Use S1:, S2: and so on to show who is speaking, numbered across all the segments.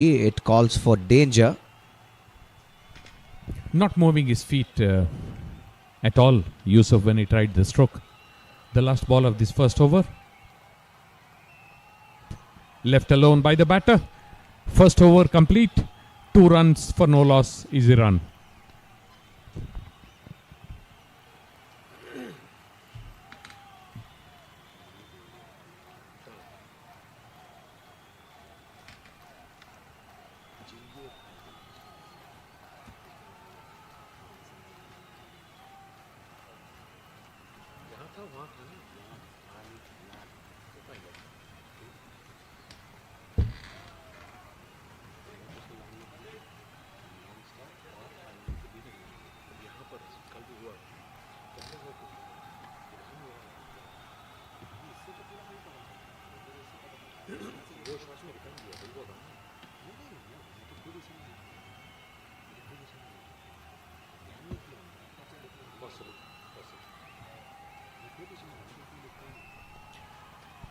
S1: It calls for danger.
S2: Not moving his feet at all, Yusuf, when he tried the stroke. The last ball of this first over. Left alone by the batter. First over complete. 2 runs for no loss. Easy run.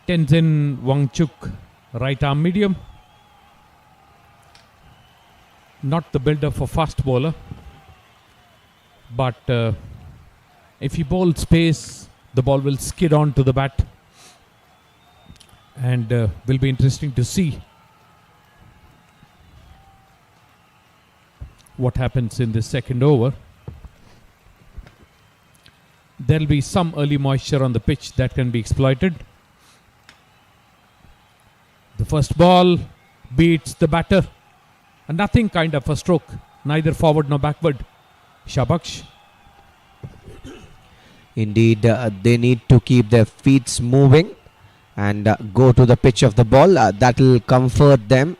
S2: Tenzin Wangchuk, right arm medium. Not the builder for fast bowler, but if he bowls pace, the ball will skid on to the bat, and will be interesting to see what happens in this second over. There will be some early moisture on the pitch that can be exploited. The first ball beats the batter. A nothing kind of a stroke, neither forward nor backward. Shabaksh.
S1: Indeed, they need to keep their feet moving and go to the pitch of the ball. That will comfort them.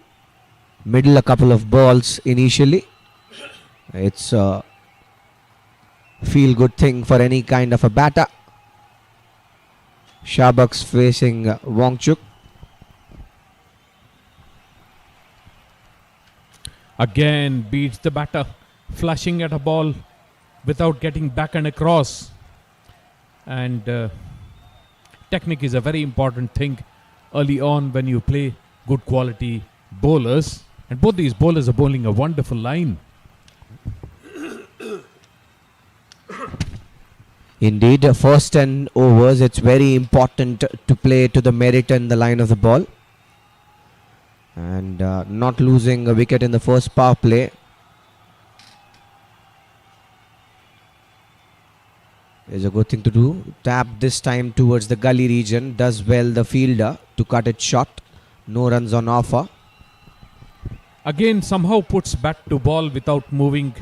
S1: Middle a couple of balls initially. It's a feel-good thing for any kind of a batter. Shabaksh facing Wangchuk.
S2: Again beats the batter, flashing at a ball without getting back and across. And technique is a very important thing early on when you play good quality bowlers. And both these bowlers are bowling a wonderful line.
S1: Indeed, first 10 overs, it's very important to play to the merit and the line of the ball. And not losing a wicket in the first power play is a good thing to do. Tap this time towards the gully region. Does well the fielder to cut it short. No runs on offer.
S2: Again somehow puts bat to ball without moving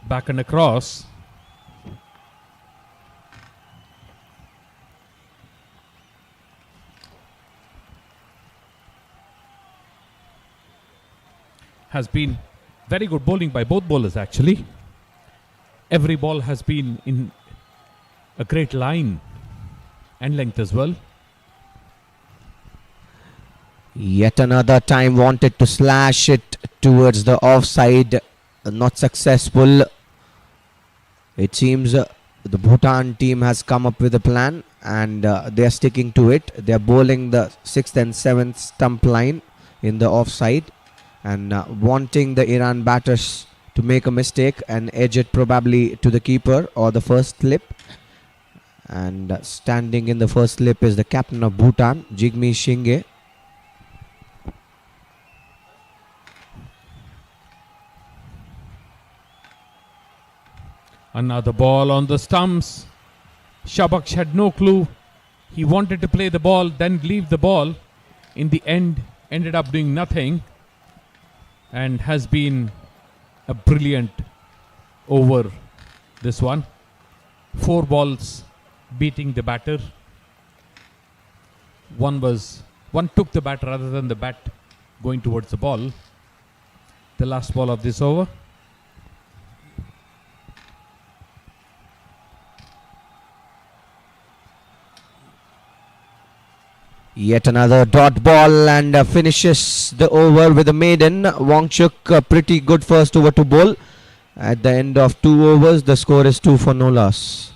S2: back and across. Has been very good bowling by both bowlers actually. Every ball has been in a great line and length as well.
S1: Yet another time wanted to slash it towards the offside. Not successful. It seems the Bhutan team has come up with a plan and they are sticking to it. They are bowling the 6th and 7th stump line in the offside. And wanting the Iran batters to make a mistake and edge it probably to the keeper or the first slip. And standing in the first slip is the captain of Bhutan, Jigme Shinge.
S2: Another ball on the stumps. Shabaksh had no clue. He wanted to play the ball, then leave the ball. In the end, ended up doing nothing. And has been a brilliant over this one. 4 balls beating the batter. One took the bat rather than the bat going towards the ball. The last ball of this over.
S1: Yet another dot ball and finishes the over with a maiden. Wangchuk, a pretty good first over to bowl. At the end of 2 overs, the score is 2 for no loss.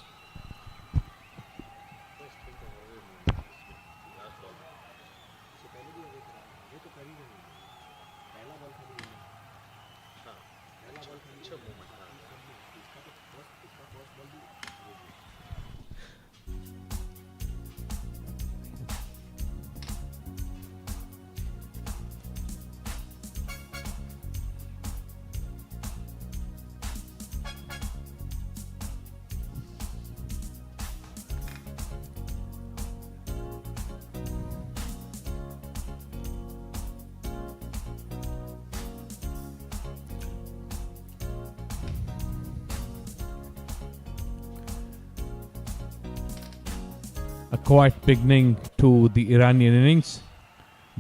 S2: A quiet beginning to the Iranian innings.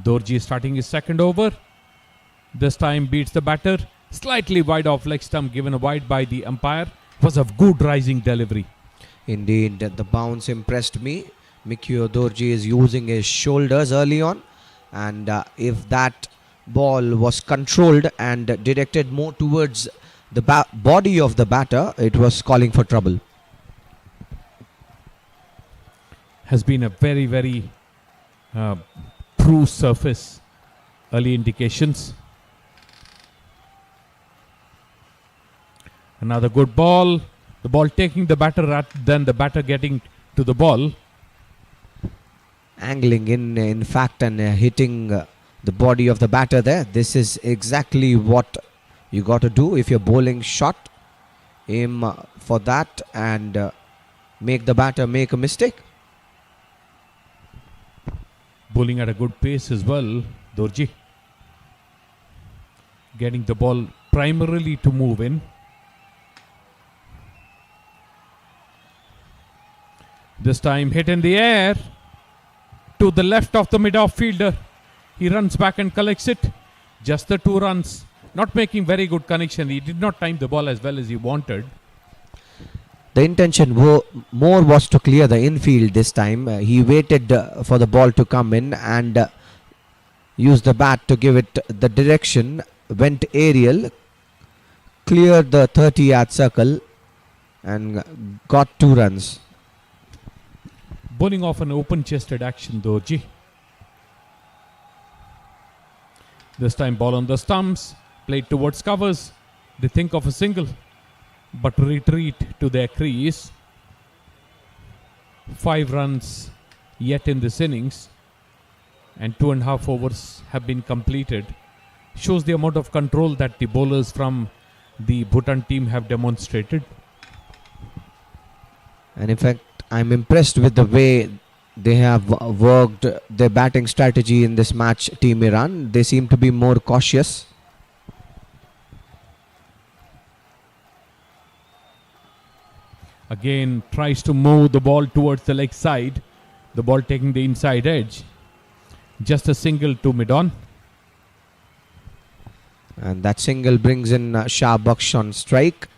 S2: Dorji starting his second over. This time beats the batter. Slightly wide off leg stump given wide by the umpire. Was a good rising delivery.
S1: Indeed, the bounce impressed me. Mikio Dorji is using his shoulders early on, and if that ball was controlled and directed more towards the body of the batter, it was calling for trouble.
S2: Has been a very, very true surface. Early indications. Another good ball. The ball taking the batter rather than the batter getting to the ball.
S1: Angling in fact, and hitting the body of the batter there. This is exactly what you got to do if you're bowling short. Aim for that and make the batter make a mistake.
S2: Bowling at a good pace as well, Dorji. Getting the ball primarily to move in. This time hit in the air to the left of the mid-off fielder. He runs back and collects it. Just the 2 runs. Not making very good connection. He did not time the ball as well as he wanted.
S1: The intention more was to clear the infield this time. He waited for the ball to come in and used the bat to give it the direction. Went aerial, cleared the 30-yard circle and got 2 runs.
S2: Bowling off an open-chested action, Dorji. This time ball on the stumps, played towards covers. They think of a single, but retreat to their crease. 5 runs yet in this innings, and 2.5 overs have been completed. Shows the amount of control that the bowlers from the Bhutan team have demonstrated.
S1: And in fact, I'm impressed with the way they have worked their batting strategy in this match, Team Iran. They seem to be more cautious.
S2: Again tries to move the ball towards the leg side. The ball taking the inside edge. Just a single to mid-on.
S1: And that single brings in Shah Baksh on strike.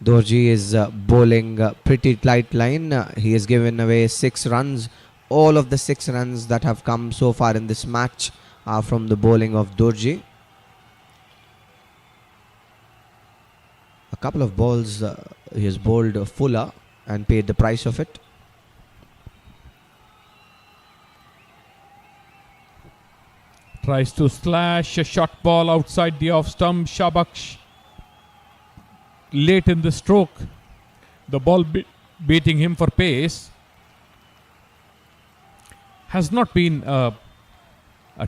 S1: Dorji is bowling pretty tight line. He has given away 6 runs. All of the 6 runs that have come so far in this match are from the bowling of Dorji. A couple of balls he has bowled fuller and paid the price of it.
S2: Tries to slash a short ball outside the off stump. Shah Baksh late in the stroke. The ball beating him for pace. Has not been a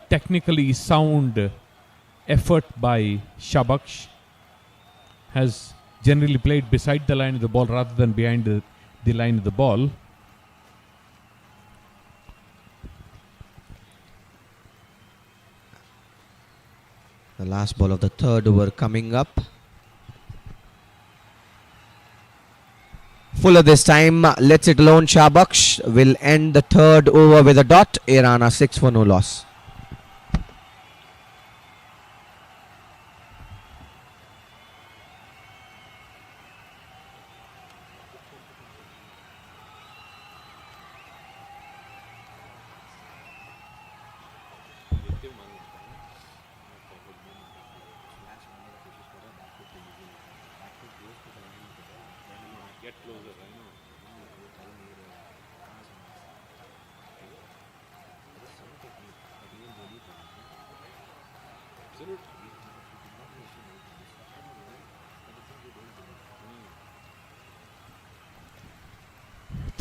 S2: technically sound effort by Shah Baksh. Has generally played beside the line of the ball rather than behind the line of the ball.
S1: The last ball of the 3rd over coming up. Fuller this time lets it alone. Shah Baksh will end the 3rd over with a dot. Iran are 6 for no loss.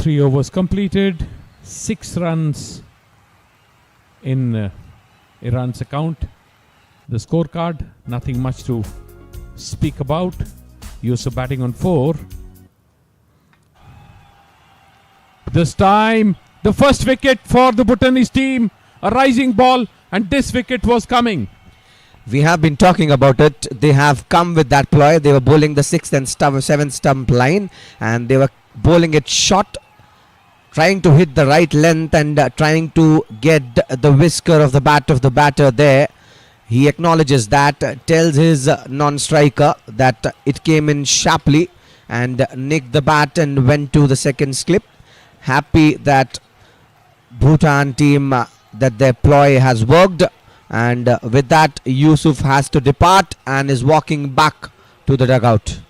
S2: 3 overs completed, 6 runs in Iran's account. The scorecard, nothing much to speak about. Yusuf batting on 4. This time, the first wicket for the Bhutanese team. A rising ball, and this wicket was coming.
S1: We have been talking about it. They have come with that ploy. They were bowling the 6th and 7th stump line, and they were bowling it short, trying to hit the right length and trying to get the whisker of the bat of the batter there. He acknowledges that, tells his non-striker that it came in sharply and nicked the bat and went to the second slip. Happy that Bhutan team, that their ploy has worked, and with that Yusuf has to depart and is walking back to the dugout.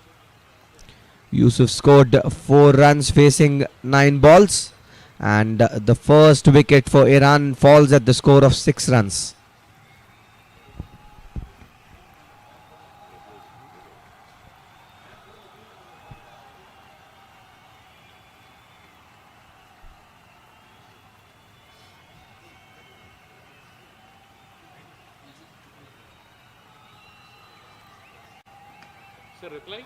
S1: Yusuf scored 4 runs facing 9 balls, and the first wicket for Iran falls at the score of 6 runs.
S2: So replay.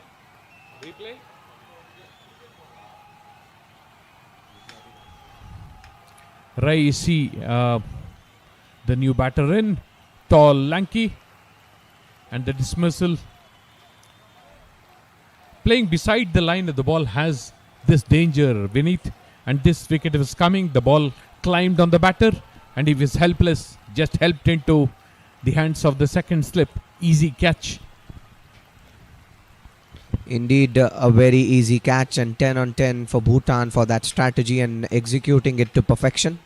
S2: Rai see the new batter in, tall, lanky, and the dismissal. Playing beside the line of the ball has this danger, Vineet, and this wicket was coming. The ball climbed on the batter, and he was helpless. Just helped into the hands of the second slip. Easy catch.
S1: Indeed, a very easy catch, and 10 on 10 for Bhutan for that strategy and executing it to perfection.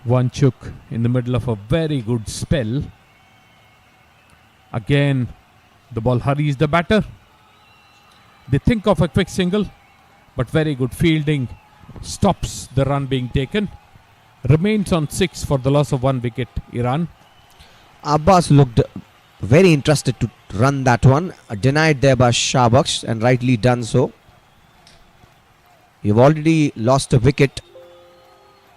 S2: Wanchuk in the middle of a very good spell. Again, the ball hurries the batter. They think of a quick single, but very good fielding stops the run being taken. Remains on 6 for the loss of 1 wicket, Iran.
S1: Abbas looked very interested to run that one, denied there by Shahbaksh, and rightly done so. You've already lost a wicket,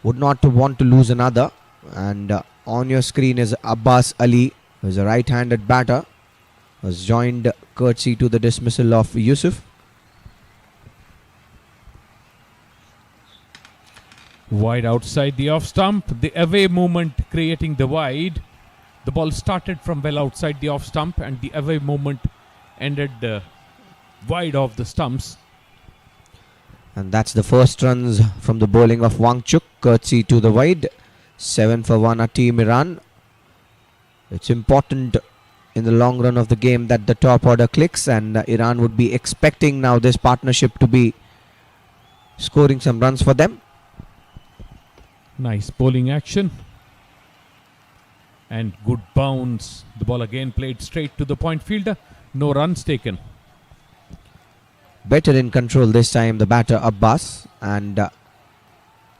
S1: would not want to lose another, and on your screen is Abbas Ali, who is a right-handed batter, was joined courtesy to the dismissal of Yusuf.
S2: Wide outside the off stump, the away movement creating the wide. The ball started from well outside the off stump, and the away movement ended wide of the stumps.
S1: And that's the first runs from the bowling of Wangchuk, courtesy to the wide. 7 for 1 at Team Iran. It's important in the long run of the game that the top order clicks, and Iran would be expecting now this partnership to be scoring some runs for them.
S2: Nice bowling action. And good bounce. The ball again played straight to the point fielder. No runs taken.
S1: Better in control this time, the batter Abbas, and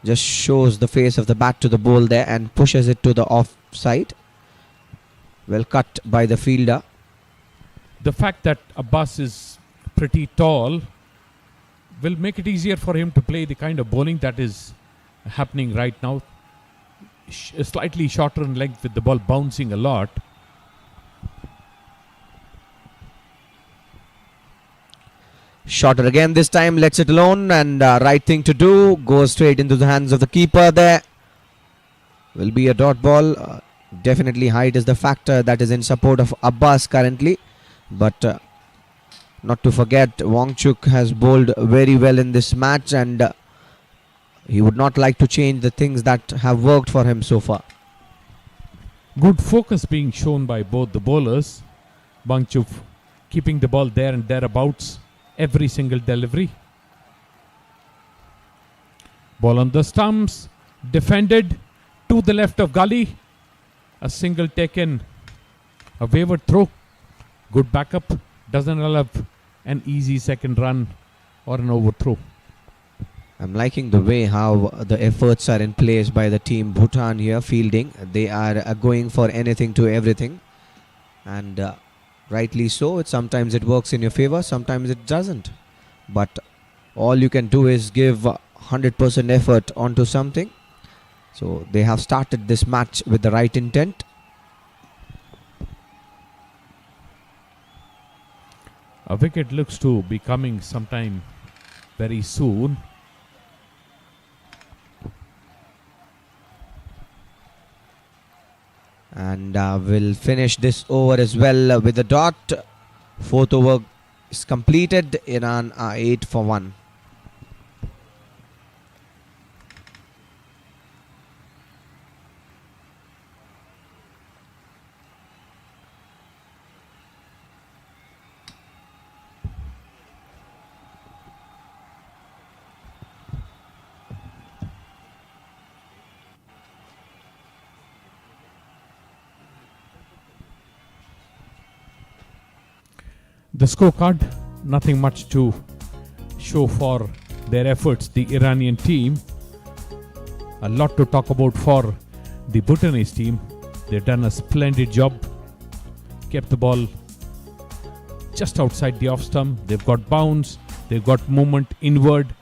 S1: just shows the face of the bat to the ball there and pushes it to the offside. Well cut by the fielder.
S2: The fact that Abbas is pretty tall will make it easier for him to play the kind of bowling that is happening right now. Slightly shorter in length with the ball bouncing a lot.
S1: Shorter again this time, lets it alone, and right thing to do, goes straight into the hands of the keeper there. Will be a dot ball. Definitely height is the factor that is in support of Abbas currently, but not to forget, Wangchuk has bowled very well in this match, and he would not like to change the things that have worked for him so far.
S2: Good focus being shown by both the bowlers. Wangchuk keeping the ball there and thereabouts every single delivery. Ball on the stumps, defended to the left of gully. A single taken, a wayward throw. Good backup, doesn't allow an easy second run or an overthrow.
S1: I'm liking the way how the efforts are in place by the team Bhutan here fielding. They are going for anything to everything, and rightly so. Sometimes it works in your favor, sometimes it doesn't. But all you can do is give 100% effort onto something. So they have started this match with the right intent.
S2: A wicket looks to be coming sometime very soon.
S1: And we'll finish this over as well with a dot. Fourth over is completed. Iran are 8 for 1.
S2: The scorecard, nothing much to show for their efforts, the Iranian team. A lot to talk about for the Bhutanese team. They've done a splendid job. Kept the ball just outside the off stump. They've got bounce. They've got movement inward.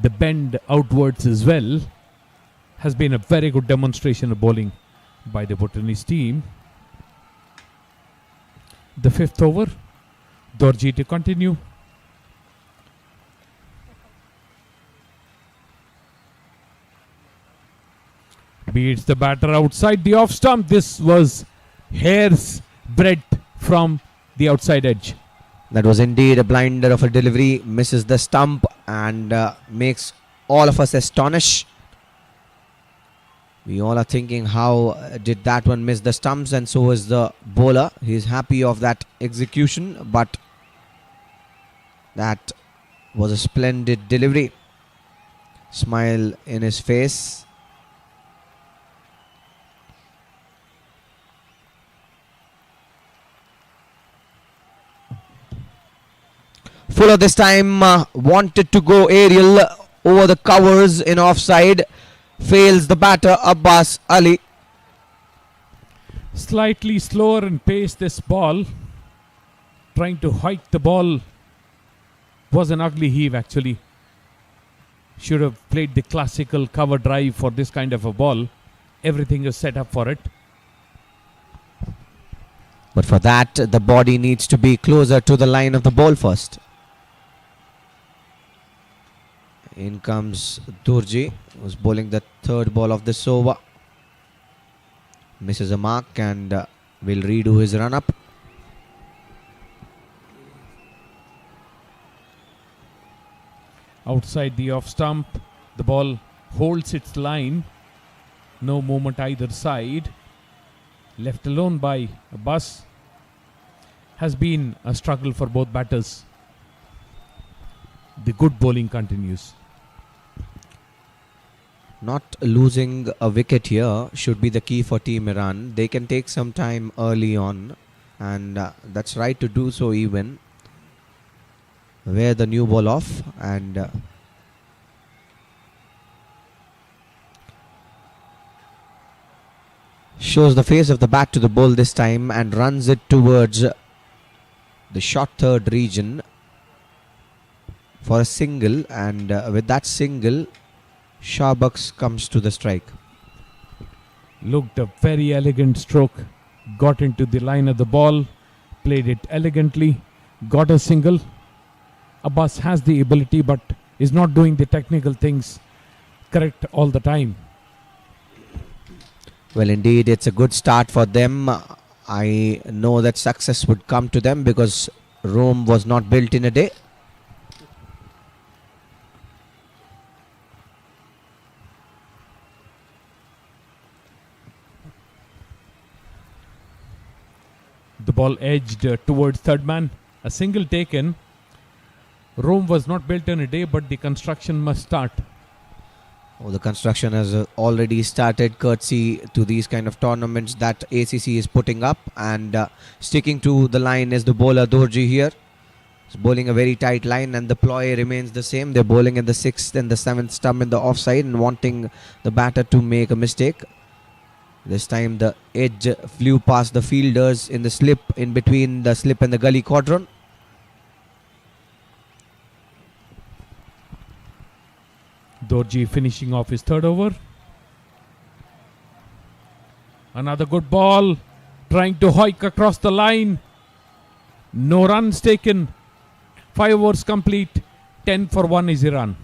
S2: The bend outwards as well. Has been a very good demonstration of bowling by the Bhutanese team. The fifth over. Dorji to continue. Beats the batter outside the off stump. This was hair's breadth from the outside edge.
S1: That was indeed a blinder of a delivery. Misses the stump and makes all of us astonish. We all are thinking, how did that one miss the stumps? And so is the bowler. He's happy of that execution, but that was a splendid delivery. Smile in his face. Fuller this time wanted to go aerial over the covers in offside. Fails the batter Abbas Ali.
S2: Slightly slower in pace this ball. Trying to hike the ball. Was an ugly heave actually. Should have played the classical cover drive for this kind of a ball. Everything is set up for it.
S1: But for that, the body needs to be closer to the line of the ball first. In comes Durji, who's bowling the third ball of this over. Misses a mark and will redo his run-up.
S2: Outside the off stump, the ball holds its line. No movement either side. Left alone by Abbas. Has been a struggle for both batters. The good bowling continues.
S1: Not losing a wicket here should be the key for Team Iran. They can take some time early on, and that's right to do so even. Wear the new ball off and shows the face of the bat to the ball this time and runs it towards the short third region for a single, and with that single Shahbucks comes to the strike.
S2: Looked a very elegant stroke. Got into the line of the ball. Played it elegantly. Got a single. Abbas has the ability but is not doing the technical things correct all the time.
S1: Well, indeed, it's a good start for them. I know that success would come to them because Rome was not built in a day.
S2: The ball edged towards third man. A single taken. Rome was not built in a day, but the construction must start.
S1: Oh, the construction has already started, courtesy to these kind of tournaments that ACC is putting up, and sticking to the line is the bowler Dorji here. It's bowling a very tight line, and the ploy remains the same. They're bowling in the 6th and the 7th stump in the offside and wanting the batter to make a mistake. This time the edge flew past the fielders in the slip, in between the slip and the gully quadrant.
S2: Dorji finishing off his third over. Another good ball. Trying to hike across the line. No runs taken. 5 overs complete. 10 for 1 is the run.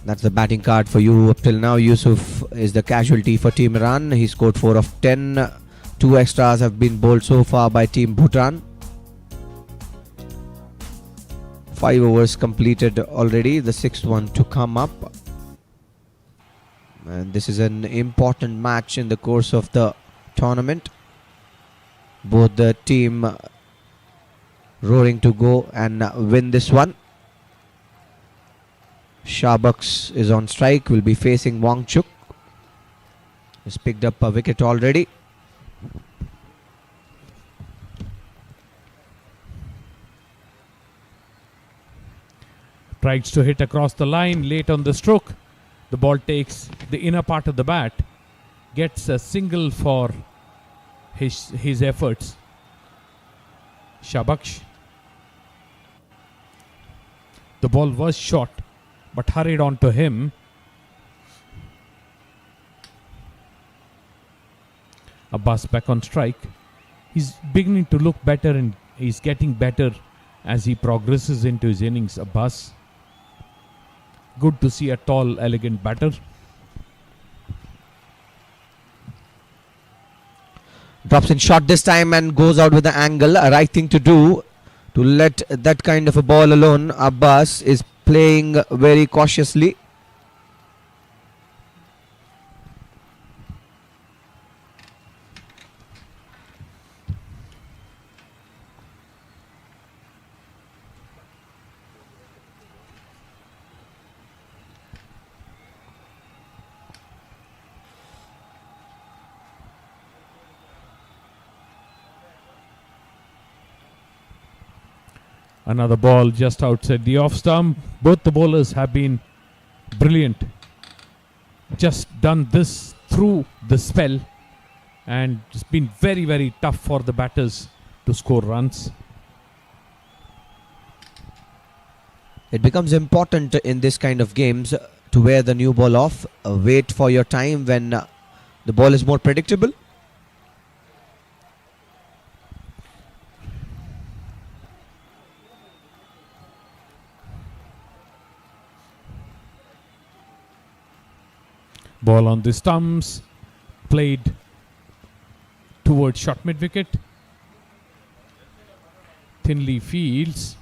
S1: That's the batting card for you up till now. Yusuf is the casualty for Team Iran. He scored 4 of 10. 2 extras have been bowled so far by Team Bhutan. 5 overs completed already. The 6th one to come up. And this is an important match in the course of the tournament. Both the team roaring to go and win this one. Shahbaks is on strike, will be facing Wangchuk. He's picked up a wicket already.
S2: Tries to hit across the line late on the stroke. The ball takes the inner part of the bat. Gets a single for his efforts. Shahbaks. The ball was short, but hurried on to him. Abbas back on strike. He's beginning to look better and he's getting better as he progresses into his innings. Abbas. Good to see a tall, elegant batter.
S1: Drops in short this time and goes out with the angle. A right thing to do to let that kind of a ball alone. Abbas is playing very cautiously.
S2: Another ball just outside the off stump. Both the bowlers have been brilliant. Just done this through the spell. And it's been very, very tough for the batters to score runs.
S1: It becomes important in this kind of games to wear the new ball off. Wait for your time when the ball is more predictable.
S2: Ball on the stumps, played towards short mid wicket. Thinly fields.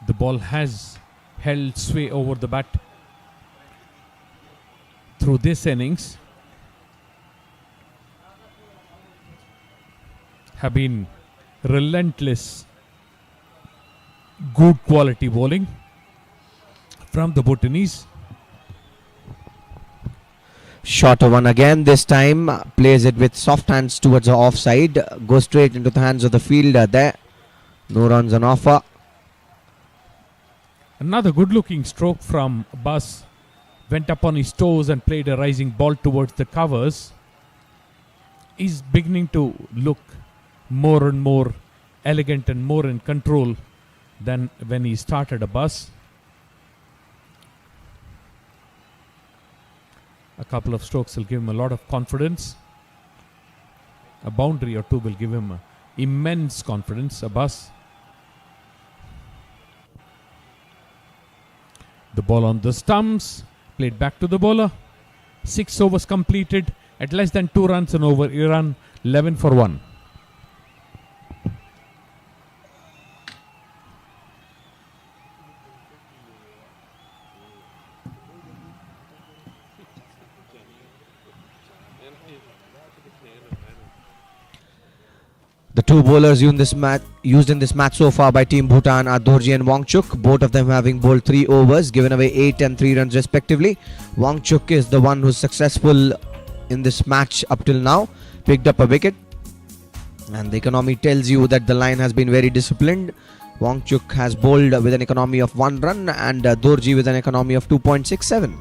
S2: The ball has held sway over the bat through this innings. Have been relentless. Good quality bowling from the Bhutanese.
S1: Shorter one again. This time plays it with soft hands towards the offside. Goes straight into the hands of the fielder there. No runs on offer.
S2: Another good looking stroke from Abbas. Went up on his toes and played a rising ball towards the covers. He's beginning to look more and more elegant and more in control than when he started. Abbas. A couple of strokes will give him a lot of confidence. A boundary or two will give him immense confidence. Abbas. The ball on the stumps. Played back to the bowler. 6 overs completed at less than 2 runs and over. Iran 11 for 1.
S1: The two bowlers used in this match so far by Team Bhutan are Dorji and Wangchuk, both of them having bowled 3 overs, given away 8 and 3 runs respectively. Wangchuk is the one who's successful in this match up till now, picked up a wicket, and the economy tells you that the line has been very disciplined. Wangchuk has bowled with an economy of 1 run and Dorji with an economy of 2.67.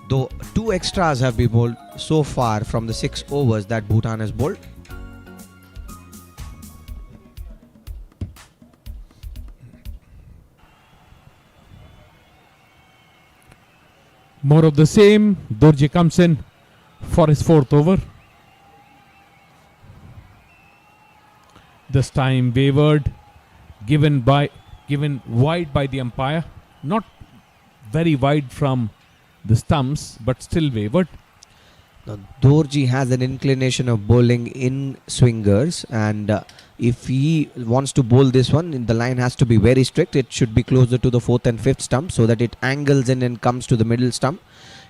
S1: Though 2 extras have been bowled so far from the 6 overs that Bhutan has bowled.
S2: More of the same. Dorji comes in for his 4th over. This time wavered, given wide by the umpire. Not very wide from the stumps, but still wavered.
S1: Now, Dorji has an inclination of bowling in swingers, and if he wants to bowl this one, the line has to be very strict. It should be closer to the 4th and 5th stump so that it angles in and comes to the middle stump.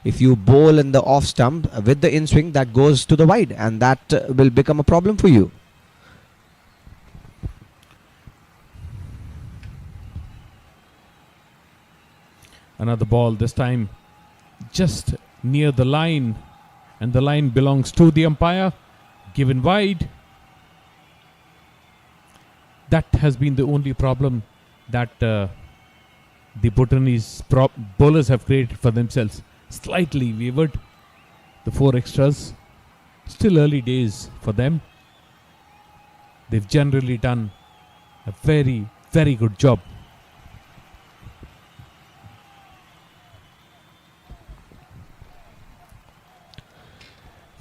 S1: If you bowl in the off stump with the in swing, that goes to the wide, and that will become a problem for you.
S2: Another ball, this time just near the line, and the line belongs to the umpire, given wide. That has been the only problem that the Bhutanese bowlers have created for themselves. Slightly wavered, the 4 extras. Still early days for them. They've generally done a very, very good job.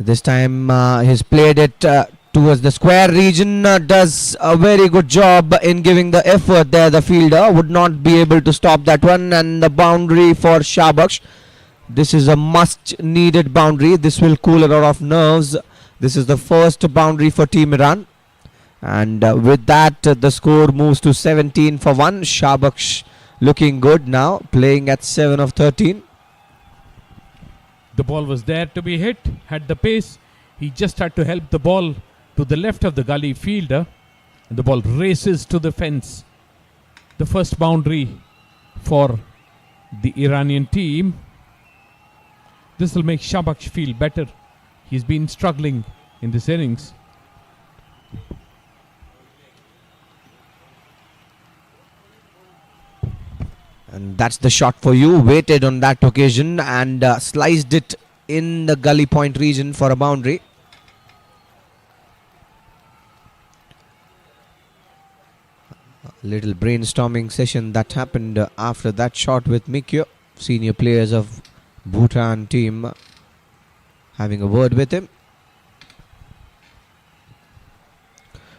S1: This time he's played it towards the square region, does a very good job in giving the effort there. The fielder would not be able to stop that one, and the boundary for Shabaksh. This is a must needed boundary. This will cool a lot of nerves. This is the first boundary for Team Iran, and with that the score moves to 17 for 1. Shabaksh looking good now, playing at 7 of 13.
S2: The ball was there to be hit, had the pace. He just had to help the ball to the left of the gully fielder, and the ball races to the fence. The first boundary for the Iranian team. This will make Shabaksh feel better. He's been struggling in this innings.
S1: And that's the shot for you. Waited on that occasion and sliced it in the gully point region for a boundary. A little brainstorming session that happened after that shot with Mikyo. Senior players of Bhutan team having a word with him.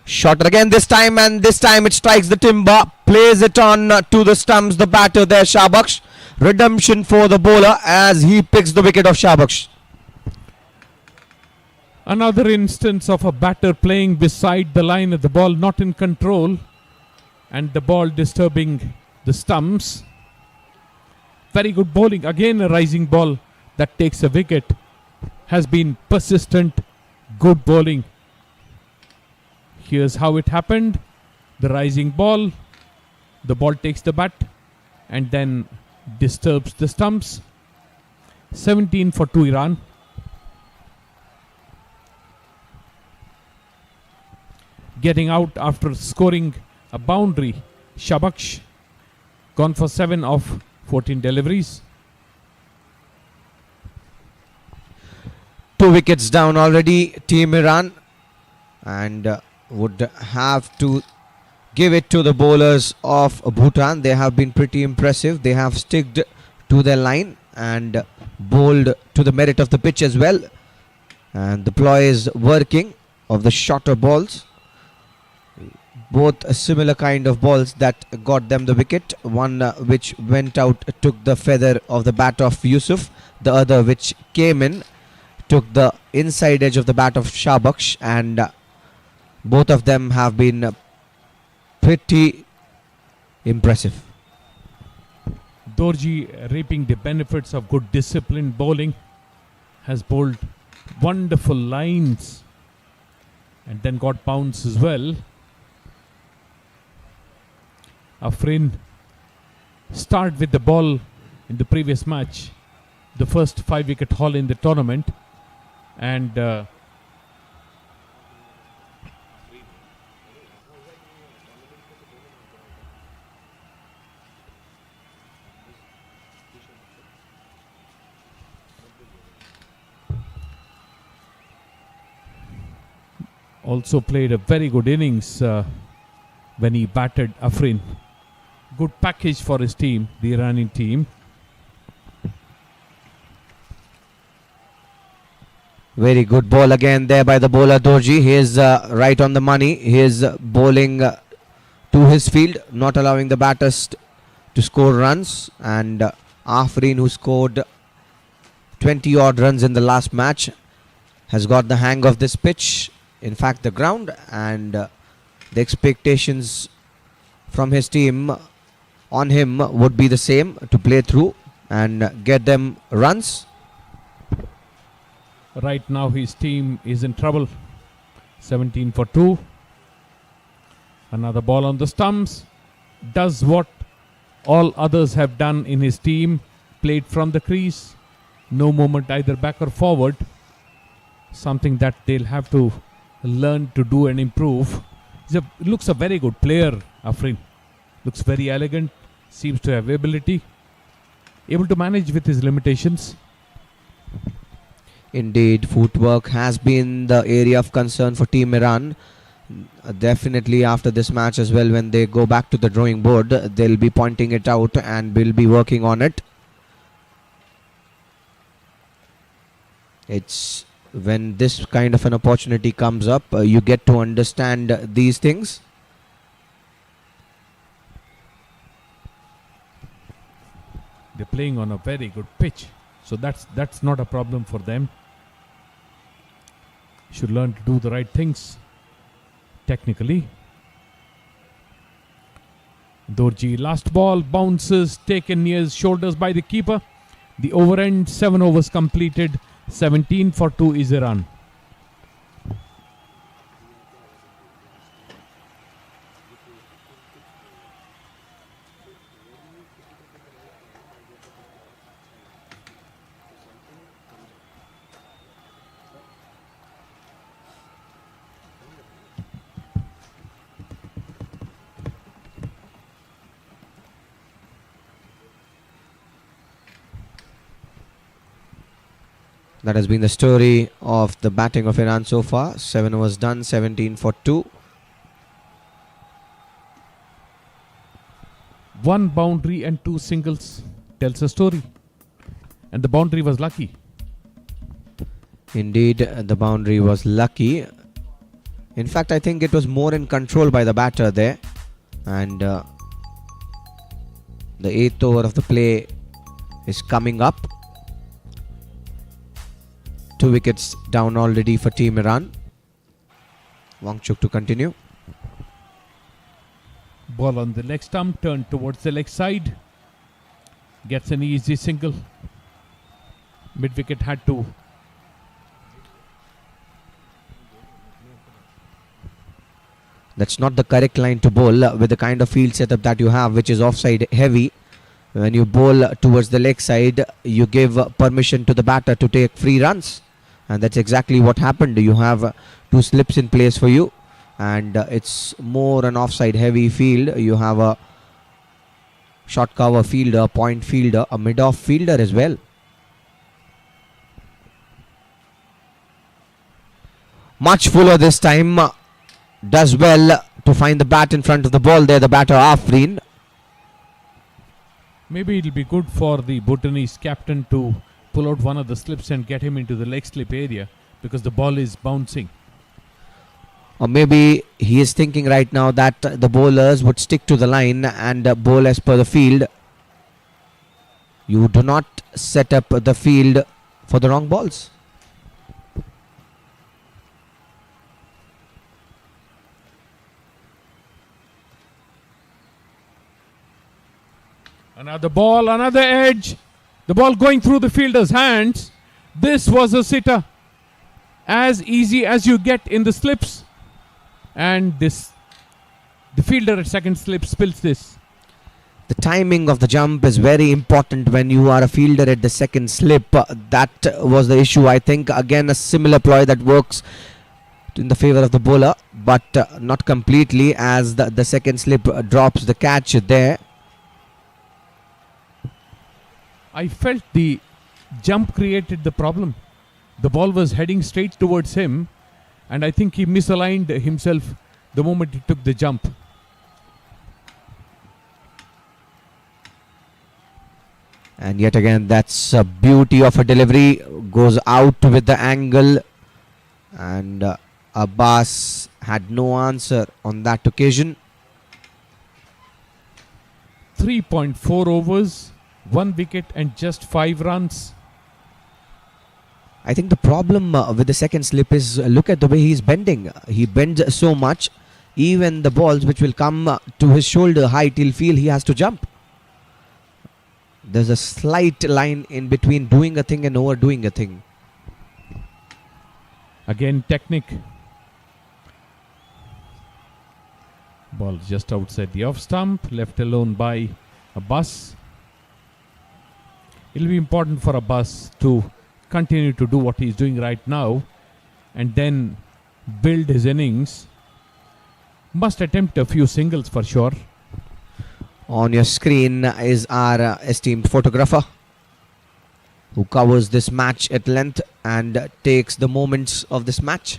S1: Shot again this time, and this time it strikes the timber. Plays it on to the stumps. The batter there, Shabaksh. Redemption for the bowler as he picks the wicket of Shabaksh.
S2: Another instance of a batter playing beside the line of the ball, not in control, and the ball disturbing the stumps. Very good bowling. Again a rising ball that takes a wicket. Has been persistent, good bowling. Here's how it happened. The rising ball. The ball takes the bat and then disturbs the stumps. 17 for 2 Iran. Getting out after scoring a boundary. Shabaksh gone for 7 of 14 deliveries.
S1: 2 wickets down already, Team Iran, and would have to give it to the bowlers of Bhutan. They have been pretty impressive. They have sticked to their line and bowled to the merit of the pitch as well. And the ploy is working of the shorter balls. Both a similar kind of balls that got them the wicket. One which went out took the feather of the bat of Yusuf. The other which came in took the inside edge of the bat of Shabaksh, and both of them have been pretty impressive.
S2: Dorji reaping the benefits of good disciplined bowling. Has bowled Wonderful lines. And then got bounce as well. Afrin started with the ball in the previous match, the first 5-wicket haul in the tournament, and also played a very good innings when he batted Afrin. Good package for his team, the Iranian team.
S1: Very good ball again there by the bowler Dorji. He is right on the money. He is bowling to his field, not allowing the batters to score runs. And Afrin, who scored 20 odd runs in the last match, has got the hang of this pitch. In fact, the ground, and the expectations from his team on him would be the same, to play through and get them runs.
S2: Right now his team is in trouble. 17 for 2. Another ball on the stumps. Does what all others have done in his team. Played from the crease. No movement either back or forward. Something that they'll have to learn to do and improve. Looks a very good player, Afrin. Looks very elegant. Seems to have ability. Able to manage with his limitations.
S1: Indeed, footwork has been the area of concern for Team Iran. Definitely after this match as well, when they go back to the drawing board, they'll be pointing it out and will be working on it. It's when this kind of an opportunity comes up, you get to understand these things.
S2: They're playing on a very good pitch, so that's not a problem for them. Should learn to do the right things technically. Dorji, last ball, bounces taken near his shoulders by the keeper. The over end, 7 overs completed. 17 for 2 is Iran.
S1: That has been the story of the batting of Iran so far. 7 overs done, 17 for 2.
S2: 1 boundary and 2 singles tells a story. And the boundary was lucky.
S1: Indeed, the boundary was lucky. In fact, I think it was more in control by the batter there. And the 8th over of the play is coming up. 2 wickets down already for Team Iran. Wangchuk to continue.
S2: Ball on the leg stump, turned towards the leg side. Gets an easy single. Mid-wicket had to.
S1: That's not the correct line to bowl with the kind of field setup that you have, which is offside heavy. When you bowl towards the leg side, you give permission to the batter to take free runs. And that's exactly what happened. You have 2 slips in place for you. And it's more an offside heavy field. You have a short cover fielder, point fielder, a mid-off fielder as well. Much fuller this time. Does well to find the bat in front of the ball there, the batter Afrin.
S2: Maybe it'll be good for the Bhutanese captain to pull out one of the slips and get him into the leg slip area, because the ball is bouncing.
S1: Or maybe he is thinking right now that the bowlers would stick to the line and bowl as per the field. You do not set up the field for the wrong balls.
S2: Another ball, another edge. The ball going through the fielder's hands. This was a sitter. as easy as you get in the slips. And the fielder at second slip spills this.
S1: The timing of the jump is very important when you are a fielder at the second slip. That was the issue, I think. Again, a similar ploy that works in the favor of the bowler, but not completely, as the second slip drops the catch there.
S2: I felt the jump created the problem. The ball was heading straight towards him, and I think he misaligned himself the moment he took the jump.
S1: And yet again, that's a beauty of a delivery. Goes out with the angle, and Abbas had no answer on that occasion.
S2: 3.4 overs, 1 wicket and just 5 runs.
S1: I think the problem with the second slip is look at the way he's bending. He bends so much, even the balls which will come to his shoulder height, he'll feel he has to jump. There's a slight line in between doing a thing and overdoing a thing.
S2: Again, technique. Ball just outside the off stump, left alone by Abbas. It'll be important for Abbas to continue to do what he's doing right now and then build his innings. Must attempt a few singles for sure.
S1: On your screen is our esteemed photographer who covers this match at length and takes the moments of this match.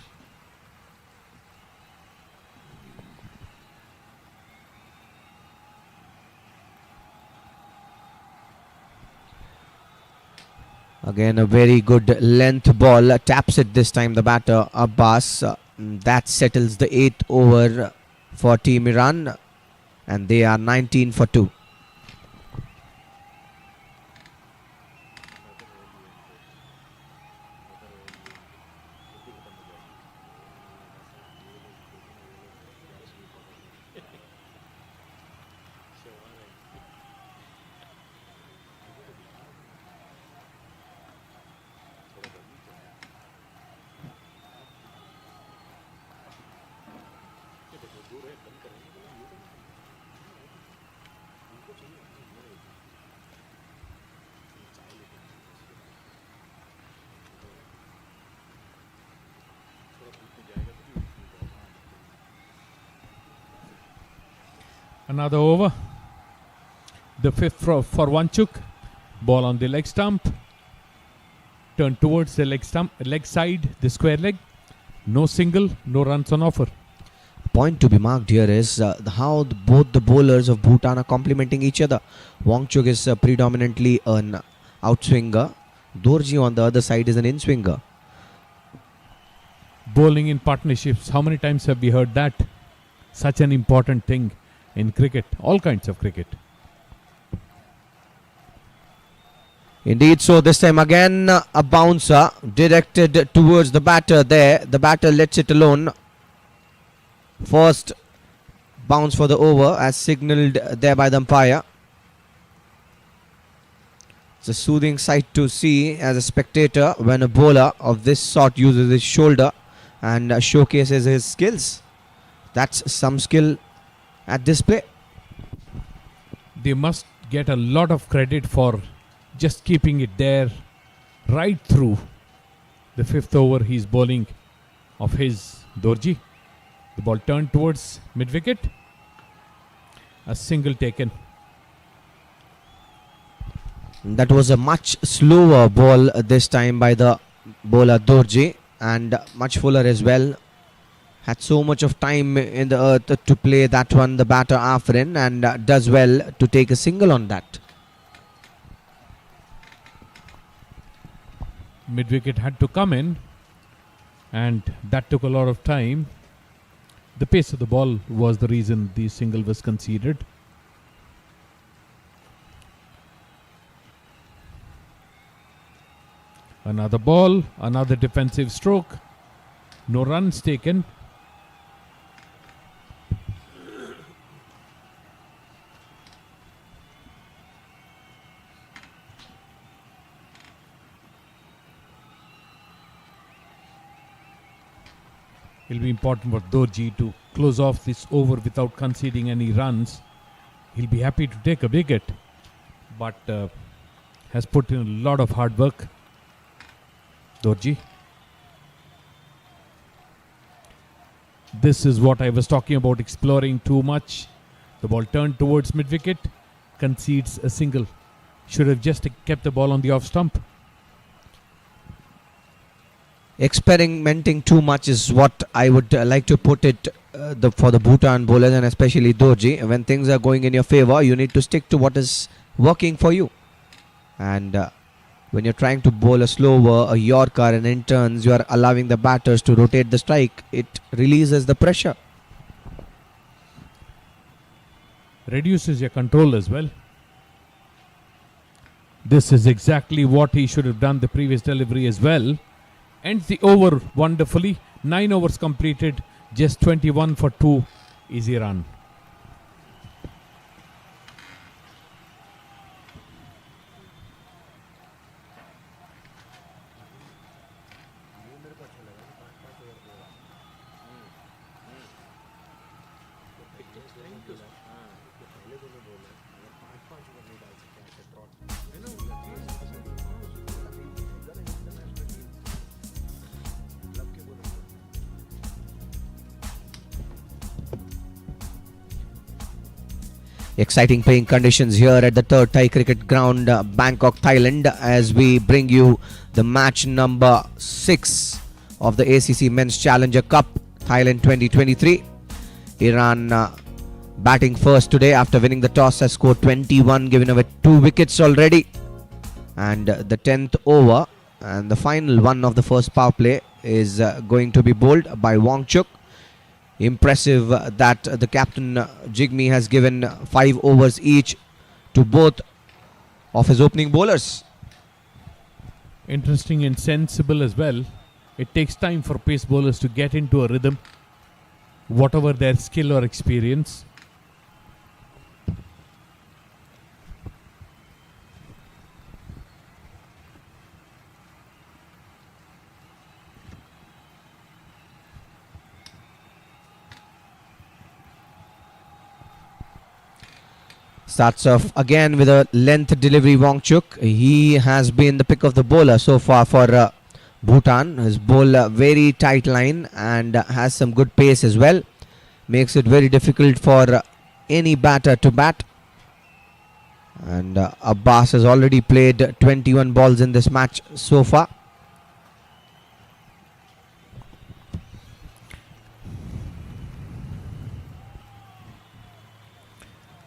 S1: Again, a very good length ball. Taps it this time, the batter Abbas. That settles the 8th over for Team Iran, and they are 19 for 2.
S2: Another over. The 5th for Wanchuk. Ball on the leg stump. Turn towards the leg side, the square leg. No single, no runs on offer.
S1: Point to be marked here is how both the bowlers of Bhutan are complementing each other. Wangchuk is predominantly an outswinger. Dorji on the other side is an in-swinger.
S2: Bowling in partnerships. How many times have we heard that? Such an important thing in cricket, all kinds of cricket.
S1: Indeed, so this time again a bouncer directed towards the batter there. The batter lets it alone. First bounce for the over as signalled there by the umpire. It's a soothing sight to see as a spectator when a bowler of this sort uses his shoulder and showcases his skills. That's some skill at display.
S2: They must get a lot of credit for just keeping it there right through the 5th over. He's bowling of his Dorji. The ball turned towards mid-wicket. A single taken.
S1: That was a much slower ball this time by the bowler Dorji, and much fuller as well. Had so much of time in the earth to play that one, the batter Afrin, and does well to take a single on that.
S2: Mid-wicket had to come in, and that took a lot of time. The pace of the ball was the reason the single was conceded. Another ball, another defensive stroke. No runs taken. It'll be important for Dorji to close off this over without conceding any runs. He'll be happy to take a wicket, but has put in a lot of hard work. Dorji. This is what I was talking about, exploring too much. The ball turned towards mid-wicket, concedes a single. Should have just kept the ball on the off stump.
S1: Experimenting too much is what I would like to put it for the Bhutan bowlers, and especially Dorji. When things are going in your favor, you need to stick to what is working for you. And when you're trying to bowl a slower, a Yorker, and in turns you are allowing the batters to rotate the strike, it releases the pressure.
S2: Reduces your control as well. This is exactly what he should have done the previous delivery as well. Ends the over wonderfully. 9 overs completed, just 21 for 2. Easy run.
S1: Exciting playing conditions here at the third Thai cricket ground, Bangkok, Thailand, as we bring you the match number 6 of the ACC Men's Challenger Cup, Thailand 2023. Iran batting first today after winning the toss, has scored 21, giving away 2 wickets already. And the 10th over and the final one of the first power play is going to be bowled by Wangchuk. Impressive that the captain Jigme has given 5 overs each to both of his opening bowlers.
S2: Interesting and sensible as well. It takes time for pace bowlers to get into a rhythm, whatever their skill or experience.
S1: Starts off again with a length delivery, Wangchuk. He has been the pick of the bowler so far for Bhutan. His bowl very tight line and has some good pace as well. Makes it very difficult for any batter to bat. And Abbas has already played 21 balls in this match so far.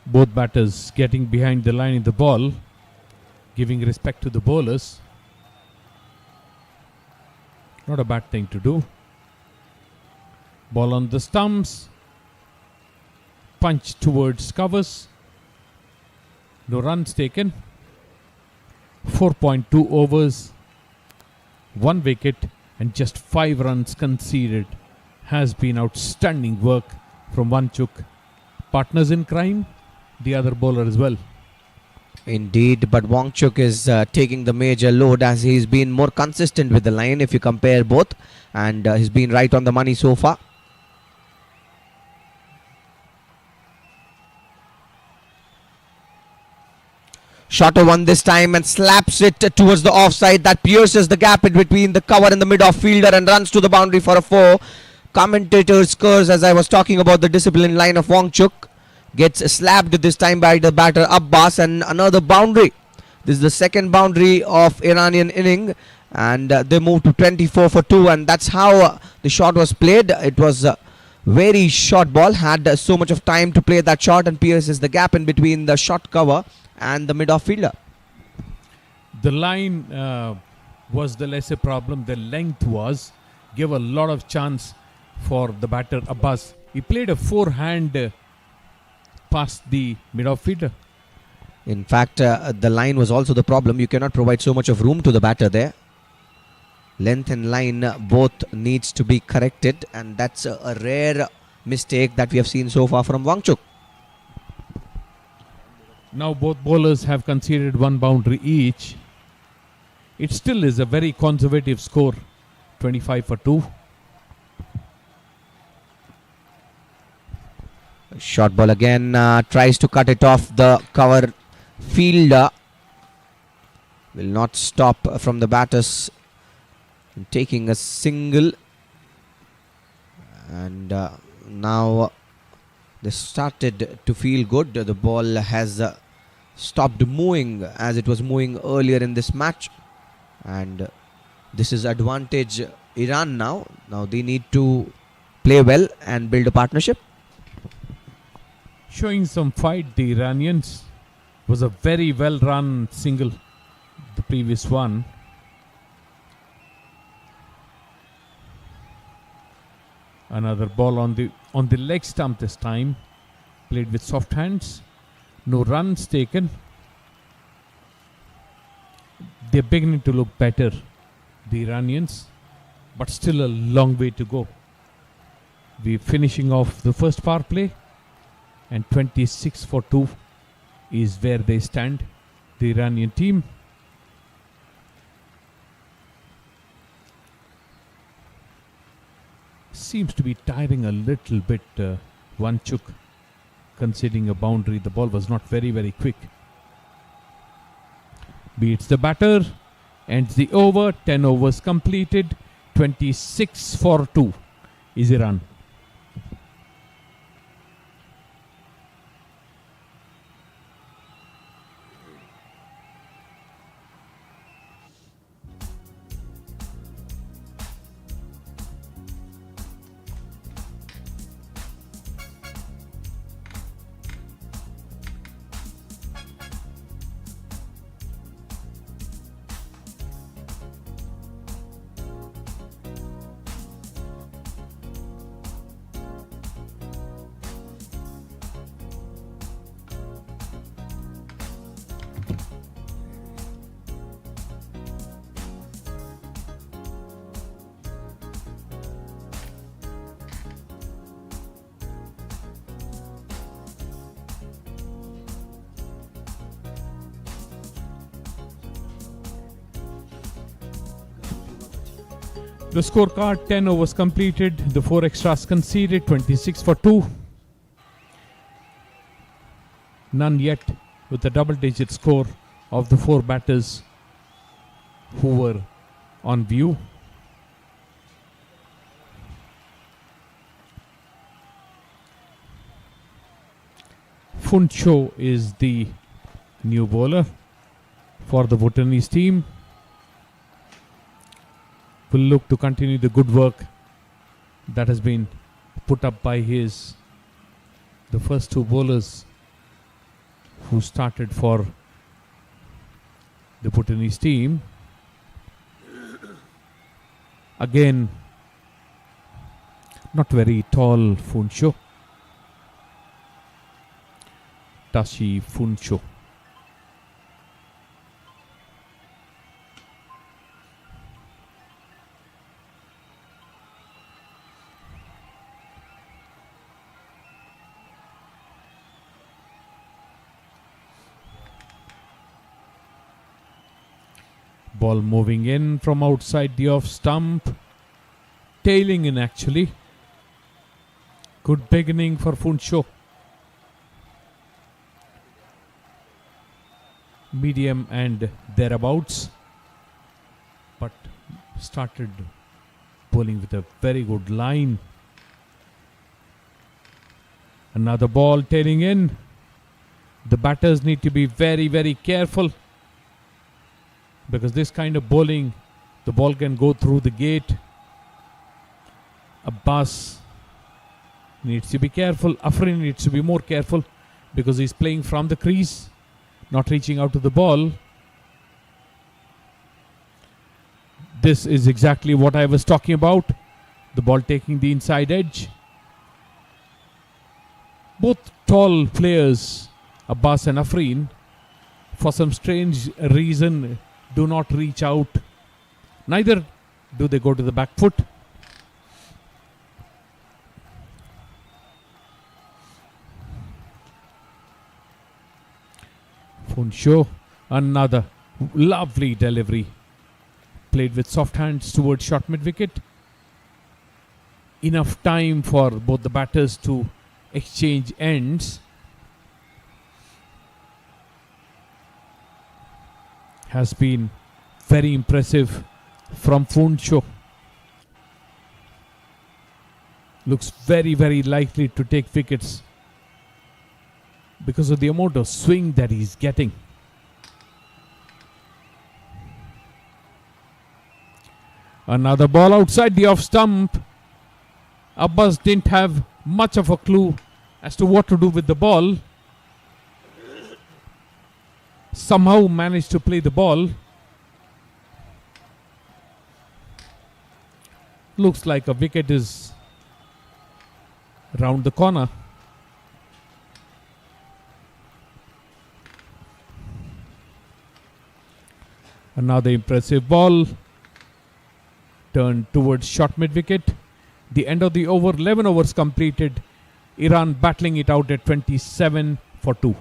S2: Both batters getting behind the line in the ball, giving respect to the bowlers. Not a bad thing to do. Ball on the stumps. Punch towards covers. No runs taken. 4.2 overs. 1 wicket and just 5 runs conceded. Has been outstanding work from Wangchuk. Partners in crime, the other bowler as well.
S1: Indeed, but Wangchuk is taking the major load as he's been more consistent with the line if you compare both, and he's been right on the money so far. Shorter one this time and slaps it towards the offside. That pierces the gap in between the cover and the mid-off fielder and runs to the boundary for a 4. Commentators curse as I was talking about the disciplined line of Wangchuk. Gets slapped this time by the batter Abbas, and another boundary. This is the second boundary of Iranian inning, and they move to 24 for 2, and that's how the shot was played. It was a very short ball, had so much of time to play that shot, and pierces the gap in between the short cover and the mid-off fielder.
S2: The line was the lesser problem. The length gave a lot of chance for the batter Abbas. He played a forehand past the mid-off fielder.
S1: In fact, the line was also the problem. You cannot provide so much of room to the batter there. Length and line both needs to be corrected, and that's a rare mistake that we have seen so far from Wangchuk.
S2: Now both bowlers have conceded 1 boundary each. It still is a very conservative score, 25 for 2.
S1: Short ball again. Tries to cut it off the cover. Fielder will not stop from the batters taking a single. And now they started to feel good. The ball has stopped moving as it was moving earlier in this match. And this is advantage Iran now. Now they need to play well and build a partnership.
S2: Showing some fight, the Iranians. Was a very well run single, the previous one. Another ball on the leg stump this time, played with soft hands. No runs taken. They're beginning to look better, the Iranians, but still a long way to go. We're finishing off the first power play, and 26 for 2 is where they stand, the Iranian team. Seems to be tiring a little bit, Wanchuk, conceding a boundary. The ball was not very, very quick. Beats the batter, ends the over. 10 overs completed. 26 for 2 is Iran. The scorecard: 10 overs completed, the 4 extras conceded, 26 for 2. None yet with a double-digit score of the 4 batters who were on view. Funcho is the new bowler for the Bhutanese team. Will look to continue the good work that has been put up by the first 2 bowlers who started for the Bhutanese team. Again, not very tall Funcho. Tashi Funcho. Ball moving in from outside the off stump. Tailing in actually. Good beginning for Funcho. Medium and thereabouts. But started bowling with a very good line. Another ball tailing in. The batters need to be very, very careful, because this kind of bowling, the ball can go through the gate. Abbas needs to be careful. Afrin needs to be more careful because he's playing from the crease, not reaching out to the ball. This is exactly what I was talking about. The ball taking the inside edge. Both tall players, Abbas and Afrin, for some strange reason, do not reach out. Neither do they go to the back foot. Funcho, another lovely delivery. Played with soft hands towards short mid wicket. Enough time for both the batters to exchange ends has been very impressive from Funcho. Looks very likely to take wickets because of the amount of swing that he's getting. Another ball outside the off stump. Abbas didn't have much of a clue as to what to do with the ball. Somehow managed to play the ball. Looks like a wicket is round the corner. Another impressive ball. Turned towards short mid wicket. The end of the over, 11 overs completed. Iran battling it out at 27 for 2.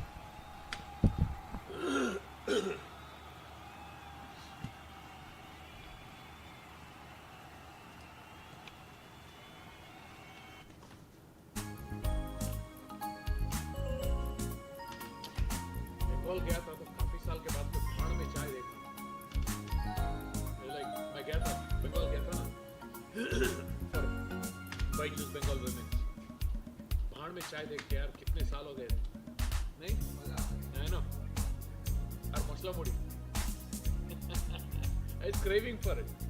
S3: चाय देख के यार कितने साल हो गए नहीं है ना और मसला मुड़ी I was craving for it.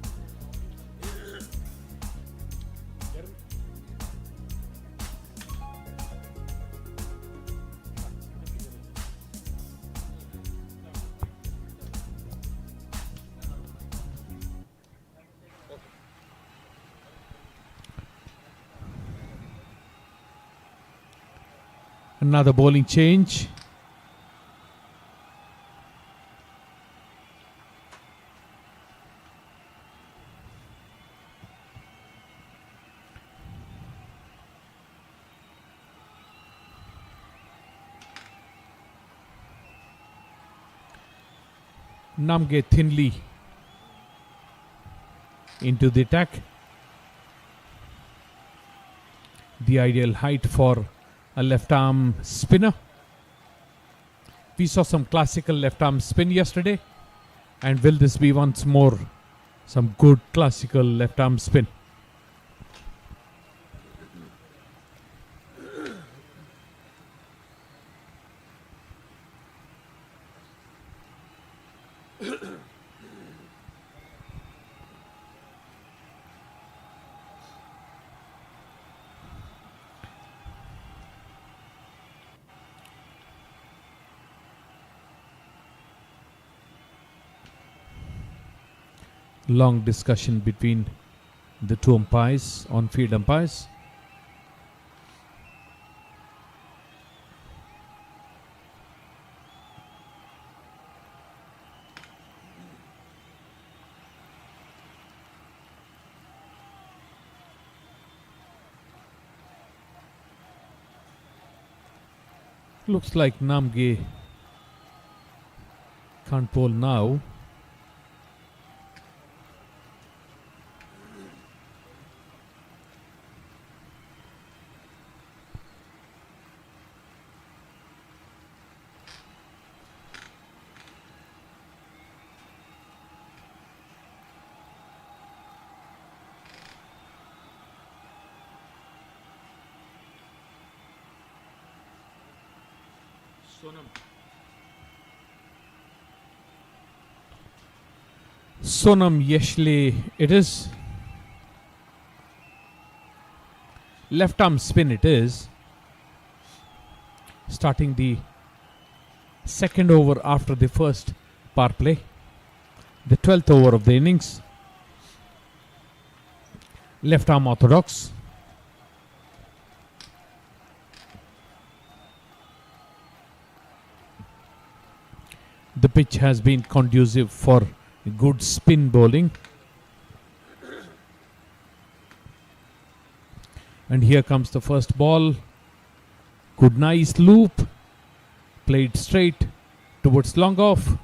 S2: Another bowling change. Namge thinly into the attack. The ideal height for a left arm spinner. We saw some classical left arm spin yesterday, and will this be once more some good classical left arm spin? Long discussion between the two umpires, on-field umpires. Looks like Namge can't bowl now. Sonam Yeshle it is. Left arm spin it is. Starting the second over after the first power play. The 12th over of the innings. Left arm orthodox. The pitch has been conducive for good spin bowling. And here comes the first ball. Good nice loop. Played straight towards long off.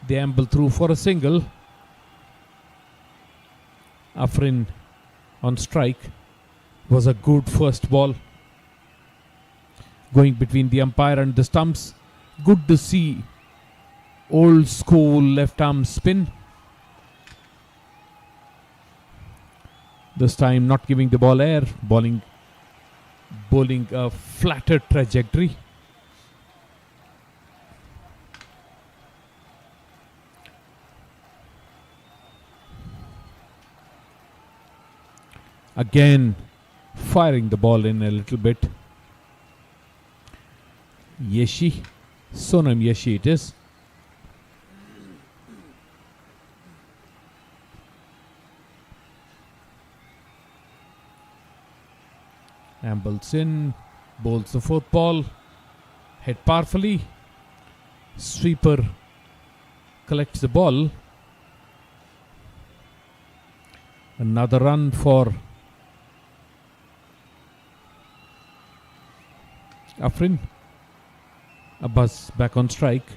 S2: They amble through for a single. Afrin on strike. Was a good first ball going between the umpire and the stumps. Good to see old school left arm spin. This time not giving the ball air, bowling a flatter trajectory. Again firing the ball in a little bit. Yeshi, Sonam Yeshi it is. Ambles in, bowls the fourth ball, hit powerfully. Sweeper collects the ball. Another run for Afrin. Abbas back on strike.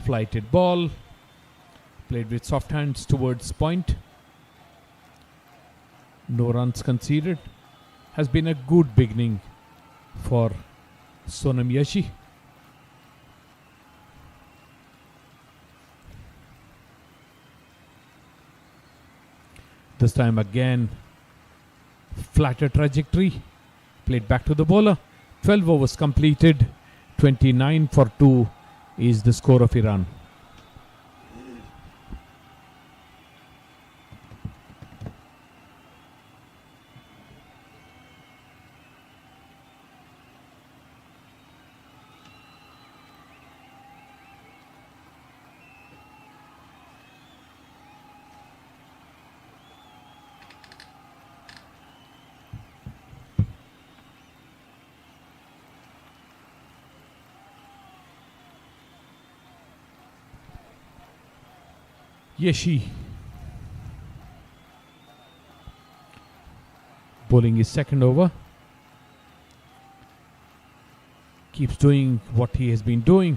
S2: Flighted ball, played with soft hands towards point. No runs conceded. Has been a good beginning for Sonam Yeshi. This time again, flatter trajectory, played back to the bowler. 12 overs completed, 29 for 2 is the score of Iran. Yeshi bowling his second over. Keeps doing what he has been doing.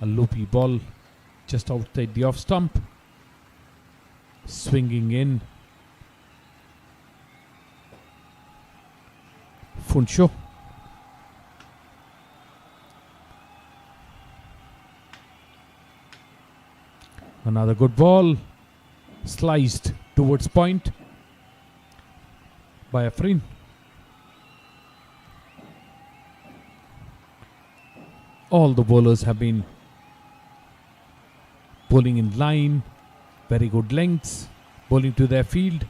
S2: A loopy ball just outside the off stump. Swinging in. Funsho. Another good ball, sliced towards point by Afrin. All the bowlers have been bowling in line, very good lengths, bowling to their field.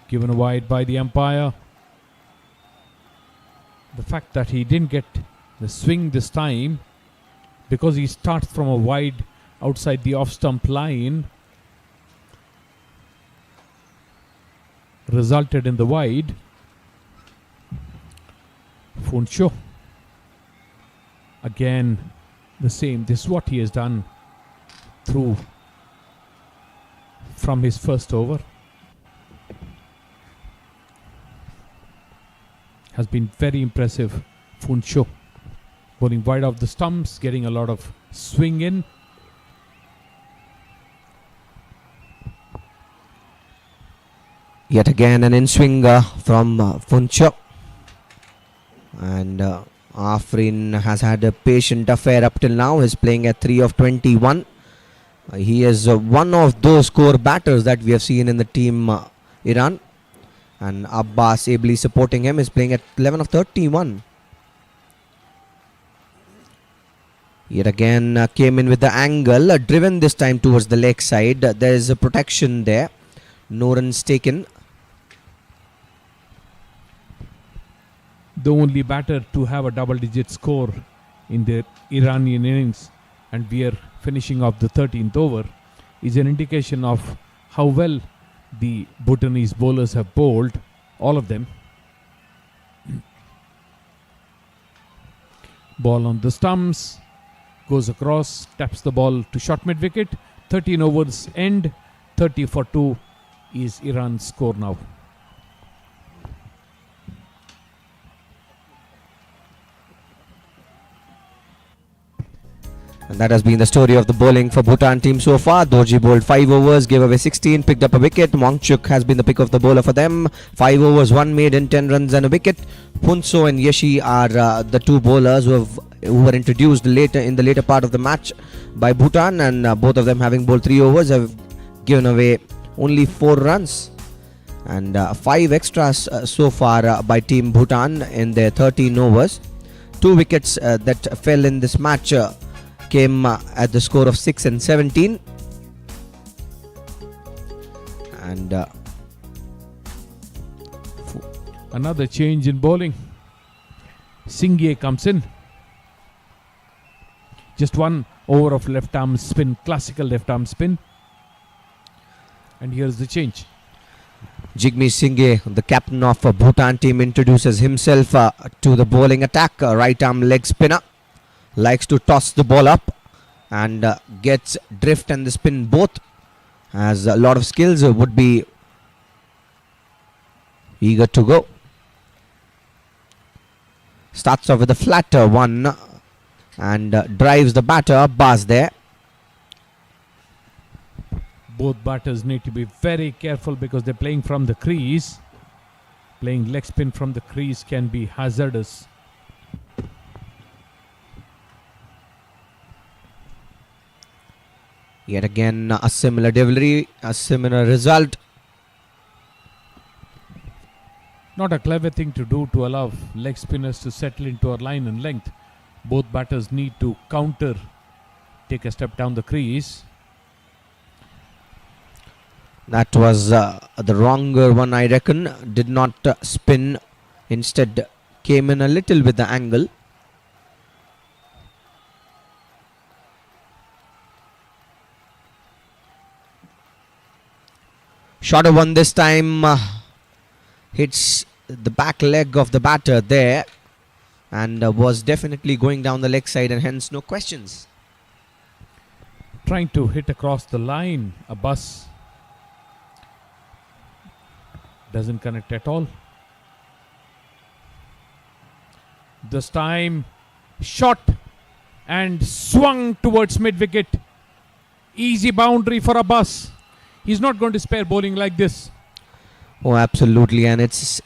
S2: Given wide by the umpire. The fact that he didn't get the swing this time, because he starts from a wide outside the off stump line, resulted in the wide. Funsho again the same. This is what he has done through from his first over. Has been very impressive. Funsho bowling wide off the stumps, getting a lot of swing in.
S1: Yet again an in-swing from Funsho. And Afrin has had a patient affair up till now. He's playing at 3 of 21. He is one of those core batters that we have seen in the team Iran. And Abbas ably supporting him, is playing at 11 of 31. Yet again came in with the angle, driven this time towards the leg side. There is a protection there. No runs taken.
S2: The only batter to have a double-digit score in the Iranian innings, and we are finishing off the 13th over, is an indication of how well the Bhutanese bowlers have bowled, all of them. Ball on the stumps, goes across, taps the ball to short mid-wicket. 13 overs end, 30 for 2 is Iran's score now.
S1: And that has been the story of the bowling for Bhutan team so far. Dorji bowled 5 overs, gave away 16, picked up a wicket. Wangchuk has been the pick of the bowler for them. 5 overs, 1 made in 10 runs and a wicket. Phunso and Yeshi are the two bowlers who were introduced later in the later part of the match by Bhutan, and both of them, having bowled 3 overs, have given away only 4 runs. And 5 extras so far by Team Bhutan in their 13 overs. 2 wickets that fell in this match came at the score of 6 and 17. And
S2: another change in bowling. Singye comes in. Just 1 over of left arm spin, classical left arm spin. And here's the change.
S1: Jigme Singye, the captain of Bhutan team, introduces himself to the bowling attack. Right arm leg spinner. Likes to toss the ball up and gets drift and the spin both. Has a lot of skills, would be eager to go. Starts off with a flatter one and drives the batter. Abbas there.
S2: Both batters need to be very careful because they're playing from the crease. Playing leg spin from the crease can be hazardous.
S1: Yet again a similar delivery, a similar result.
S2: Not a clever thing to do to allow leg spinners to settle into a line and length. Both batters need to counter, take a step down the crease.
S1: That was the wronger one, I reckon. Did not spin, instead came in a little with the angle. Shorter one this time, hits the back leg of the batter there, and was definitely going down the leg side, and hence no questions.
S2: Trying to hit across the line, a bus doesn't connect at all. This time, shot and swung towards mid wicket. Easy boundary for Abbas. He's not going to spare bowling like this.
S1: Oh, absolutely, and it's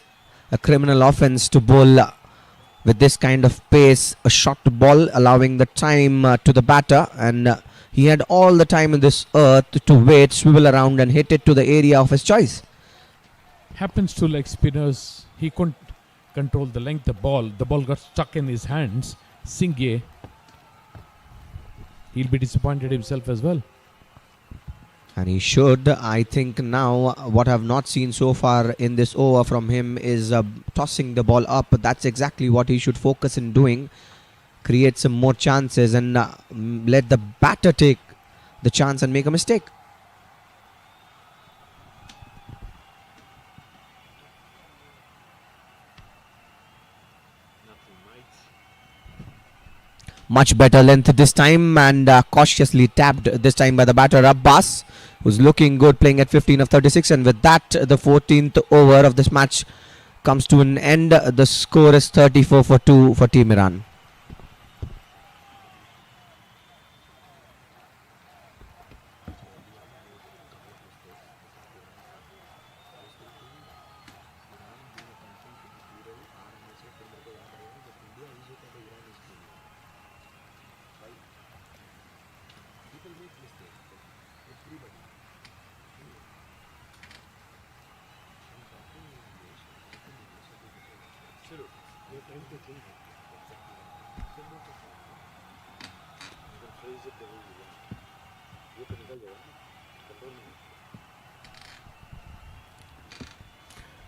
S1: a criminal offence to bowl with this kind of pace, a short ball, allowing the time to the batter, and he had all the time in this earth to wait, swivel around and hit it to the area of his choice.
S2: Happens to leg spinners. He couldn't control the length of the ball. The ball got stuck in his hands. Singye, he'll be disappointed himself as well.
S1: And he should. I think now what I've not seen so far in this over from him is tossing the ball up. That's exactly what he should focus in doing. Create some more chances and let the batter take the chance and make a mistake. Much better length this time, and cautiously tapped this time by the batter Abbas, who's looking good, playing at 15 of 36. And with that, the 14th over of this match comes to an end. The score is 34 for 2 for Team Iran.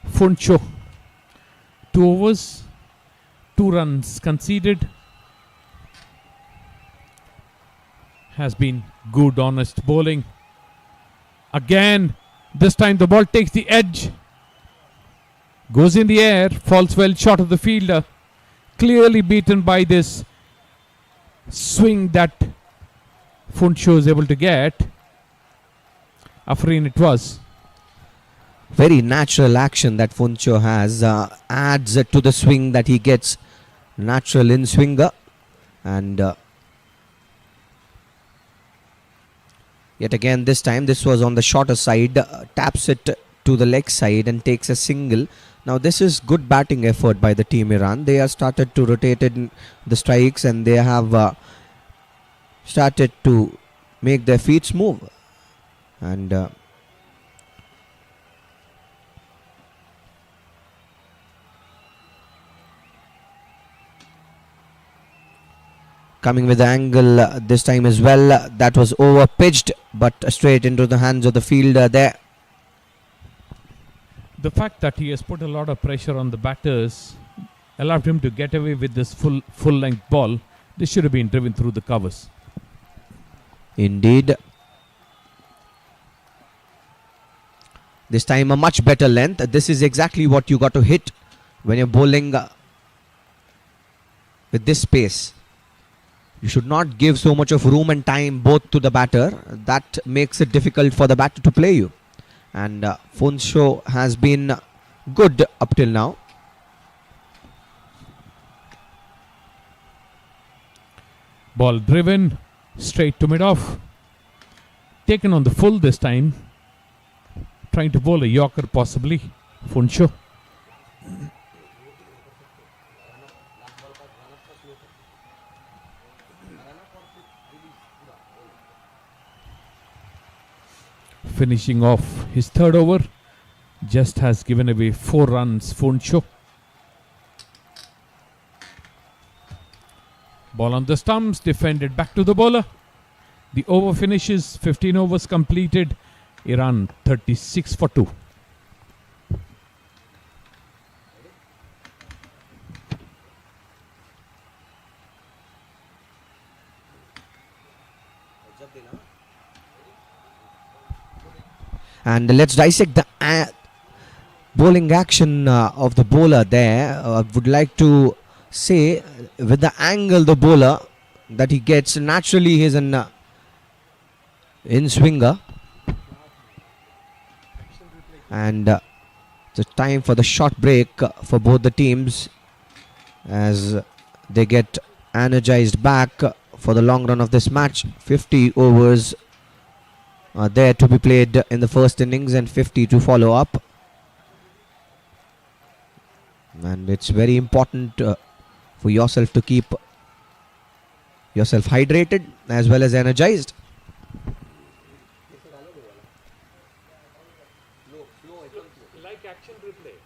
S2: Phuncho, 2 overs, 2 runs conceded. Has been good, honest bowling. Again, this time the ball takes the edge. Goes in the air, falls well short of the fielder. Clearly beaten by this swing that Phuncho is able to get. Afreen it was.
S1: Very natural action that Phuncho has, adds to the swing that he gets. Natural in swinger, and Yet again, this time this was on the shorter side, taps it to the leg side and takes a single. Now this is good batting effort by the team Iran. They have started to rotate in the strikes and they have started to make their feet move. And coming with the angle this time as well. That was over pitched, but straight into the hands of the fielder there.
S2: The fact that he has put a lot of pressure on the batters allowed him to get away with this full length ball. This should have been driven through the covers.
S1: Indeed. This time a much better length. This is exactly what you got to hit when you're bowling with this pace. You should not give so much of room and time both to the batter. That makes it difficult for the batter to play you. And Funsho has been good up till now.
S2: Ball driven straight to mid-off. Taken on the full this time. Trying to bowl a Yorker possibly. Funsho. Finishing off his third over. Just has given away 4 runs. Funsho. Ball on the stumps. Defended back to the bowler. The over finishes. 15 overs completed. Iran 36 for 2.
S1: And let's dissect the bowling action of the bowler there. I would like to say with the angle the bowler that he gets, naturally he is an in-swinger. And it's time for the short break for both the teams as they get energized back for the long run of this match. 50 overs are there to be played in the first innings and 50 to follow up. And it's very important for yourself to keep yourself hydrated as well as energized.
S3: Like action replay.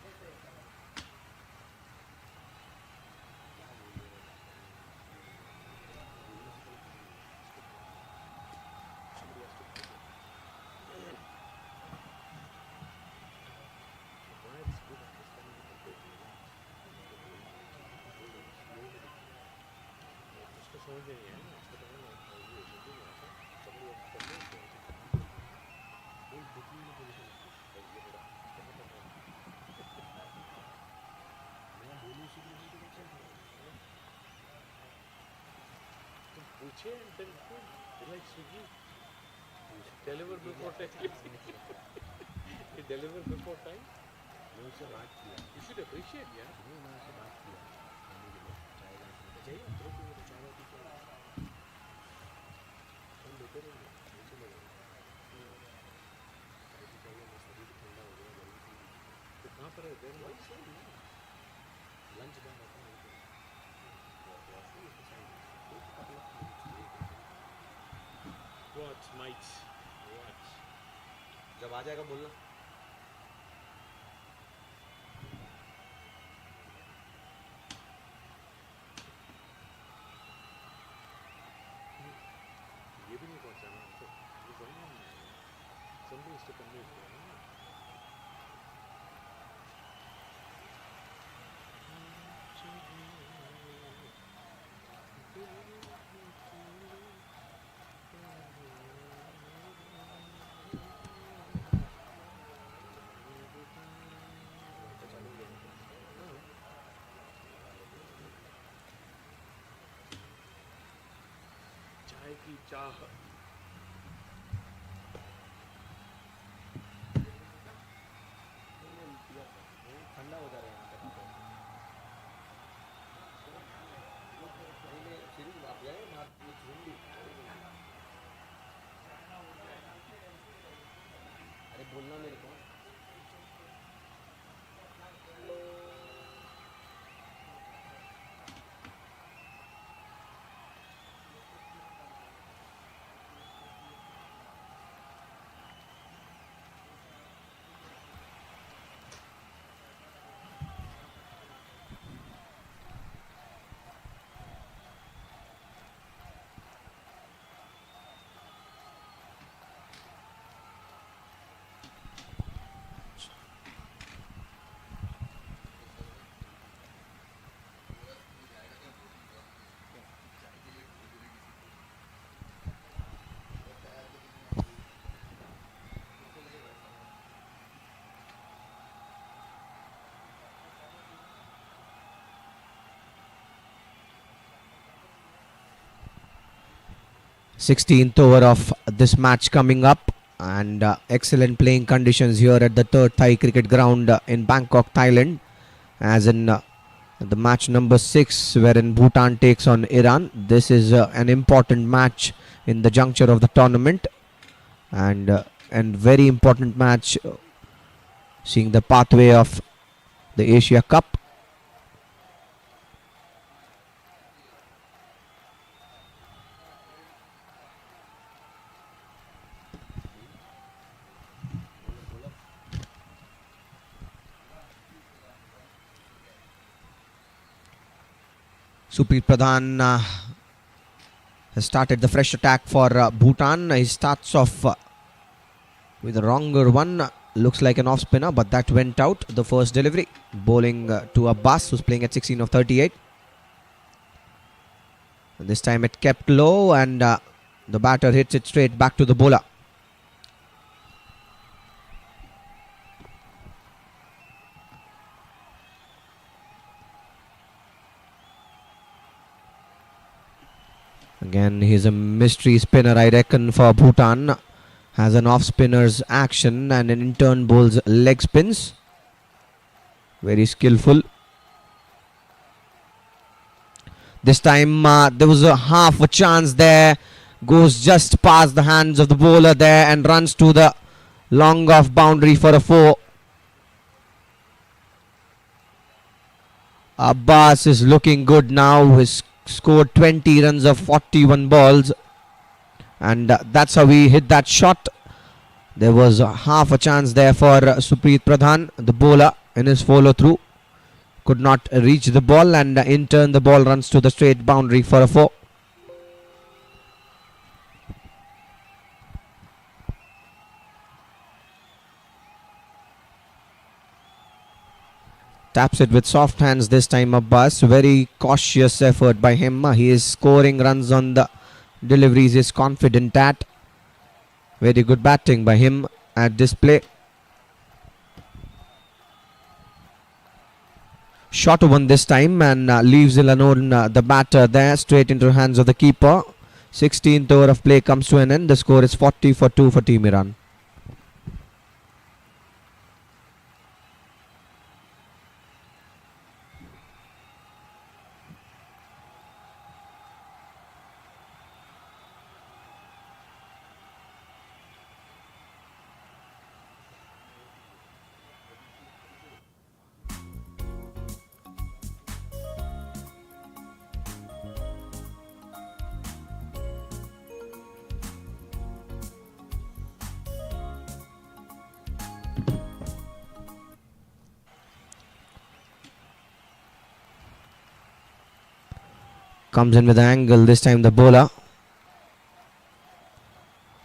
S3: पूछे and then like Swiggy. Deliver before time. You deliver before time. You should appreciate, yeah. कहाँ पर है? Lunch Watch, mates. Watch.
S1: जब आ जाएगा बोलना.
S3: ये भी नहीं पहुंचाना हमको. ये जमीन में है. Somebody is to convey it. चाय की चाह
S1: ठंडा हो जा रहा है 16th over of this match coming up, and excellent playing conditions here at the third Thai cricket ground in Bangkok, Thailand, as in the match number 6 wherein Bhutan takes on Iran. This is an important match in the juncture of the tournament, and very important match, seeing the pathway of the Asia Cup. Supreet Pradhan has started the fresh attack for Bhutan. He starts off with a wronger one. Looks like an off spinner, but that went out. The first delivery, bowling to Abbas, who's playing at 16 of 38. And this time it kept low, and the batter hits it straight back to the bowler. Again, he's a mystery spinner, I reckon, for Bhutan. Has an off-spinner's action and in turn bowls leg spins. Very skillful. This time there was a half a chance there. Goes just past the hands of the bowler there and runs to the long off boundary for a 4. Abbas is looking good now. He's scored 20 runs of 41 balls, and that's how he hit that shot. There was half a chance there for Supreet Pradhan, the bowler, in his follow through. Could not reach the ball, and in turn the ball runs to the straight boundary for a 4. Taps it with soft hands this time, Abbas. Very cautious effort by him. He is scoring runs on the deliveries he is confident at. Very good batting by him at this play. Short one this time, and leaves alone the batter there, straight into the hands of the keeper. 16th over of play comes to an end. The score is 40 for 2 for Team Iran. Comes in with an angle, this time the bowler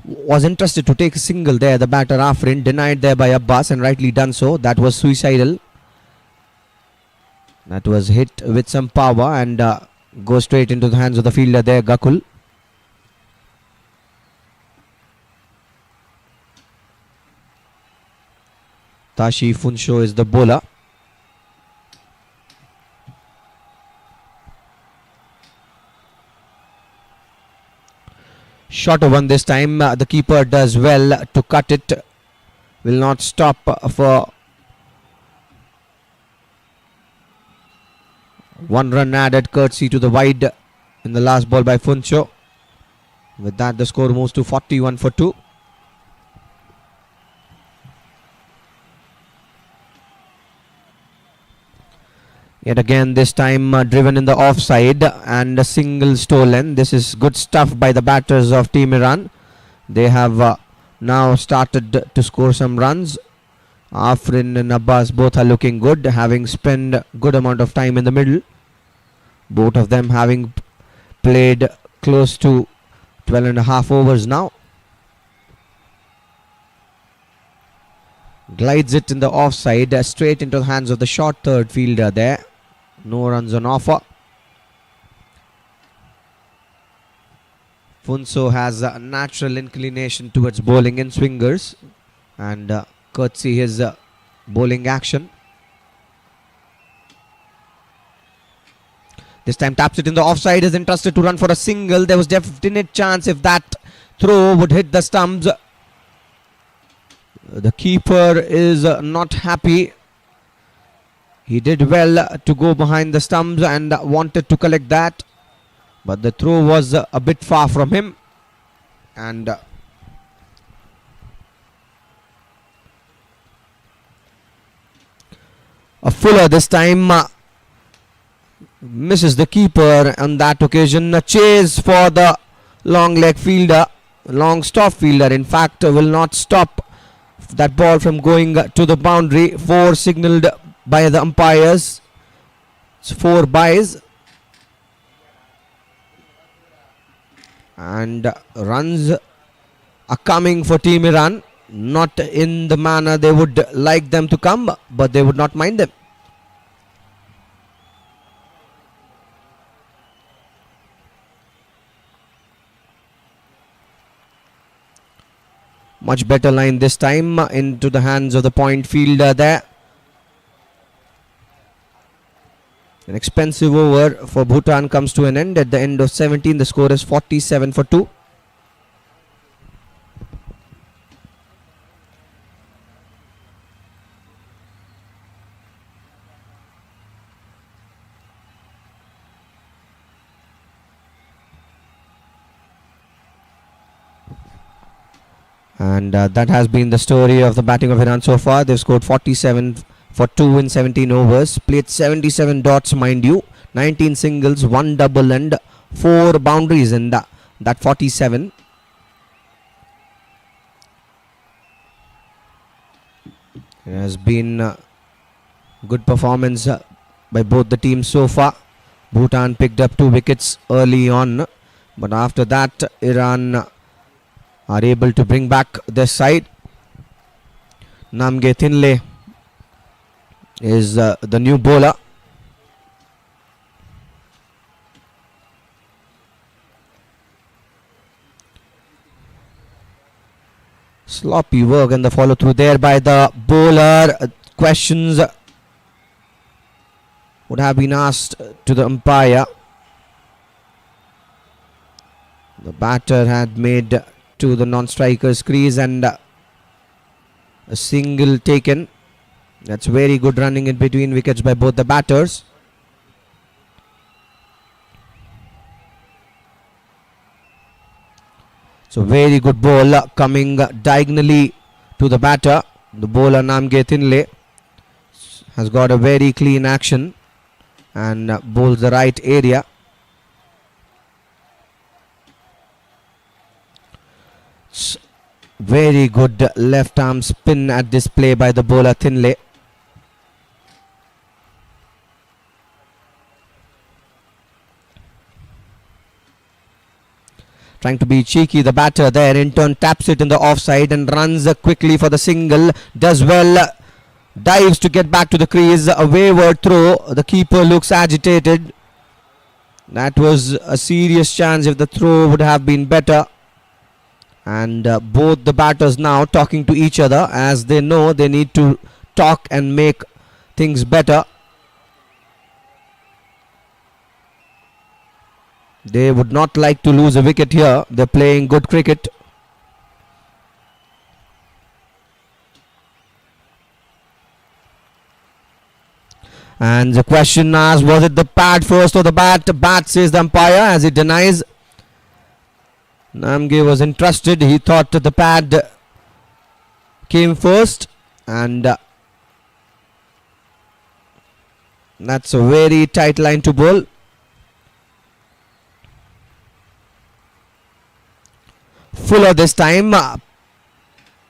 S1: was interested to take a single there. The batter Afrin, denied there by Abbas, and rightly done so. That was suicidal. That was hit with some power and goes straight into the hands of the fielder there, Gakul. Tashi Funsho is the bowler. Shorter one this time. The keeper does well to cut it. Will not stop for 1 run added courtesy to the wide in the last ball by Funcho. With that, the score moves to 41 for 2. Yet again, this time driven in the offside and a single stolen. This is good stuff by the batters of Team Iran. They have now started to score some runs. Afrin and Abbas both are looking good, having spent good amount of time in the middle. Both of them having played close to 12.5 overs now. Glides it in the offside, straight into the hands of the short third fielder there. No runs on offer. Funso has a natural inclination towards bowling in swingers, and courtesy his bowling action. This time taps it in the offside, is interested to run for a single. There was definite chance if that throw would hit the stumps. The keeper is not happy. He did well to go behind the stumps and wanted to collect that, but the throw was a bit far from him. And a Fuller this time misses the keeper on that occasion. A chase for the long leg fielder, long stop fielder, in fact, will not stop that ball from going to the boundary. 4 signalled by the umpires. It's 4 byes. And runs are coming for Team Iran. Not in the manner they would like them to come, but they would not mind them. Much better line this time into the hands of the point fielder there. An expensive over for Bhutan comes to an end at the end of 17. The score is 47 for 2. And that has been the story of the batting of Iran so far. They've scored 47 for 2 in 17 overs. Played 77 dots, mind you. 19 singles, 1 double and 4 boundaries in that 47. It has been good performance by both the teams so far. Bhutan picked up 2 wickets early on, but after that Iran are able to bring back their side. Namge Thinle is the new bowler. Sloppy work and the follow through there by the bowler. Questions would have been asked to the umpire. The batter had made to the non-striker's crease and a single taken. That's very good running in between wickets by both the batters. So very good ball coming diagonally to the batter. The bowler Namge Thinle has got a very clean action and bowls the right area. Very good left arm spin at display by the bowler Thinle. Trying to be cheeky, the batter there in turn taps it in the offside and runs quickly for the single. Does well, dives to get back to the crease. A wayward throw. The keeper looks agitated. That was a serious chance if the throw would have been better. And both the batters now talking to each other as they know they need to talk and make things better. They would not like to lose a wicket here. They're playing good cricket. And the question asked, was it the pad first or the bat? Bat, says the umpire, as he denies. Namge was entrusted. He thought the pad came first, and that's a very tight line to bowl. Fuller this time,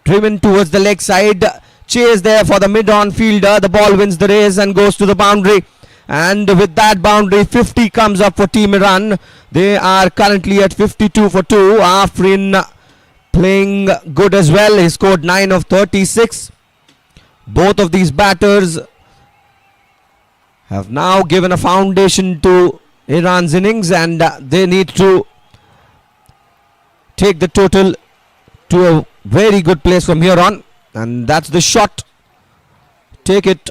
S1: driven towards the leg side. Chase there for the mid-on fielder. The ball wins the race and goes to the boundary. And with that boundary, 50 comes up for Team Iran. They are currently at 52 for 2. Afrin playing good as well. He scored 9 of 36. Both of these batters have now given a foundation to Iran's innings, and they need to take the total to a very good place from here on. And that's the shot. Take it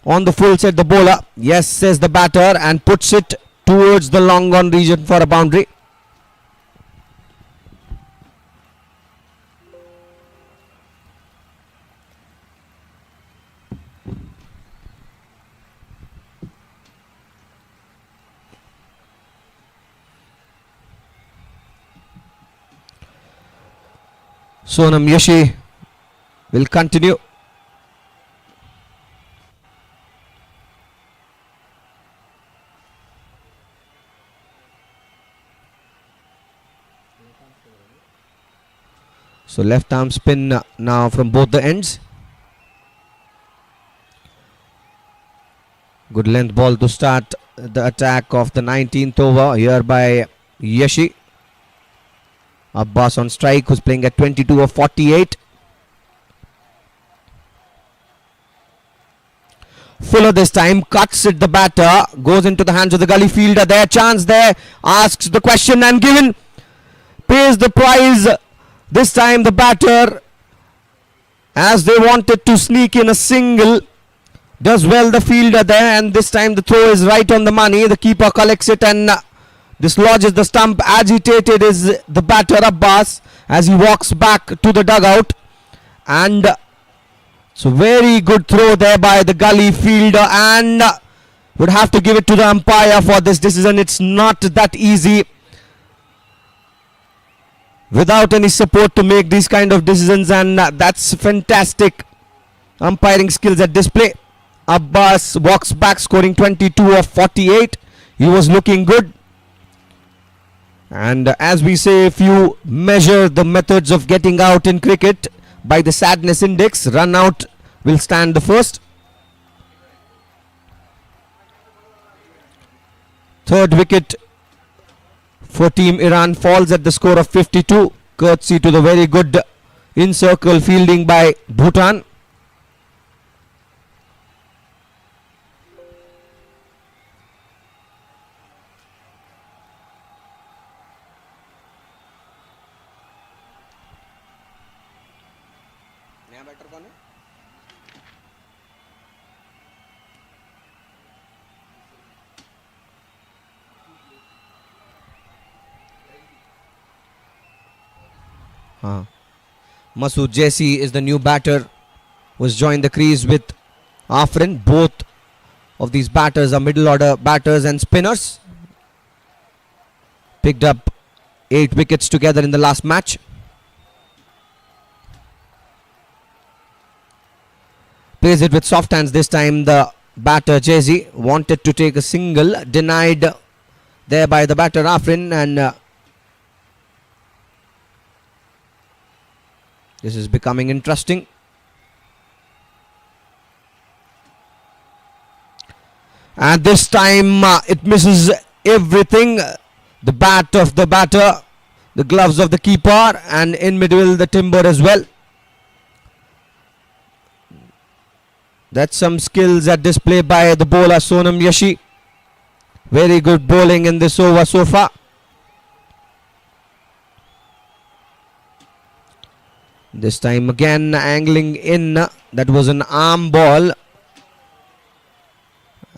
S1: on the full, said the bowler. Yes, says the batter, and puts it towards the long on region for a boundary. Sonam Yashi will continue. So left arm spin now from both the ends. Good length ball to start the attack of the 19th over here by Yashi. Abbas on strike, who's playing at 22 of 48. Fuller this time cuts it, the batter goes into the hands of the gully fielder. There, chance there, asks the question and given, pays the prize. This time the batter, as they wanted to sneak in a single, does well the fielder there, and this time the throw is right on the money. The keeper collects it and dislodges the stump. Agitated is the batter Abbas as he walks back to the dugout, and it's a very good throw there by the gully fielder, and would have to give it to the umpire for this decision. It's not that easy without any support to make these kind of decisions, and that's fantastic umpiring skills at display. Abbas walks back scoring 22 of 48. He was looking good. And as we say, if you measure the methods of getting out in cricket by the sadness index, run out will stand the first. Third wicket for Team Iran falls at the score of 52, courtesy to the very good in-circle fielding by Bhutan. Masood Jaisi is the new batter who has joined the crease with Afrin. Both of these batters are middle order batters and spinners. Picked up 8 wickets together in the last match. Plays it with soft hands this time. The batter Jaisi wanted to take a single, denied there by the batter Afrin, and this is becoming interesting. And this time it misses everything. The bat of the batter, the gloves of the keeper, and in middle the timber as well. That's some skills at display by the bowler Sonam Yashi. Very good bowling in this over so far. This time again angling in. That was an arm ball.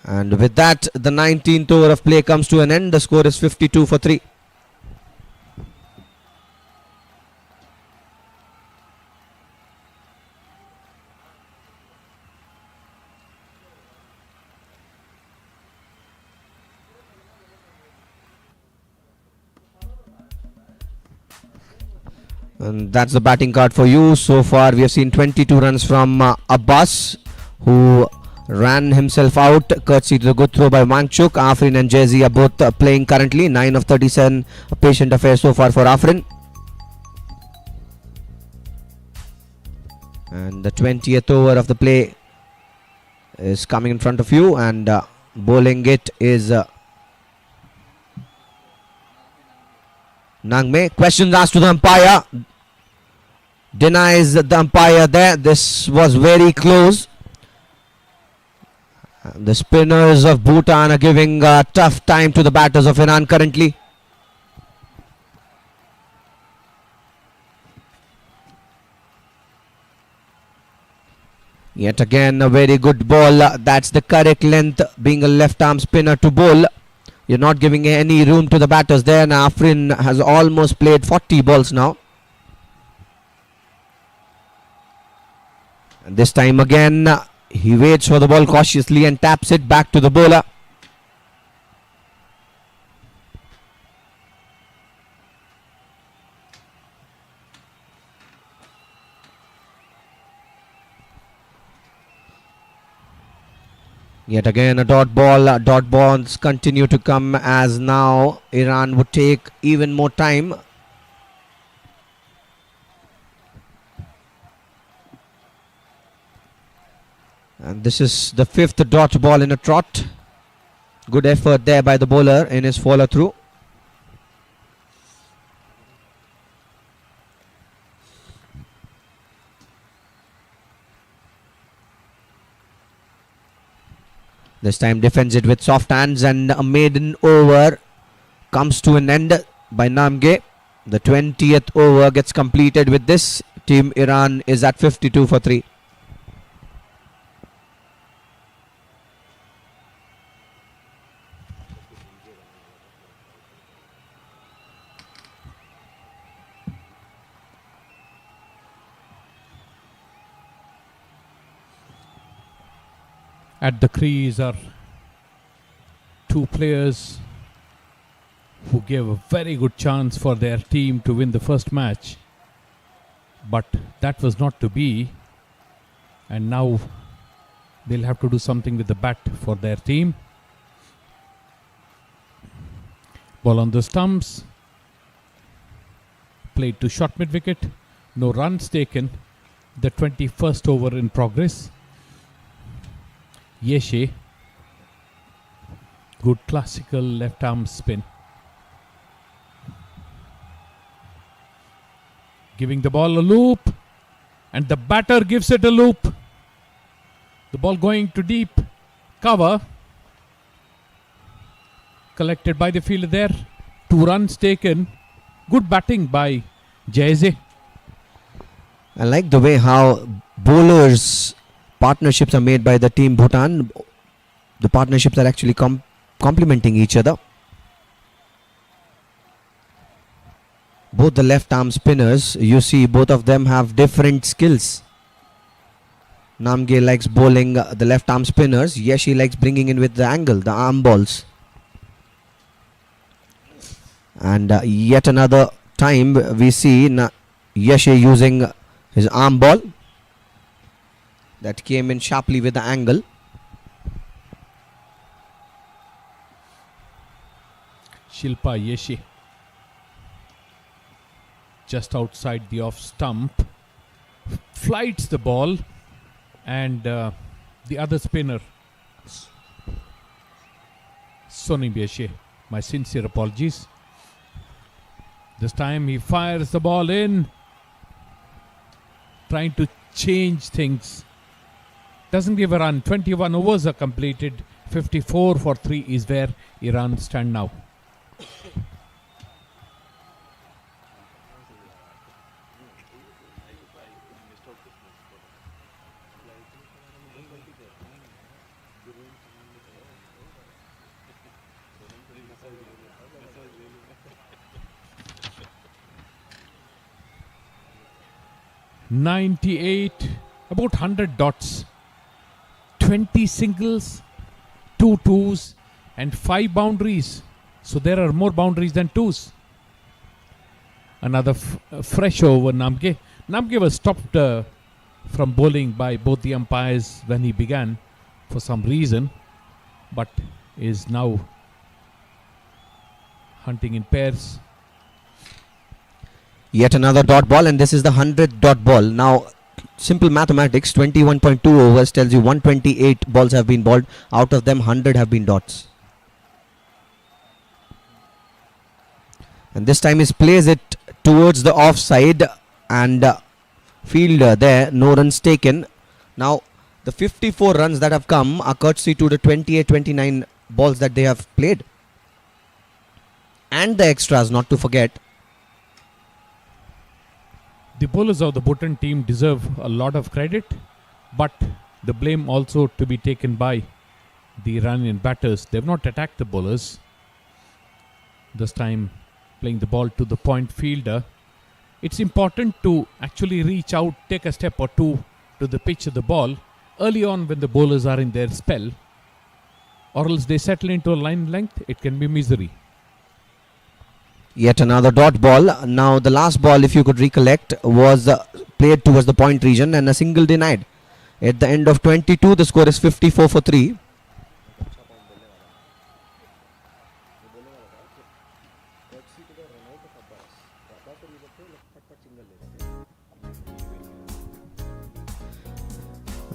S1: And with that, the 19th over of play comes to an end. The score is 52 for 3. And that's the batting card for you. So far we have seen 22 runs from Abbas, who ran himself out courtesy to the good throw by Wangchuk. Afrin and Jaisi are both playing currently. 9 of 37, a patient affair so far for Afrin. And the 20th over of the play is coming in front of you, and bowling it is Nangme. Questions asked to the umpire. Denies the umpire there. This was very close. The spinners of Bhutan are giving a tough time to the batters of Iran currently. Yet again a very good ball. That's the correct length, being a left arm spinner to bowl. You're not giving any room to the batters there. Now Afrin has almost played 40 balls now. And this time again, he waits for the ball cautiously and taps it back to the bowler. Yet again a dot ball. Dot balls continue to come as now Iran would take even more time. And this is the 5th dot ball in a trot. Good effort there by the bowler in his follow through. This time defends it with soft hands, and a maiden over comes to an end by Namge. The 20th over gets completed with this. Team Iran is at 52 for 3.
S2: At the crease are two players who gave a very good chance for their team to win the first match. But that was not to be. And now they'll have to do something with the bat for their team. Ball on the stumps. Played to short mid-wicket. No runs taken. The 21st over in progress. Yeshe, good classical left arm spin. Giving the ball a loop, and the batter gives it a loop. The ball going to deep cover. Collected by the fielder there. 2 runs taken. Good batting by Jayze.
S1: I like the way how bowlers partnerships are made by the team Bhutan. The partnerships are actually complementing each other. Both the left arm spinners, you see both of them have different skills. Namge likes bowling the left arm spinners. Yeshi likes bringing in with the angle, the arm balls. And yet another time we see Yeshi using his arm ball. That came in sharply with the angle.
S2: Shilpa Yeshi. Just outside the off stump. Flights the ball. And the other spinner, Soni Yeshi. My sincere apologies. This time he fires the ball in. Trying to change things. Doesn't give a run. 21 overs are completed. 54 for 3 is where Iran stand now. .98, about 100 dots. 20 singles, 2 twos and 5 boundaries. So there are more boundaries than twos. Another fresh over Namge. Namge was stopped from bowling by both the umpires when he began for some reason, but is now hunting in pairs.
S1: Yet another dot ball, and this is the 100th dot ball. Now simple mathematics, 21.2 overs tells you 128 balls have been bowled. Out of them 100 have been dots. And this time he plays it towards the offside, and fielder there, no runs taken. Now the 54 runs that have come are courtesy to the 28-29 balls that they have played, and the extras, not to forget.
S2: The bowlers of the Bhutan team deserve a lot of credit, but the blame also to be taken by the Iranian batters. They have not attacked the bowlers. This time playing the ball to the point fielder. It's important to actually reach out, take a step or two to the pitch of the ball early on when the bowlers are in their spell, or else they settle into a line length. It can be misery.
S1: Yet another dot ball. Now the last ball, if you could recollect, was played towards the point region and a single denied. At the end of 22, the score is 54 for 3.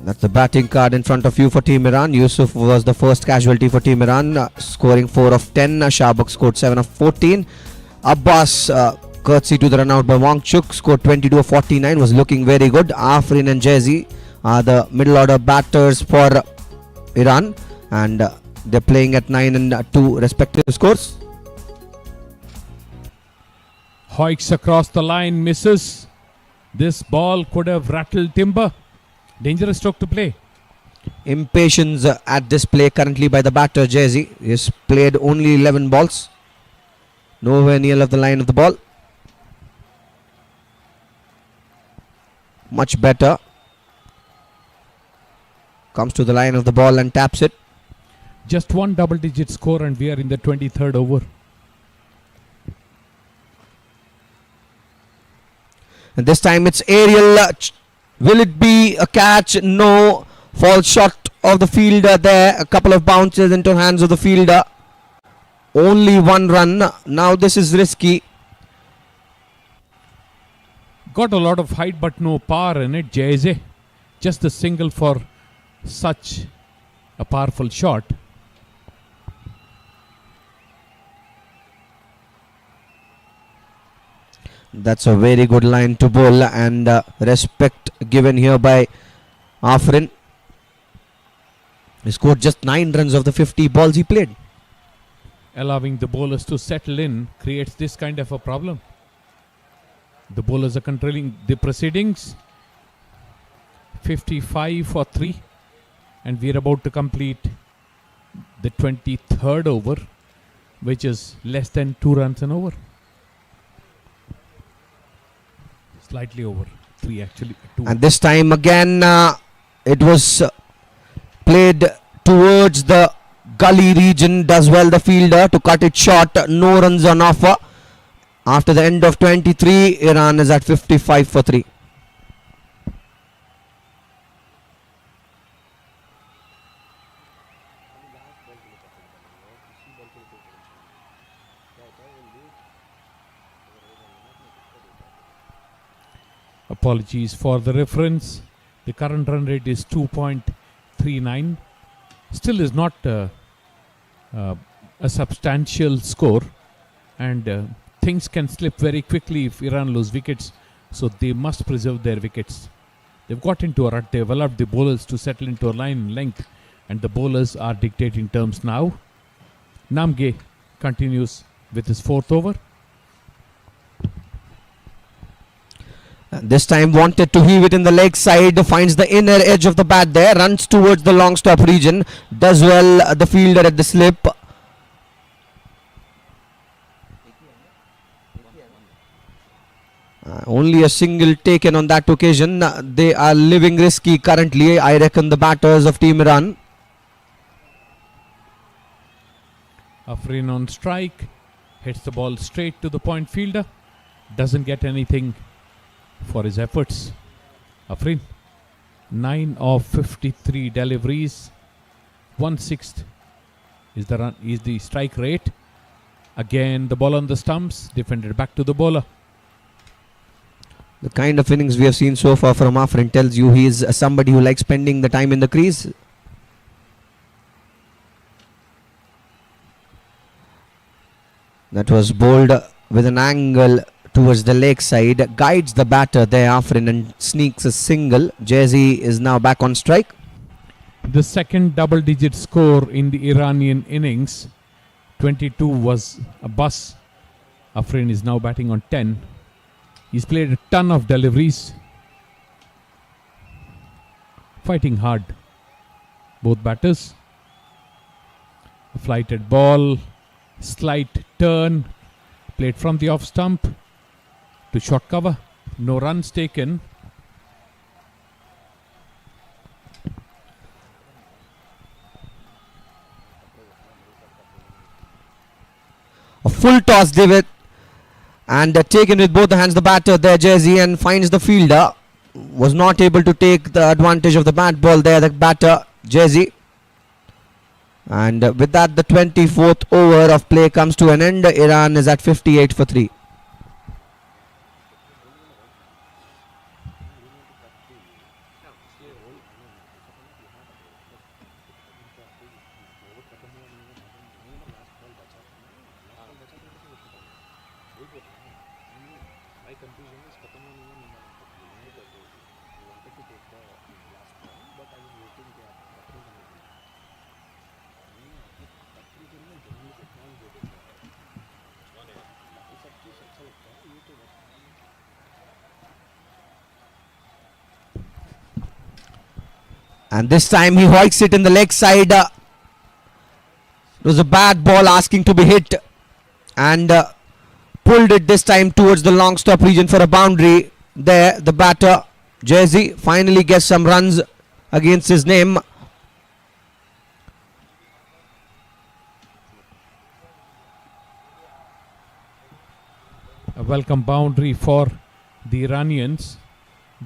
S1: That's the batting card in front of you for Team Iran. Yusuf was the first casualty for Team Iran, scoring 4 of 10. Shabak scored 7 of 14. Abbas, courtesy to the run out by Wangchuk, scored 22 of 49, was looking very good. Afrin and Jazzy are the middle order batters for Iran, and they're playing at 9 and 2 respective scores.
S2: Hoiks across the line, misses. This ball could have rattled timber. Dangerous stroke to play.
S1: Impatience at this play currently by the batter Jazzy. He's played only 11 balls. Nowhere near of the line of the ball. Much better. Comes to the line of the ball and taps it.
S2: Just one double-digit score and we are in the 23rd over.
S1: And this time it's aerial. Will it be a catch? No. Falls short of the fielder there. A couple of bounces into hands of the fielder. Only one run. Now this is risky.
S2: Got a lot of height but no power in it. Jayze. Just a single for such a powerful shot.
S1: That's a very good line to bowl, and respect given here by Afrin. He scored just 9 runs of the 50 balls he played.
S2: Allowing the bowlers to settle in creates this kind of a problem. The bowlers are controlling the proceedings. 55 for 3, and we are about to complete the 23rd over, which is less than 2 runs an over. Slightly over 3 actually. 2.
S1: And this time again it was played towards the gully region. Does well the fielder to cut it short. No runs on offer. After the end of 23, Iran is at 55 for 3.
S2: Apologies for the reference. The current run rate is 2.39. Still is not a substantial score, and things can slip very quickly if Iran lose wickets, so they must preserve their wickets. They've got into a rut. They've allowed the bowlers to settle into a line length, and the bowlers are dictating terms now. Namge continues with his 4th over.
S1: This time wanted to heave it in the leg side, finds the inner edge of the bat there, runs towards the long stop region, does well the fielder at the slip. Only a single taken on that occasion. They are living risky currently, I reckon, the batters of Team Iran.
S2: Afrin on strike, hits the ball straight to the point fielder, doesn't get anything for his efforts. Afrin, 9 of 53 deliveries, 1/6 is the strike rate. Again the ball on the stumps, defended back to the bowler.
S1: The kind of innings we have seen so far from Afrin tells you he is somebody who likes spending the time in the crease. That was bowled with an angle towards the leg side, guides the batter there, Afrin, and sneaks a single. Jazzy is now back on strike.
S2: The second double-digit score in the Iranian innings. 22 was a bus. Afrin is now batting on 10. He's played a ton of deliveries. Fighting hard, both batters. A flighted ball Slight turn, played from the off stump to short cover. No runs taken.
S1: A full toss, David. And taken with both the hands the batter there, Jersey, and finds the fielder. Was not able to take the advantage of the bat ball there, the batter, Jersey. And with that, the 24th over of play comes to an end. Iran is at 58 for 3. And this time he hoiks it in the leg side. It was a bad ball asking to be hit. And pulled it this time towards the long stop region for a boundary. There, the batter, Jersey, finally gets some runs against his name.
S2: A welcome boundary for the Iranians.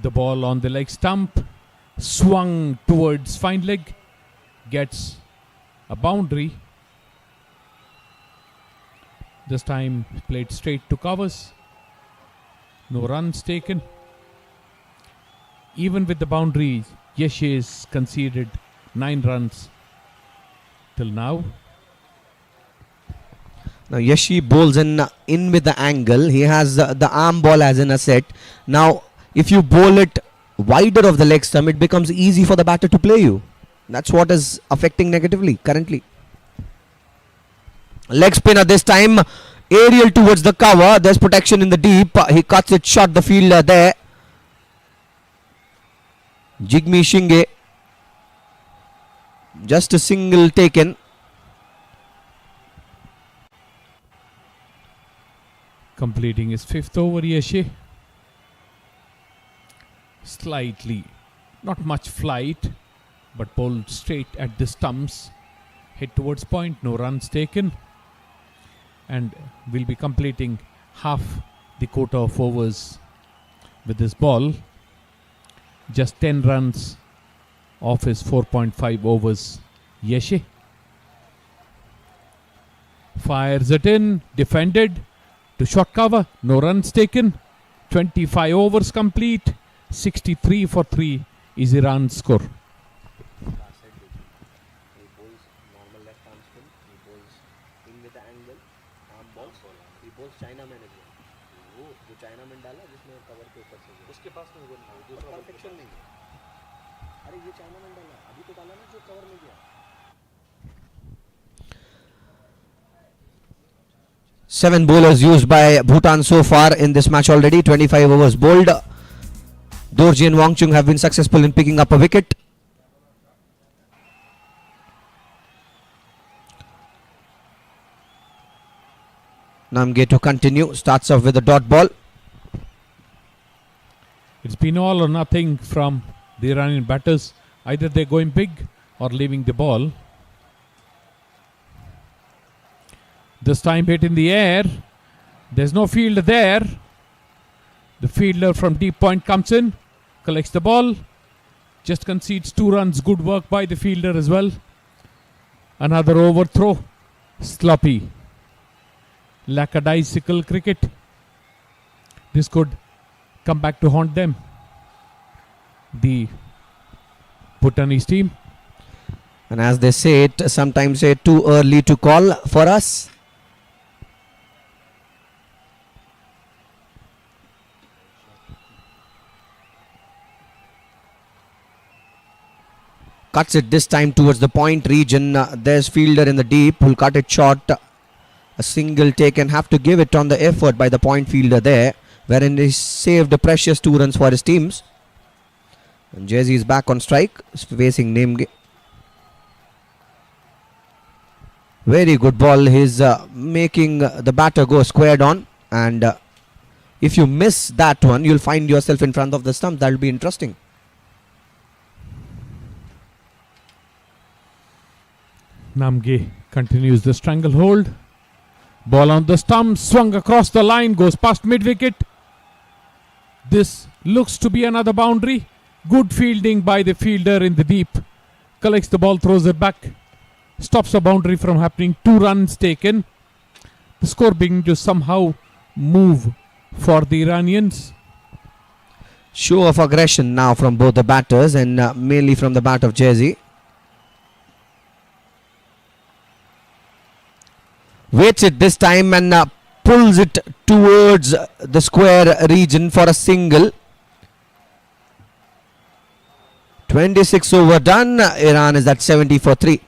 S2: The ball on the leg stump. Swung towards fine leg. Gets a boundary. This time played straight to covers. No runs taken. Even with the boundary, Yeshe's conceded 9 runs till now.
S1: Now Yeshi bowls in with the angle. He has the arm ball as an asset. Now if you bowl it wider of the leg stump, it becomes easy for the batter to play you. That's what is affecting negatively currently. Leg spinner this time. Aerial towards the cover. There's protection in the deep. He cuts it short, the fielder there. Jigme Shinge. Just a single taken.
S2: Completing his 5th over, Yeshe. Slightly, not much flight, but bowled straight at the stumps. Hit towards point, no runs taken. And will be completing half the quota of overs with this ball. Just 10 runs off his 4.5 overs. Yeshe fires it in, defended to short cover, no runs taken. 25 overs complete. 63 for 3 is Iran's score.
S1: Seven bowlers used by Bhutan so far in this match already. 25 overs bowled. Dorji and Wangchung have been successful in picking up a wicket. Namge to continue. Starts off with a dot ball.
S2: It's been all or nothing from the Iranian batters. Either they're going big or leaving the ball. This time hit in the air. There's no fielder there. The fielder from deep point comes in, collects the ball, just concedes 2 runs. Good work by the fielder as well. Another overthrow. Sloppy. Lackadaisical cricket. This could come back to haunt them. The Bhutanese team.
S1: And as they say it, sometimes say too early to call for us. Cuts it this time towards the point region. There's fielder in the deep who'll cut it short. A single take and have to give it on the effort by the point fielder there, wherein he saved a precious 2 runs for his teams. And Jersey is back on strike, facing Nemge. Very good ball. He's making the batter go squared on, and if you miss that one, you'll find yourself in front of the stump. That'll be interesting.
S2: Namge continues the stranglehold. Ball on the stump, swung across the line, goes past mid-wicket. This looks to be another boundary. Good fielding by the fielder in the deep. Collects the ball, throws it back. Stops a boundary from happening. 2 runs taken. The score beginning to somehow move for the Iranians.
S1: Show of aggression now from both the batters, and mainly from the bat of Jersey. Waits it this time and pulls it towards the square region for a single. 26 over done. Iran is at 70 for 3.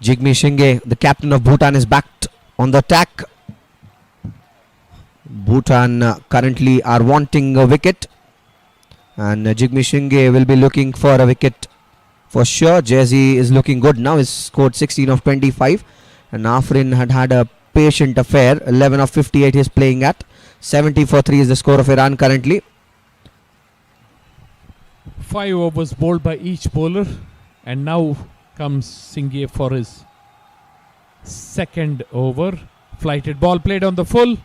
S1: Jigme Shinge, the captain of Bhutan, is backed on the attack. Bhutan currently are wanting a wicket, and Jigme Shinge will be looking for a wicket for sure. Jersey is looking good now. He's scored 16 of 25, and Afrin had a patient affair. 11 of 58 he's playing at. 70 for 3 is the score of Iran currently.
S2: 5 overs bowled by each bowler, and now comes Singh for his second over. Flighted ball played on the full.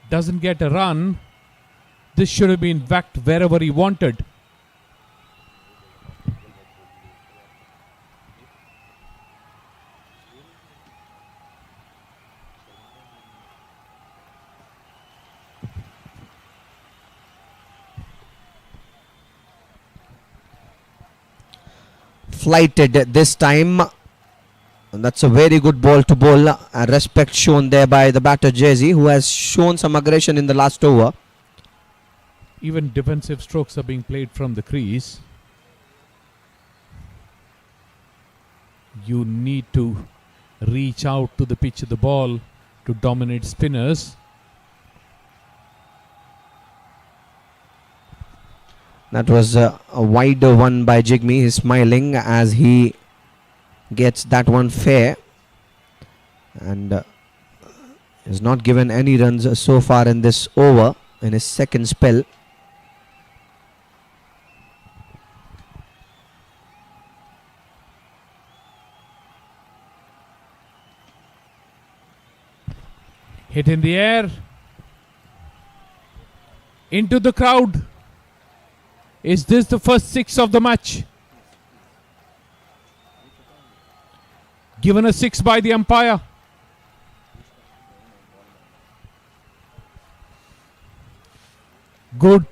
S2: Doesn't get a run. This should have been whacked wherever he wanted.
S1: Flighted this time. And that's a very good ball to bowl. Respect shown there by the batter Jersey, who has shown some aggression in the last over.
S2: Even defensive strokes are being played from the crease. You need to reach out to the pitch of the ball to dominate spinners.
S1: That was a wider one by Jigme. He's smiling as he gets that one fair, and has not given any runs so far in this over in his second spell.
S2: Hit in the air. Into the crowd. Is this the first 6 of the match? Given a 6 by the umpire. Good,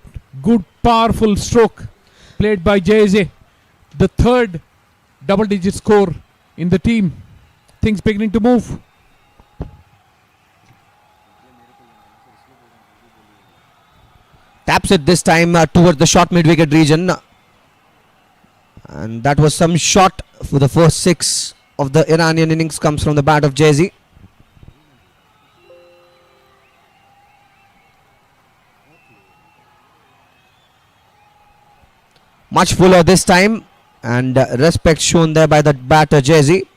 S2: powerful stroke played by Jayze. The third double-digit score in the team. Things beginning to move.
S1: Taps it this time towards the short mid-wicket region. And that was some shot for the first 6 of the Iranian innings comes from the bat of Jersey. Much fuller this time, and respect shown there by the batter Jersey.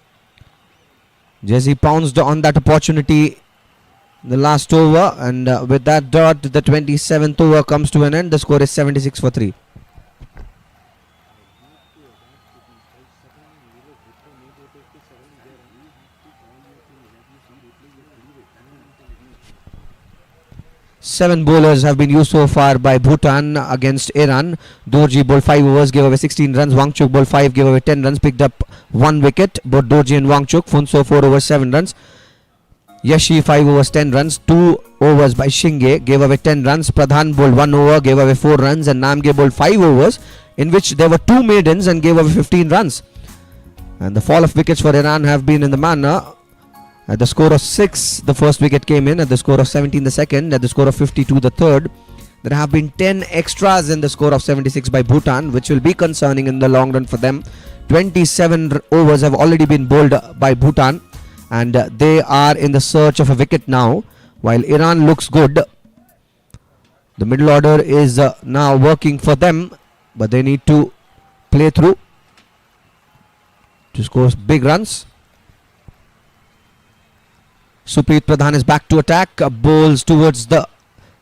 S1: Jersey pounced on that opportunity the last over, and with that dot, the 27th over comes to an end. The score is 76 for 3. 7 bowlers have been used so far by Bhutan against Iran. Dorji bowled 5 overs, gave away 16 runs. Wangchuk bowled 5, gave away 10 runs, picked up 1 wicket. Both Dorji and Wangchuk. Phunso 4 overs, 7 runs. Yashi 5 overs, 10 runs. 2 overs by Shinge, gave away 10 runs. Pradhan bowled 1 over, gave away 4 runs. And Namge bowled 5 overs, in which there were 2 maidens and gave away 15 runs. And the fall of wickets for Iran have been in the manner. At the score of 6, the first wicket came in. At the score of 17, the second. At the score of 52, the third. There have been 10 extras in the score of 76 by Bhutan, which will be concerning in the long run for them. 27 overs have already been bowled by Bhutan, and they are in the search of a wicket now, while Iran looks good. The middle order is now working for them, but they need to play through to score big runs. Supreet Pradhan is back to attack, bowls towards the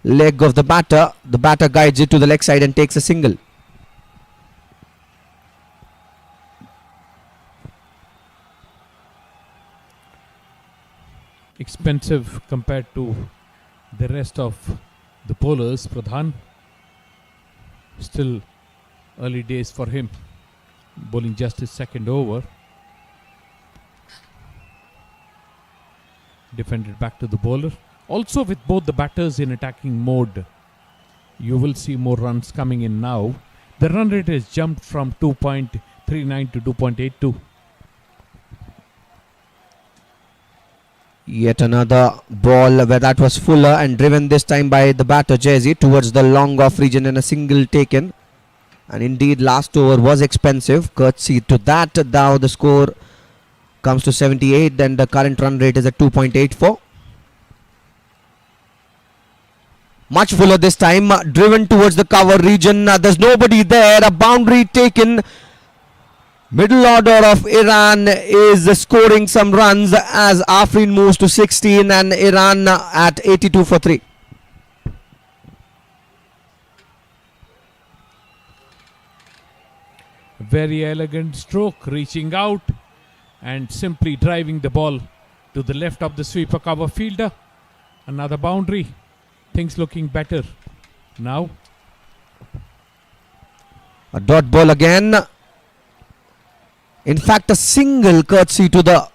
S1: leg of the batter. The batter guides it to the leg side and takes a single.
S2: Expensive compared to the rest of the bowlers. Pradhan, still early days for him, bowling just his second over. Defended back to the bowler. Also, with both the batters in attacking mode, you will see more runs coming in now. The run rate has jumped from 2.39 to 2.82.
S1: Yet another ball where that was fuller and driven this time by the batter Jayasee towards the long off region and a single taken. And indeed, last over was expensive. Courtesy to that, now the score comes to 78 and the current run rate is at 2.84. Much fuller this time, driven towards the cover region. There's nobody there. A boundary taken. Middle order of Iran is scoring some runs as Afrin moves to 16 and Iran at 82 for 3.
S2: Very elegant stroke, reaching out and simply driving the ball to the left of the sweeper cover fielder. Another boundary. Things looking better now.
S1: A dot ball again. In fact, a single courtesy to the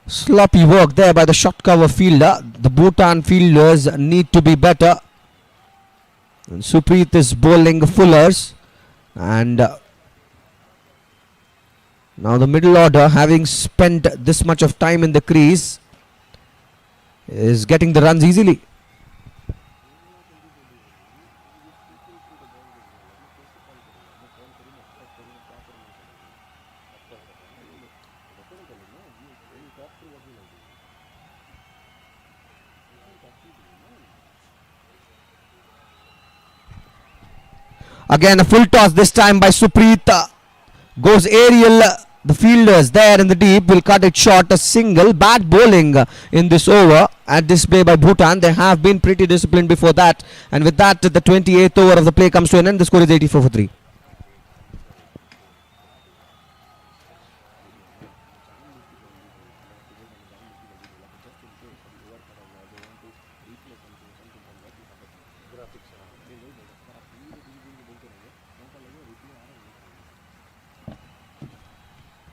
S1: sloppy work there by the short cover fielder. The Bhutan fielders need to be better. And Supreet is bowling fullers. And now the middle order, having spent this much of time in the crease, is getting the runs easily. Again a full toss, this time by Supreet. Goes aerial. The fielders there in the deep will cut it short. A single. Bad bowling in this over at display by Bhutan. They have been pretty disciplined before that. And with that, the 28th over of the play comes to an end. The score is 84 for 3.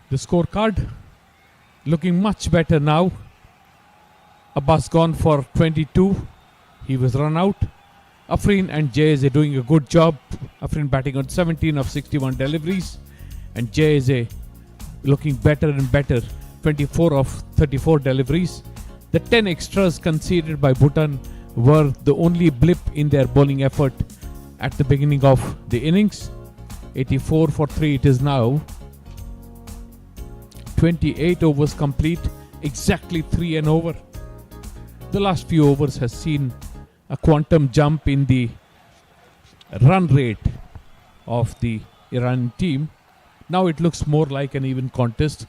S2: The scorecard looking much better now. Abbas gone for 22. He was run out. Afrin and Jayasee doing a good job. Afrin batting on 17 of 61 deliveries. And Jayasee looking better and better. 24 of 34 deliveries. The 10 extras conceded by Bhutan were the only blip in their bowling effort at the beginning of the innings. 84 for 3 it is now. 28 overs complete, exactly 3 and over. The last few overs has seen a quantum jump in the run rate of the Iran team. Now it looks more like an even contest.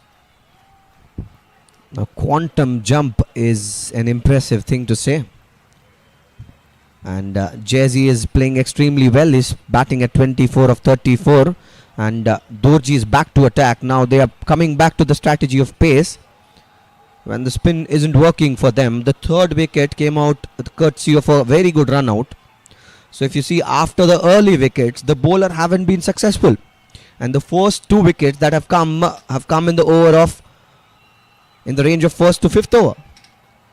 S1: A quantum jump is an impressive thing to say. And Jayasee is playing extremely well. He's batting at 24 of 34. And Dorji is back to attack. Now they are coming back to the strategy of pace. when the spin isn't working for them. The third wicket came out courtesy of a very good run out. So if you see, after the early wickets, the bowler haven't been successful, and the first two wickets that have come in the range of first to fifth over.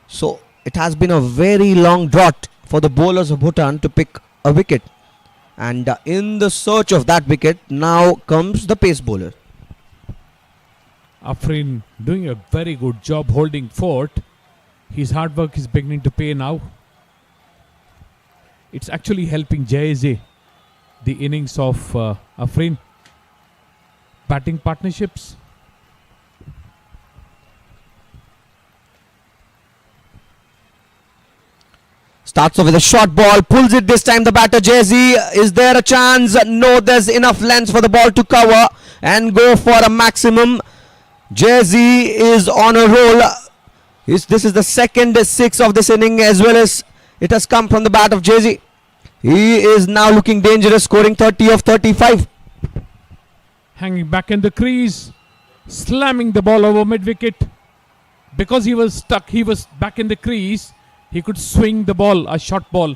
S1: So it has been a very long drought for the bowlers of Bhutan to pick a wicket, and in the search of that wicket now comes the pace bowler.
S2: Afrin doing a very good job holding fort. His hard work is beginning to pay now. It's actually helping Jayezy, the innings of Afrin. Batting partnerships.
S1: Starts off with a short ball, pulls it this time, the batter Jayezy. Is there a chance? No, there's enough length for the ball to cover and go for a maximum. Jayezy is on a roll. This is the second six of this inning, as well as it has come from the bat of Jayezy. He is now looking dangerous, scoring 30 of 35.
S2: Hanging back in the crease, slamming the ball over mid-wicket. Because he was stuck, he was back in the crease. He could swing the ball, a short ball.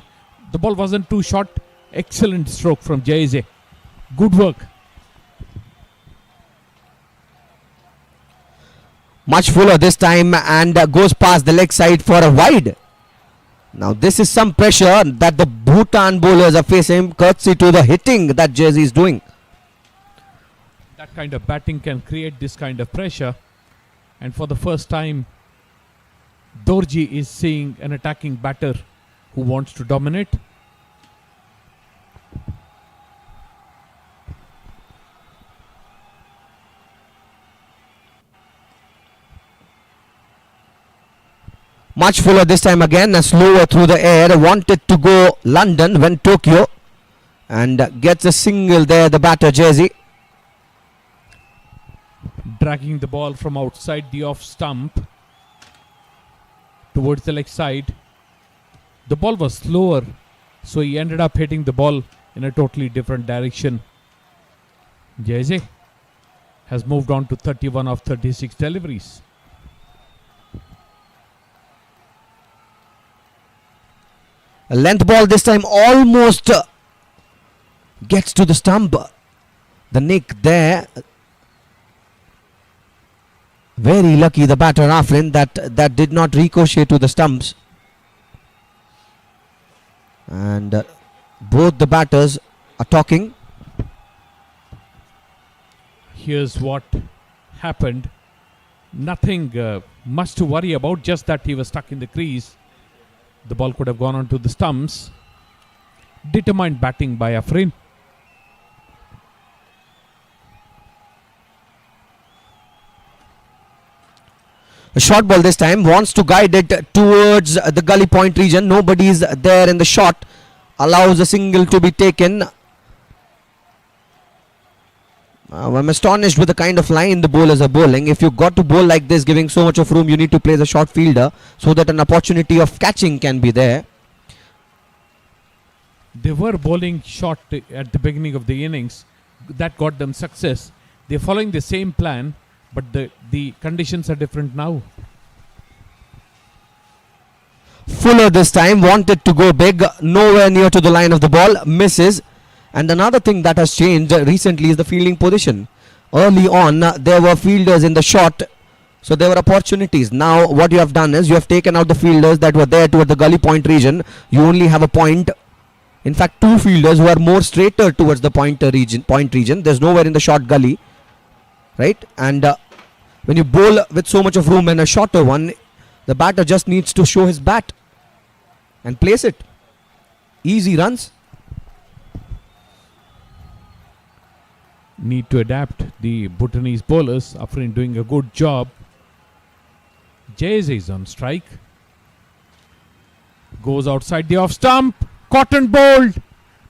S2: The ball wasn't too short. Excellent stroke from Jayezy. Good work.
S1: Much fuller this time, and goes past the leg side for a wide. Now this is some pressure that the Bhutan bowlers are facing, courtesy to the hitting that Jayezy is doing.
S2: That kind of batting can create this kind of pressure. And for the first time, Dorji is seeing an attacking batter who wants to dominate.
S1: Much fuller this time again, and slower through the air. Wanted to go London, went Tokyo, and gets a single there, the batter Jayezy.
S2: Dragging the ball from outside the off stump towards the leg side. The ball was slower, so he ended up hitting the ball in a totally different direction. Jayezy has moved on to 31 of 36 deliveries.
S1: A length ball this time, almost gets to the stump. The nick there. Very lucky the batter Afrin that did not ricochet to the stumps. And both the batters are talking.
S2: Here's what happened. Nothing much to worry about, just that he was stuck in the crease. The ball could have gone onto the stumps. Determined batting by Afrin.
S1: A short ball this time, wants to guide it towards the gully point region. Nobody is there in the shot. Allows a single to be taken. I'm astonished with the kind of line the bowlers are bowling. If you've got to bowl like this, giving so much of room, you need to play the short fielder so that an opportunity of catching can be there.
S2: They were bowling short at the beginning of the innings. That got them success. They're following the same plan, but the conditions are different now.
S1: Fuller this time, wanted to go big, nowhere near to the line of the ball, misses. And another thing that has changed recently is the fielding position. Early on, there were fielders in the shot, so there were opportunities. Now what you have done is you have taken out the fielders that were there toward the gully point region. You only have a point. In fact, two fielders who are more straighter towards the point region. There's nowhere in the short gully, right? And when you bowl with so much of room and a shorter one, the batter just needs to show his bat and place it. Easy runs.
S2: Need to adapt the Bhutanese bowlers. Afrin doing a good job. Jayezy is on strike. Goes outside the off stump. Caught and bowled.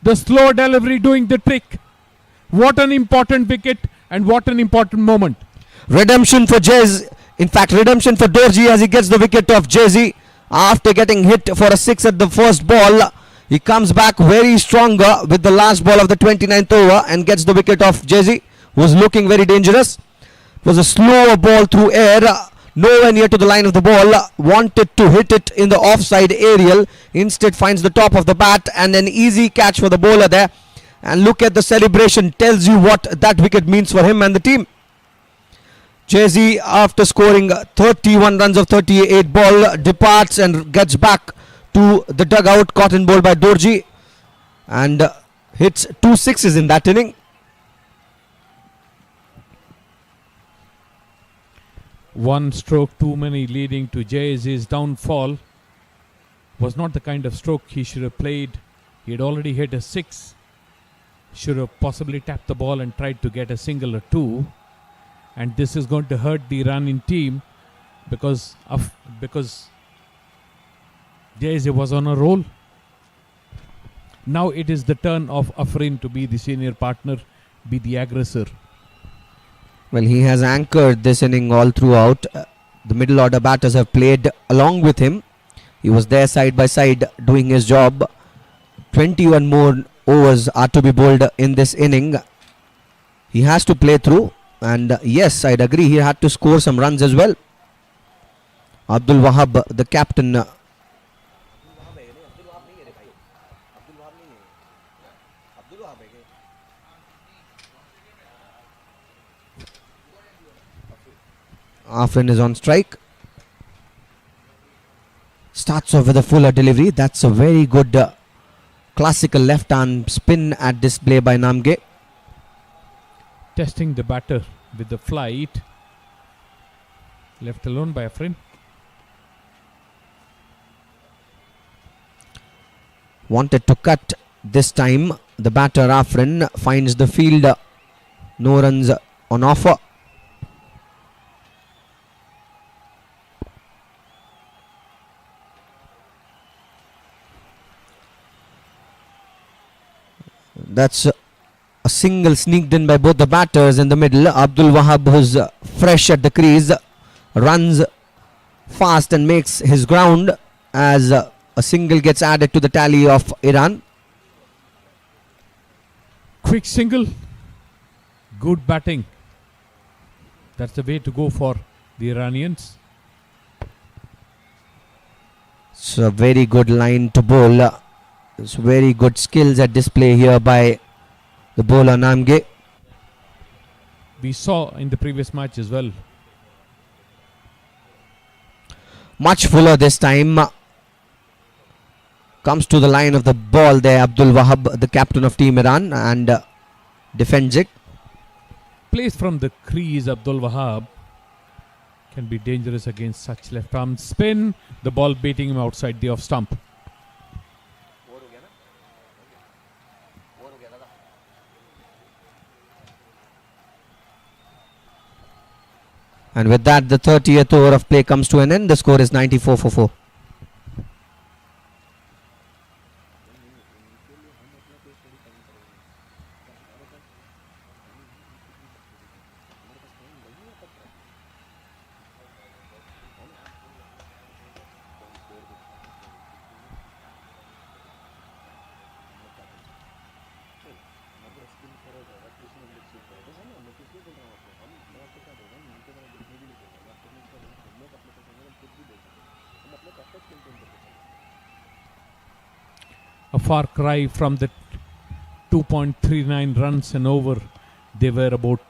S2: The slow delivery doing the trick. What an important wicket and what an important moment.
S1: Redemption for Jayezy. In fact, redemption for Dorji as he gets the wicket of Jayezy after getting hit for a 6 at the first ball. He comes back very stronger with the last ball of the 29th over and gets the wicket of Jayezy, who was looking very dangerous. It was a slower ball through air. nowhere near to the line of the ball, wanted to hit it in the offside aerial, instead finds the top of the bat and an easy catch for the bowler there. And look at the celebration, tells you what that wicket means for him and the team. Jay-Z, after scoring 31 runs of 38 ball, departs and gets back to the dugout, caught in ball by Dorji, and hits 2 sixes in that inning.
S2: One stroke too many, leading to Jay's downfall. Was not the kind of stroke he should have played. He had already hit a 6. Should have possibly tapped the ball and tried to get a single or 2. And this is going to hurt the Iranian team because Jay was on a roll. Now it is the turn of Afrin to be the senior partner, be the aggressor.
S1: Well, he has anchored this inning all throughout. The middle order batters have played along with him. He was there side by side doing his job. 21 more overs are to be bowled in this inning. He has to play through, and yes, I'd agree, he had to score some runs as well. Abdul Wahab, the captain, Afrin is on strike. Starts off with a fuller delivery. That's a very good classical left arm spin at display by Namge.
S2: Testing the batter with the flight. Left alone by Afrin.
S1: Wanted to cut this time. The batter Afrin finds the field. No runs on offer. That's a single sneaked in by both the batters in the middle. Abdul Wahab, who's fresh at the crease, runs fast and makes his ground as a single gets added to the tally of Iran.
S2: Quick single. Good batting. That's the way to go for the Iranians.
S1: It's a very good line to bowl. It's very good skills at display here by the bowler Namge.
S2: We saw in the previous match as well.
S1: Much fuller this time. Comes to the line of the ball there, Abdul Wahab, the captain of Team Iran, and defends it.
S2: Plays from the crease, Abdul Wahab can be dangerous against such left arm spin. The ball beating him outside the off stump.
S1: And with that, the 30th over of play comes to an end. The score is 94 for 4.
S2: A far cry from the 2.39 runs an over they were about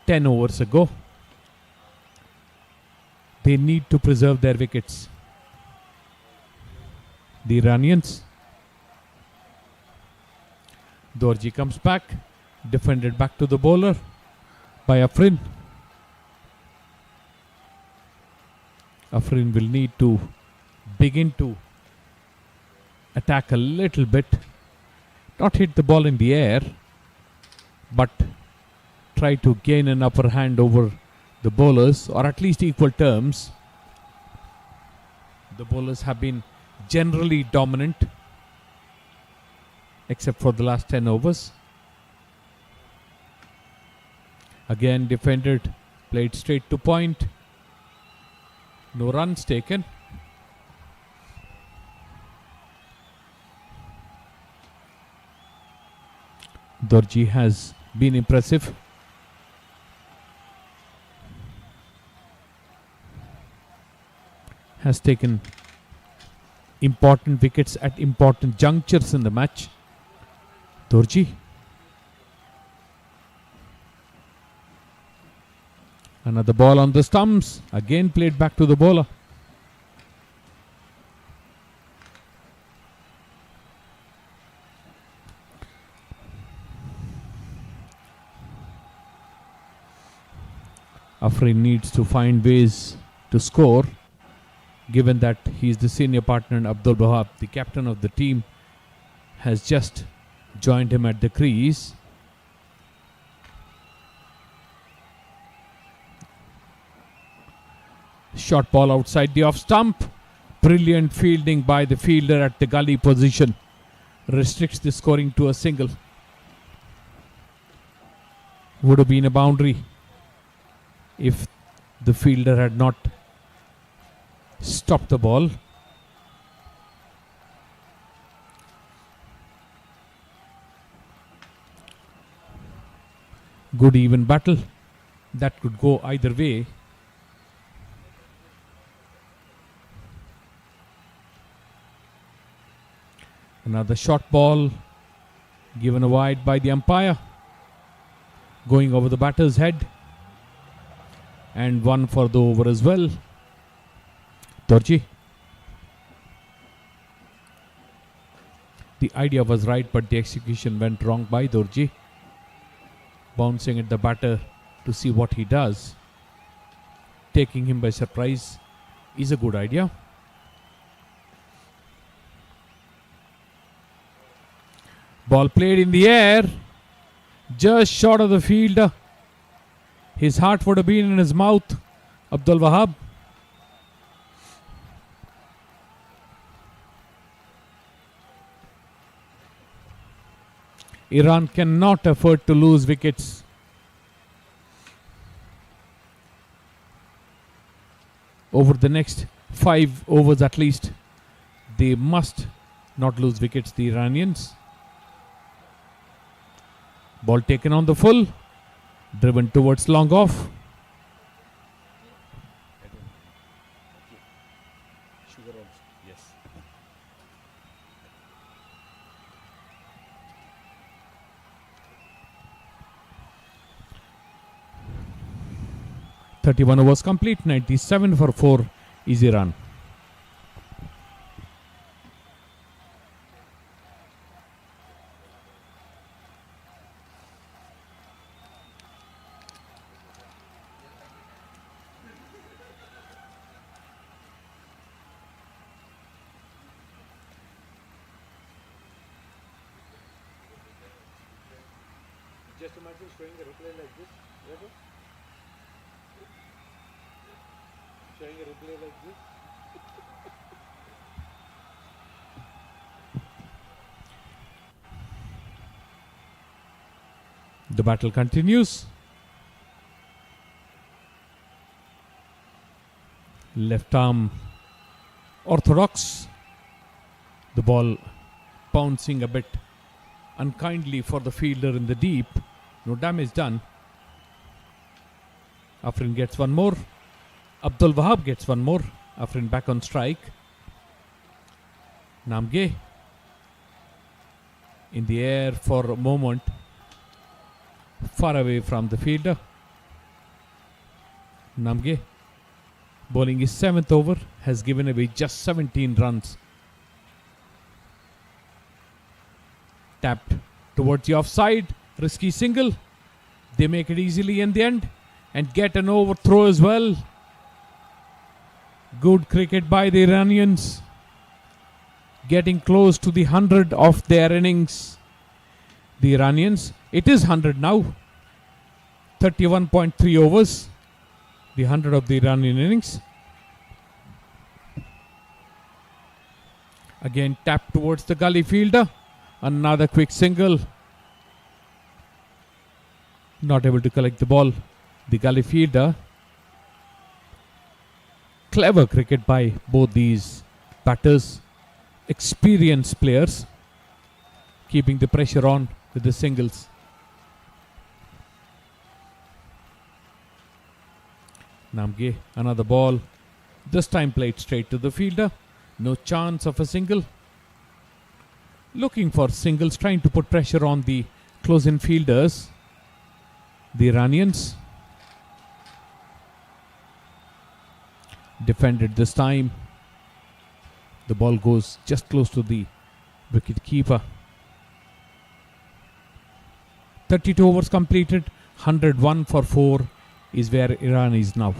S2: 10 overs ago. They need to preserve their wickets. The Iranians. Dorji comes back, defended back to the bowler by Afrin. Afrin will need to begin to attack a little bit, not hit the ball in the air, but try to gain an upper hand over the bowlers, or at least equal terms. The bowlers have been generally dominant, except for the last 10 overs. Again defended, played straight to point. No runs taken. Dorji has been impressive. has taken important wickets at important junctures in the match. Dorji. Another ball on the stumps. Again played back to the bowler. Afrin needs to find ways to score, given that he is the senior partner and Abdul Wahab, the captain of the team, has just joined him at the crease. Short ball outside the off stump. Brilliant fielding by the fielder at the gully position. Restricts the scoring to a single. Would have been a boundary if the fielder had not stopped the ball. Good even battle. That could go either way. Another short ball given a wide by the umpire. Going over the batter's head. And one for the over as well. Dorji. The idea was right, but the execution went wrong by Dorji. Bouncing at the batter to see what he does. Taking him by surprise is a good idea. Ball played in the air. Just short of the fielder. His heart would have been in his mouth. Abdul Wahab. Iran cannot afford to lose wickets. Over the next 5 overs at least, they must not lose wickets, the Iranians. Ball taken on the full. Driven towards long off.
S3: Sugar also, yes.
S2: .31 overs complete. 97 for 4 is Iran.
S3: Just imagine showing a replay like this. Remember? Showing a replay like this.
S2: The battle continues. Left arm orthodox. The ball bouncing a bit unkindly for the fielder in the deep. No damage done. Afrin gets one more. Abdul Wahab gets one more. Afrin back on strike. Namge in the air for a moment. Far away from the fielder. Namge bowling his 7th over. Has given away just 17 runs. Tapped towards the offside. Risky single. They make it easily in the end. And get an overthrow as well. Good cricket by the Iranians. Getting close to the 100 of their innings. The Iranians. It is 100 now. 31.3 overs. The 100 of the Iranian innings. Again tapped towards the gully fielder. Another quick single. Not able to collect the ball. The gully fielder. Clever cricket by both these batters. Experienced players. Keeping the pressure on with the singles. Namge, another ball. This time played straight to the fielder. No chance of a single. Looking for singles, trying to put pressure on the close-in fielders, the Iranians. Defended this time. The ball goes just close to the wicket keeper. 32 overs completed. 101 for 4 is where Iran is now.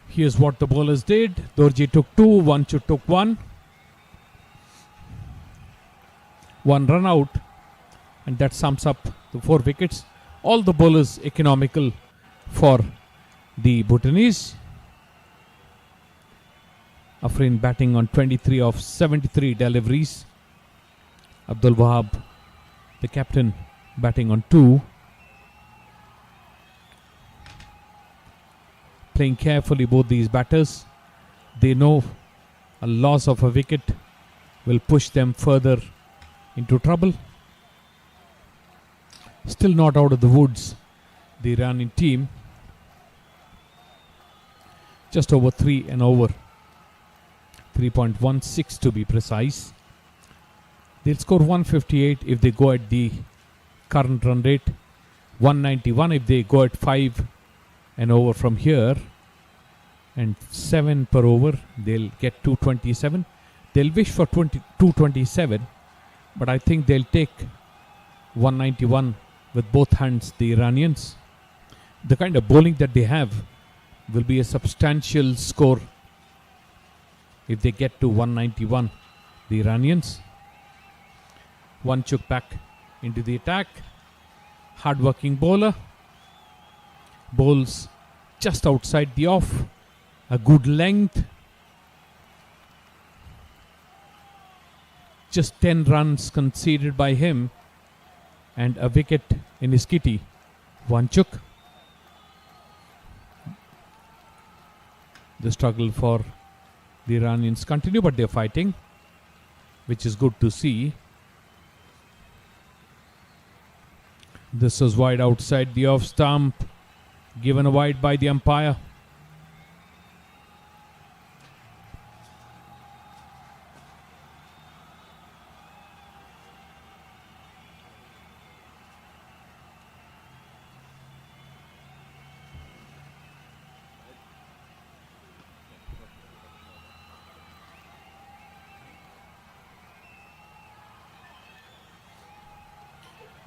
S2: Here's what the bowlers did. Dorji took 2, Wanchuk took 1. 1 run out, and that sums up the 4 wickets. All the bowlers economical for the Bhutanese. Afrin batting on 23 of 73 deliveries. Abdul Wahab, the captain, batting on 2. Playing carefully, both these batters. They know a loss of a wicket will push them further into trouble. Still not out of the woods, the Iranian team. Just over 3 and over. 3.16 to be precise. They'll score 158 if they go at the current run rate. 191 if they go at 5 and over from here, and 7 per over. They'll get 227. They'll wish for 227, but I think they'll take 191 with both hands, the Iranians. The kind of bowling that they have will be a substantial score if they get to 191, the Iranians. Wanchuk back into the attack. Hard-working bowler. Bowls just outside the off. A good length. Just 10 runs conceded by him and a wicket in his kitty. Wanchuk. The struggle for the Iranians continue, but they're fighting, which is good to see. This is wide outside the off stump. Given a wide by the umpire.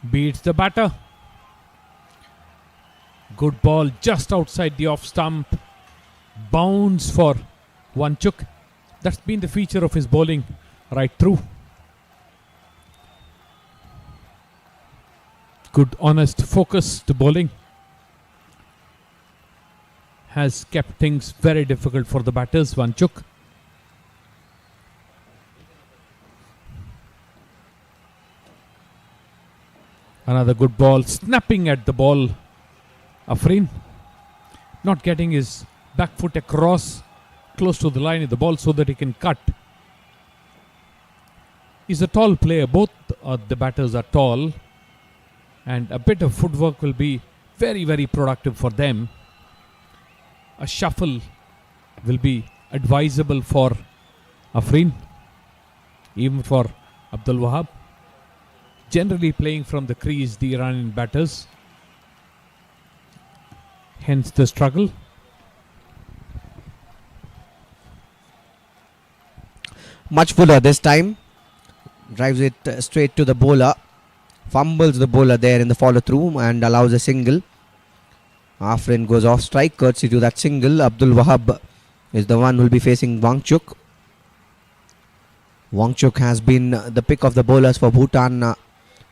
S2: Beats the batter. Good ball just outside the off stump. Bounce for Wanchuk. That's been the feature of his bowling right through. Good, honest, focused bowling has kept things very difficult for the batters. Wanchuk. Another good ball, snapping at the ball. Afrin not getting his back foot across close to the line of the ball so that he can cut. He's a tall player. Both the batters are tall, and a bit of footwork will be very, very productive for them. A shuffle will be advisable for Afrin, even for Abdul Wahab. Generally playing from the crease, the Iranian batters. Hence the struggle.
S1: Much fuller this time. Drives it straight to the bowler. Fumbles the bowler there in the follow through and allows a single. Afrin goes off strike courtesy to that single. Abdul Wahab is the one who will be facing Wanchuk. Wanchuk has been the pick of the bowlers for Bhutan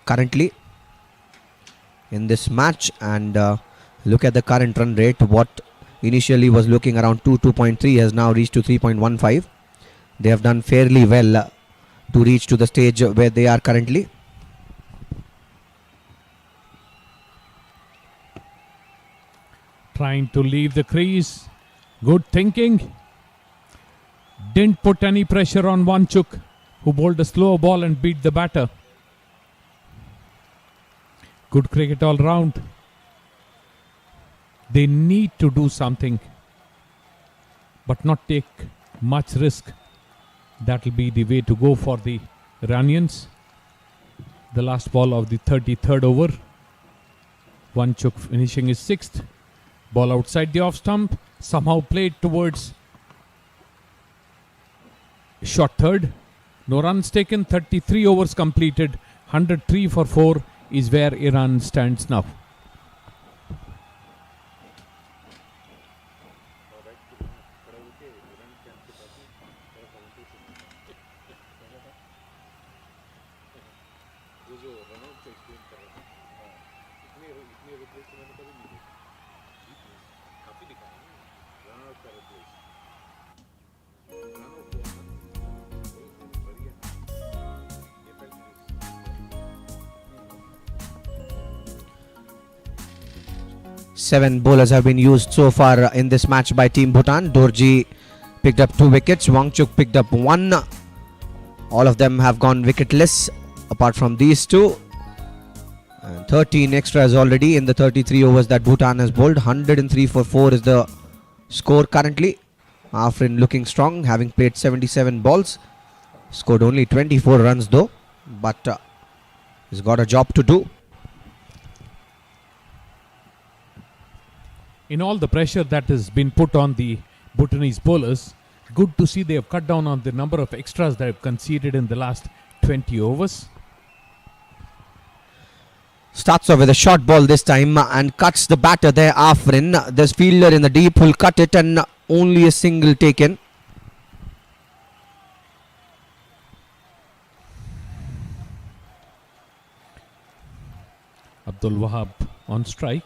S1: currently in this match, and look at the current run rate, what initially was looking around 2.3, has now reached to 3.15. They have done fairly well to reach to the stage where they are currently.
S2: Trying to leave the crease. Good thinking. Didn't put any pressure on Wanchuk, who bowled a slow ball and beat the batter. Good cricket all round. They need to do something, but not take much risk. That will be the way to go for the Iranians. The last ball of the 33rd over. Wanchuk finishing his 6th. Ball outside the off stump. Somehow played towards short third. No runs taken. 33 overs completed. 103 for 4 is where Iran stands now.
S1: Seven bowlers have been used so far in this match by Team Bhutan. Dorji picked up 2 wickets. Wangchuk picked up 1. All of them have gone wicketless apart from these 2. And 13 extras already in the 33 overs that Bhutan has bowled. 103 for 4 is the score currently. Afrin looking strong, having played 77 balls. Scored only 24 runs though, but he's got a job to do.
S2: In all the pressure that has been put on the Bhutanese bowlers, good to see they have cut down on the number of extras they have conceded in the last 20 overs.
S1: Starts off with a short ball this time and cuts the batter there, Afrin. This fielder in the deep will cut it and only a single taken.
S2: Abdul Wahab on strike.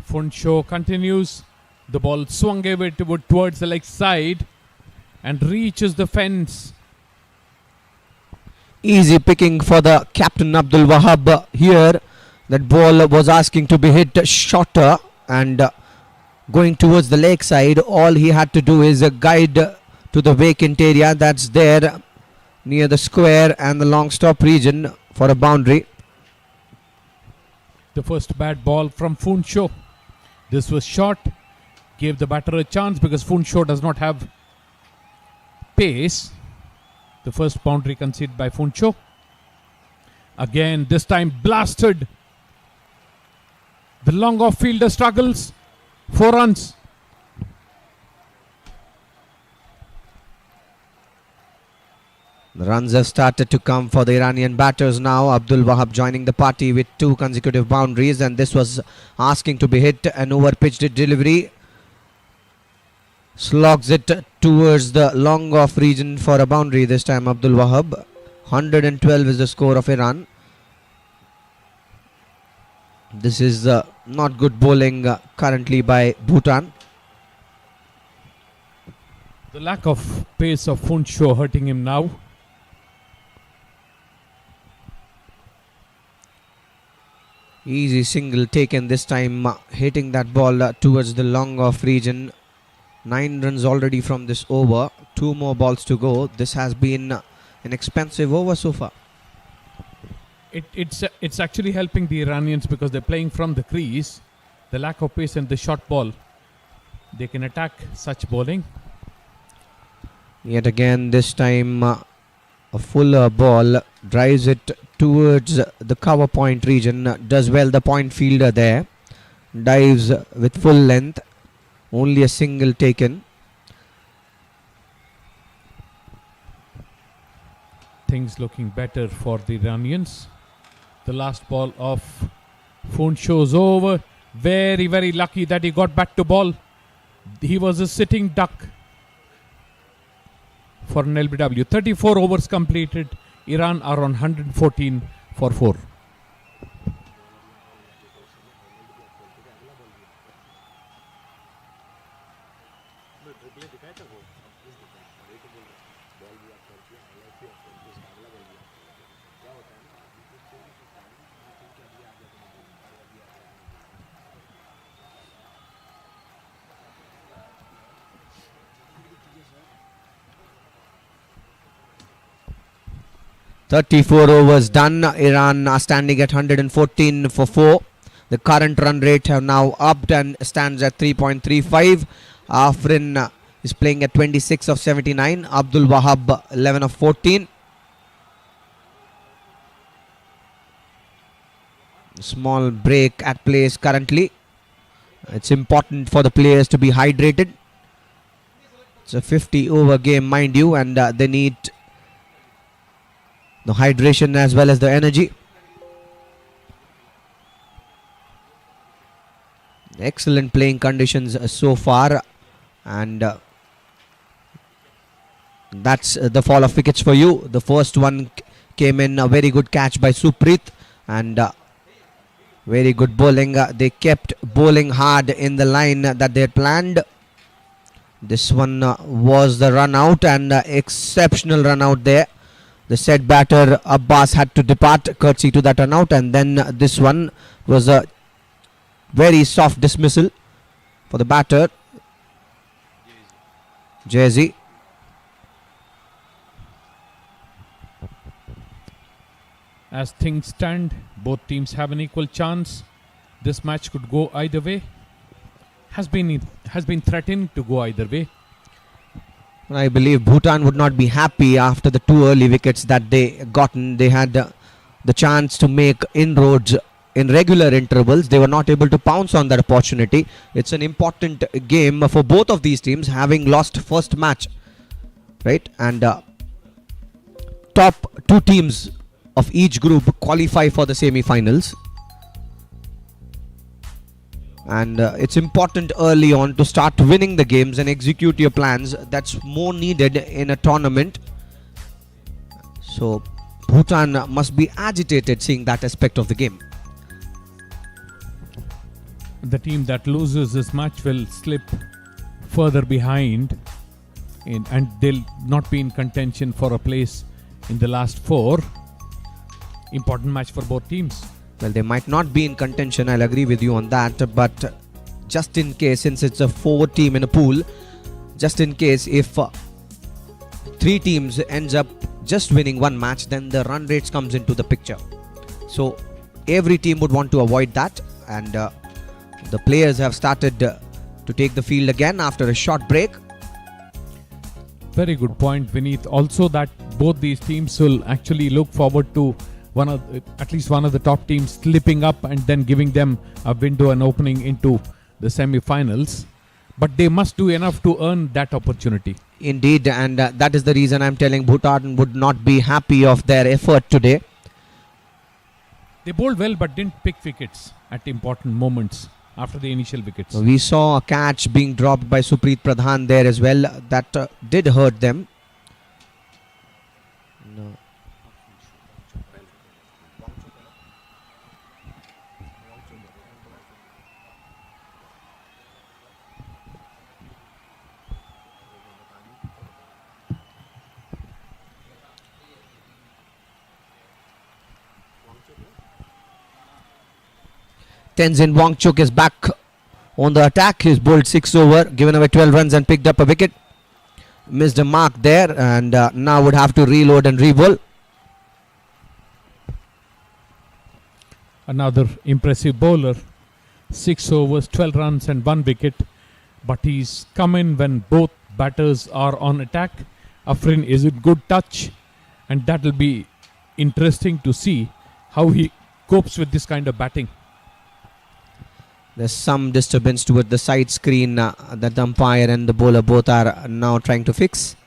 S2: Funsho continues. The ball swung away towards the leg side and reaches the fence.
S1: Easy picking for the captain Abdul Wahab here. That ball was asking to be hit shorter and going towards the leg side. All he had to do is guide to the vacant area that's there near the square and the long stop region for a boundary.
S2: The first bad ball from Funsho. This was short, gave the batter a chance because Funsho does not have pace. The first boundary conceded by Funsho. Again, this time blasted. The long off fielder struggles. 4 runs.
S1: The runs have started to come for the Iranian batters now. Abdul Wahab joining the party with 2 consecutive boundaries, and this was asking to be hit. An over-pitched delivery. Slogs it towards the long off region for a boundary this time, Abdul Wahab. 112 is the score of Iran. This is not good bowling currently by Bhutan.
S2: The lack of pace of Funsho hurting him now.
S1: Easy single taken this time, hitting that ball towards the long off region. 9 runs already from this over. 2 more balls to go. This has been an expensive over so far.
S2: It's actually helping the Iranians because they're playing from the crease. The lack of pace and the short ball, they can attack such bowling.
S1: Yet again, this time a fuller ball drives it towards the cover point region. Does well the point fielder there. Dives with full length. Only a single taken.
S2: Things looking better for the Iranians. The last ball of Funsho's over. Very, very lucky that he got back to ball. He was a sitting duck for an LBW. 34 overs completed. Iran are on 114 for 4.
S1: 34 overs done. Iran are standing at 114 for 4. The current run rate have now upped and stands at 3.35. Afrin is playing at 26 of 79. Abdul Wahab 11 of 14. Small break at place currently. It's important for the players to be hydrated. It's a 50 over game, mind you, and they need the hydration as well as the energy. Excellent playing conditions so far, and that's the fall of wickets for you. The first one came in, a very good catch by Supreet, and very good bowling. They kept bowling hard in the line that they had planned. This one was the run out, and exceptional run out there. The said batter Abbas had to depart courtesy to that run out, and then this one was a very soft dismissal for the batter Jay-Z.
S2: As things stand, both teams have an equal chance. This match could go either way. Has been threatened to go either way.
S1: I believe Bhutan would not be happy after the 2 early wickets that they gotten. They had the chance to make inroads in regular intervals. They were not able to pounce on that opportunity. It's an important game for both of these teams, having lost first match, right? And top 2 teams of each group qualify for the semi-finals. And it's important early on to start winning the games and execute your plans. That's more needed in a tournament. So Bhutan must be agitated seeing that aspect of the game.
S2: The team that loses this match will slip further behind and they'll not be in contention for a place in the last 4. Important match for both teams.
S1: Well, they might not be in contention, I'll agree with you on that, but just in case, since it's a 4 team in a pool, just in case if 3 teams ends up just winning 1 match, then the run rates comes into the picture. So every team would want to avoid that, and the players have started to take the field again after a short break.
S2: Very good point, Vineet. Also that both these teams will actually look forward to at least one of the top teams slipping up and then giving them a window and opening into the semi-finals. But they must do enough to earn that opportunity.
S1: Indeed, and that is the reason I'm telling Bhutan would not be happy of their effort today.
S2: They bowled well but didn't pick wickets at important moments after the initial wickets.
S1: We saw a catch being dropped by Supreet Pradhan there as well. That did hurt them. No. Tenzin Wangchuk is back on the attack. He's bowled 6 over, given away 12 runs and picked up a wicket. Missed a mark there, and now would have to reload and re-bowl.
S2: Another impressive bowler. 6 overs, 12 runs and 1 wicket. But he's come in when both batters are on attack. Afrin is in good touch, and that will be interesting to see how he copes with this kind of batting.
S1: There's some disturbance toward the side screen that the umpire and the bowler both are now trying to fix.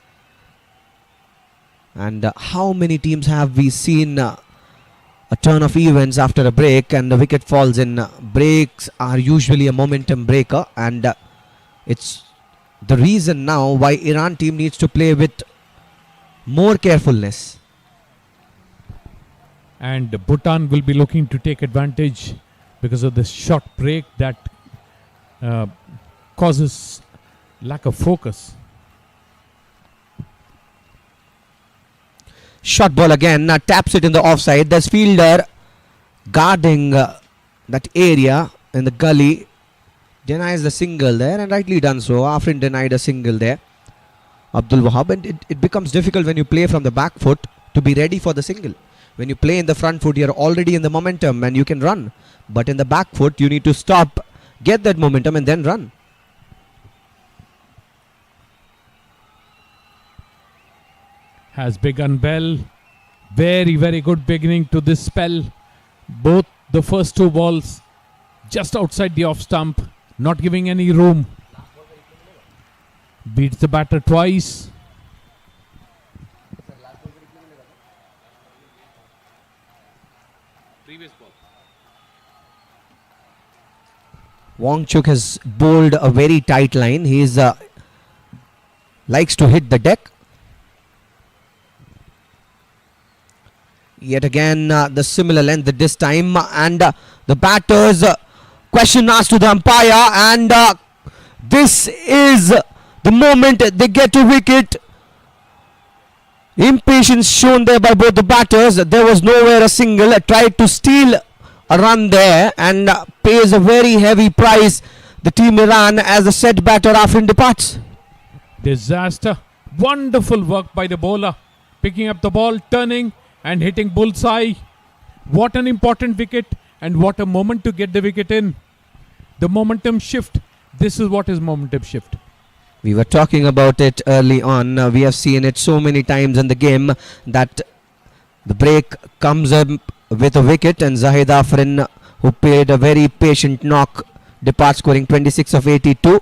S1: And how many teams have we seen a turn of events after a break and the wicket falls in? Breaks are usually a momentum breaker, and it's the reason now why Iran team needs to play with more carefulness.
S2: And Bhutan will be looking to take advantage because of the short break that causes lack of focus.
S1: Short ball again, taps it in the offside. There's fielder guarding that area in the gully. Denies the single there, and rightly done so. Afrin denied a single there. Abdul Wahab, and it becomes difficult when you play from the back foot to be ready for the single. When you play in the front foot, you're already in the momentum and you can run. But in the back foot, you need to stop, get that momentum and then run.
S2: Has begun well. Very, very good beginning to this spell. Both the first two balls just outside the off stump, not giving any room. Beats the batter twice.
S3: Previous ball.
S1: Wangchuk has bowled a very tight line. He is likes to hit the deck. Yet again the similar length this time, and the batters question asked to the umpire, and this is the moment they get a wicket. Impatience shown there by both the batters. There was nowhere a single. Tried to steal a run there and pays a very heavy price, the team Iran, as the set batter Afrin departs.
S2: Disaster. Wonderful work by the bowler. Picking up the ball, turning and hitting bullseye. What an important wicket, and what a moment to get the wicket in. The momentum shift. This is what is momentum shift.
S1: We were talking about it early on. We have seen it so many times in the game that the break comes up with a wicket, and Zahid Afrin, who played a very patient knock, departs scoring 26 of 82.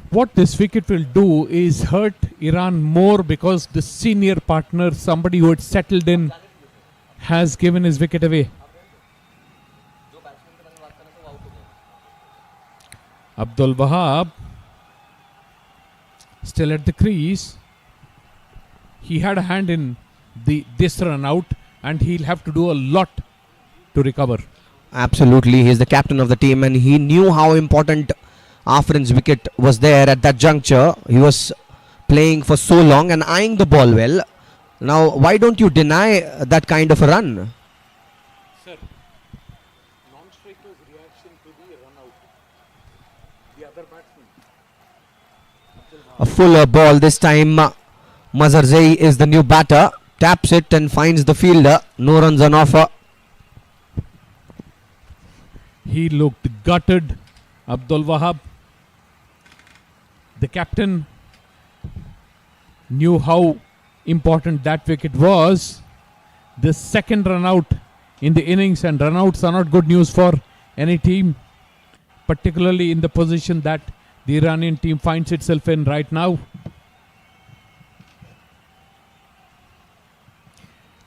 S2: What this wicket will do is hurt Iran more, because the senior partner, somebody who had settled in, has given his wicket away. Abdul Wahab still at the crease. He had a hand in this run out, and he'll have to do a lot to recover.
S1: Absolutely, he's the captain of the team, and he knew how important Afrin's wicket was there at that juncture. He was playing for so long and eyeing the ball well. Now, why don't you deny that kind of a run?
S3: Sir, non-striker's reaction to the run out. The other batsman.
S1: A fuller ball this time. Mazarzai is the new batter. Taps it and finds the fielder. No runs on offer.
S2: He looked gutted, Abdul Wahab. The captain knew how important that wicket was. The second run out in the innings, and run outs are not good news for any team, particularly in the position that the Iranian team finds itself in right now.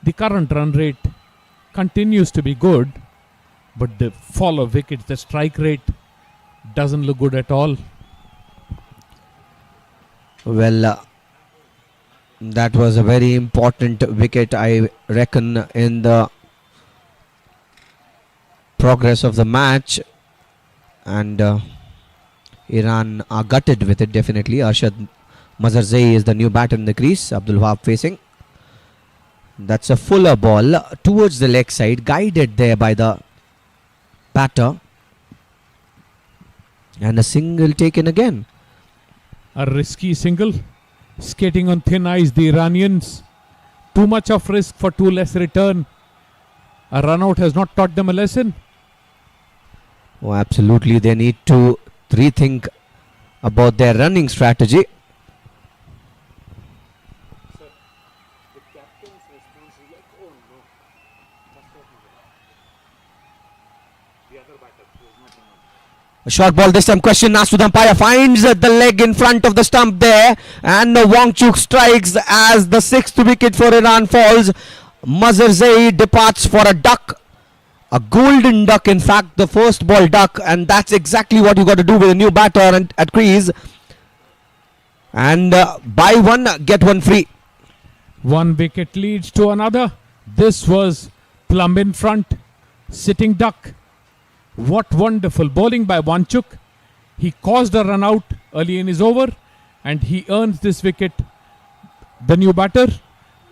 S2: The current run rate continues to be good, but the fall of wickets, the strike rate, doesn't look good at all.
S1: Well, that was a very important wicket, I reckon, in the progress of the match, and Iran are gutted with it, definitely. Arshad Mazarzai is the new batter in the crease. Abdul Wahab facing. That's a fuller ball towards the leg side, guided there by the batter, and a single taken again.
S2: A risky single, skating on thin ice, the Iranians. Too much of risk for too less return. A run out has not taught them a lesson.
S1: Oh, absolutely. They need to rethink about their running strategy.
S3: Sir, the captain's response is like, oh no, that's what he did. The other batter, there's nothing on.
S1: A short ball this time. Question asked to the umpire. Finds the leg in front of the stump there, and Wangchuk strikes as the sixth wicket for Iran falls. Mazarzai departs for a duck, a golden duck, in fact, the first ball duck, and that's exactly what you got to do with a new batter at crease. And buy one, get one free.
S2: One wicket leads to another. This was plumb in front, sitting duck. What wonderful bowling by Wangchuk. He caused a run out early in his over, and he earns this wicket. The new batter.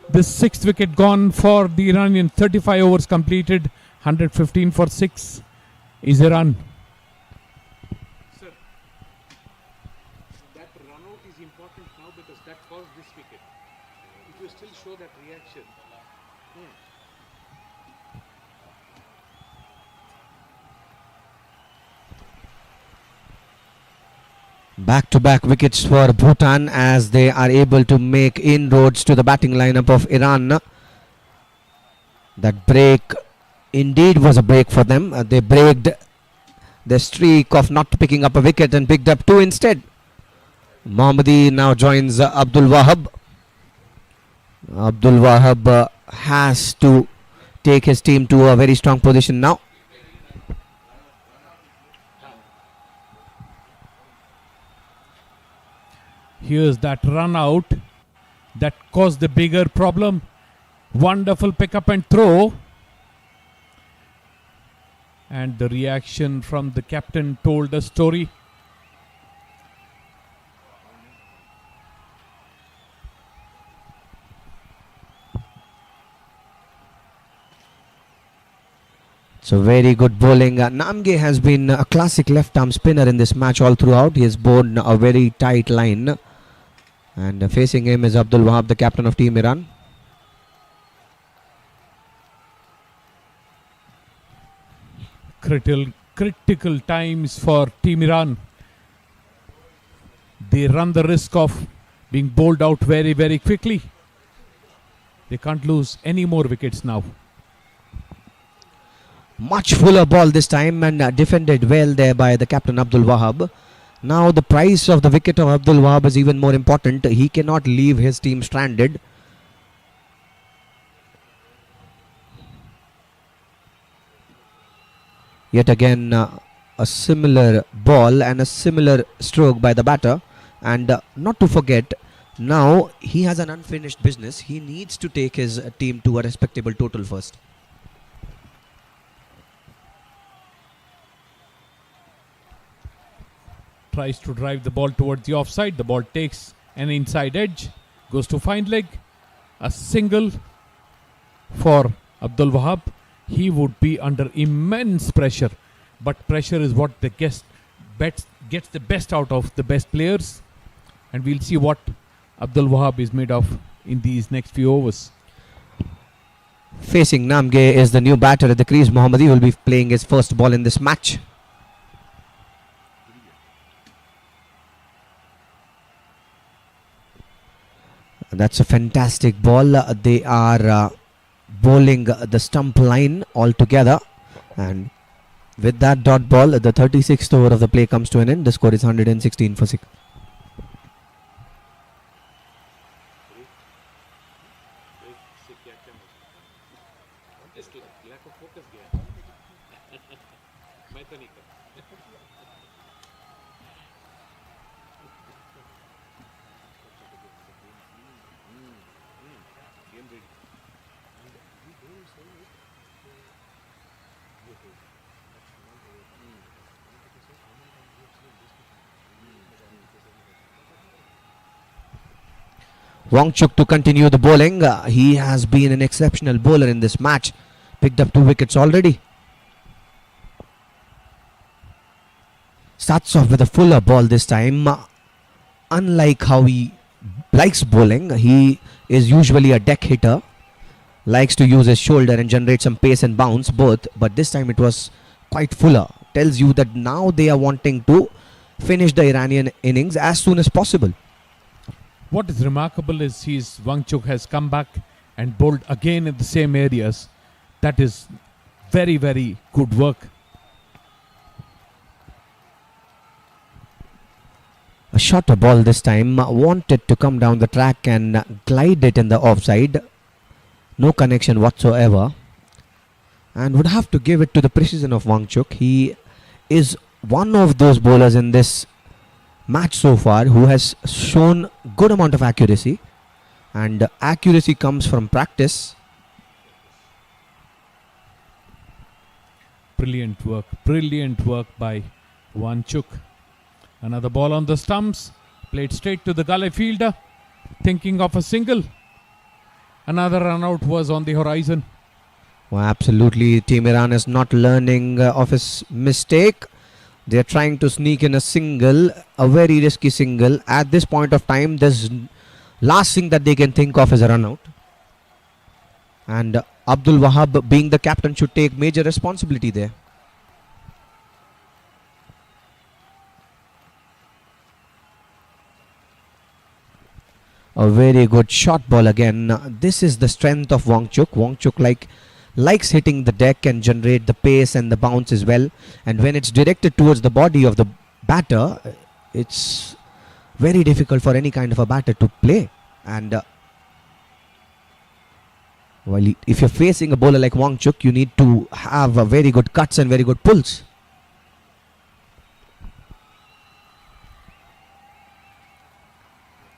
S2: The sixth wicket gone for the Iranian. 35 overs completed. 115 for 6 is Iran.
S3: Sir, that run out is important now because that caused this wicket. If you still
S1: Back-to-back wickets for Bhutan as they are able to make inroads to the batting lineup of Iran. That break indeed was a break for them. They braked the streak of not picking up a wicket and picked up two instead. Mohammadi now joins Abdul Wahab. Abdul Wahab has to take his team to a very strong position now.
S2: Here's that run out that caused the bigger problem. Wonderful pick up and throw. And the reaction from the captain told the story.
S1: So very good bowling. Namge has been a classic left-arm spinner in this match all throughout. He has bowled a very tight line. And facing him is Abdul Wahab, the captain of Team Iran.
S2: Critical times for Team Iran. They run the risk of being bowled out very, very quickly. They can't lose any more wickets now.
S1: Much fuller ball this time and defended well there by the captain Abdul Wahab. Now the price of the wicket of Abdul Wahab is even more important. He cannot leave his team stranded. Yet again a similar ball and a similar stroke by the batter. And not to forget, now he has an unfinished business. He needs to take his team to a respectable total first.
S2: Tries to drive the ball towards the offside. The ball takes an inside edge. Goes to fine leg. A single for Abdul Wahab. He would be under immense pressure. But pressure is what the gets the best out of the best players. And we'll see what Abdul Wahab is made of in these next few overs.
S1: Facing Namge is the new batter at the crease. Mohammadi will be playing his first ball in this match. That's a fantastic ball. They are bowling the stump line altogether. And with that dot ball, the 36th over of the play comes to an end. The score is 116 for 6. Wangchuk to continue the bowling. He has been an exceptional bowler in this match. Picked up 2 wickets already. Starts off with a fuller ball this time. Unlike how he likes bowling, he is usually a deck hitter. Likes to use his shoulder and generate some pace and bounce both. But this time it was quite fuller. Tells you that now they are wanting to finish the Iranian innings as soon as possible.
S2: What is remarkable is Wangchuk has come back and bowled again in the same areas. That is very, very good work.
S1: A shorter ball this time. Wanted to come down the track and glide it in the offside. No connection whatsoever. And would have to give it to the precision of Wangchuk. He is one of those bowlers in this match so far who has shown good amount of accuracy, and accuracy comes from practice.
S2: Brilliant work by Wangchuk. Another ball on the stumps, played straight to the gully fielder, thinking of a single. Another run out was on the horizon.
S1: Well, absolutely, Team Iran is not learning of his mistake. They are trying to sneak in a single, a very risky single. At this point of time, this last thing that they can think of is a run out. And Abdul Wahab, being the captain, should take major responsibility there. A very good short ball again. This is the strength of Wangchuk. Wangchuk likes hitting the deck and generate the pace and the bounce as well. And when it's directed towards the body of the batter, it's very difficult for any kind of a batter to play. And if you're facing a bowler like Wangchuk, you need to have a very good cuts and very good pulls.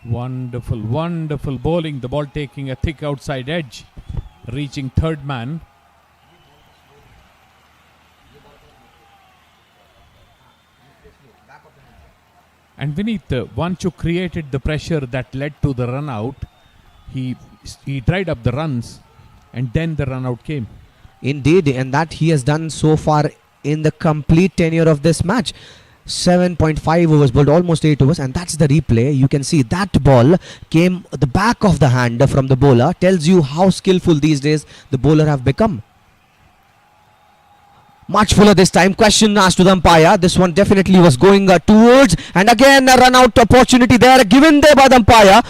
S2: Wonderful, wonderful bowling. The ball taking a thick outside edge, reaching third man. And Vineet, Wangchuk created the pressure that led to the run out. He dried up the runs, and then the run out came.
S1: Indeed, and that he has done so far in the complete tenure of this match. 7.5 overs bowled, almost 8 overs, and that's the replay. You can see that ball came the back of the hand from the bowler. Tells you how skillful these days the bowler have become. Much fuller this time. Question asked to the umpire. This one definitely was going towards, and again a run out opportunity there given there by the umpire.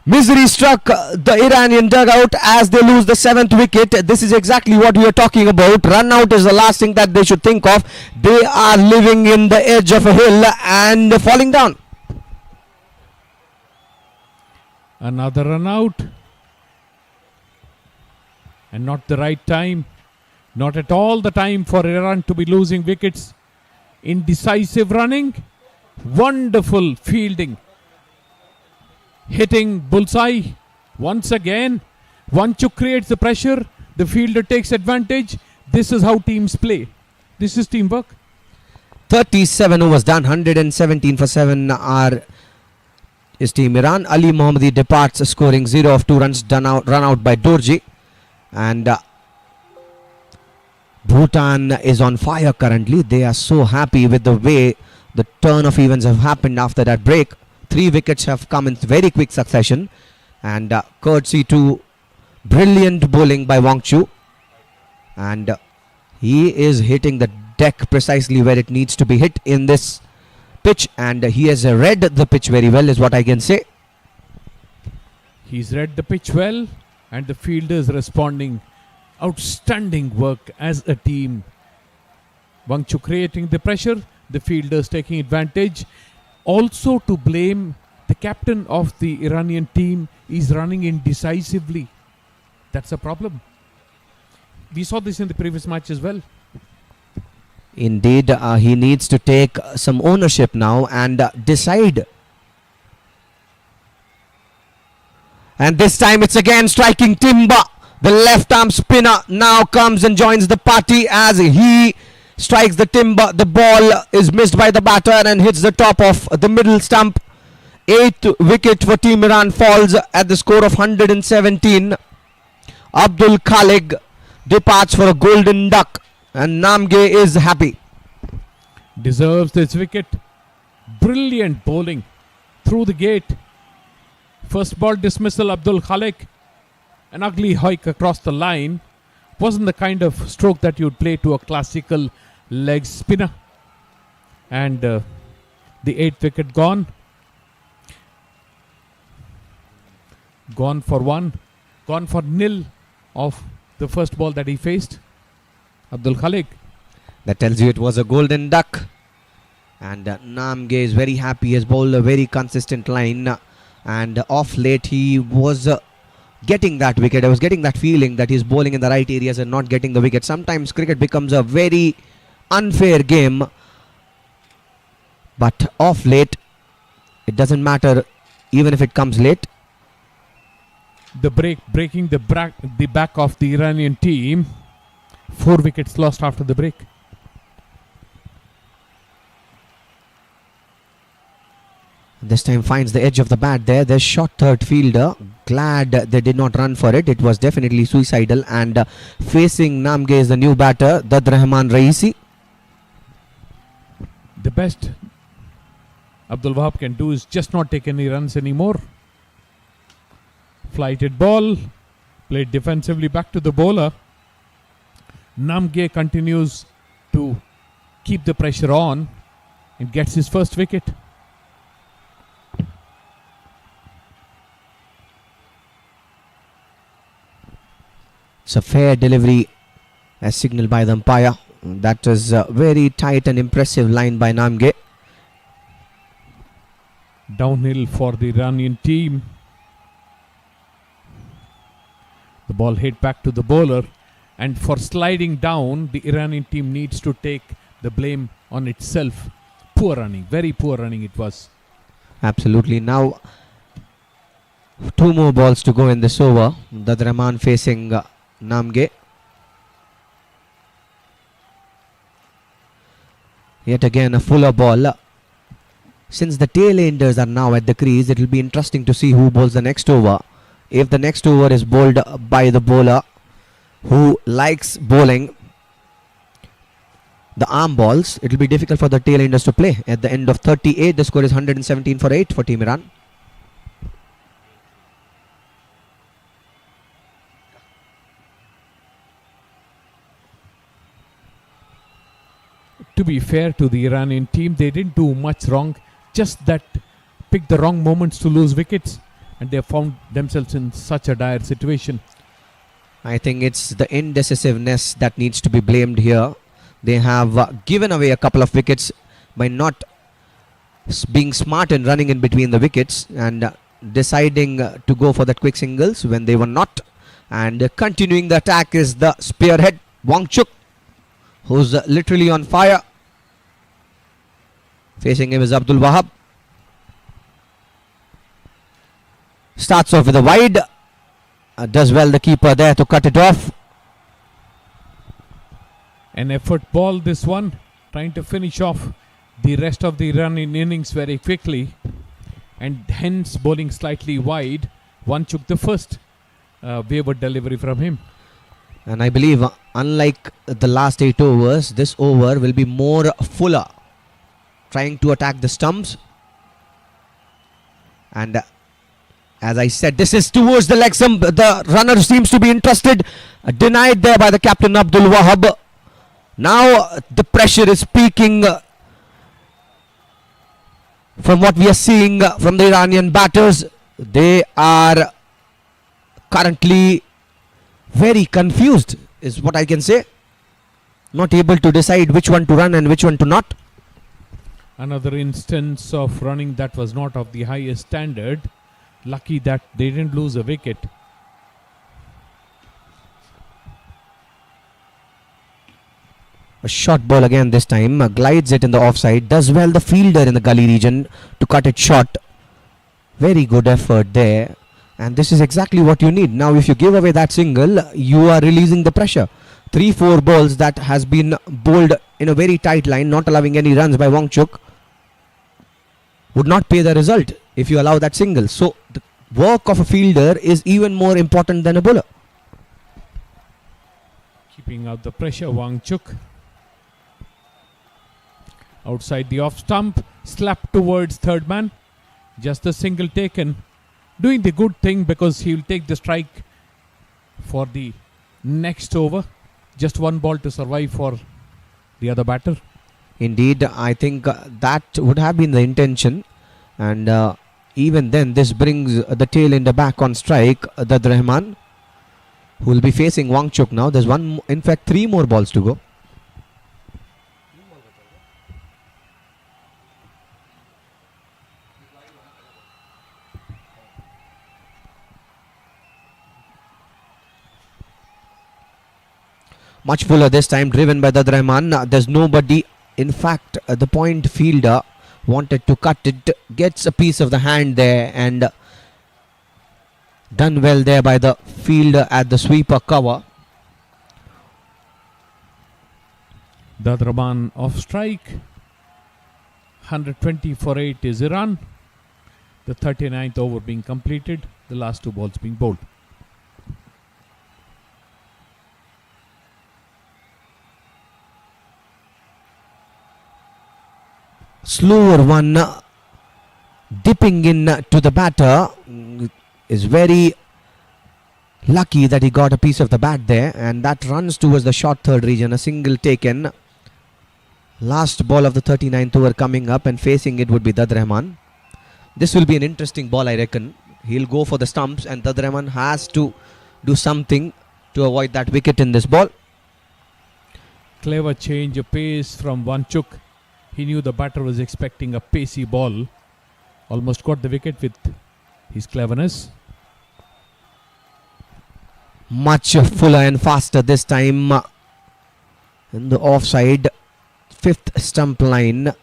S1: Misery struck the Iranian dugout as they lose the 7th wicket. This is exactly what we are talking about. Run out is the last thing that they should think of. They are living in the edge of a hill and falling down.
S2: Another run out. And not the right time. Not at all the time for Iran to be losing wickets. Indecisive running. Wonderful fielding. Hitting bullseye once again. Wangchuk creates the pressure. The fielder takes advantage. This is how teams play. This is teamwork.
S1: 37 overs done. 117 for 7 are is Team Iran. Ali Mohammadi departs scoring 0 of 2 runs run out by Dorji. And Bhutan is on fire currently. They are so happy with the way the turn of events have happened after that break. 3 wickets have come in very quick succession, and courtesy to brilliant bowling by Wangchuk, and he is hitting the deck precisely where it needs to be hit in this pitch, and he has read the pitch very well is what I can say.
S2: He's read the pitch well, and the fielders responding. Outstanding work as a team. Wangchuk creating the pressure, the fielders taking advantage. Also to blame, the captain of the Iranian team is running indecisively. That's a problem. We saw this in the previous match as well.
S1: Indeed, he needs to take some ownership now and decide. And this time it's again striking Timber. The left arm spinner now comes and joins the party as he strikes the timber. The ball is missed by the batter and hits the top of the middle stump. 8th wicket for Team Iran falls at the score of 117. Abdul Khalid departs for a golden duck, and Namge is happy.
S2: Deserves this wicket. Brilliant bowling through the gate. First ball dismissal, Abdul Khalid. An ugly hike across the line. Wasn't the kind of stroke that you'd play to a classical leg spinner. And the 8th wicket gone. Gone for 1. Gone for nil of the first ball that he faced. Abdul Khalid.
S1: That tells you it was a golden duck. And Namge is very happy. He has bowled a very consistent line. And off late he was getting that wicket. I was getting that feeling that he's bowling in the right areas and not getting the wicket. Sometimes cricket becomes a very unfair game, but off late it doesn't matter even if it comes late.
S2: The breaking the back of the Iranian team. 4 wickets lost after the break.
S1: This time finds the edge of the bat there. There's shot third fielder. Glad they did not run for it. It was definitely suicidal. And facing Namge is the new batter, Dad Rahman Raisi.
S2: The best Abdul Wahab can do is just not take any runs anymore. Flighted ball. Played defensively back to the bowler. Namge continues to keep the pressure on and gets his first wicket.
S1: It's a fair delivery as signaled by the umpire. That is a very tight and impressive line by Namge.
S2: Downhill for the Iranian team. The ball hit back to the bowler, and for sliding down, the Iranian team needs to take the blame on itself. Poor running, very poor running it was.
S1: Absolutely. Now 2 more balls to go in this over. Dad Rahman facing Namge. Yet again a fuller ball. Since the tail-enders are now at the crease, it will be interesting to see who bowls the next over. If the next over is bowled by the bowler who likes bowling the arm balls, it will be difficult for the tail-enders to play. At the end of 38, the score is 117 for 8 for Team Iran.
S2: To be fair to the Iranian team, they didn't do much wrong, just that picked the wrong moments to lose wickets, and they found themselves in such a dire situation.
S1: I think it's the indecisiveness that needs to be blamed here. They have given away a couple of wickets by not being smart in running in between the wickets and deciding to go for that quick singles when they were not. And continuing the attack is the spearhead, Wangchuk, who's literally on fire. Facing him is Abdul Wahab. Starts off with a wide. Does well the keeper there to cut it off.
S2: An effort ball this one, trying to finish off the rest of the Iranian innings very quickly, and hence bowling slightly wide. Wangchuk the first wayward delivery from him.
S1: And I believe unlike the last 8 overs, this over will be more fuller, trying to attack the stumps. And as I said, this is towards the leg. The runner seems to be interested. Denied there by the captain Abdul Wahab. Now the pressure is peaking from what we are seeing from the Iranian batters. They are currently very confused, is what I can say. Not able to decide which one to run and which one to not.
S2: Another instance of running that was not of the highest standard. Lucky that they didn't lose a wicket.
S1: A short ball again this time. Glides it in the offside. Does well the fielder in the gully region to cut it short. Very good effort there. And this is exactly what you need. Now if you give away that single, you are releasing the pressure. 3-4 balls that has been bowled in a very tight line, not allowing any runs by Wangchuk, would not pay the result if you allow that single. So the work of a fielder is even more important than a bowler.
S2: Keeping out the pressure, Wangchuk. Outside the off stump, slap towards third man. Just a single taken. Doing the good thing because he will take the strike for the next over. Just 1 ball to survive for the other batter.
S1: Indeed, I think that would have been the intention. And even then, this brings the tail ender back on strike. Dad Rahman, who will be facing Wangchuk now. There's in fact 3 more balls to go. Much fuller this time, driven by Dad Rahman. There's nobody. In fact, the point fielder wanted to cut it. Gets a piece of the hand there and done well there by the fielder at the sweeper cover.
S2: Dad Rahman off strike. 120 for 8 is Iran. The 39th over being completed. The last 2 balls being bowled.
S1: Slower one, dipping in to the batter, is very lucky that he got a piece of the bat there, and that runs towards the short third region. A single taken. Last ball of the 39th over coming up, and facing it would be Dad Rahman. This will be an interesting ball, I reckon. He'll go for the stumps, and Dad Rahman has to do something to avoid that wicket in this ball.
S2: Clever change of pace from Wanchuk. He knew the batter was expecting a pacey ball. Almost got the wicket with his cleverness.
S1: Much fuller and faster this time in the offside. Fifth stump line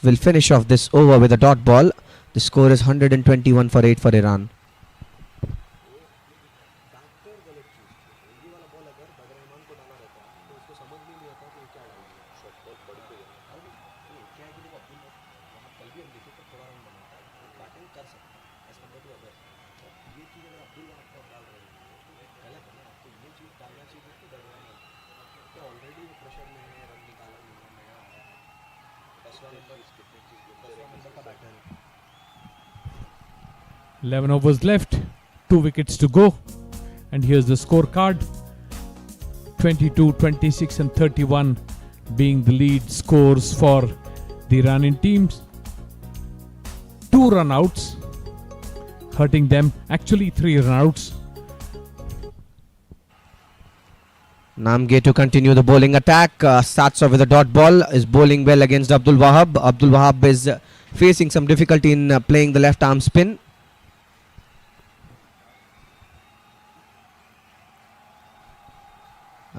S1: will finish off this over with a dot ball. The score is 121 for 8 for Iran.
S4: Already pressure में है, run निकाला नया आया, 10वां number का batter है.
S2: 11 overs left, 2 wickets to go, and here's the scorecard. 22, 26 and 31 being the lead scores for the Iranian teams. 2 run-outs hurting them, actually 3 run-outs.
S1: Namge to continue the bowling attack. Starts off with a dot ball. Is bowling well against Abdul Wahab. Abdul Wahab is facing some difficulty in playing the left arm spin.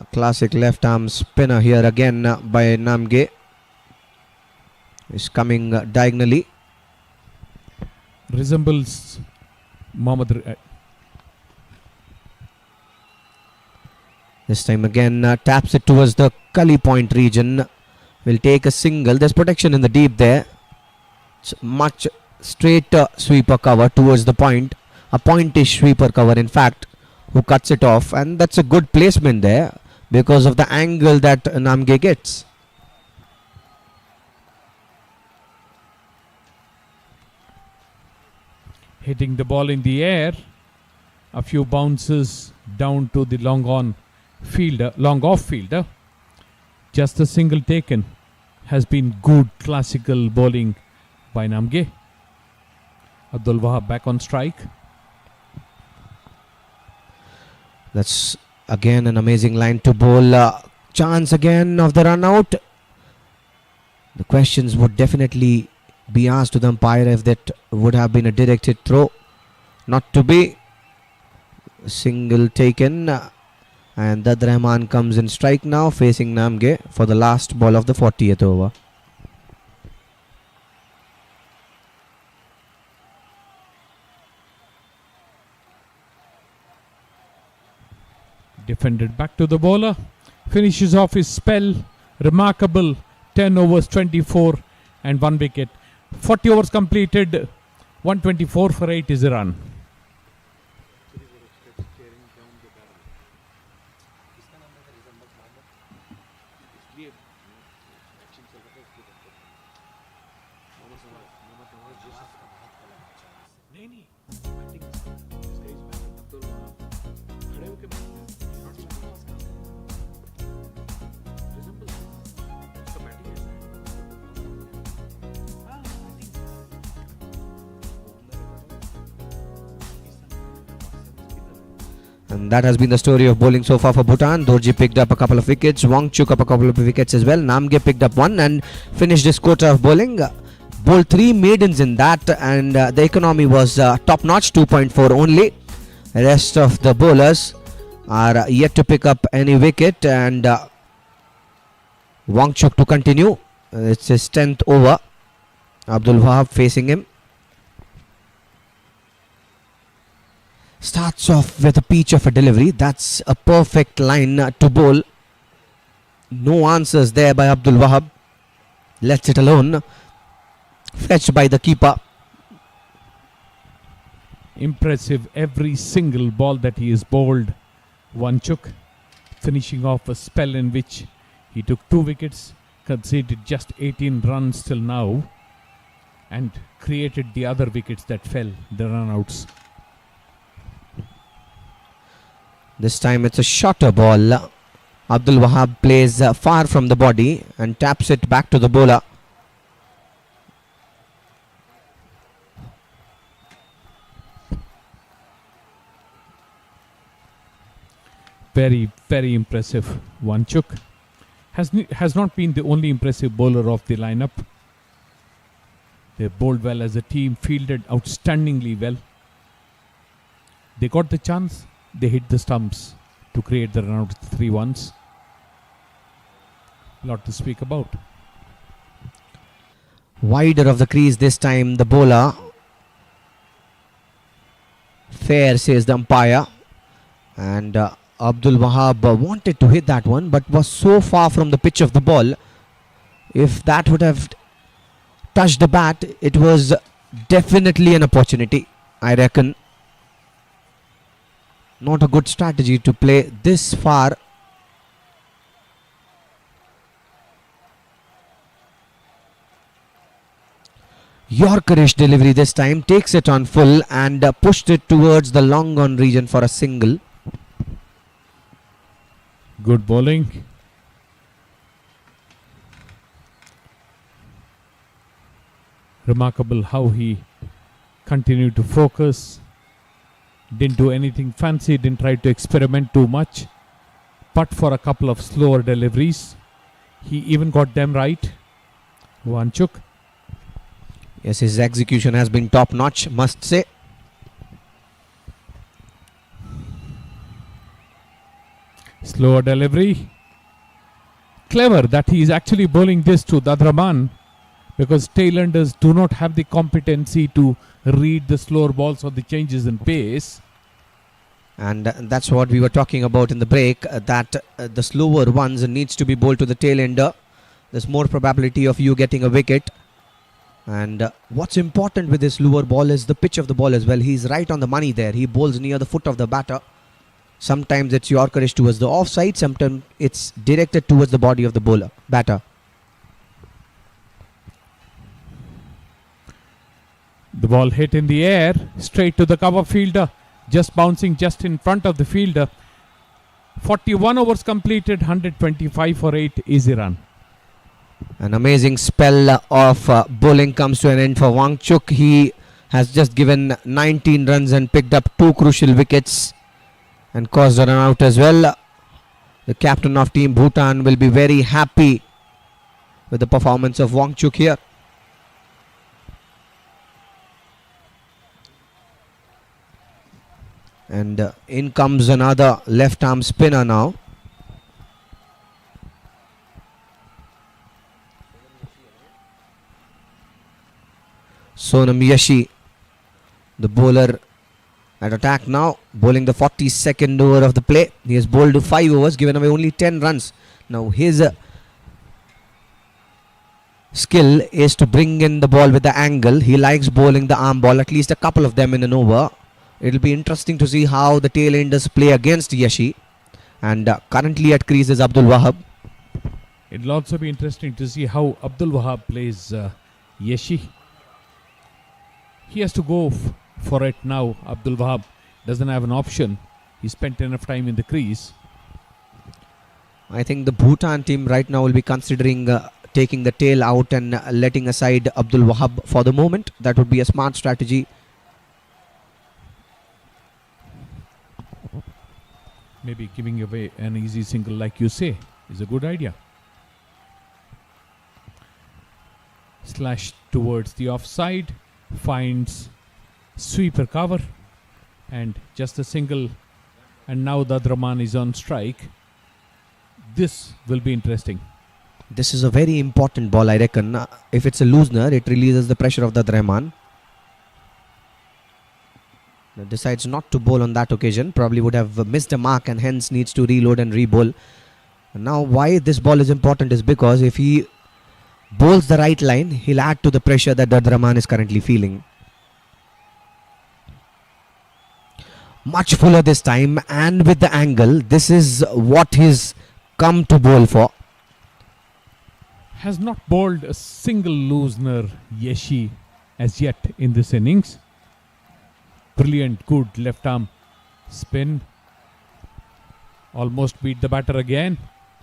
S1: A classic left arm spinner here again by Namge. Is coming diagonally.
S2: Resembles Mohammad.
S1: This time again taps it towards the Kali point region. Will take a single. There's protection in the deep there. It's much straighter sweeper cover towards the point. A pointish sweeper cover in fact, who cuts it off, and that's a good placement there because of the angle that Namge gets.
S2: Hitting the ball in the air. A few bounces down to the long off fielder. Just a single taken. Has been good classical bowling by Namge. Abdul Wahab back on strike.
S1: That's again an amazing line to bowl. Chance again of the run out. The questions would definitely be asked to the umpire if that would have been a directed throw. Not to be. Single taken. And Dad Rahman comes in strike now, facing Namge for the last ball of the 40th over.
S2: Defended back to the bowler. Finishes off his spell. Remarkable. 10 overs, 24 and 1 wicket. 40 overs completed. 124 for 8 is the run.
S1: And that has been the story of bowling so far for Bhutan. Dorji picked up a couple of wickets. Wangchuk up a couple of wickets as well. Namge picked up one and finished this quarter of bowling. Bowled 3 maidens in that, and the economy was top-notch, 2.4 only. The rest of the bowlers are yet to pick up any wicket, and Wangchuk to continue. It's his 10th over. Abdul Wahab facing him. Starts off with a peach of a delivery. That's a perfect line to bowl. No answers there by Abdul Wahab. Lets it alone. Fetched by the keeper.
S2: Impressive every single ball that he has bowled. Wanchuk finishing off a spell in which he took 2 wickets, conceded just 18 runs till now, and created the other wickets that fell, the run-outs.
S1: This time it's a shorter ball. Abdul Wahab plays far from the body and taps it back to the bowler.
S2: Very, very impressive. Wanchuk has not been the only impressive bowler of the lineup. They bowled well as a team, fielded outstandingly well. They got the chance, they hit the stumps to create the run out 3 ones. Lot to speak about.
S1: Wider of the crease this time, the bowler. Fair, says the umpire. And Abdul Wahab wanted to hit that one, but was so far from the pitch of the ball. If that would have touched the bat, it was definitely an opportunity, I reckon. Not a good strategy to play this far. Yorkerish delivery this time, takes it on full and pushed it towards the long on region for a single.
S2: Good bowling. Remarkable how he continued to focus. Didn't do anything fancy, didn't try to experiment too much. But for a couple of slower deliveries, he even got them right. Wanchuk.
S1: Yes, his execution has been top notch, must say.
S2: Slower delivery. Clever that he is actually bowling this to Dadraman, because tailenders do not have the competency to read the slower balls or the changes in pace.
S1: And that's what we were talking about in the break, that the slower ones needs to be bowled to the tail ender. There's more probability of you getting a wicket. And what's important with this lure ball is the pitch of the ball as well. He's right on the money there. He bowls near the foot of the batter. Sometimes it's Yorkerish towards the offside, sometimes it's directed towards the body of the batter.
S2: The ball hit in the air, straight to the cover fielder, just bouncing just in front of the fielder. 41 overs completed, 125 for 8, easy run.
S1: An amazing spell of bowling comes to an end for Wangchuk. He has just given 19 runs and picked up 2 crucial wickets and caused a run out as well. The captain of Team Bhutan will be very happy with the performance of Wangchuk here. And in comes another left arm spinner now. Sonam Yashi, the bowler at attack now, bowling the 42nd over of the play. He has bowled 5 overs, given away only 10 runs. Now his skill is to bring in the ball with the angle. He likes bowling the arm ball, at least a couple of them in an over. It'll be interesting to see how the tail-enders play against Yashi. And currently at crease is Abdul Wahab.
S2: It'll also be interesting to see how Abdul Wahab plays Yashi. He has to go for it now. Abdul Wahab doesn't have an option. He spent enough time in the crease.
S1: I think the Bhutan team right now will be considering taking the tail out and letting aside Abdul Wahab for the moment. That would be a smart strategy.
S2: Maybe giving away an easy single, like you say, is a good idea. Slash towards the offside, finds sweeper cover, and just a single. And now Dadraman is on strike. This will be interesting.
S1: This is a very important ball, I reckon. If it's a loosener, it releases the pressure of Dadraman. Decides not to bowl on that occasion. Probably would have missed a mark and hence needs to reload and re-bowl. Now why this ball is important is because if he bowls the right line, he'll add to the pressure that Dadraman is currently feeling. Much fuller this time and with the angle. This is what he's come to bowl for.
S2: Has not bowled a single loosener Yashi as yet in this innings. Brilliant, good left arm spin. Almost beat the batter again.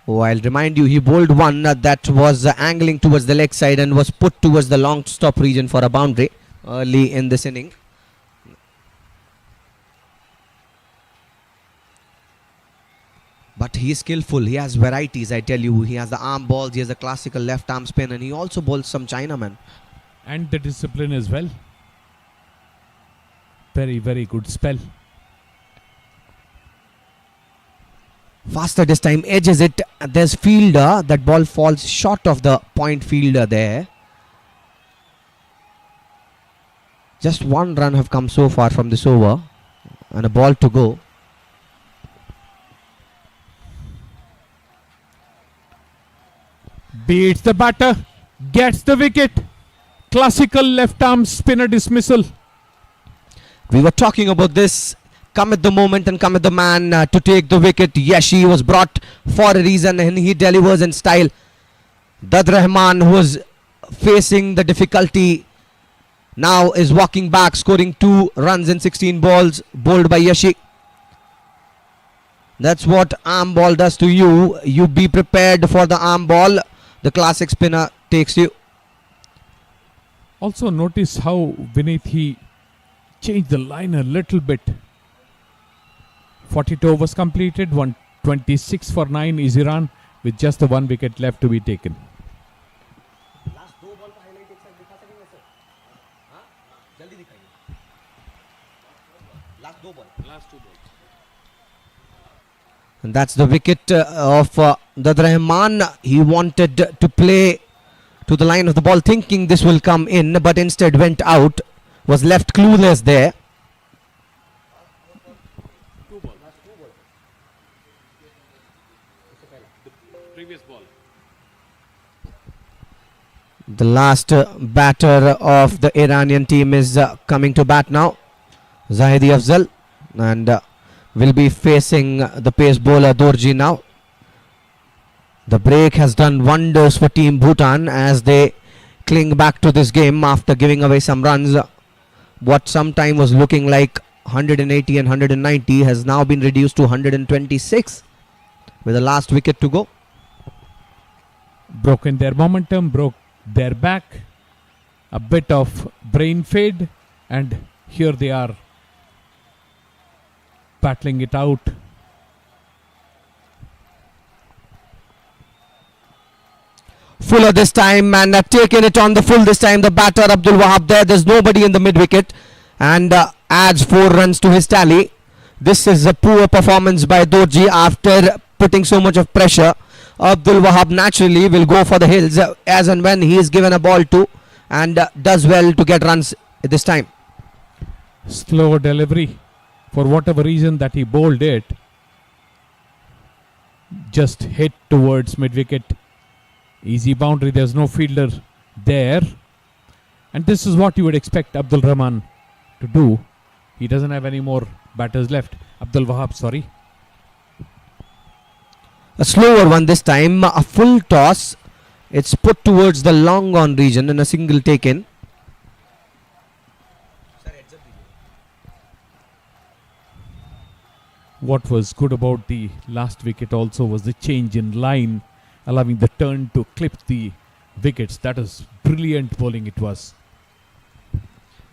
S1: Oh, I'll remind you, he bowled one that was angling towards the leg side and was put towards the long stop region for a boundary early in this inning. But he is skillful. He has varieties, I tell you. He has the arm balls. He has the classical left arm spin. And he also bowls some Chinaman.
S2: And the discipline as well. Very, very good spell.
S1: Faster this time. Edges it. There's fielder. That ball falls short of the point fielder there. Just one run have come so far from this over. And a ball to go.
S2: Beats the batter. Gets the wicket. Classical left arm spinner dismissal.
S1: We were talking about this. Come at the moment and come at the man to take the wicket. Yashi was brought for a reason and he delivers in style. Dad Rahman, who was facing the difficulty, now is walking back, scoring 2 runs in 16 balls, bowled by Yashi. That's what arm ball does to you. You be prepared for the arm ball. The classic spinner takes you.
S2: Also notice how Vineet he changed the line a little bit. 42 overs completed, 126 for 9 easy run with just the 1 wicket left to be taken.
S4: Last 2 ball का highlight एक साथ दिखा सकेंगे sir? हाँ, जल्दी दिखाइए. Last 2 ball.
S3: Last 2 balls.
S1: And that's the wicket of Dad Rahman. He wanted to play to the line of the ball, thinking this will come in, but instead went out. Was left clueless there.
S3: 2 balls. The previous ball.
S1: The last batter of the Iranian team is coming to bat now. Zahidi Afzal. And will be facing the pace bowler Dorji now. The break has done wonders for Team Bhutan as they cling back to this game after giving away some runs. What sometime was looking like 180 and 190 has now been reduced to 126 with the last wicket to go.
S2: Broken their momentum, broke their back. A bit of brain fade, and here they are battling it out.
S1: Fuller this time and taken it on the full this time. The batter Abdul Wahab there. There's nobody in the mid wicket and adds 4 runs to his tally. This is a poor performance by Dorji after putting so much of pressure. Abdul Wahab naturally will go for the hills as and when he is given a ball to, and does well to get runs this time.
S2: Slow delivery. For whatever reason that he bowled it, just hit towards mid wicket. Easy boundary, there's no fielder there. And this is what you would expect Abdul Rahman to do. He doesn't have any more batters left. Abdul Wahab, sorry.
S1: A slower one this time, a full toss. It's put towards the long on region and a single taken.
S2: What was good about the last wicket also was the change in line, allowing the turn to clip the wickets. That is brilliant bowling it was.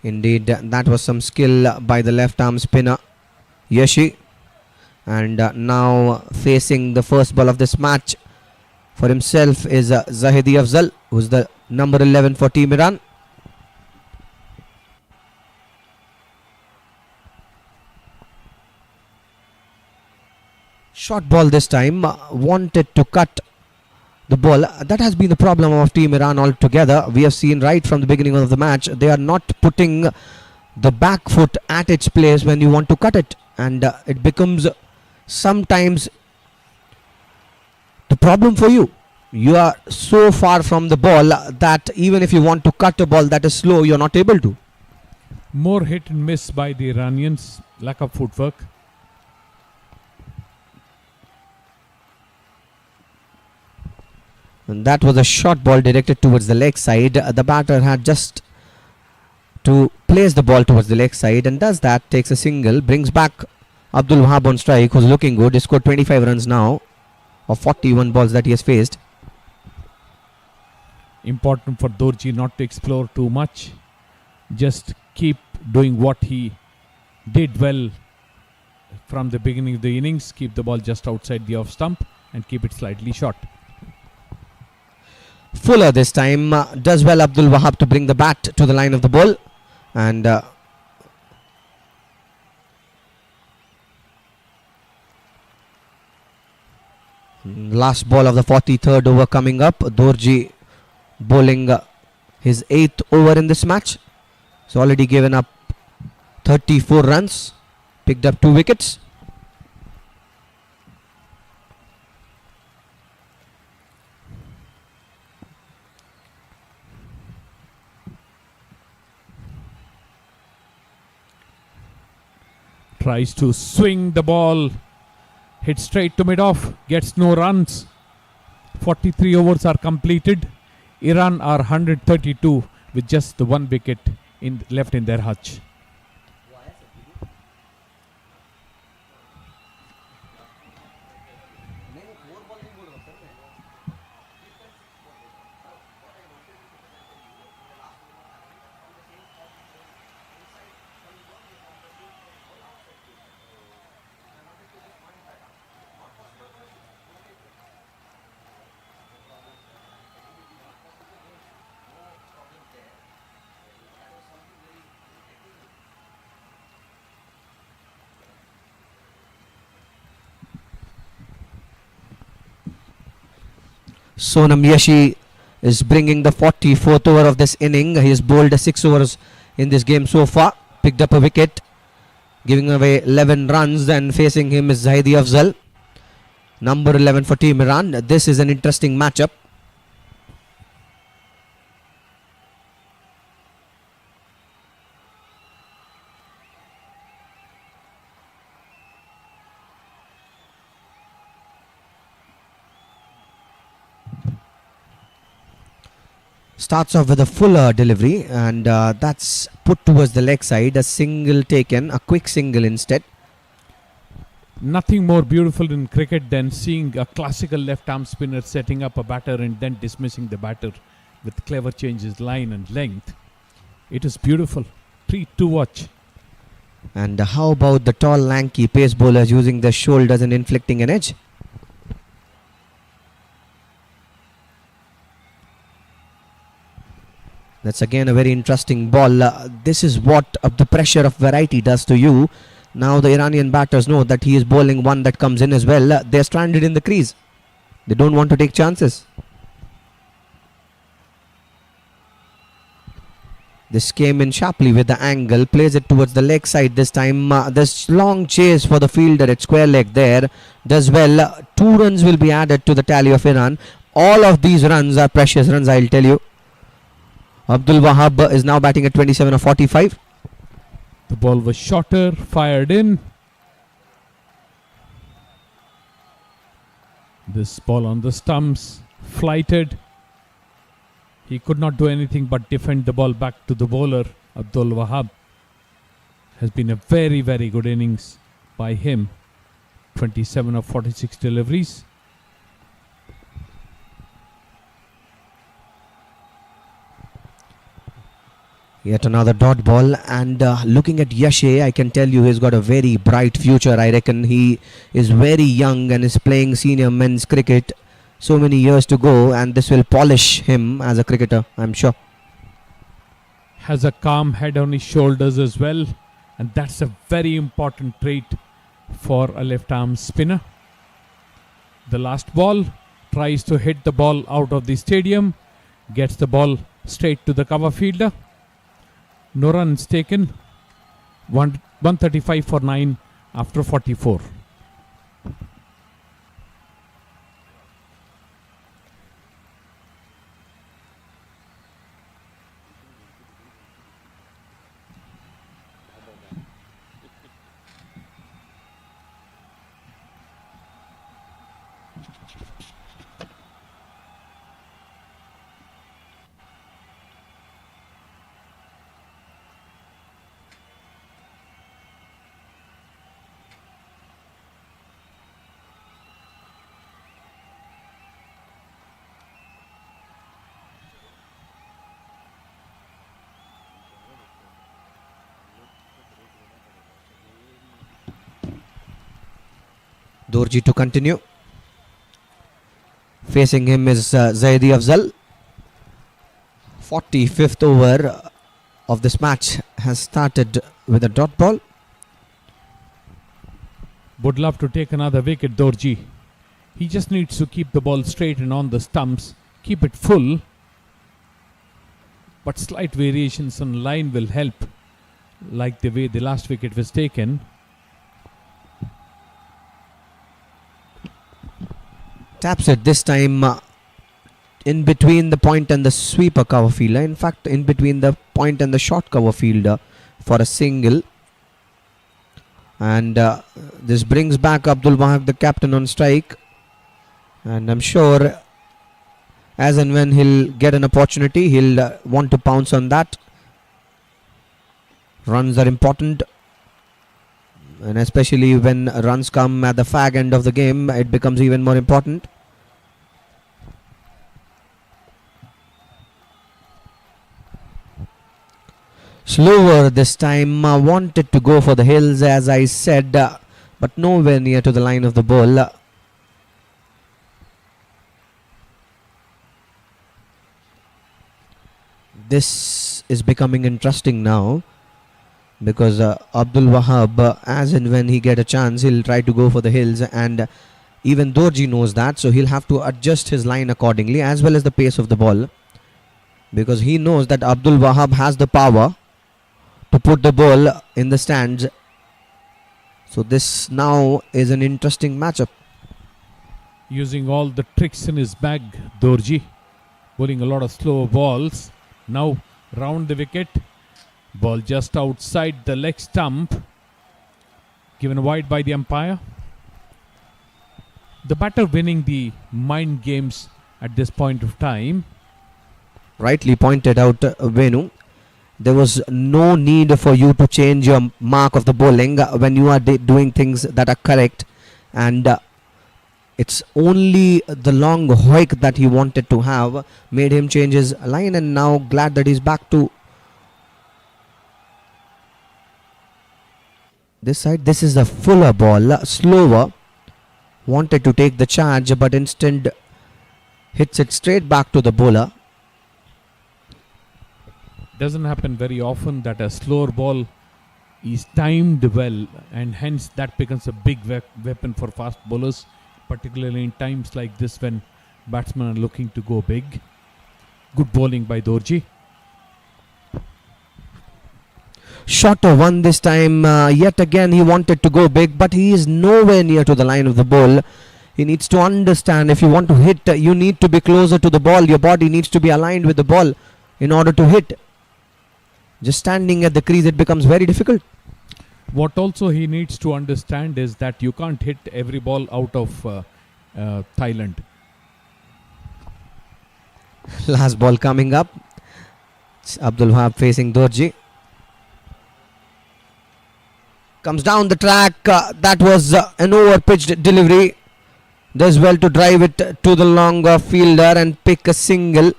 S1: Indeed, that was some skill by the left arm spinner Yashi. And now facing the first ball of this match for himself is Zahidi Afzal, who's the number 11 for Team Iran. Short ball this time, wanted to cut the ball. That has been the problem of Team Iran altogether. We have seen right from the beginning of the match, they are not putting the back foot at its place when you want to cut it. And it becomes sometimes the problem for you. You are so far from the ball that even if you want to cut a ball that is slow, you're not able to.
S2: More hit and miss by the Iranians, lack of footwork.
S1: And that was a short ball directed towards the leg side. The batter had just to place the ball towards the leg side and does that, takes a single, brings back Abdul Wahab on strike, who's looking good. He scored 25 runs now of 41 balls that he has faced.
S2: Important for Dorji not to explore too much. Just keep doing what he did well from the beginning of the innings. Keep the ball just outside the off stump and keep it slightly short.
S1: Fuller this time does well, Abdul Wahab, to bring the bat to the line of the ball. And last ball of the 43rd over coming up. Dorji bowling his 8th over in this match. He's already given up 34 runs, picked up 2 wickets.
S2: Tries to swing the ball, hit straight to mid-off, gets no runs. 43 overs are completed. Iran are 132 with just the 1 wicket left in their hutch.
S1: Sonam Yashi is bringing the 44th over of this inning. He has bowled 6 overs in this game so far. Picked up a wicket, giving away 11 runs, and facing him is Zaidi Afzal, number 11 for Team Iran. This is an interesting matchup. Starts off with a fuller delivery, and that's put towards the leg side. A single taken, a quick single instead.
S2: Nothing more beautiful in cricket than seeing a classical left-arm spinner setting up a batter and then dismissing the batter with clever changes, line and length. It is beautiful. Treat to watch.
S1: And how about the tall, lanky pace bowlers using their shoulders and inflicting an edge? That's again a very interesting ball. This is what the pressure of variety does to you. Now the Iranian batters know that he is bowling one that comes in as well. They're stranded in the crease. They don't want to take chances. This came in sharply with the angle. Plays it towards the leg side this time. This long chase for the fielder at square leg there. Does well. 2 runs will be added to the tally of Iran. All of these runs are precious runs, I'll tell you. Abdul Wahab is now batting at 27 of 45.
S2: The ball was shorter, fired in. This ball on the stumps, flighted. He could not do anything but defend the ball back to the bowler. Abdul Wahab has been a very, very good innings by him. 27 of 46 deliveries.
S1: Yet another dot ball, and looking at Yashe, I can tell you he's got a very bright future. I reckon he is very young and is playing senior men's cricket. So many years to go, and this will polish him as a cricketer, I'm sure.
S2: Has a calm head on his shoulders as well, and that's a very important trait for a left-arm spinner. The last ball tries to hit the ball out of the stadium, gets the ball straight to the cover fielder. No runs taken. 135 for 9 after 44.
S1: Dorji to continue. Facing him is Zaidi Afzal. 45th over of this match has started with a dot ball.
S2: Would love to take another wicket, Dorji. He just needs to keep the ball straight and on the stumps, keep it full. But slight variations on line will help, like the way the last wicket was taken.
S1: Taps it this time in between the point and the sweeper cover fielder. In fact, in between the point and the short cover fielder for a single. And this brings back Abdul Wahab, the captain, on strike. And I'm sure as and when he'll get an opportunity, he'll want to pounce on that. Runs are important. And especially when runs come at the fag end of the game, it becomes even more important. Slower this time, wanted to go for the hills, as I said, but nowhere near to the line of the ball. This is becoming interesting now, because Abdul Wahab, as and when he get a chance, he'll try to go for the hills, and even Dorji knows that, so he'll have to adjust his line accordingly, as well as the pace of the ball, because he knows that Abdul Wahab has the power to put the ball in the stands. So this now is an interesting matchup.
S2: Using all the tricks in his bag, Dorji, bowling a lot of slow balls. Now round the wicket. Ball just outside the leg stump. Given wide by the umpire. The batter winning the mind games at this point of time.
S1: Rightly pointed out, Venu. There was no need for you to change your mark of the bowling when you are doing things that are correct. And it's only the long hoik that he wanted to have made him change his line, and now glad that he's back to this side. This is a fuller ball, slower. Wanted to take the charge, but instead hits it straight back to the bowler.
S2: Doesn't happen very often that a slower ball is timed well, and hence that becomes a big weapon for fast bowlers, particularly in times like this when batsmen are looking to go big. Good bowling by Dorji.
S1: Shorter one this time. Yet again he wanted to go big, but he is nowhere near to the line of the ball. He needs to understand, if you want to hit, you need to be closer to the ball. Your body needs to be aligned with the ball in order to hit. Just standing at the crease, it becomes very difficult.
S2: What also he needs to understand is that you can't hit every ball out of Thailand.
S1: Last ball coming up. It's Abdul Wahab facing Dorji. Comes down the track. That was an over-pitched delivery. Does well to drive it to the longer fielder and pick a single.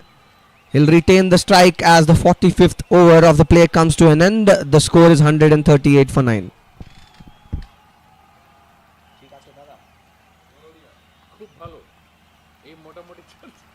S1: He'll retain the strike as the 45th over of the play comes to an end. The score is 138 for 9.
S3: খুব ভালো এই মোটামুটি চলছে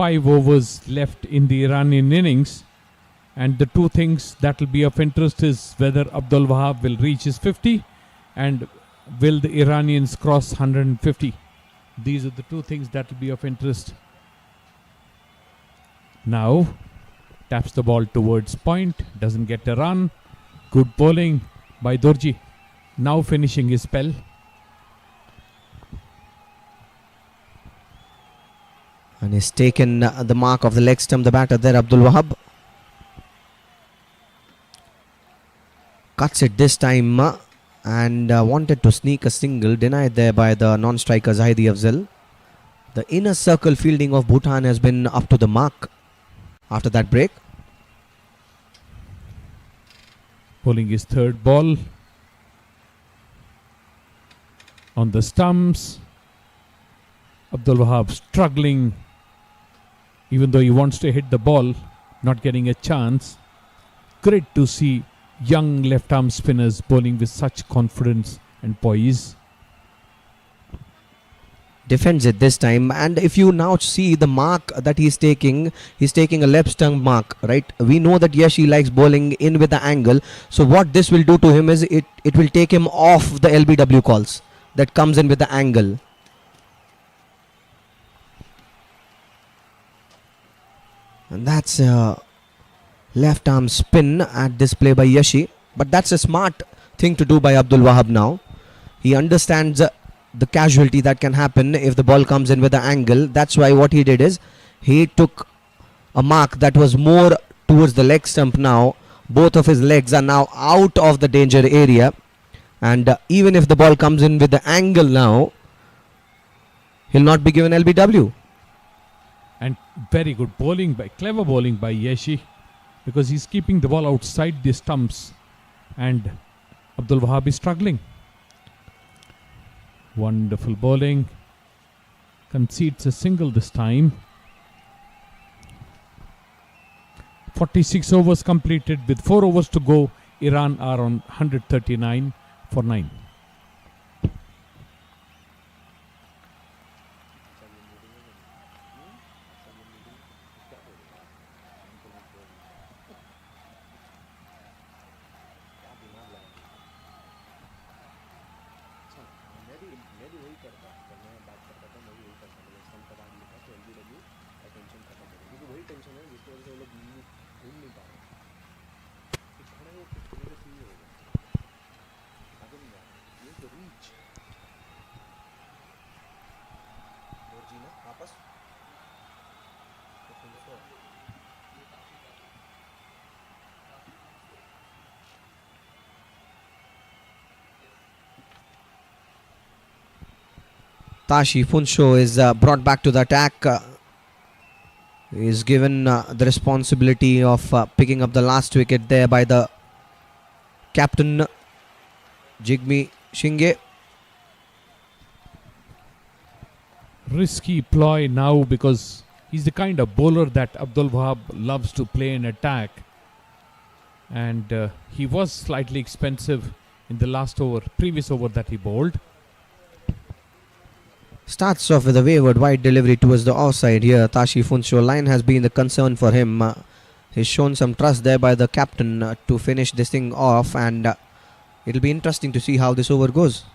S2: Five overs left in the Iranian innings, and the two things that will be of interest is whether Abdul Wahab will reach his 50 and will the Iranians cross 150. These are the two things that will be of interest. Now taps the ball towards point, doesn't get a run. Good bowling by Dorji, now finishing his spell.
S1: And he's taken the mark of the leg stump, the batter there, Abdul Wahab. Cuts it this time and wanted to sneak a single, denied there by the non-striker Zaidi Afzal. The inner circle fielding of Bhutan has been up to the mark after that break.
S2: Bowling his third ball. On the stumps. Abdul Wahab struggling. Even though he wants to hit the ball, not getting a chance. Great to see young left-arm spinners bowling with such confidence and poise.
S1: Defends it this time, and if you now see the mark that he's taking a left stump mark, right? We know that Yashi likes bowling in with the angle, so what this will do to him is it will take him off the LBW calls that comes in with the angle. And that's a left arm spin at this play by Yashi, but that's a smart thing to do by Abdul Wahab now. He understands the casualty that can happen if the ball comes in with the angle. That's why what he did is he took a mark that was more towards the leg stump now. Both of his legs are now out of the danger area, and even if the ball comes in with the angle now, he'll not be given LBW.
S2: And very good bowling clever bowling by Yashi, because he's keeping the ball outside the stumps and Abdul Wahab is struggling. Wonderful bowling. Concedes a single this time. 46 overs completed with 4 overs to go. Iran are on 139 for 9.
S1: Tashi Funsho is brought back to the attack. He is given the responsibility of picking up the last wicket there by the captain Jigme Shinge.
S2: Risky ploy now, because he's the kind of bowler that Abdul Wahab loves to play in attack, and he was slightly expensive in the previous over that he bowled.
S1: Starts off with a wayward wide delivery towards the offside here. Tashi Funsho, line has been the concern for him. He's shown some trust there by the captain to finish this thing off, and it'll be interesting to see how this over goes.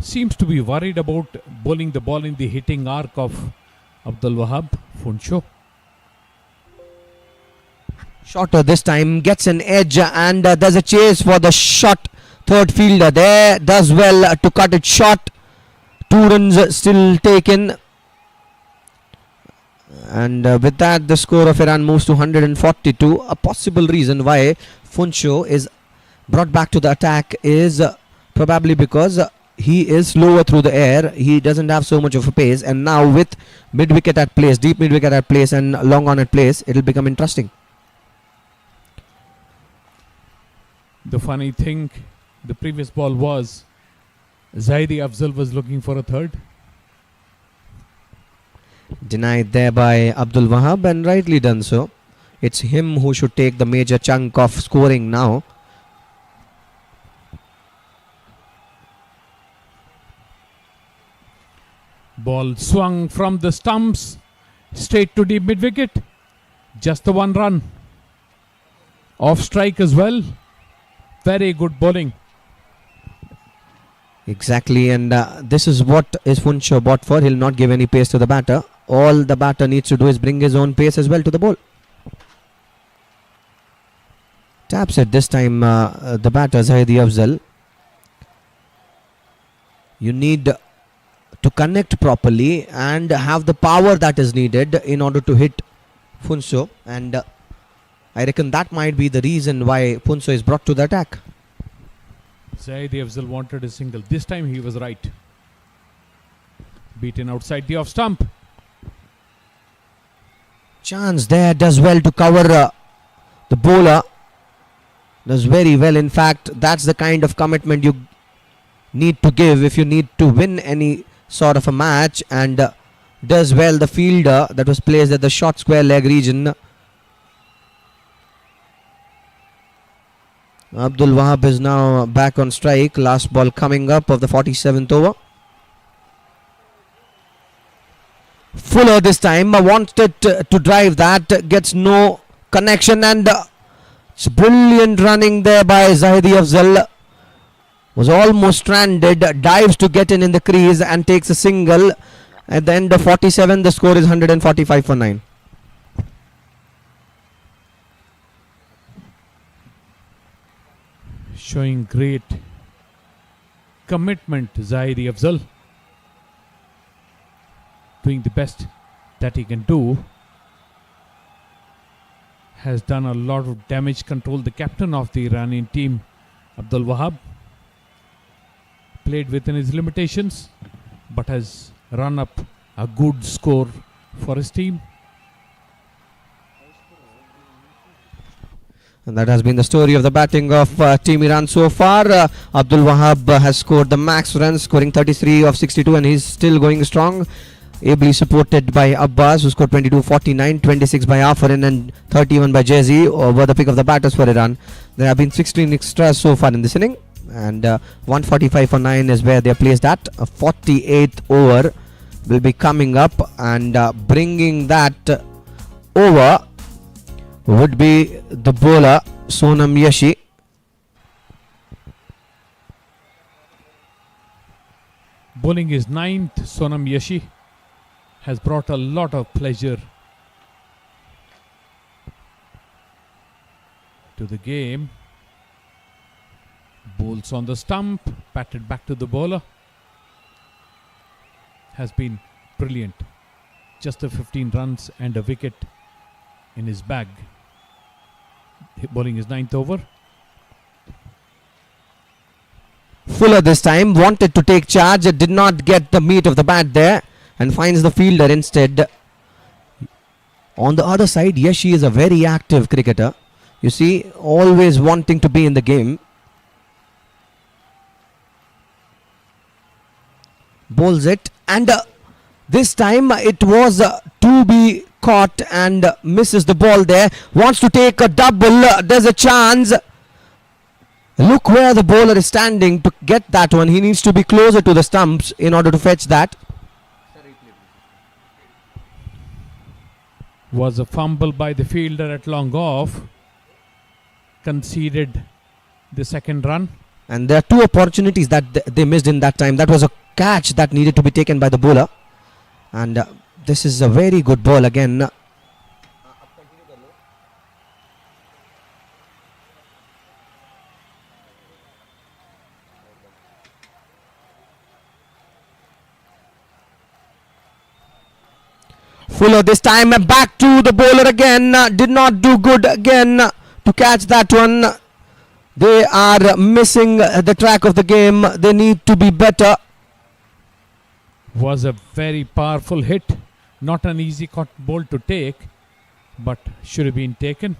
S2: Seems to be worried about bowling the ball in the hitting arc of Abdul Wahab. Funsho.
S1: Shorter this time, gets an edge, and there's a chase for the shot. Third fielder there does well to cut it short. 2 runs still taken, and with that the score of Iran moves to 142. A possible reason why Funsho is brought back to the attack is probably because he is slower through the air. He doesn't have so much of a pace, and now with mid-wicket at place, deep mid-wicket at place and long on at place, it'll become interesting.
S2: The funny thing, the previous ball was Zaidi Afzal was looking for a third.
S1: Denied there by Abdul Wahab, and rightly done so. It's him who should take the major chunk of scoring now.
S2: Ball swung from the stumps straight to deep mid-wicket. Just the 1 run. Off strike as well. Very good bowling.
S1: Exactly, and this is what is Funsho bought for. He'll not give any pace to the batter. All the batter needs to do is bring his own pace as well to the ball. Taps it this time, the batter Zaidi Afzal. You need to connect properly and have the power that is needed in order to hit Funsho, and I reckon that might be the reason why Funsho is brought to the attack.
S2: Zaidi Afzal wanted a single. This time he was right. Beaten outside the off stump.
S1: Chance there, does well to cover the bowler. Does very well. In fact, that's the kind of commitment you need to give if you need to win any sort of a match, and does well. The fielder that was placed at the short square leg region. Abdul Wahab is now back on strike. Last ball coming up of the 47th over. Fuller this time wanted to drive that, gets no connection, and it's brilliant running there by Zahidi Afzal. Was almost stranded, dives to get in the crease and takes a single. At the end of 47, the score is 145 for 9.
S2: Showing great commitment, Zahidi Afzal. Doing the best that he can do. Has done a lot of damage control. The captain of the Iranian team, Abdul Wahab, played within his limitations, but has run up a good score for his team.
S1: And that has been the story of the batting of Team Iran so far. Abdul Wahab has scored the max runs, scoring 33 of 62, and he's still going strong. Ably supported by Abbas, who scored 22, 49, 26 by Afarin, and 31 by Jay-Z over the pick of the batters for Iran. There have been 16 extras so far in this inning, and 145 for 9 is where they're placed at. A 48th over will be coming up, and bringing that over would be the bowler Sonam Yashi.
S2: Bowling his 9th, Sonam Yashi has brought a lot of pleasure to the game. Bowls on the stump, batted back to the bowler. Has been brilliant. Just the 15 runs and a wicket in his bag. Bowling his 9th over.
S1: Fuller this time wanted to take charge, did not get the meat of the bat there, and finds the fielder instead. On the other side, Yashi is a very active cricketer. You see, always wanting to be in the game. Bowls it, and this time it was to be caught, and misses the ball there. Wants to take a double. There's a chance. Look where the bowler is standing to get that one. He needs to be closer to the stumps in order to fetch that.
S2: Was a fumble by the fielder at long off. Conceded the second run.
S1: And there are two opportunities that they missed in that time. That was a catch that needed to be taken by the bowler. And this is a very good ball again. Fuller this time back to the bowler again. Did not do good again to catch that one. They are missing the track of the game. They need to be better.
S2: Was a very powerful hit. Not an easy cotton ball to take, but should have been taken.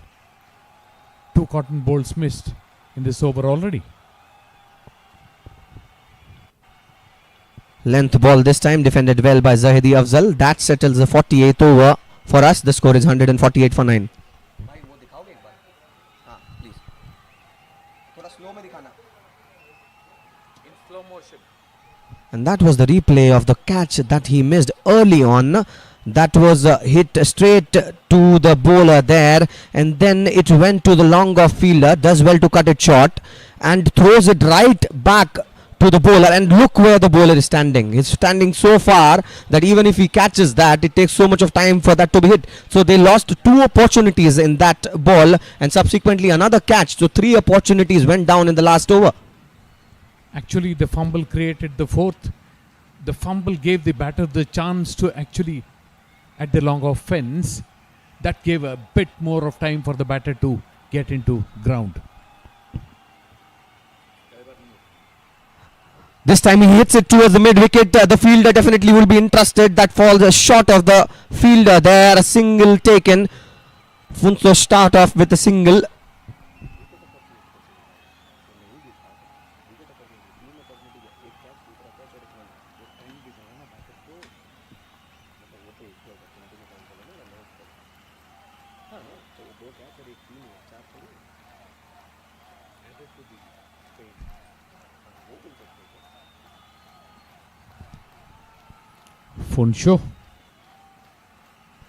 S2: 2 cotton balls missed in this over already.
S1: Length ball this time, defended well by Zahidi Afzal. That settles the 48th over for us. The score is 148 for 9.
S4: भाई वो दिखाओगे एक बार हाँ please थोड़ा slow में दिखाना
S3: In slow motion.
S1: And that was the replay of the catch that he missed early on. That was hit straight to the bowler there, and then it went to the long off fielder. Does well to cut it short and throws it right back to the bowler. And look where the bowler is standing. He's standing so far that even if he catches that, it takes so much of time for that to be hit. So they lost 2 opportunities in that ball, and subsequently another catch. So 3 opportunities went down in the last over.
S2: Actually, the fumble created the 4th. The fumble gave the batter the chance to actually at the long off fence. That gave a bit more of time for the batter to get into ground.
S1: This time he hits it towards the mid wicket. The fielder definitely will be interested. That falls short of the fielder there. A single taken. Funso start off with a single.
S4: दो क्या sir एक तीन है चार थोड़ी
S3: added to the paint.
S4: वो बोल सकते हैं क्या?
S2: Funsho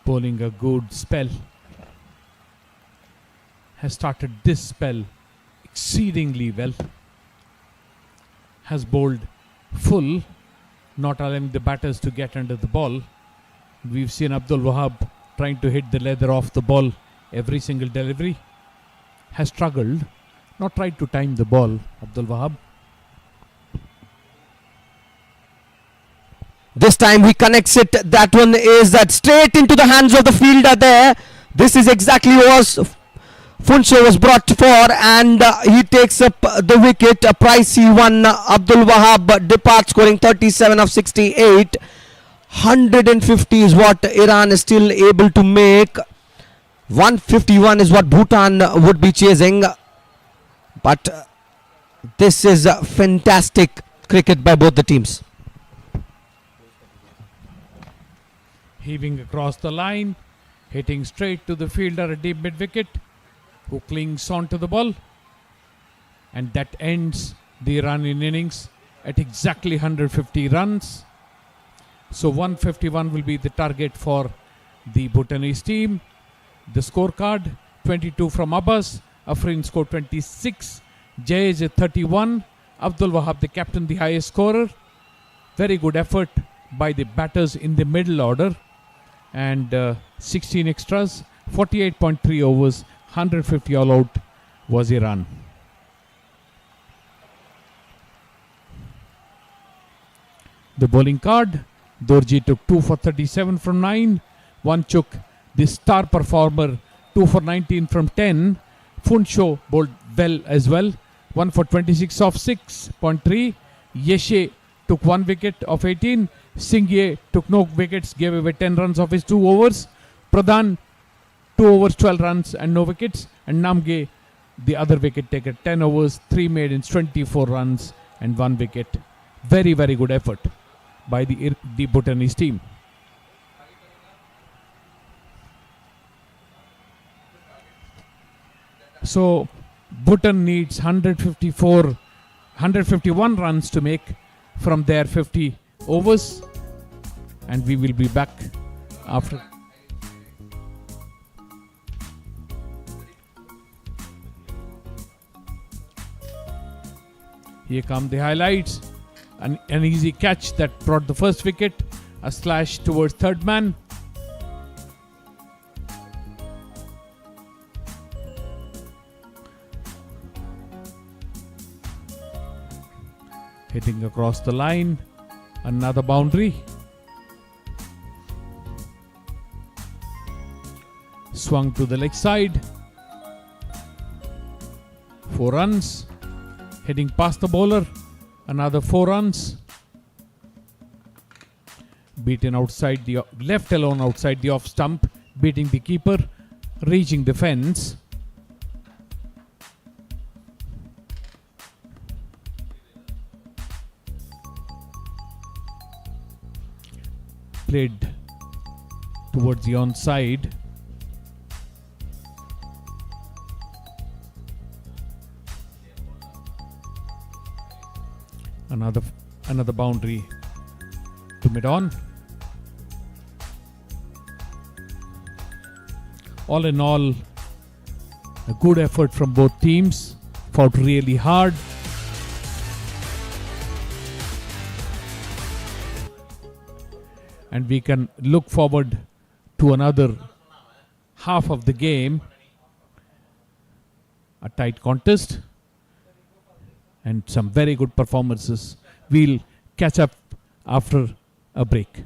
S2: bowling a good spell. Has started this spell exceedingly well. Has bowled full, not allowing the batters to get under the ball. We've seen Abdul Wahab trying to hit the leather off the ball every single delivery. Has struggled, not tried to time the ball, Abdul Wahab.
S1: This time he connects it. That one is that straight into the hands of the fielder there. This is exactly what Funsho was brought for, and he takes up the wicket. A pricey one. Abdul Wahab departs scoring 37 of 68. 150 is what Iran is still able to make. 151 is what Bhutan would be chasing. But this is fantastic cricket by both the teams.
S2: Heaving across the line, hitting straight to the fielder at deep mid wicket, who clings onto the ball, and that ends the Iranian innings at exactly 150 runs. So 151 will be the target for the Bhutanese team. The scorecard: 22 from Abbas, Afrin scored 26, Jayaj at 31, Abdul Wahab the captain, the highest scorer. Very good effort by the batters in the middle order, and 16 extras, 48.3 overs, 150 all out was Iran. The bowling card: Dorji took 2 for 37 from 9, Wanchuk the star performer 2 for 19 from 10, Funsho bowled well as well, 1 for 26 of 6.3, Yeshe took 1 wicket of 18, Singye took no wickets, gave away 10 runs of his 2 overs, Pradhan 2 overs 12 runs and no wickets, and Namge the other wicket taker, 10 overs 3 maidens 24 runs and 1 wicket. Very good effort by the Bhutanese team. So Bhutan needs 151 runs to make from their 50 overs, and we will be back after. Here come the highlights. An easy catch that brought the first wicket, a slash towards third man. Hitting across the line, another boundary. Swung to the leg side. 4 runs. Heading past the bowler, another 4 runs. Beaten outside the left alone outside the off stump, beating the keeper, reaching the fence. Played towards the onside. Another boundary to mid on. All in all, a good effort from both teams. Fought really hard. And we can look forward to another half of the game. A tight contest and some very good performances. We'll catch up after a break.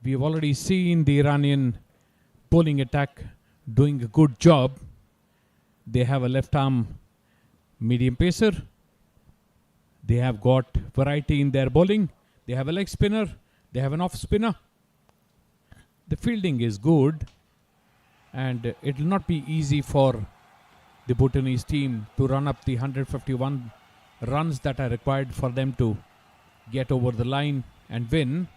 S2: We have already seen the Iranian bowling attack doing a good job. They have a left arm medium pacer. They have got variety in their bowling. They have a leg spinner. They have an off spinner. The fielding is good, and it will not be easy for the Bhutanese team to run up the 151 runs that are required for them to get over the line and win.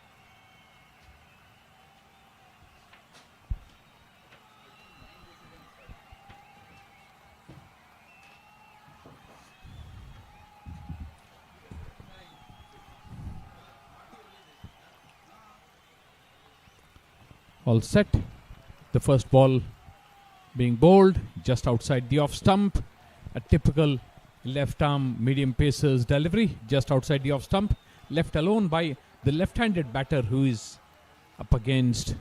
S2: All set. The first ball being bowled just outside the off stump. A typical left arm medium pacer's delivery just outside the off stump. Left alone by the left-handed batter who is up against.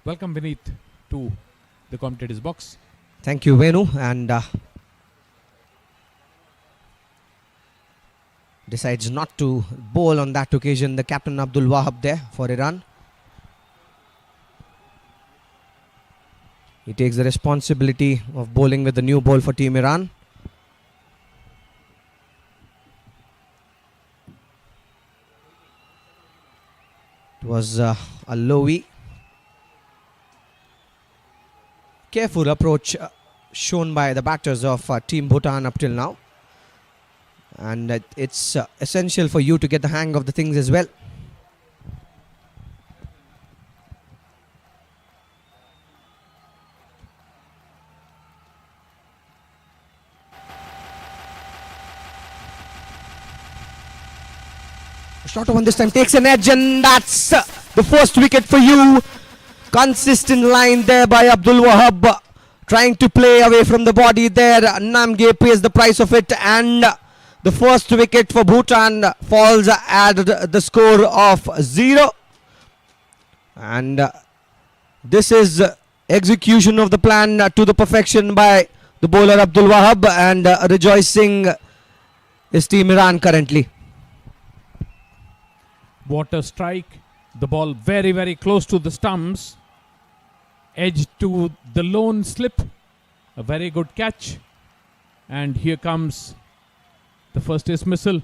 S2: Welcome Vineet to the commentator's box.
S1: Thank you, Venu. And decides not to bowl on that occasion, the captain Abdul Wahab there for Iran. He takes the responsibility of bowling with the new ball for Team Iran. It was a lowy, careful approach shown by the batters of Team Bhutan up till now. And it's essential for you to get the hang of the things as well. Shorter one this time takes an edge, and that's the first wicket for you. Consistent line there by Abdul Wahab, trying to play away from the body there. Namge pays the price of it, and the first wicket for Bhutan falls at the score of 0. And this is execution of the plan to the perfection by the bowler Abdul Wahab, and rejoicing is Team Iran currently.
S2: Water strike. The ball very, very close to the stumps. Edge to the lone slip. A very good catch. And here comes the first dismissal.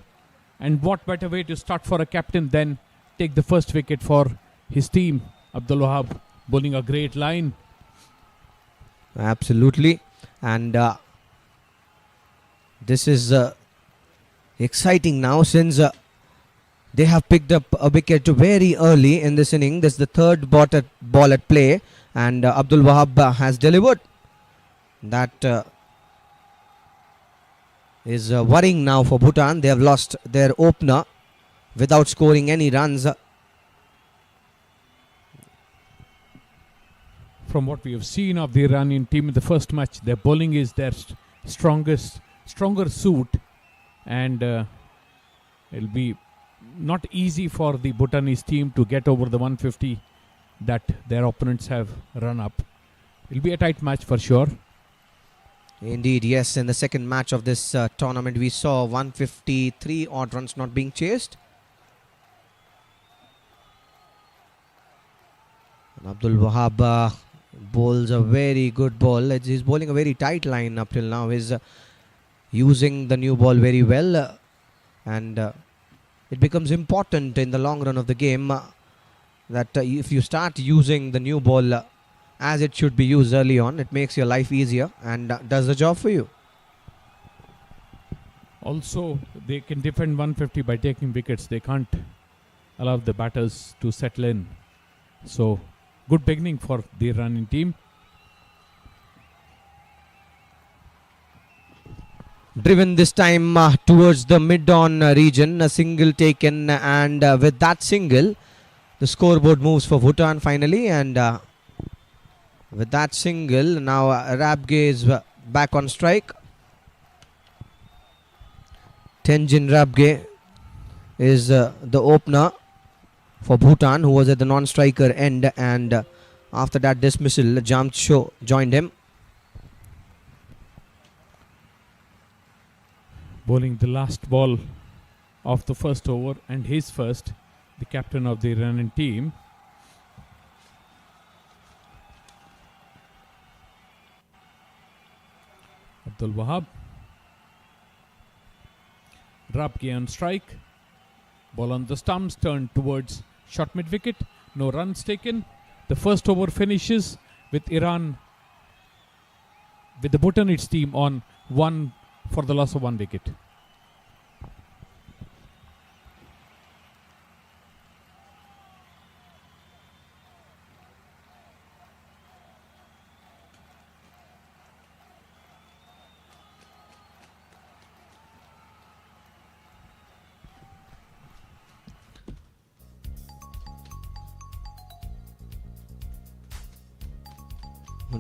S2: And what better way to start for a captain than take the first wicket for his team. Abdul Wahab bowling a great line.
S1: Absolutely. And this is exciting now, since they have picked up a wicket very early in this inning. This is the third ball at play, and Abdul Wahab has delivered. That is worrying now for Bhutan. They have lost their opener without scoring any runs.
S2: From what we have seen of the Iranian team in the first match, their bowling is their stronger suit, and it'll be not easy for the Bhutanese team to get over the 150 that their opponents have run up. It'll be a tight match for sure.
S1: Indeed, yes. In the second match of this tournament, we saw 153 odd runs not being chased. And Abdul Wahab bowls a very good ball. He's bowling a very tight line up till now. He's using the new ball very well, and it becomes important in the long run of the game that if you start using the new ball as it should be used early on, it makes your life easier and does the job for you.
S2: Also, they can defend 150 by taking wickets. They can't allow the batters to settle in. So, good beginning for the Iranian team.
S1: Driven this time towards the mid-on region, a single taken, and with that single, the scoreboard moves for Bhutan finally, and with that single, now Rabge is back on strike. Tenjin Rabge is the opener for Bhutan, who was at the non-striker end, and after that dismissal, Jamsho joined him.
S2: Bowling the last ball of the first over and his first, the captain of the Iranian team. Abdul Wahab. Rabge on strike. Ball on the stumps, turned towards short mid wicket. No runs taken. The first over finishes with Iran, with the Bhutanese team on 1 for the loss of 1 wicket.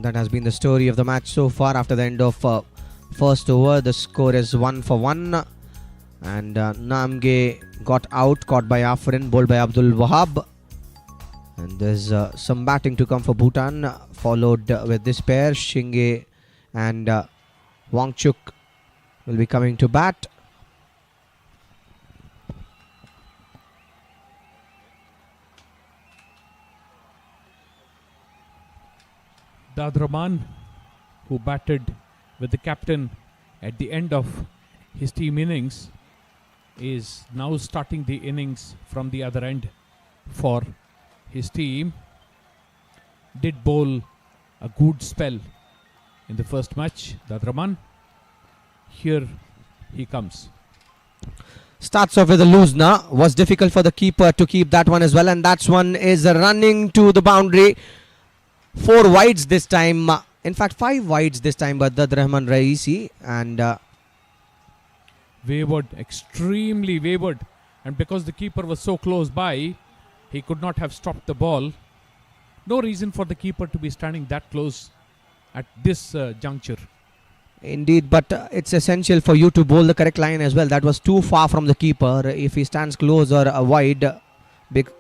S1: That has been the story of the match so far. After the end of first over, the score is 1 for 1. And Namge got out, caught by Afrin, bowled by Abdul Wahab. And there's some batting to come for Bhutan, followed with this pair. Shinge and Wangchuk will be coming to bat.
S2: Dadraman, who batted with the captain at the end of his team innings, is now starting the innings from the other end for his team. Did bowl a good spell in the first match, Dadraman. Here he comes.
S1: Starts off with a loose na. Was difficult for the keeper to keep that one as well. And that one is running to the boundary. 4 wides this time. In fact, 5 wides this time by Dad Rahman Raisi. And
S2: wavered, extremely wavered. And because the keeper was so close by, he could not have stopped the ball. No reason for the keeper to be standing that close at this juncture.
S1: Indeed, but it's essential for you to bowl the correct line as well. That was too far from the keeper. If he stands close or wide,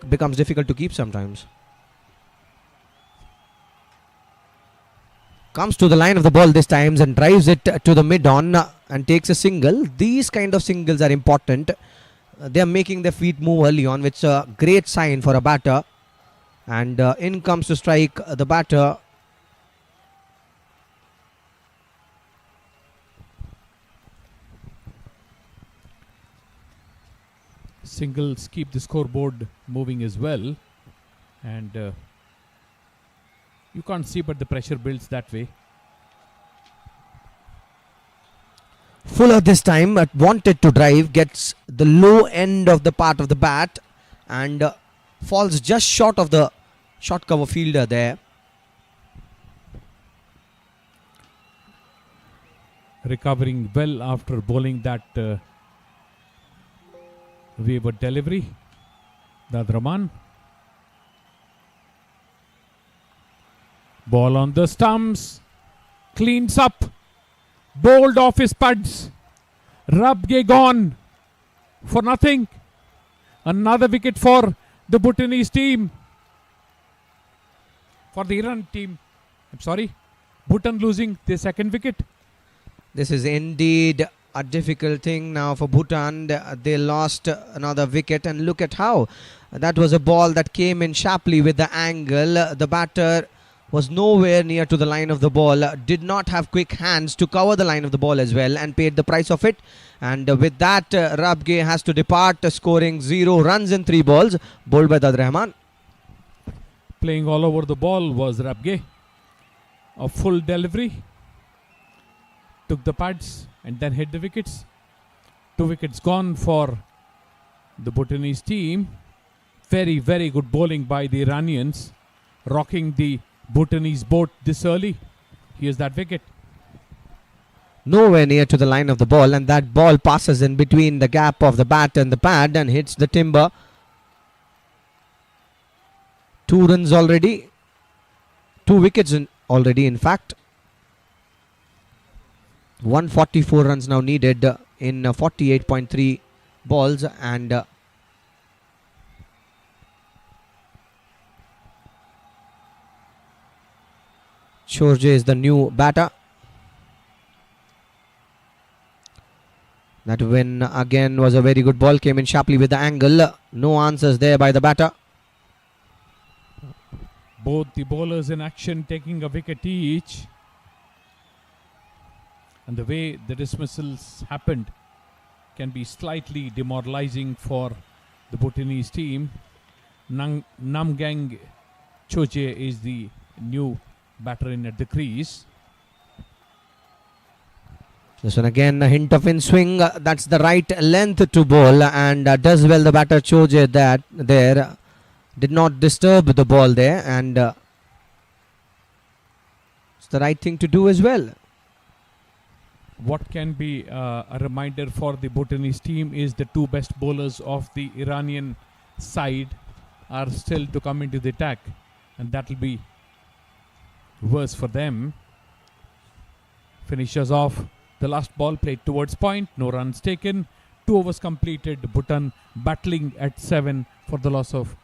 S1: becomes difficult to keep sometimes. Comes to the line of the ball this time and drives it to the mid-on and takes a single. These kind of singles are important. They are making their feet move early on, which is a great sign for a batter. And in comes to strike the batter.
S2: Singles keep the scoreboard moving as well. And you can't see, but the pressure builds that way.
S1: Fuller this time wanted to drive, gets the low end of the part of the bat and falls just short of the short cover fielder there.
S2: Recovering well after bowling that wayward delivery. Dadraman. Ball on the stumps. Cleans up. Bowled off his pads. Rabge gone for nothing. Another wicket for the Bhutanese team. For the Iran team. I'm sorry. Bhutan losing their second wicket.
S1: This is indeed a difficult thing now for Bhutan. They lost another wicket and look at how that was a ball that came in sharply with the angle. The batter was nowhere near to the line of the ball, did not have quick hands to cover the line of the ball as well and paid the price of it. And with that, Rabge has to depart, scoring 0 runs in 3 balls, bowled by Dad Rahman.
S2: Playing all over the ball was Rabge. A full delivery. Took the pads and then hit the wickets. 2 wickets gone for the Bhutanese team. Very, very good bowling by the Iranians, rocking the Bhutanese boat this early. Here's that wicket.
S1: Nowhere near to the line of the ball, and that ball passes in between the gap of the bat and the pad and hits the timber. 2 runs already. 2 wickets already, in fact. 144 runs now needed in 48.3 balls, and Chorje is the new batter. That win again was a very good ball. Came in sharply with the angle. No answers there by the batter.
S2: Both the bowlers in action taking a wicket each. And the way the dismissals happened can be slightly demoralizing for the Bhutanese team. Namgang Choje is the new batter in at the crease.
S1: This one again, a hint of in swing. That's the right length to bowl, and does well the batter Choje that there. Did not disturb the ball there, and it's the right thing to do as well.
S2: What can be a reminder for the Bhutanese team is the two best bowlers of the Iranian side are still to come into the attack, and that will be worse for them. Finishes off the last ball played towards point, no runs taken, 2 overs completed. Bhutan battling at 7 for the loss of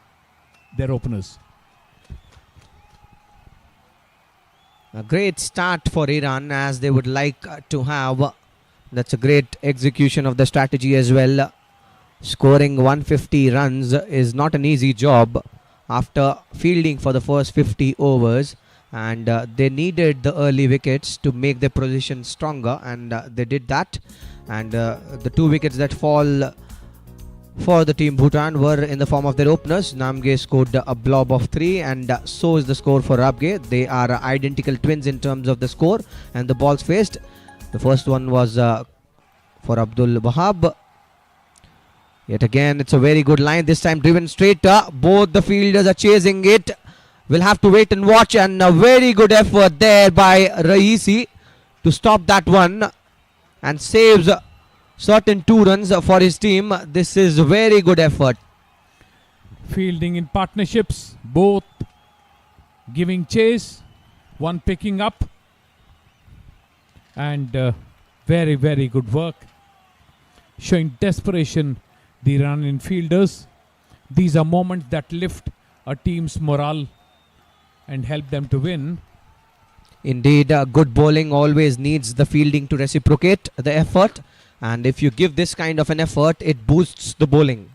S2: their openers.
S1: A great start for Iran, as they would like to have. That's a great execution of the strategy as well. Scoring 150 runs is not an easy job after fielding for the first 50 overs, and they needed the early wickets to make their position stronger, and they did that. And the 2 wickets that fall for the team Bhutan were in the form of their openers. Namge scored a blob of 3, and so is the score for Rabge. They are identical twins in terms of the score and the balls faced. The first one was for Abdul Wahab. Yet again, it's a very good line, this time driven straight. Both the fielders are chasing it. We'll have to wait and watch, and a very good effort there by Raisi to stop that one, and saves certain 2 runs for his team. This is very good effort.
S2: Fielding in partnerships, both giving chase, one picking up, and very, very good work. Showing desperation, the Iranian fielders. These are moments that lift a team's morale and help them to win.
S1: Indeed, good bowling always needs the fielding to reciprocate the effort, and if you give this kind of an effort, it boosts the bowling.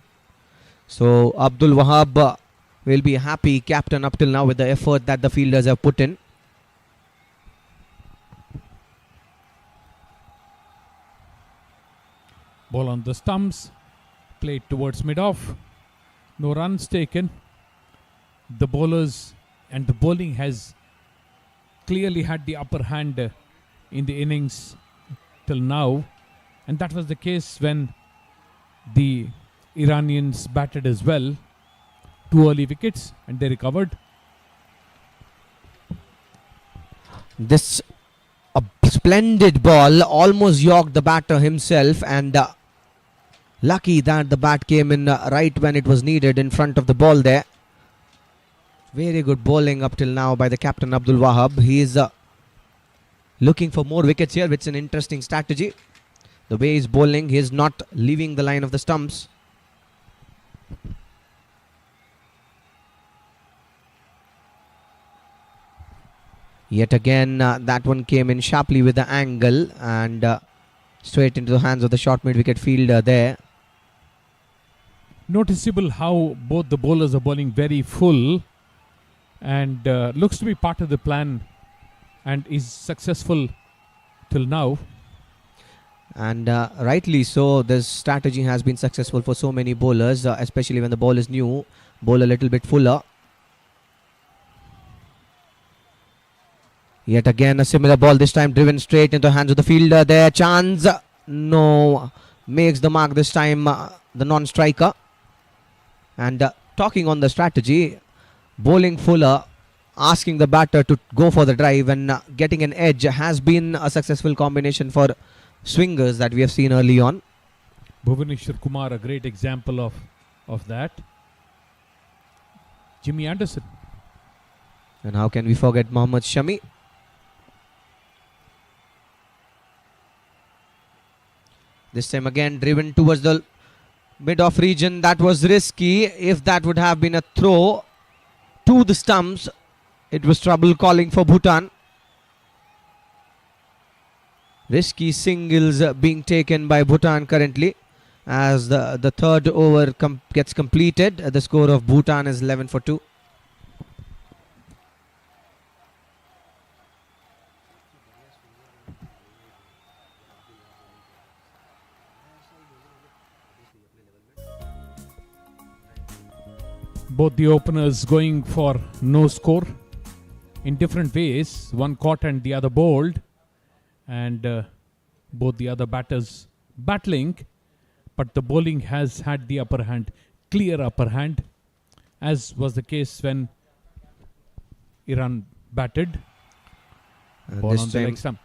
S1: So Abdul Wahab will be happy, captain up till now, with the effort that the fielders have put in.
S2: Ball on the stumps, played towards mid-off. No runs taken. The bowlers and the bowling has clearly had the upper hand in the innings till now. And that was the case when the Iranians batted as well. 2 early wickets, and they recovered.
S1: This a splendid ball, almost yorked the batter himself, and lucky that the bat came in right when it was needed in front of the ball there. Very good bowling up till now by the captain Abdul Wahab. He is looking for more wickets here, which is an interesting strategy. The way he's bowling, he is not leaving the line of the stumps. Yet again, that one came in sharply with the angle, and straight into the hands of the short mid-wicket fielder there.
S2: Noticeable how both the bowlers are bowling very full, and looks to be part of the plan and is successful till now.
S1: And rightly so, this strategy has been successful for so many bowlers, especially when the ball is new. Bowl a little bit fuller. Yet again a similar ball, this time driven straight into the hands of the fielder there. Chance, no, makes the mark this time, the non-striker. And talking on the strategy, bowling fuller, asking the batter to go for the drive and getting an edge has been a successful combination for swingers that we have seen early on.
S2: Bhuvaneshwar Kumar, a great example of that. Jimmy Anderson.
S1: And how can we forget Mohammad Shami? This time again driven towards the mid-off region. That was risky. If that would have been a throw to the stumps, it was trouble calling for Bhutan. Risky singles being taken by Bhutan currently as the third over gets completed. The score of Bhutan is 11 for 2.
S2: Both the openers going for no score in different ways. One caught and the other bowled. And both the other batters battling. But the bowling has had the upper hand, clear upper hand, as was the case when Iran batted. Ball on the leg stump.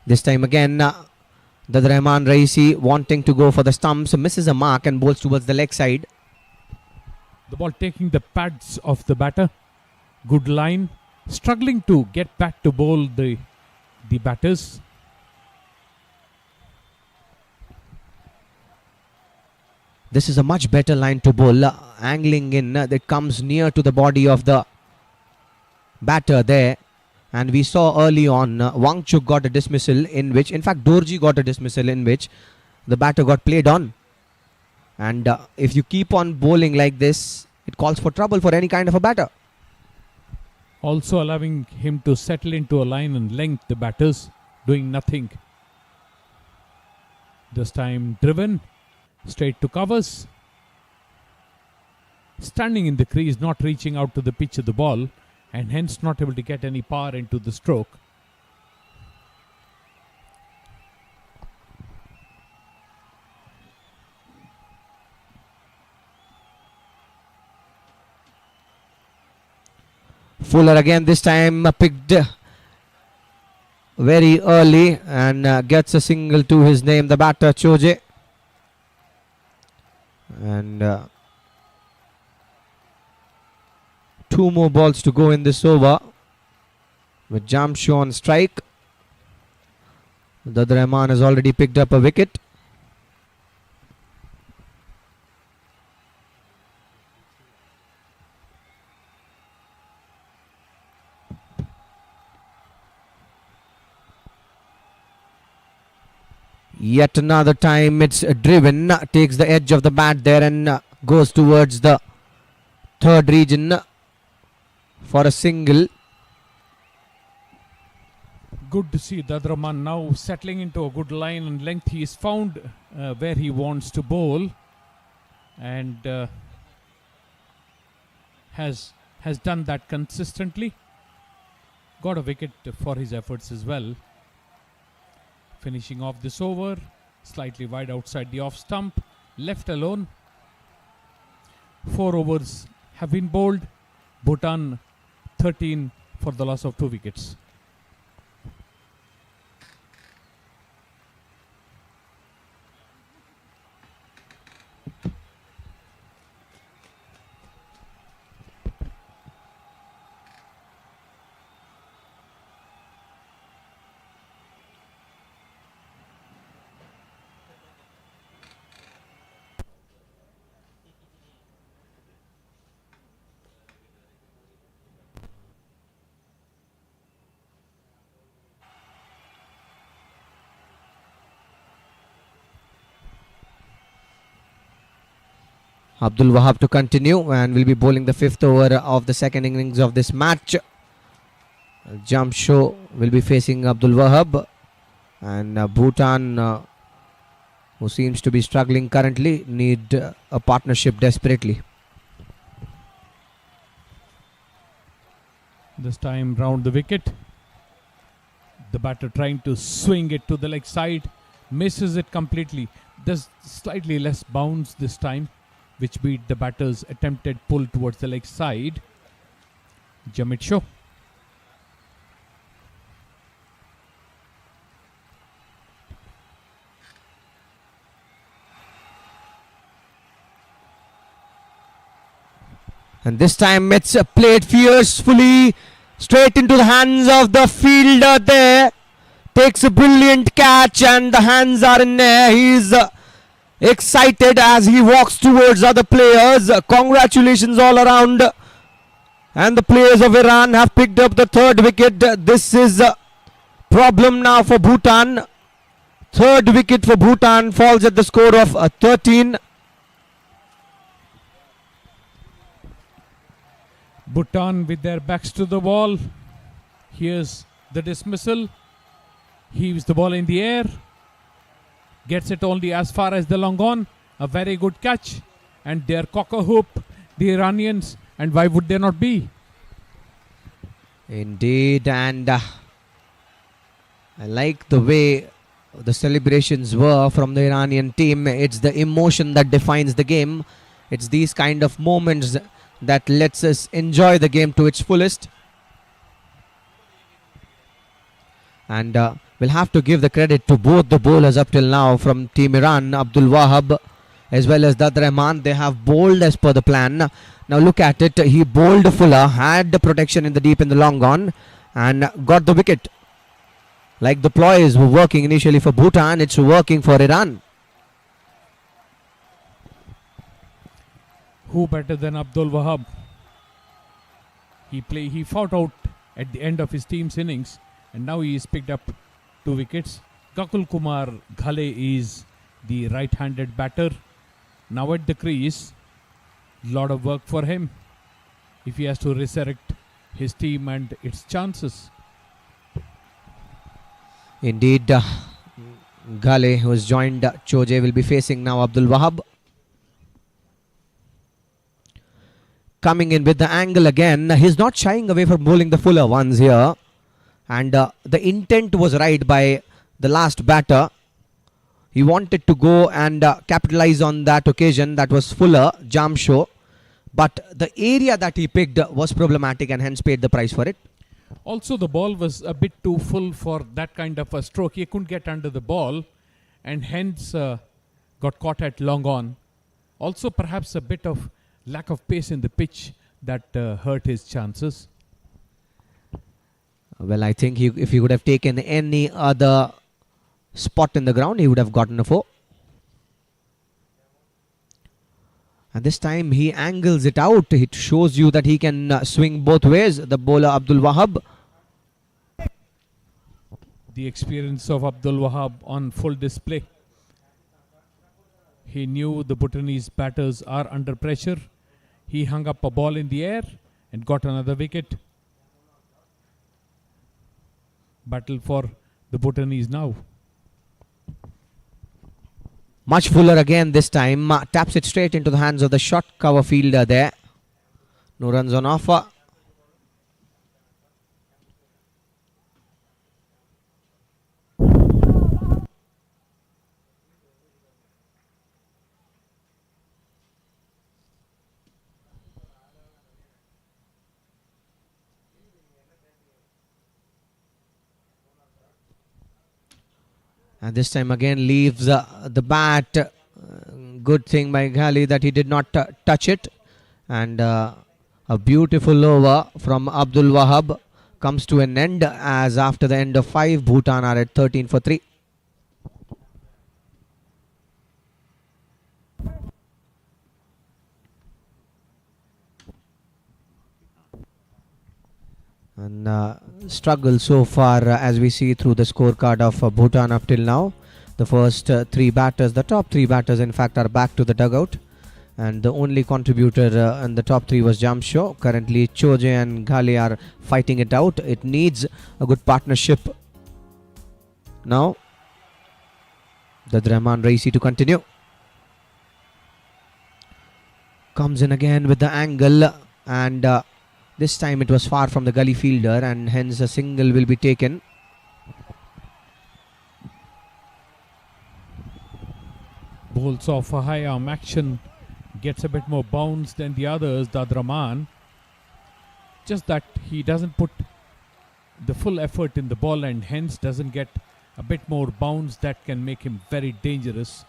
S1: This time again, Rahman Raisi wanting to go for the stumps, misses a mark and bowls towards the leg side.
S2: The ball taking the pads of the batter. Good line. Struggling to get back to bowl the batters.
S1: This is a much better line to bowl. Angling in, that comes near to the body of the batter there. And we saw early on, Wangchuk got a dismissal in which, in fact, Dorji got a dismissal in which the batter got played on. And if you keep on bowling like this, it calls for trouble for any kind of a batter.
S2: Also allowing him to settle into a line and length, the batters doing nothing. This time driven straight to covers. Standing in the crease, not reaching out to the pitch of the ball, and hence not able to get any power into the stroke.
S1: Fuller again this time picked very early and gets a single to his name, the batter Choje. And two more balls to go in this over with Jamshu on strike. Dad Rahman has already picked up a wicket. Yet another time it's driven, takes the edge of the bat there and goes towards the third region for a single.
S2: Good to see Dadraman now settling into a good line and length. He is found where he wants to bowl and has done that consistently. Got a wicket for his efforts as well. Finishing off this over, slightly wide outside the off stump, left alone. 4 overs have been bowled. Bhutan 13 for the loss of 2 wickets.
S1: Abdul Wahab to continue and will be bowling the 5th over of the second innings of this match. Jamshu will be facing Abdul Wahab, and Bhutan, who seems to be struggling currently, need a partnership desperately.
S2: This time round the wicket. The batter trying to swing it to the leg side, misses it completely. There's slightly less bounce this time, which beat the batter's attempted pull towards the leg side. Jamit Shah.
S1: And this time it's played fiercely straight into the hands of the fielder there. Takes a brilliant catch and the hands are in there. He's excited as he walks towards other players. Congratulations all around. And the players of Iran have picked up the third wicket. This is a problem now for Bhutan. Third wicket for Bhutan falls at the score of 13.
S2: Bhutan with their backs to the wall. Here's the dismissal. Heaves the ball in the air. Gets it only as far as the long on. A very good catch. And they're cock-a-hoop, the Iranians. And why would they not be?
S1: Indeed, and I like the way the celebrations were from the Iranian team. It's the emotion that defines the game. It's these kind of moments that lets us enjoy the game to its fullest. And we'll have to give the credit to both the bowlers up till now from Team Iran, Abdul Wahab as well as Dad Rahman. They have bowled as per the plan. Now look at it. He bowled fuller, had the protection in the deep and the long on, and got the wicket. Like the ploys were working initially for Bhutan, it's working for Iran.
S2: Who better than Abdul Wahab? He fought out at the end of his team's innings, and now he has picked up 2 wickets. Kakul Kumar Ghale is the right-handed batter. Now at the crease, lot of work for him if he has to resurrect his team and its chances.
S1: Indeed, Ghale, who has joined Choje, will be facing now Abdul Wahab. Coming in with the angle again. He's not shying away from bowling the fuller ones here. And the intent was right by the last batter. He wanted to go and capitalize on that occasion. That was fuller, Jamsho. But the area that he picked was problematic and hence paid the price for it.
S2: Also, the ball was a bit too full for that kind of a stroke. He couldn't get under the ball and hence got caught at long on. Also, perhaps a bit of lack of pace in the pitch that hurt his chances.
S1: Well, I think if he would have taken any other spot in the ground, he would have gotten a 4. And this time he angles it out. It shows you that he can swing both ways. The bowler Abdul Wahab.
S2: The experience of Abdul Wahab on full display. He knew the Bhutanese batters are under pressure. He hung up a ball in the air and got another wicket. Battle for the Bhutanese now.
S1: Much fuller again this time. Taps it straight into the hands of the short cover fielder there. No runs on offer. And this time again leaves the bat. Good thing by Ghale that he did not touch it. And a beautiful over from Abdul Wahab comes to an end as after the end of 5, Bhutan are at 13 for 3. And struggle so far as we see through the scorecard of Bhutan up till now. The first 3 batters, the top 3 batters in fact, are back to the dugout. And the only contributor in the top 3 was Jamsho. Currently Choje and Ghale are fighting it out. It needs a good partnership now. Dad Rahman Raisi to continue. Comes in again with the angle, and this time it was far from the gully fielder and hence a single will be taken.
S2: Bowls off a high arm action. Gets a bit more bounce than the others, Dad Rahman. Just that he doesn't put the full effort in the ball and hence doesn't get a bit more bounce that can make him very dangerous.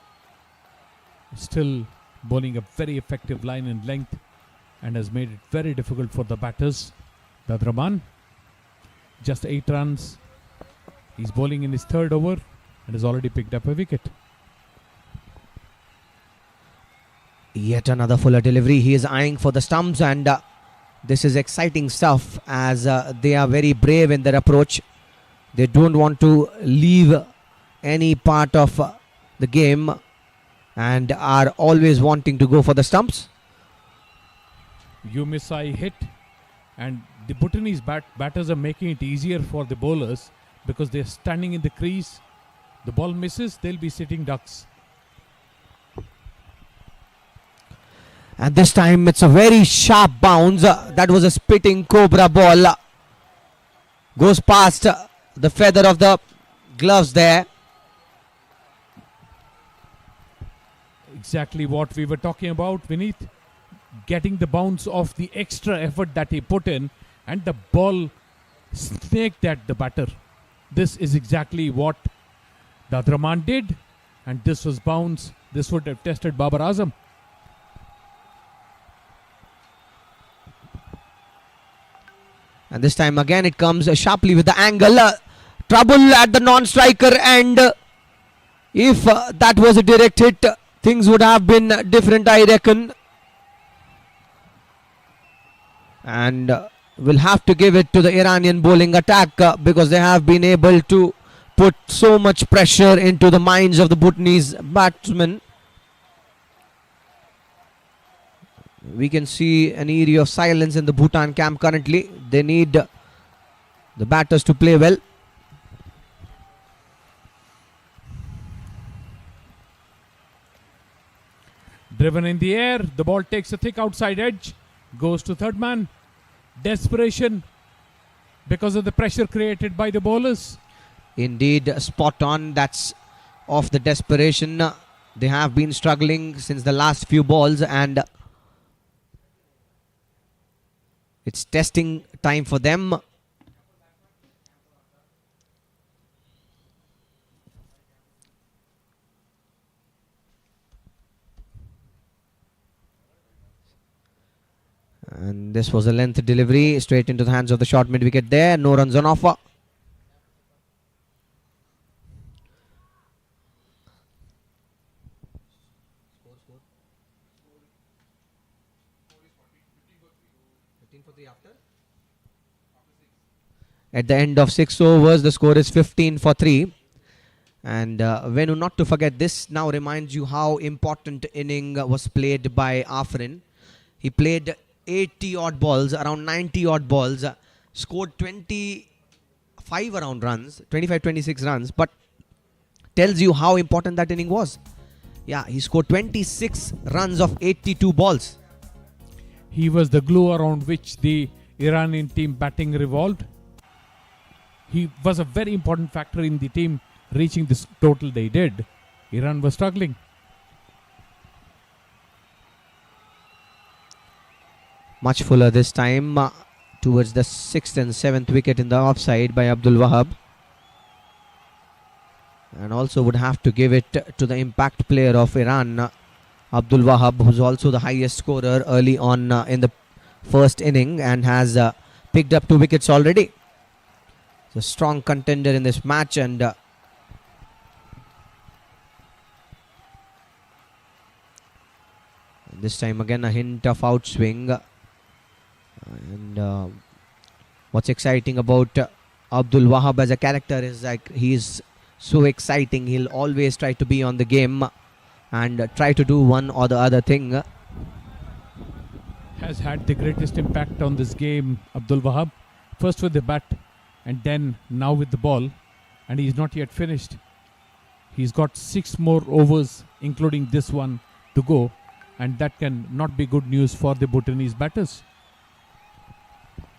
S2: Still bowling a very effective line and length and has made it very difficult for the batters. Dad Rahman, just 8 runs. He's bowling in his 3rd over and has already picked up a wicket.
S1: Yet another fuller delivery. He is eyeing for the stumps, and This is exciting stuff as they are very brave in their approach. They don't want to leave any part of the game and are always wanting to go for the stumps.
S2: You miss, I hit, and the Bhutanese batters are making it easier for the bowlers because they're standing in the crease. The ball misses, they'll be sitting ducks.
S1: And this time it's a very sharp bounce. That was a spitting cobra ball. Goes past the feather of the gloves there.
S2: Exactly what we were talking about, Vineet. Getting the bounce of the extra effort that he put in, and the ball snaked at the batter. This is exactly what the other man did, and this was bounce. This would have tested Babar Azam.
S1: And this time again it comes sharply with the angle. Trouble at the non-striker, and if that was a direct hit, things would have been different, I reckon. And we'll have to give it to the Iranian bowling attack because they have been able to put so much pressure into the minds of the Bhutanese batsmen. We can see an area of silence in the Bhutan camp currently. They need the batters to play well.
S2: Driven in the air, the ball takes a thick outside edge, goes to third man. Desperation because of the pressure created by the bowlers.
S1: Indeed, spot on. That's of the desperation. They have been struggling since the last few balls, and it's testing time for them. And this was a length delivery straight into the hands of the short mid wicket there. No runs on offer. At the end of 6 overs, the score is 15 for 3. And Venu, not to forget, this now reminds you how important inning was played by Afrin. He played 80 odd balls, around 90 odd balls, scored 25 around runs, 25-26 runs, but tells you how important that inning was. Yeah, he scored 26 runs of 82 balls.
S2: He was the glue around which the Iranian team batting revolved. He was a very important factor in the team reaching this total they did. Iran was struggling.
S1: Much fuller this time towards the 6th and 7th wicket in the offside by Abdul Wahab. And also would have to give it to the impact player of Iran, Abdul Wahab, who's also the highest scorer early on in the first inning and has picked up 2 wickets already. He's a strong contender in this match, and this time again a hint of outswing. And what's exciting about Abdul Wahab as a character is like he's so exciting. He'll always try to be on the game and try to do one or the other thing.
S2: Has had the greatest impact on this game, Abdul Wahab. First with the bat and then now with the ball. And he's not yet finished. He's got 6 more overs, including this one, to go. And that can not be good news for the Bhutanese batters.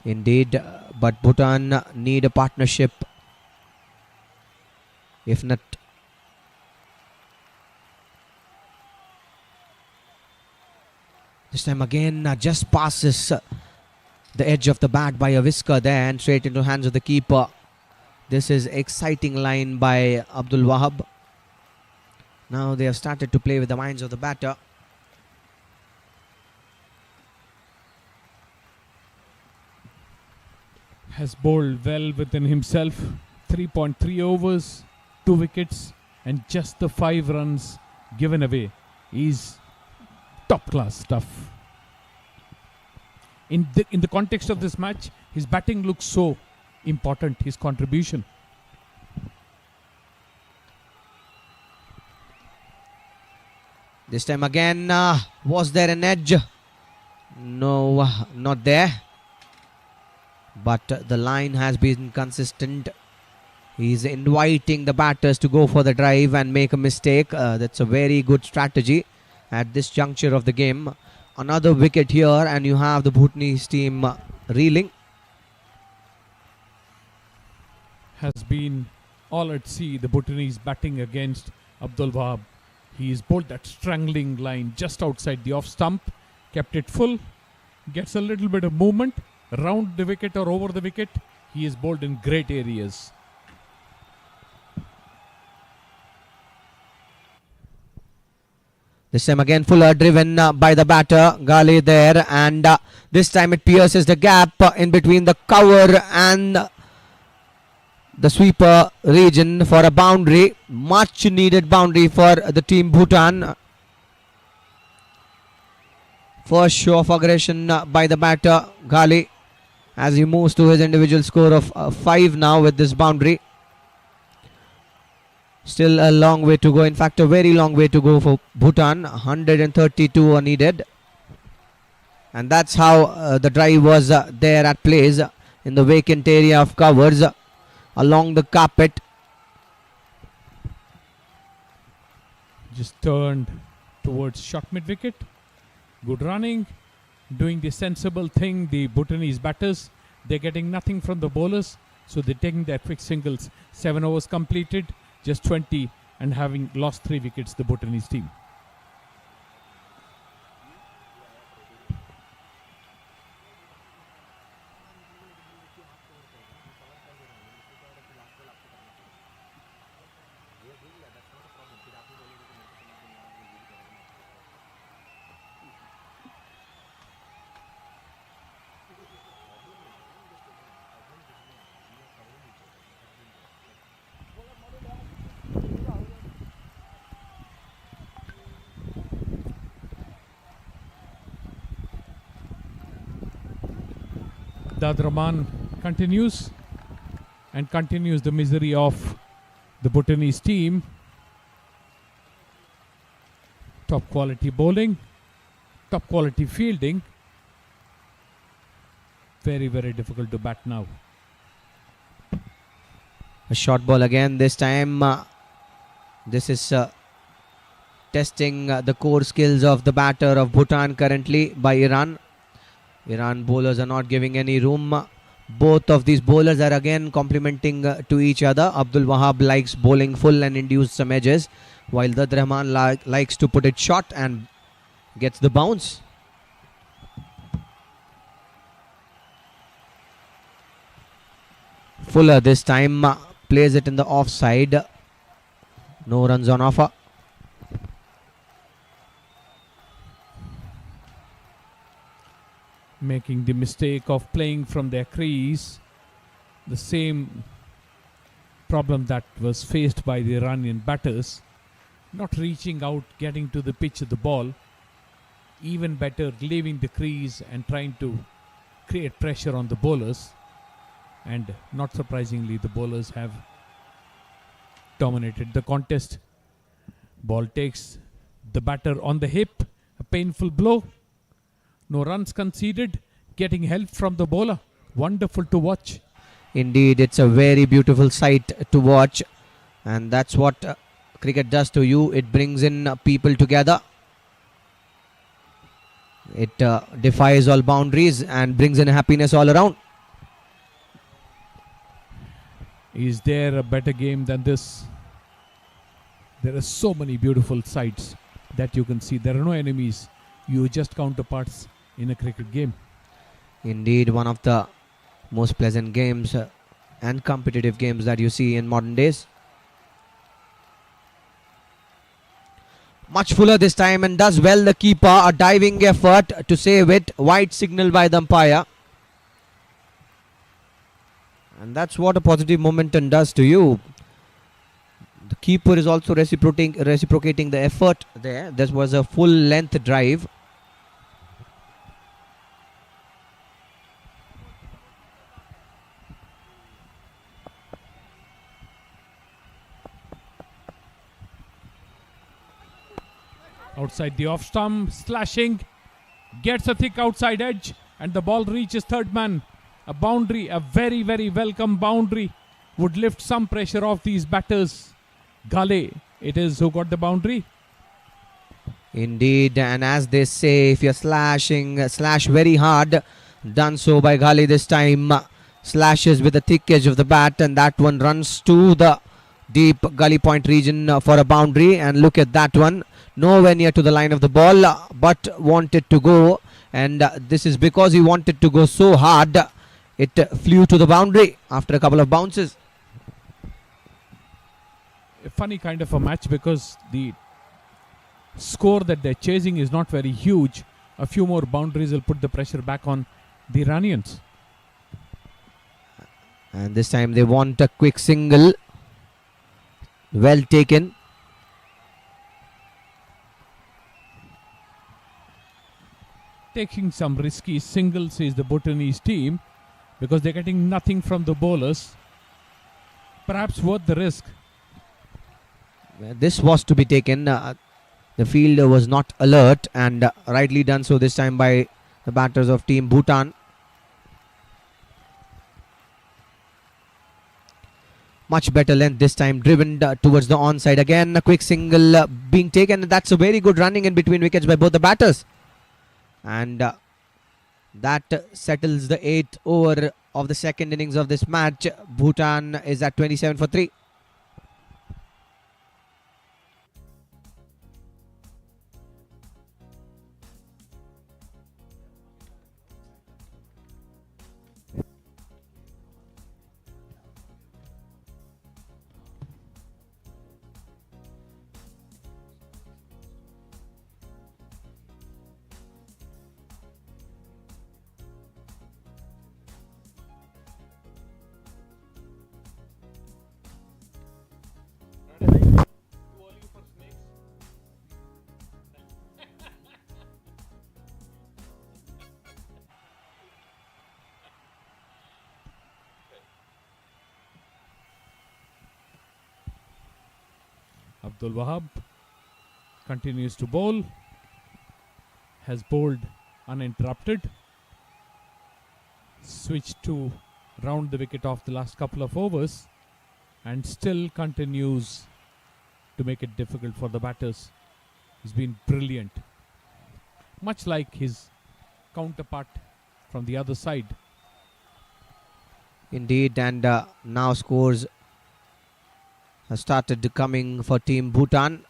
S1: Indeed, but Bhutan need a partnership. If not, this time again just passes the edge of the bat by a whisker there and straight into hands of the keeper. This is exciting line by Abdul Wahab. Now they have started to play with the minds of the batter.
S2: Has bowled well within himself. 3.3 overs, 2 wickets, and just the 5 runs given away is top class stuff. in the context of this match, his batting looks so important, his contribution.
S1: This time again, was there an edge? No, not there. But the line has been consistent. He's inviting the batters to go for the drive and make a mistake. That's a very good strategy at this juncture of the game. Another wicket here, and you have the Bhutanese team reeling.
S2: Has been all at sea, the Bhutanese batting against Abdul Wahab. He's bowled that strangling line just outside the off stump, kept it full, gets a little bit of movement, round the wicket or over the wicket. He is bowled in great areas.
S1: This time again Fuller driven by the batter, Ghale there, and this time it pierces the gap in between the cover and the sweeper region for a boundary. Much needed boundary for the team Bhutan. First show of aggression by the batter Ghale as he moves to his individual score of 5 now with this boundary. Still a long way to go, in fact a very long way to go for Bhutan. 132 are needed, and that's how the drive was there at place in the vacant area of covers along the carpet.
S2: Just turned towards short mid wicket. Good running, doing the sensible thing. The Bhutanese batters, they're getting nothing from the bowlers, so they're taking their quick singles. 7 overs completed, just 20, and having lost 3 wickets, the Bhutanese team. Dad Rahman continues the misery of the Bhutanese team. Top quality bowling, top quality fielding. Very, very difficult to bat now.
S1: A short ball again, this time this is testing the core skills of the batter of Bhutan currently by Iran. Iran bowlers are not giving any room. Both of these bowlers are again complementing to each other. Abdul Wahab likes bowling full and induce some edges, while Dad Rahman likes to put it short and gets the bounce. Fuller this time plays it in the offside. No runs on offer.
S2: Making the mistake of playing from their crease. The same problem that was faced by the Iranian batters. Not reaching out, getting to the pitch of the ball. Even better, leaving the crease and trying to create pressure on the bowlers. And not surprisingly, the bowlers have dominated the contest. Ball takes the batter on the hip. A painful blow. No runs conceded. Getting help from the bowler. Wonderful to watch.
S1: Indeed, it's a very beautiful sight to watch. And that's what cricket does to you. It brings in people together. It defies all boundaries and brings in happiness all around.
S2: Is there a better game than this? There are so many beautiful sights that you can see. There are no enemies. You are just counterparts in a cricket game.
S1: Indeed, one of the most pleasant games and competitive games that you see in modern days. Much Fuller this time and does well the keeper. A diving effort to save it. White signal by the umpire. And that's what a positive momentum does to you. The keeper is also reciprocating the effort there. This was a full length drive.
S2: Outside the off stump, slashing, gets a thick outside edge, and the ball reaches third man. A boundary, a very, very welcome boundary, would lift some pressure off these batters. Gale, it is who got the boundary.
S1: Indeed, and as they say, if you're slashing, slash very hard. Done so by Ghali this time. Slashes with the thick edge of the bat, and that one runs to the deep gully point region for a boundary. And look at that one, nowhere near to the line of the ball, but wanted to go. And this is because he wanted to go so hard, it flew to the boundary after a couple of bounces.
S2: A funny kind of a match because the score that they're chasing is not very huge. A few more boundaries will put the pressure back on the Iranians.
S1: And this time they want a quick single. Well taken.
S2: Taking some risky singles is the Bhutanese team because they're getting nothing from the bowlers. Perhaps worth the risk.
S1: This was to be taken. The fielder was not alert, and rightly done so this time by the batters of Team Bhutan. Much better length this time, driven towards the onside. Again, a quick single being taken. That's a very good running in between wickets by both the batters. And that settles the 8th over of the second innings of this match. Bhutan is at 27 for 3.
S2: Abdul Wahab continues to bowl. Has bowled uninterrupted. Switched to round the wicket off the last couple of overs and still continues to make it difficult for the batters. He's been brilliant. Much like his counterpart from the other side.
S1: Indeed, and now scores have started coming for Team Bhutan.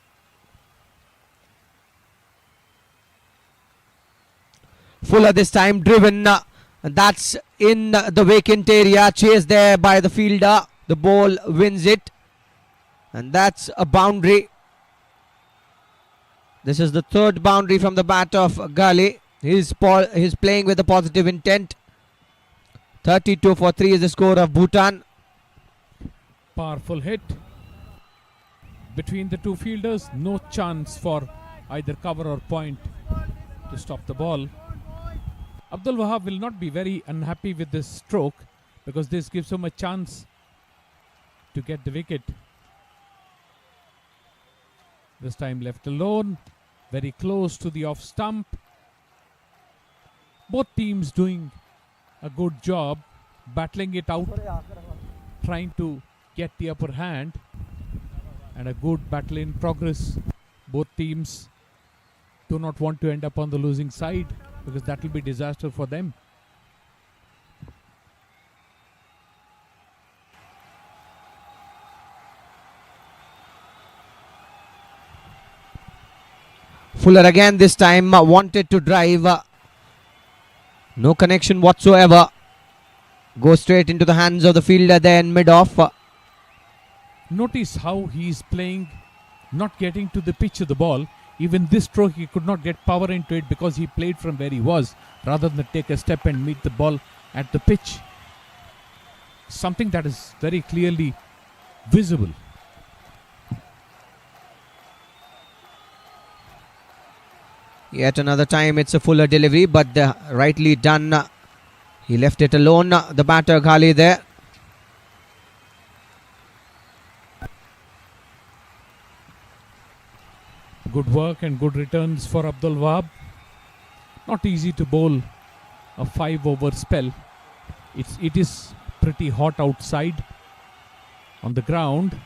S1: Fuller this time driven. That's in the vacant area. Chased there by the fielder. The ball wins it. And that's a boundary. This is the third boundary from the bat of Ghali. He's playing with a positive intent. 32 for 3 is the score of Bhutan.
S2: Powerful hit between the two fielders. No chance for either cover or point to stop the ball. Abdul Wahab will not be very unhappy with this stroke because this gives him a chance to get the wicket. This time left alone, very close to the off stump. Both teams doing a good job battling it out, trying to get the upper hand, and a good battle in progress. Both teams do not want to end up on the losing side because that will be disaster for them.
S1: Fuller again this time wanted to drive. No connection whatsoever. Goes straight into the hands of the fielder there in mid-off.
S2: Notice how he is playing, not getting to the pitch of the ball. Even this stroke he could not get power into it because he played from where he was rather than take a step and meet the ball at the pitch. Something that is very clearly visible.
S1: Yet another time it's a Fuller delivery, but rightly done. He left it alone. The batter Ghali there.
S2: Good work and good returns for Abdul Wahab. Not easy to bowl a 5-over spell. It is pretty hot outside on the ground.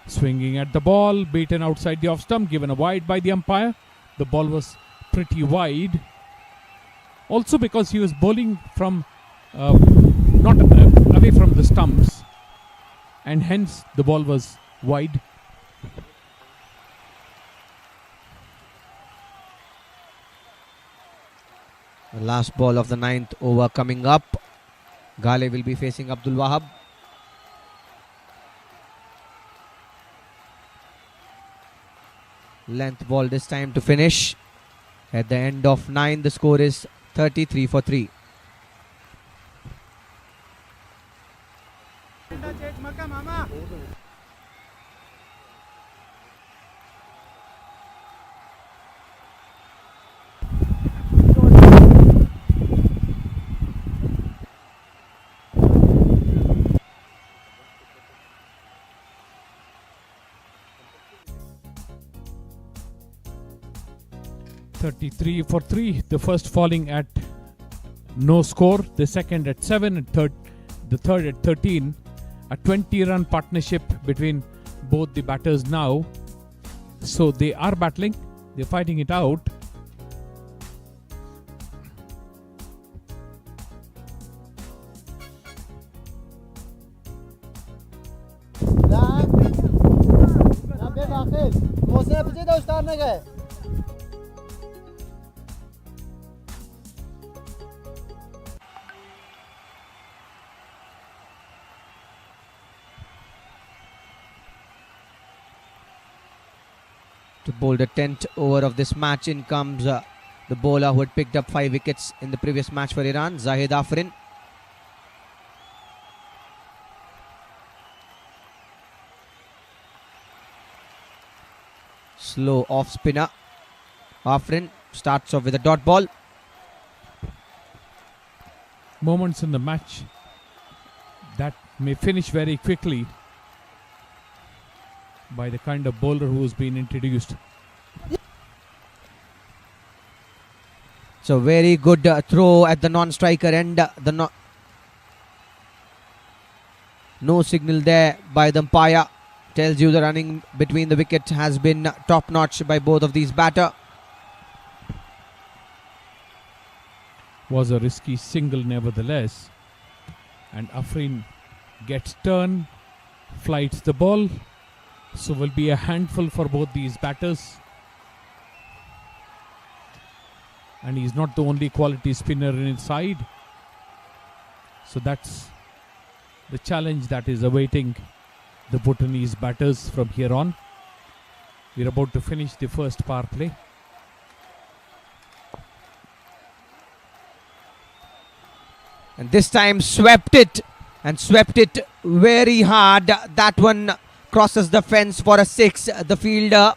S2: Swinging at the ball, beaten outside the off stump, given a wide by the umpire. The ball was pretty wide. Also because he was bowling from not away from the stumps, and hence the ball was wide.
S1: The last ball of the 9th over coming up. Ghale will be facing Abdul Wahab. Length ball this time to finish. At the end of 9, the score is 33 for 3.
S2: $33 for 3. The first falling at no score, the second at 7, and the third at 13. A 20-run partnership between both the batters now. So they are battling, they're fighting it out.
S1: To bowl the 10th over of this match, in comes the bowler who had picked up 5 wickets in the previous match for Iran, Zahid Afrin. Slow off spinner. Afrin starts off with a dot ball.
S2: Moments in the match that may finish very quickly by the kind of bowler who's been introduced.
S1: So very good throw at the non-striker end. No signal there by the umpire. Tells you the running between the wickets has been top-notch by both of these batters.
S2: Was a risky single nevertheless. And Afrin gets turn, flights the ball. So will be a handful for both these batters. And he's not the only quality spinner in his side. So that's the challenge that is awaiting the Bhutanese batters from here on. We're about to finish the first power play.
S1: And this time swept it, and swept it very hard. That one crosses the fence for a 6. The fielder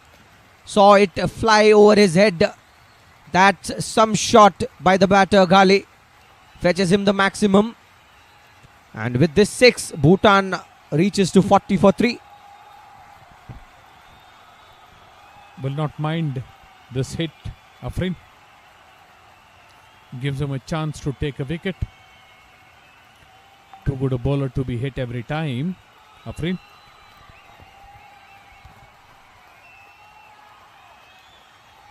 S1: saw it fly over his head. That's some shot by the batter Ghale. Fetches him the maximum. And with this 6, Bhutan reaches to 40 for 3.
S2: Will not mind this hit. Afrin gives him a chance to take a wicket. Too good a bowler to be hit every time. Afrin.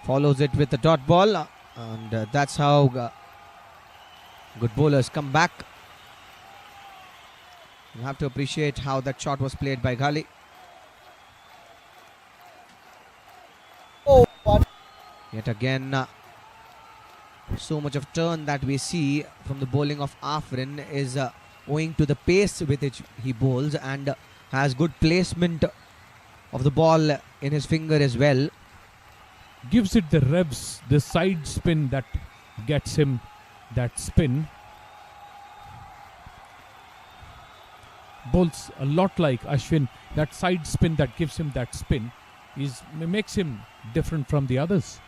S1: Follows it with the dot ball. And that's how good bowlers come back. You have to appreciate how that shot was played by Ghale. Yet again, so much of turn that we see from the bowling of Afrin is owing to the pace with which he bowls, and has good placement of the ball in his finger as well.
S2: Gives it the revs, the side spin that gets him that spin. Bowls a lot like Ashwin. That side spin that gives him that spin makes him different from the others.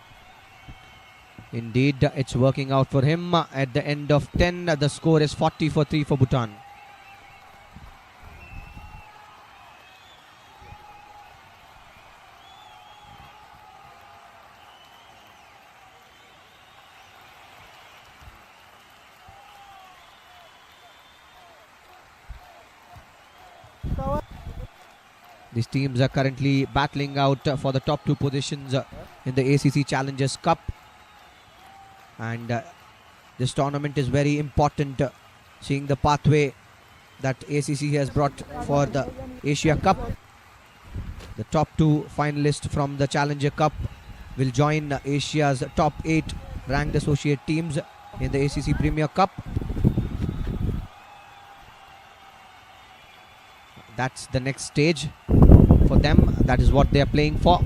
S1: Indeed, it's working out for him. At the end of 10, the score is 40 for 3 for Bhutan. These teams are currently battling out for the top two positions in the ACC Challengers Cup. And this tournament is very important, seeing the pathway that ACC has brought for the Asia Cup. The top two finalists from the Challenger Cup will join Asia's top 8 ranked associate teams in the ACC Premier Cup. That's the next stage for them. That is what they are playing for.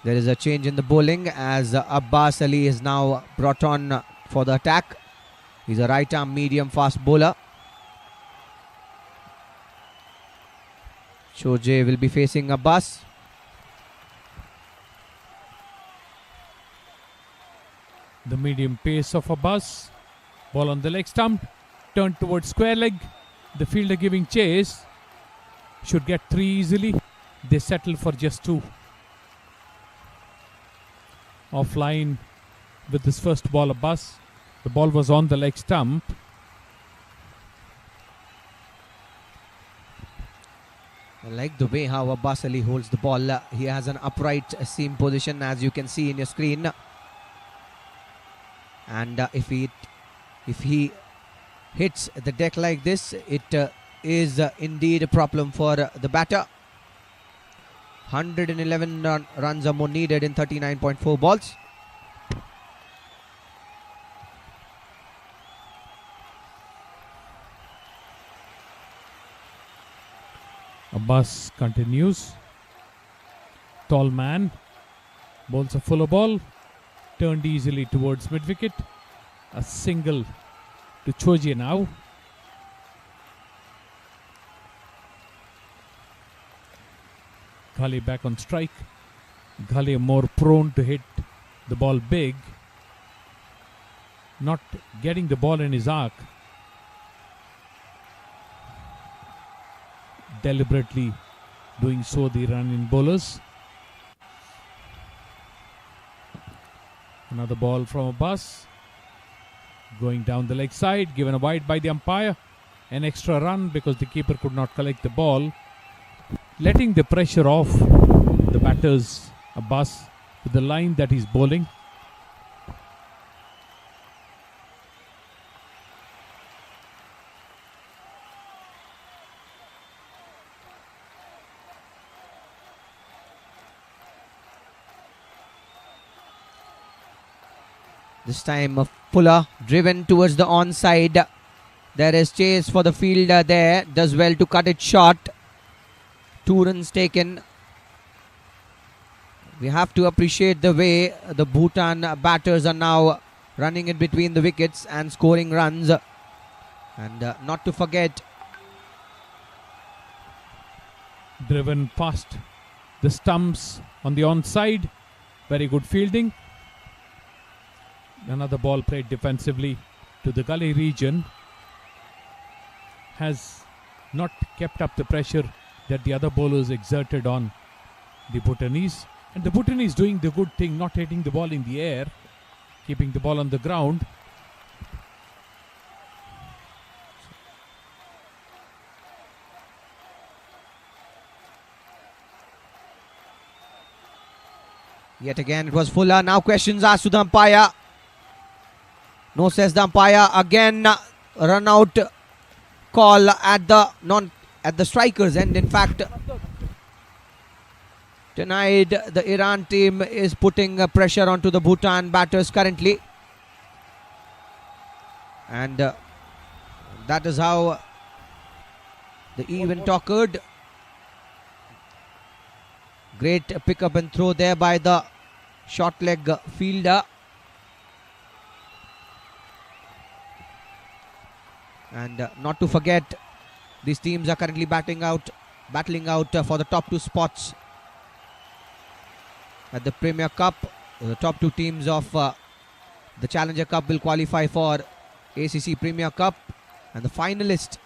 S1: There is a change in the bowling as Abbas Ali is now brought on for the attack. He's a right arm medium fast bowler. Shoje will be facing Abbas.
S2: The medium pace of Abbas. Ball on the leg stump. Turned towards square leg. The fielder giving chase. Should get 3 easily. They settle for just 2. Offline with this first ball, Abbas. The ball was on the leg stump.
S1: I like the way how Abbas Ali holds the ball. He has an upright seam position, as you can see in your screen. And if he hits the deck like this, it is indeed a problem for the batter. 111 runs are more needed in 39.4 balls.
S2: Abbas continues. Tall man. Bowls a fuller ball. Turned easily towards mid-wicket. A single to Choje now. Ghale back on strike. Ghale more prone to hit the ball big. Not getting the ball in his arc. Deliberately doing so, the run in bowlers. Another ball from Abbas. Going down the leg side, given a wide by the umpire. An extra run because the keeper could not collect the ball. Letting the pressure off the batters, Abbas, with the line that he's bowling.
S1: This time Fuller driven towards the onside. There is chase for the fielder there. Does well to cut it short. 2 runs taken. We have to appreciate the way the Bhutan batters are now running in between the wickets and scoring runs. And not to forget,
S2: Driven past the stumps on the onside. Very good fielding. Another ball played defensively to the gully region. Has not kept up the pressure that the other bowlers exerted on the Bhutanese. And the Bhutanese doing the good thing, not hitting the ball in the air, keeping the ball on the ground.
S1: yet again it was Fuller. Now questions asked to the umpire. No, says the umpire. Again, run out call at the strikers end. In fact, denied. The Iran team is putting pressure onto the Bhutan batters currently, and that is how the event occurred. Great pick up and throw there by the short leg fielder. And not to forget, these teams are currently battling out for the top 2 spots at the Premier Cup. The top 2 teams of the Challenger Cup will qualify for ACC Premier Cup, and the finalist,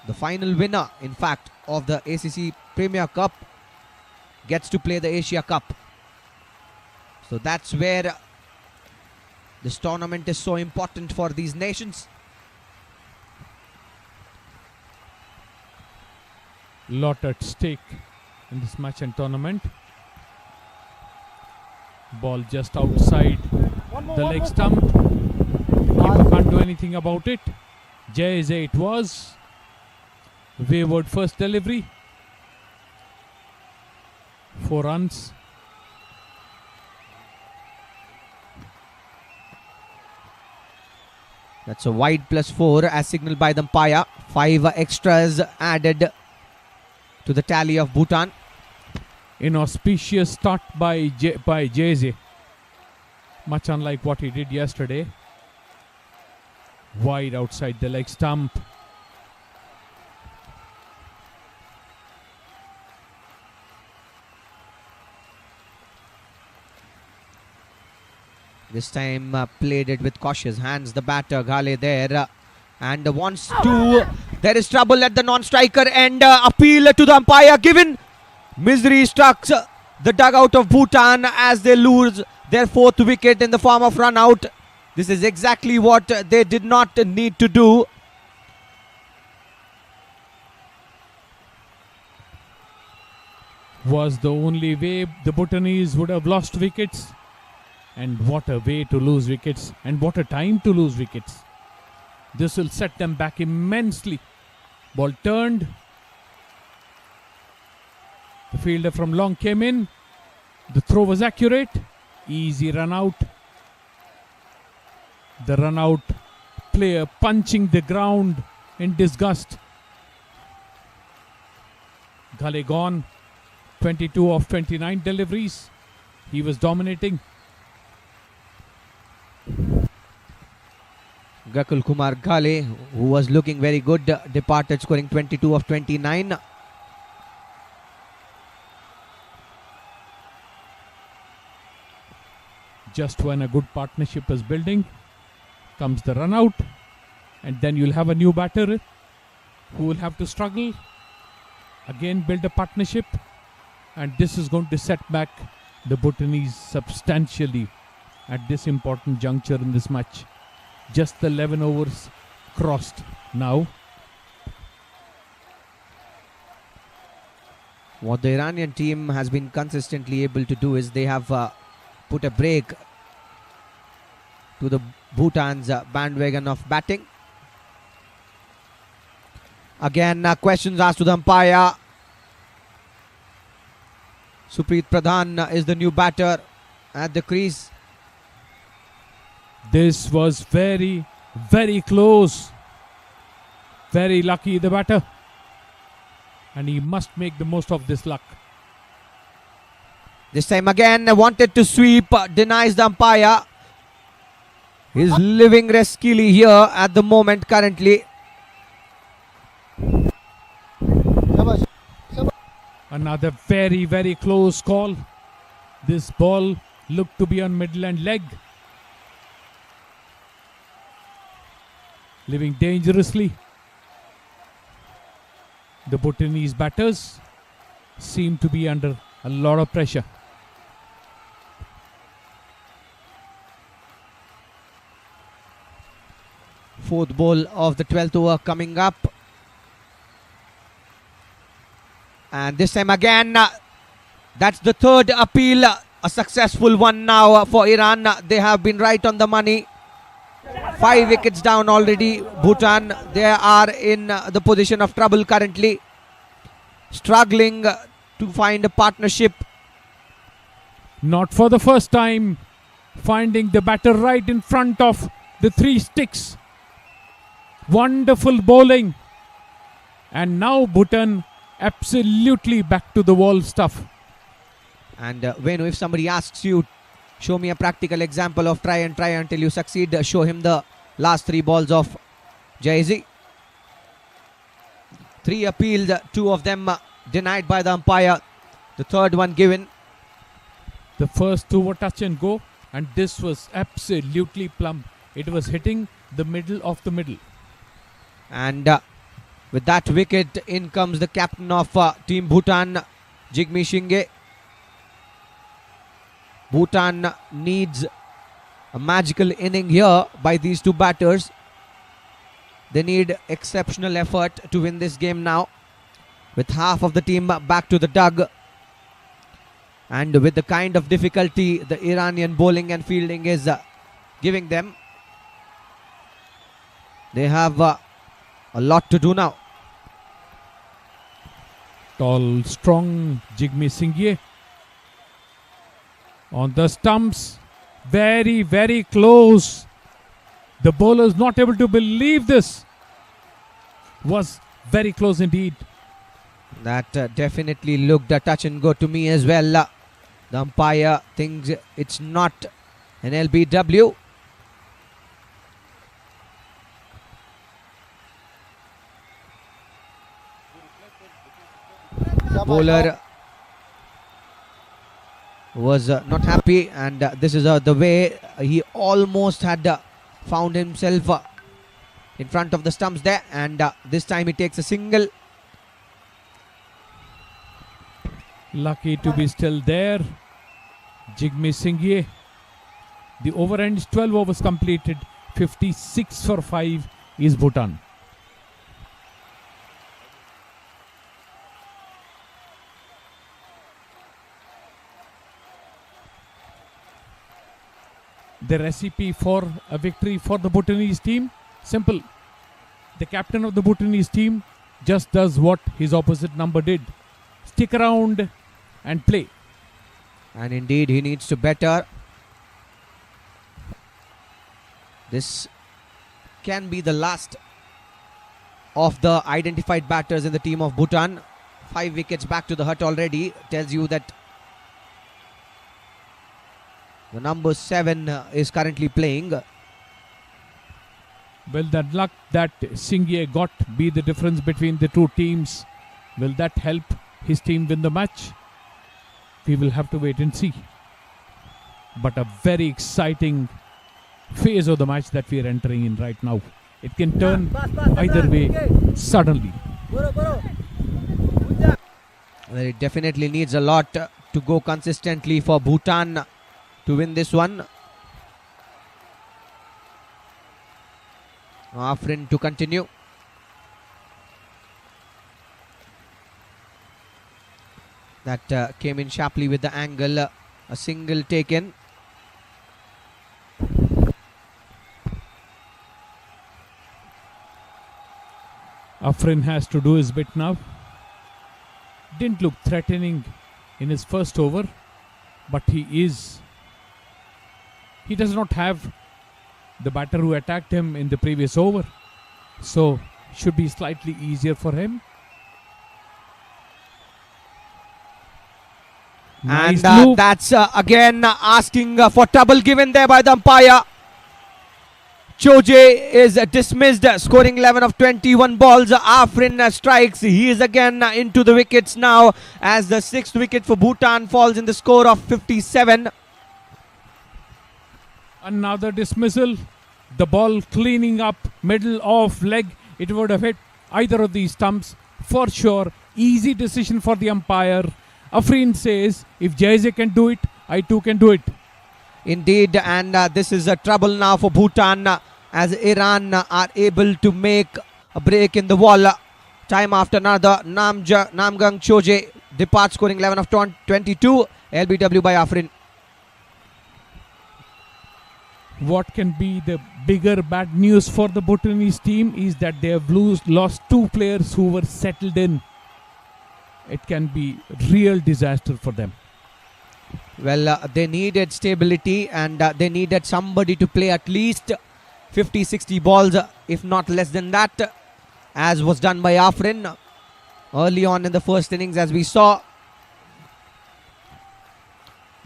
S1: the final winner, in fact, of the ACC Premier Cup gets to play the Asia Cup. So that's where this tournament is so important for these nations.
S2: Lot at stake in this match and tournament. Ball just outside the leg stump. Keeper can't do anything about it. Jayze it was. Wayward first delivery. 4 runs.
S1: That's a wide +4 as signaled by the umpire. 5 extras added to the tally of Bhutan.
S2: Inauspicious start by Jayze. Much unlike what he did yesterday. Wide outside the leg stump.
S1: This time played it with cautious hands. The batter Ghale there and wants to. There is trouble at the non-striker and appeal to the umpire given. Misery struck the dugout of Bhutan as they lose their 4th wicket in the form of run out. This is exactly what they did not need to do.
S2: Was the only way the Bhutanese would have lost wickets. And what a way to lose wickets, and what a time to lose wickets. This will set them back immensely. Ball turned. The fielder from long came in. The throw was accurate. Easy run out. The run out player punching the ground in disgust. Ghale gone. 22 of 29 deliveries. He was dominating.
S1: Gakul Kumar Ghale, who was looking very good, departed scoring 22 of 29.
S2: Just when a good partnership is building, comes the run out, and then you'll have a new batter who will have to struggle. Again, build a partnership, and this is going to set back the Bhutanese substantially at this important juncture in this match. Just the 11 overs crossed now.
S1: What the Iranian team has been consistently able to do is they have put a break to the Bhutan's bandwagon of batting. Again, questions asked to the umpire. Supreet Pradhan is the new batter at the crease.
S2: This was very, very close. Very lucky the batter. And he must make the most of this luck.
S1: This time again wanted to sweep, denies the umpire. He's living riskily here at the moment currently.
S2: Another very, very close call. This ball looked to be on middle and leg. Living dangerously. The Bhutanese batters seem to be under a lot of pressure.
S1: Fourth ball of the 12th over coming up. And this time again, that's the third appeal. A successful one now for Iran. They have been right on the money. 5 wickets down already. Bhutan, they are in the position of trouble currently. Struggling to find a partnership.
S2: Not for the first time. Finding the batter right in front of the 3 sticks. Wonderful bowling. And now Bhutan absolutely back to the wall stuff.
S1: And Venu, if somebody asks you, show me a practical example of try until you succeed, show him the last 3 balls of Jayze. 3 appeals, 2 of them denied by the umpire. The third one given.
S2: The first 2 were touch and go, and this was absolutely plumb. It was hitting the middle of the middle.
S1: And with that wicket, in comes the captain of Team Bhutan, Jigme Shinge. Bhutan needs a magical inning here by these 2 batters. They need exceptional effort to win this game now. with half of the team back to the dug. And with the kind of difficulty the Iranian bowling and fielding is giving them, they have a lot to do now.
S2: Tall, strong Jigme Singye on the stumps. Very, very close. The bowlers not able to believe this. Was very close indeed.
S1: That definitely looked a touch and go to me as well. The umpire thinks it's not an LBW. Bowler was not happy, and this is the way he almost had found himself in front of the stumps there, and this time he takes a single.
S2: Lucky to be still there. Jigme Singye. The over ends 12 overs completed. 56 for 5 is Bhutan. The recipe for a victory for the Bhutanese team? Simple. The captain of the Bhutanese team just does what his opposite number did. Stick around and play.
S1: And indeed, he needs to better. This can be the last of the identified batters in the team of Bhutan. 5 wickets back to the hut already. Tells you that the number 7 is currently playing.
S2: Will that luck that Singye got be the difference between the two teams? Will that help his team win the match? We will have to wait and see. But a very exciting phase of the match that we are entering in right now. It can turn either way suddenly.
S1: Well, it definitely needs a lot to go consistently for Bhutan to win this one. Afrin to continue. That came in sharply with the angle. A single taken.
S2: Afrin has to do his bit now. Didn't look threatening in his first over, but he does not have the batter who attacked him in the previous over, so should be slightly easier for him. Nice
S1: And
S2: loop.
S1: that's again asking for trouble given there by the umpire. Choje is dismissed, scoring 11 of 21 balls. Afrin strikes. He is again into the wickets now as the 6th wicket for Bhutan falls in the score of 57.
S2: Another dismissal. The ball cleaning up middle of leg. It would have hit either of these stumps for sure. Easy decision for the umpire. Afrin says, if Jaise can do it, I too can do it.
S1: Indeed, and this is a trouble now for Bhutan as Iran are able to make a break in the wall. Time after another, Namgang Choje departs, scoring 11 of 22. LBW by Afrin.
S2: What can be the bigger bad news for the Bhutanese team is that they have lost 2 players who were settled in. It can be real disaster for them.
S1: Well, they needed stability and they needed somebody to play at least 50-60 balls, if not less than that, as was done by Afrin early on in the first innings, as we saw.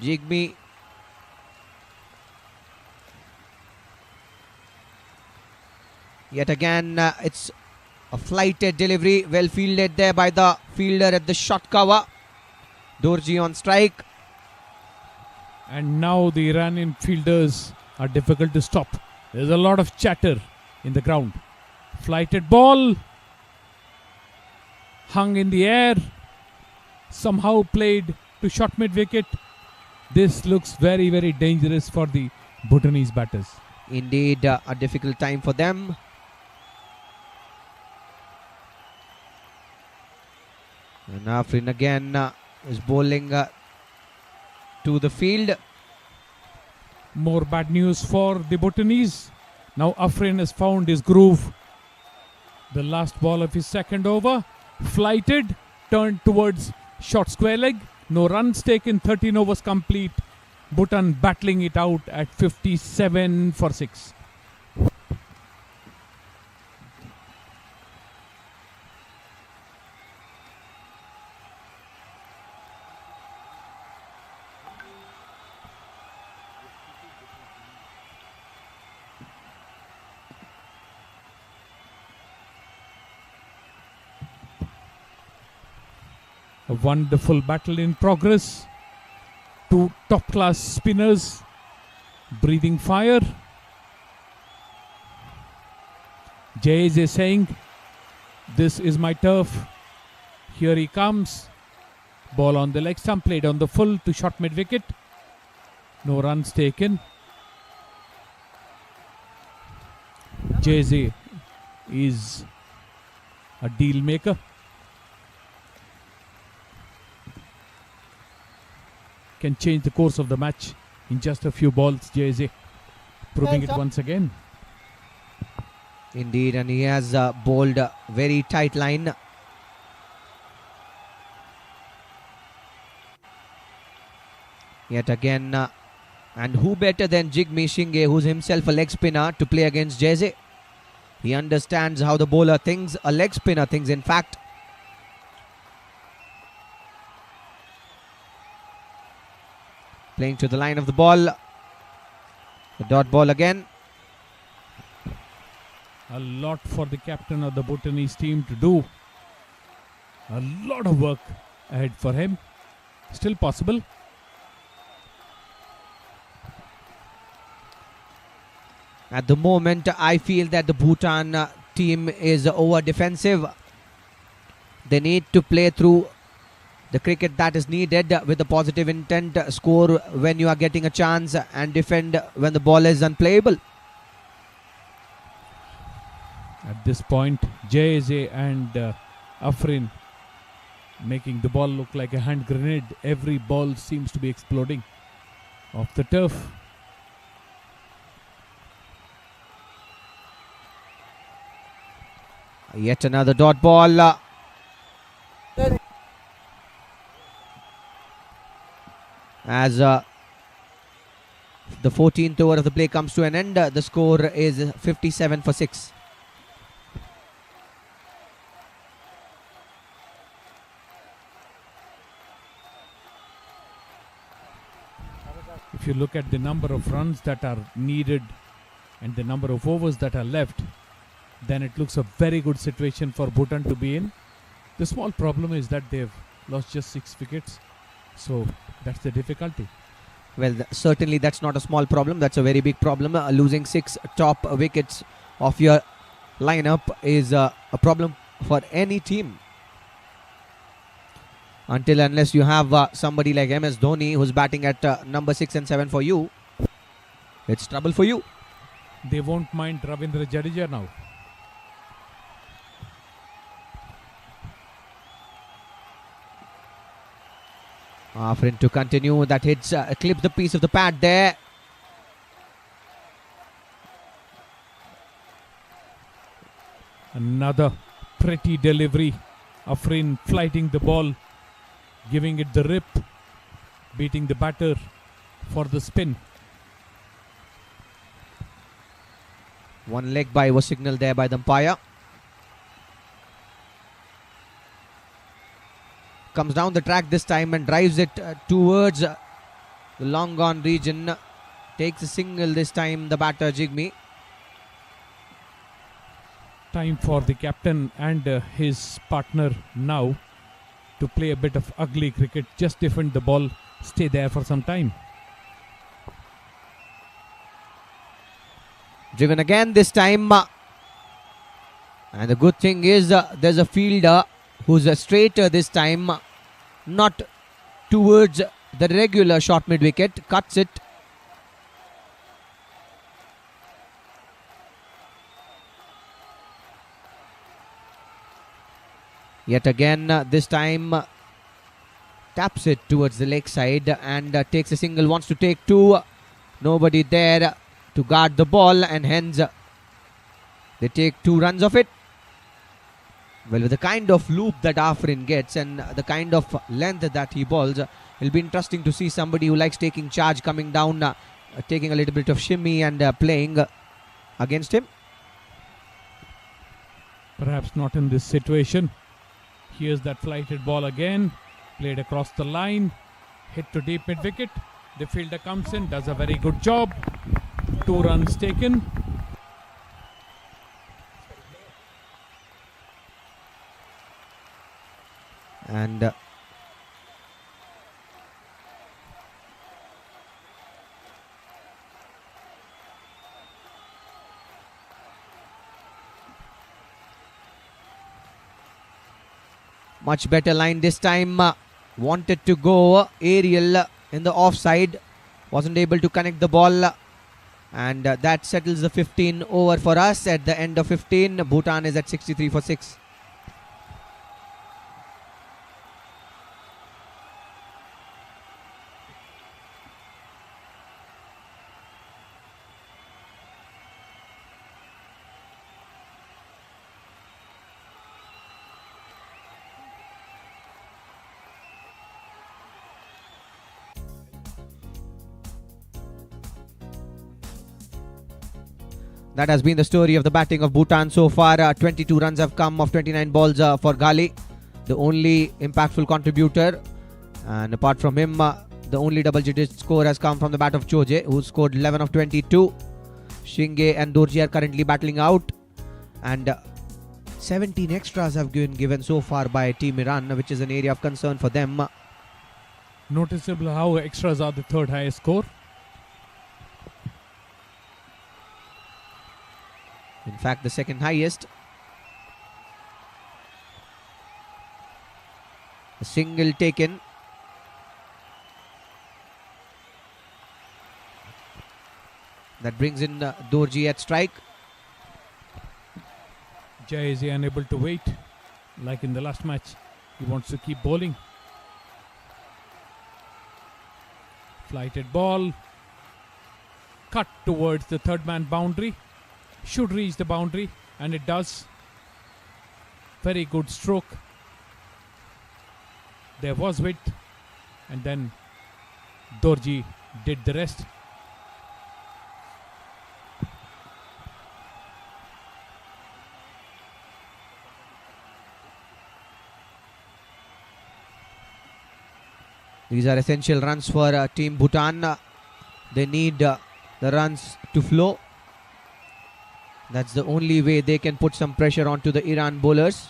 S1: Jigme yet again, it's a flighted delivery, well fielded there by the fielder at the short cover. Dorji on strike.
S2: And now the Iranian fielders are difficult to stop. There's a lot of chatter in the ground. Flighted ball. Hung in the air. Somehow played to short mid wicket. This looks very, very dangerous for the Bhutanese batters.
S1: Indeed, a difficult time for them. And Afrin again is bowling to the field.
S2: More bad news for the Bhutanese. Now Afrin has found his groove. The last ball of his second over. Flighted, turned towards short square leg. No runs taken, 13 overs complete. Bhutan battling it out at 57 for 6. A wonderful battle in progress. Two top-class spinners breathing fire. Jays is saying, "This is my turf. Here he comes." Ball on the leg stump, played on the full to short mid-wicket. No runs taken. Jay is a deal maker. Can change the course of the match in just a few balls. Jay proving it once again.
S1: Indeed, and he has bowled a very tight line. Yet again, and who better than Jigme Shinge, who's himself a leg spinner, to play against Jeze? He understands how the bowler thinks, a leg spinner thinks, in fact. Playing to the line of the ball. The dot ball again.
S2: A lot for the captain of the Bhutanese team to do. A lot of work ahead for him. Still possible.
S1: At the moment, I feel that the Bhutan team is over defensive. They need to play through the cricket that is needed with a positive intent, score when you are getting a chance and defend when the ball is unplayable.
S2: At this point, Jay and Afrin making the ball look like a hand grenade. Every ball seems to be exploding off the turf.
S1: Yet another dot ball. As the 14th over of the play comes to an end, the score is 57 for 6.
S2: If you look at the number of runs that are needed and the number of overs that are left, then it looks a very good situation for Bhutan to be in. The small problem is that they've lost just 6 wickets. So that's the difficulty.
S1: Well, certainly that's not a small problem. That's a very big problem. Losing 6 top wickets of your lineup is a problem for any team. Unless you have somebody like MS Dhoni who's batting at number 6 and 7 for you, it's trouble for you.
S2: They won't mind Ravindra Jadeja now.
S1: Afrin to continue. That hits, clips the piece of the pad there.
S2: Another pretty delivery. Afrin flighting the ball, giving it the rip, beating the batter for the spin.
S1: One leg by was signaled there by the umpire. Comes down the track this time and drives it towards the long gone region. Takes a single this time, the batter Jigme.
S2: Time for the captain and his partner now to play a bit of ugly cricket. Just defend the ball, stay there for some time.
S1: Driven again this time. And the good thing is there's a fielder who's a straighter this time, not towards the regular short mid wicket, cuts it. Yet again, this time taps it towards the leg side and takes a single, wants to take two. Nobody there to guard the ball, and hence they take 2 runs of it. Well, with the kind of loop that Afrin gets and the kind of length that he bowls, it'll be interesting to see somebody who likes taking charge coming down, taking a little bit of shimmy and playing against him.
S2: Perhaps not in this situation. Here's that flighted ball again. Played across the line. Hit to deep mid wicket. The fielder comes in, does a very good job. 2 runs taken.
S1: And much better line this time. Wanted to go aerial in the offside. Wasn't able to connect the ball. And that settles the 15 over for us. At the end of 15, Bhutan is at 63 for 6. That has been the story of the batting of Bhutan so far. 22 runs have come off 29 balls for Gali, the only impactful contributor. And apart from him, the only double-digit score has come from the bat of Choje, who scored 11 of 22. Shinge and Dorji are currently battling out. And 17 extras have been given so far by Team Iran, which is an area of concern for them.
S2: Noticeable how extras are the third highest score.
S1: In fact, the second highest. A single taken. That brings in Dorji at strike.
S2: Jai is unable to wait. Like in the last match, he wants to keep bowling. Flighted ball. Cut towards the third man boundary. Should reach the boundary, and it does. Very good stroke. There was width, and then Dorji did the rest.
S1: These are essential runs for Team Bhutan. They need the runs to flow. That's the only way they can put some pressure onto the Iran bowlers.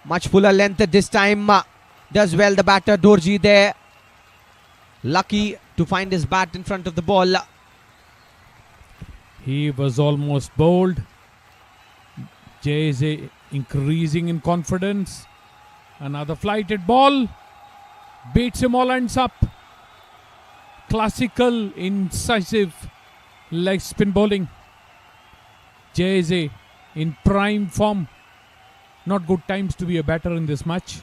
S1: Much fuller length this time. Does well the batter Dorji there. Lucky to find his bat in front of the ball.
S2: He was almost bowled. Jay is increasing in confidence. Another flighted ball. Beats him all ends up. Classical, incisive leg spin bowling. Jay is in prime form. Not good times to be a batter in this match.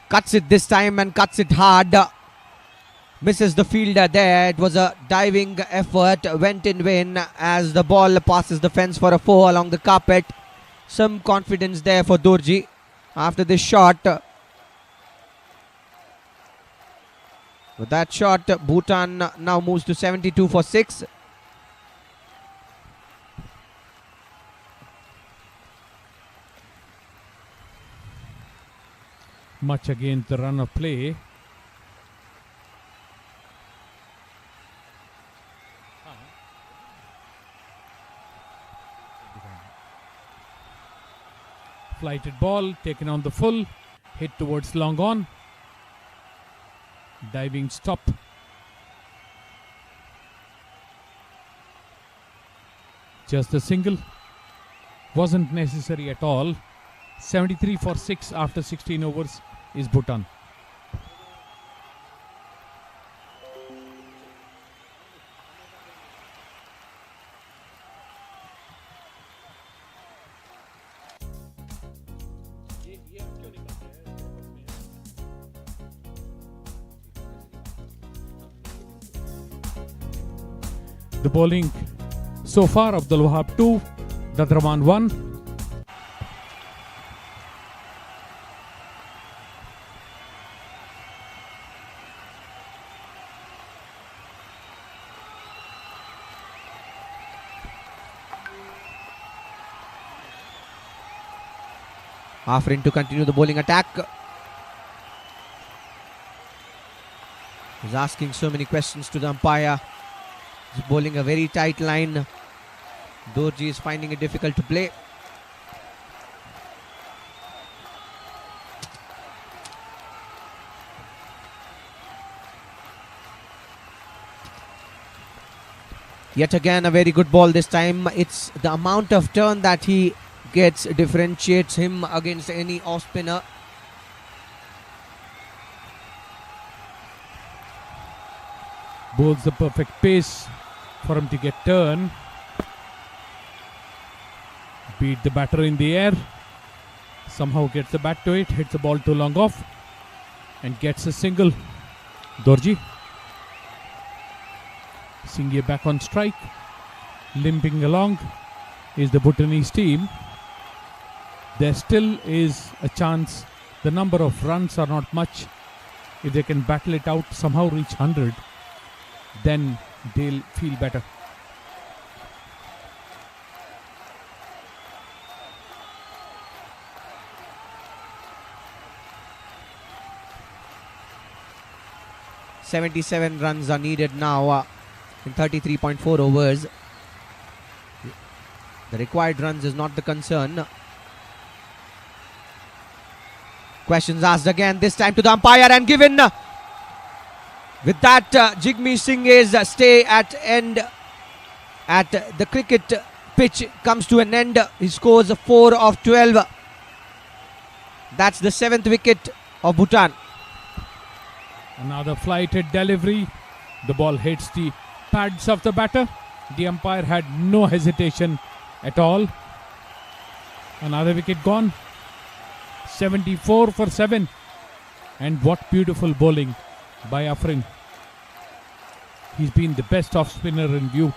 S1: Cuts it this time and cuts it hard. Misses the fielder there. It was a diving effort. Went in vain as the ball passes the fence for a 4 along the carpet. Some confidence there for Dorji after this shot. With that shot, Bhutan now moves to 72 for 6.
S2: Much against the run of play. Flighted ball taken on the full. Hit towards long on. Diving stop. Just the single. Wasn't necessary at all. 73 for 6 after 16 overs is Bhutan. The bowling so far of Abdul Wahab 2, Dadraman 1.
S1: Afrin to continue the bowling attack. He's asking so many questions to the umpire. He's bowling a very tight line. Dorji is finding it difficult to play. Yet again a very good ball this time. It's the amount of turn that he gets differentiates him against any off spinner.
S2: Bowls the perfect pace for him to get turn. Beat the batter in the air. Somehow gets the bat to it, hits the ball too long off and gets a single. Dorji. Singh back on strike. Limping along is the Bhutanese team. There still is a chance. The number of runs are not much. If they can battle it out, somehow reach 100, then they'll feel better.
S1: "77 runs are needed now in 33.4 overs. The required runs is not the concern. Questions asked again, this time to the umpire and given. With that, Jigme Singh's stay at end at the cricket pitch comes to an end. He scores 4 of 12. That's the 7th wicket of Bhutan.
S2: Another flighted delivery. The ball hits the pads of the batter. The umpire had no hesitation at all. Another wicket gone. 74 for 7. And what beautiful bowling by Afrin. He's been the best off spinner in view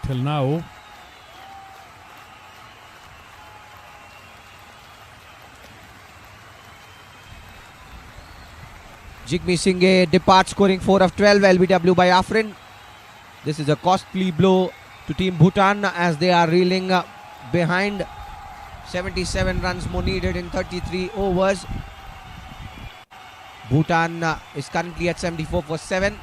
S2: till now.
S1: Jigme Singh departs scoring 4 of 12 LBW by Afrin. This is a costly blow to Team Bhutan as they are reeling behind. 77 runs more needed in 33 overs. Bhutan is currently at 74 for 7.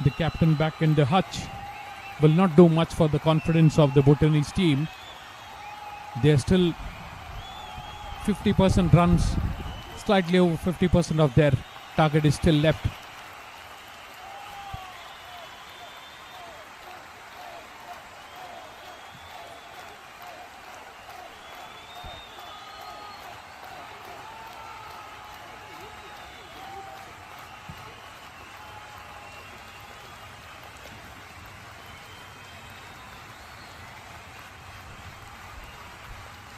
S2: The captain back in the hutch will not do much for the confidence of the Bhutanese team. They're still 50% runs, slightly over 50% of their target is still left.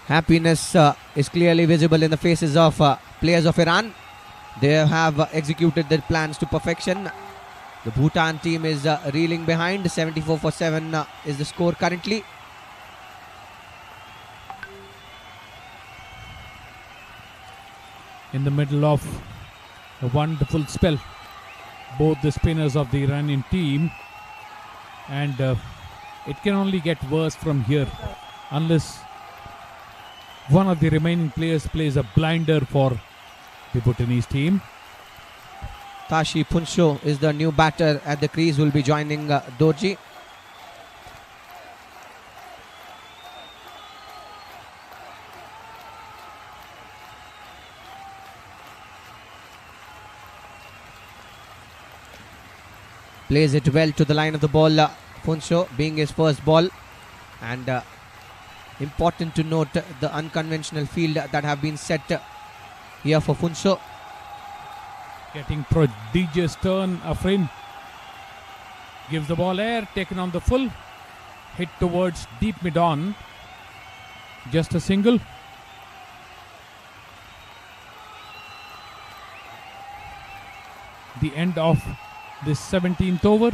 S1: Happiness is clearly visible in the faces of players of Iran. They have executed their plans to perfection. The Bhutan team is reeling behind. 74 for 7 is the score currently.
S2: In the middle of a wonderful spell, both the spinners of the Iranian team, and it can only get worse from here unless one of the remaining players plays a blinder for the Bhutanese team.
S1: Tashi Punsho is the new batter at the crease, will be joining Dorji. Plays it well to the line of the ball. Funso being his first ball. And important to note the unconventional field that have been set here for Funso.
S2: Getting prodigious turn. Afrin gives the ball air. Taken on the full. Hit towards deep mid-on. Just a single. The end of this 17th over.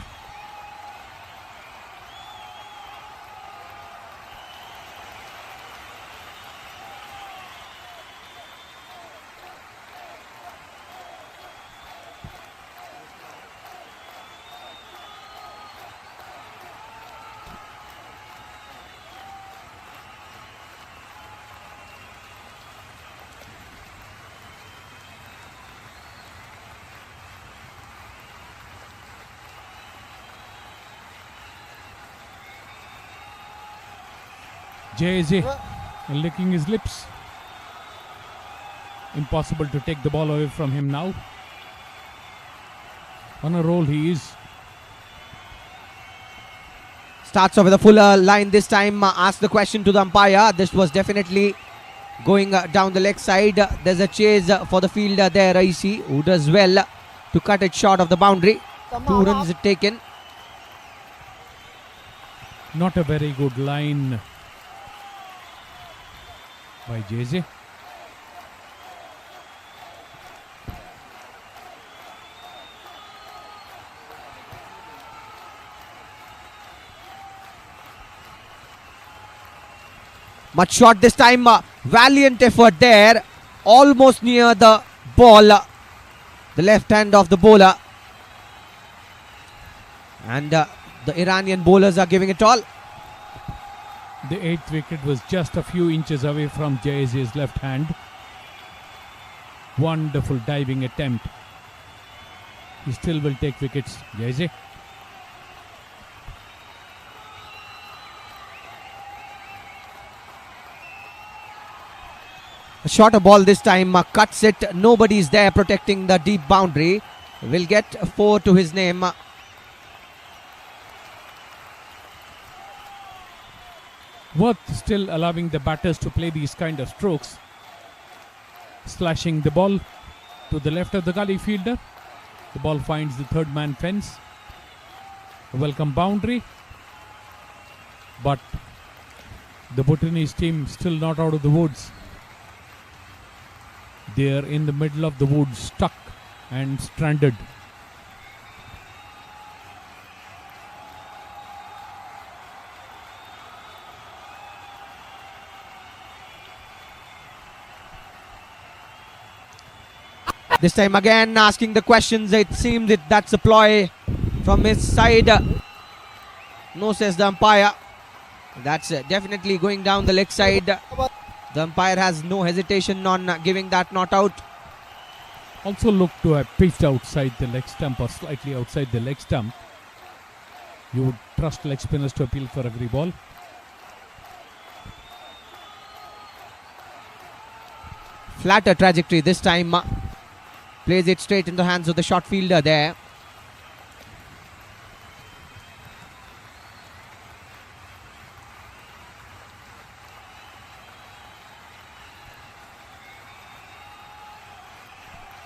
S2: Jay licking his lips. Impossible to take the ball away from him now. On a roll he is.
S1: Starts off with a fuller line this time. Asks the question to the umpire. This was definitely going down the leg side. There's a chase for the fielder there, Raisi, who does well to cut it short of the boundary. 2 runs taken.
S2: Not a very good line by Jay.
S1: Much shot this time. Valiant effort there. Almost near the ball. The left hand of the bowler. And the Iranian bowlers are giving it all.
S2: The 8th wicket was just a few inches away from Jay's left hand. Wonderful diving attempt. He still will take wickets, Jay.
S1: A shorter ball this time. Cuts it. Nobody's there protecting the deep boundary. Will get 4 to his name.
S2: Worth still allowing the batters to play these kind of strokes. Slashing the ball to the left of the gully fielder. The ball finds the third man fence. A welcome boundary. But the Bhutanese team still not out of the woods. They are in the middle of the woods, stuck and stranded.
S1: This time again asking the questions. It seems that's a ploy from his side. No, says the umpire. That's definitely going down the leg side. The umpire has no hesitation on giving that not out.
S2: Also looked to have pitched outside the leg stump or slightly outside the leg stump. You would trust leg spinners to appeal for every ball.
S1: Flatter trajectory this time. Plays it straight in the hands of the short fielder there.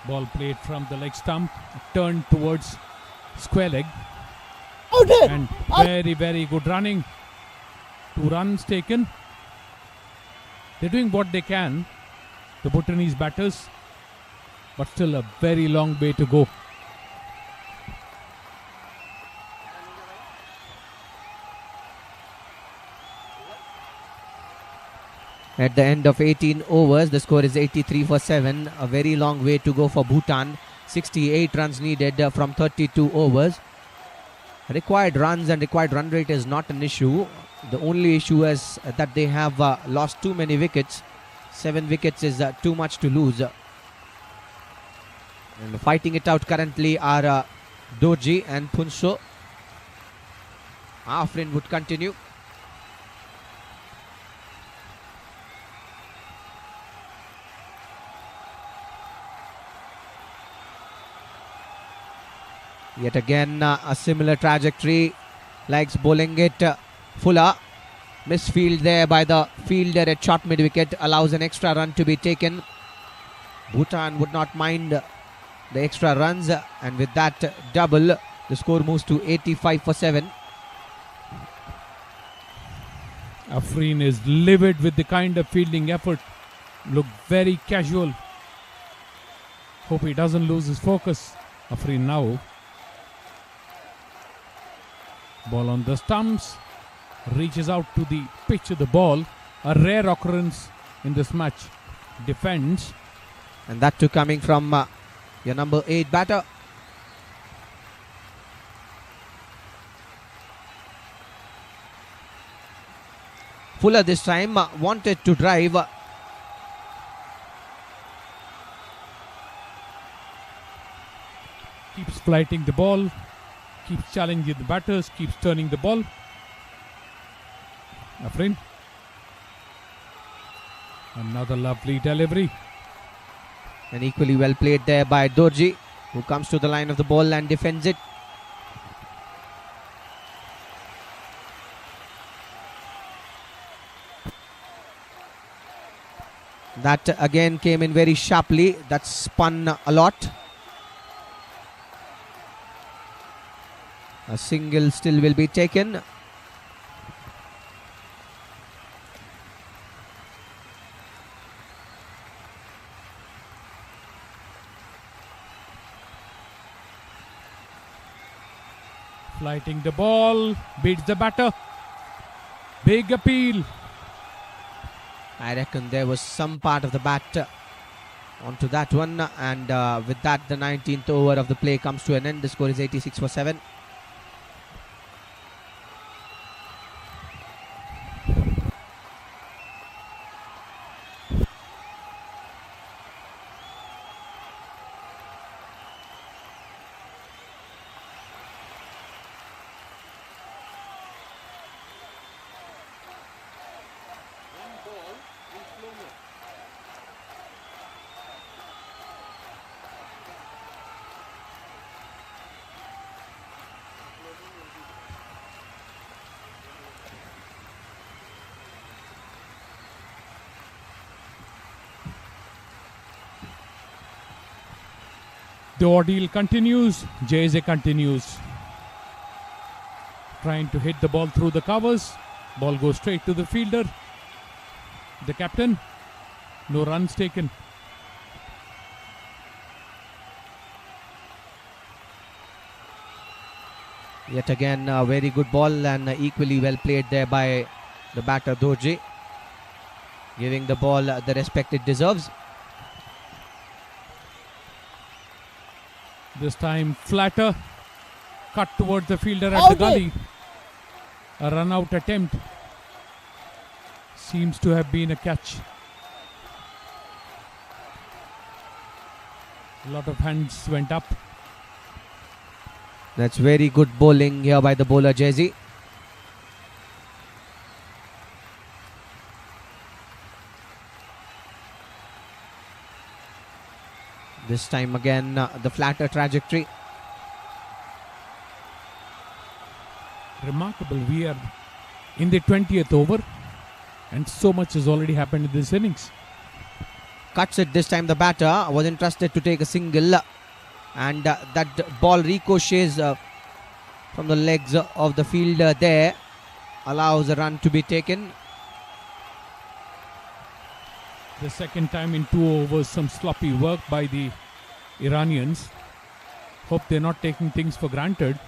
S2: Ball played from the leg stump, turned towards square leg. And very, very good running. 2 runs taken. They're doing what they can, the Bhutanese batters, but still a very long way to go.
S1: At the end of 18 overs, the score is 83 for 7. A very long way to go for Bhutan. 68 runs needed from 32 overs. Required runs and required run rate is not an issue. The only issue is that they have lost too many wickets. 7 wickets is too much to lose. And fighting it out currently are Doji and Punso. Afrin would continue. Yet again a similar trajectory. Likes bowling it. Fuller. Misfield there by the fielder at short mid wicket. Allows an extra run to be taken. Bhutan would not mind the extra runs, and with that double, the score moves to 85 for 7.
S2: Afreen is livid with the kind of fielding effort. Looked very casual. Hope he doesn't lose his focus. Afreen now. Ball on the stumps. Reaches out to the pitch of the ball. A rare occurrence in this match. Defends.
S1: And that too coming from your number 8 batter. Fuller this time wanted to drive.
S2: Keeps flighting the ball. Keeps challenging the batters. Keeps turning the ball. Afreen. Another lovely delivery.
S1: And equally well played there by Dorji, who comes to the line of the ball and defends it. That again came in very sharply. That spun a lot. A single still will be taken.
S2: Flighting the ball. Beats the batter. Big appeal.
S1: I reckon there was some part of the bat onto that one, and with that the 19th over of the play comes to an end. The score is 86 for 7.
S2: The ordeal continues. Jayze continues. Trying to hit the ball through the covers. Ball goes straight to the fielder. The captain. No runs taken.
S1: Yet again a very good ball, and equally well played there by the batter Dorji, giving the ball the respect it deserves.
S2: This time flatter. Cut towards the fielder at the gully. A run out attempt. Seems to have been a catch. A lot of hands went up.
S1: That's very good bowling here by the bowler Jayze. This time again the flatter trajectory.
S2: Remarkable. We are in the 20th over and so much has already happened in this innings.
S1: Cuts it this time. The batter was entrusted to take a single, and that ball ricochets from the legs of the fielder there. Allows a run to be taken.
S2: The second time in 2 overs, some sloppy work by the Iranians. Hope they're not taking things for granted.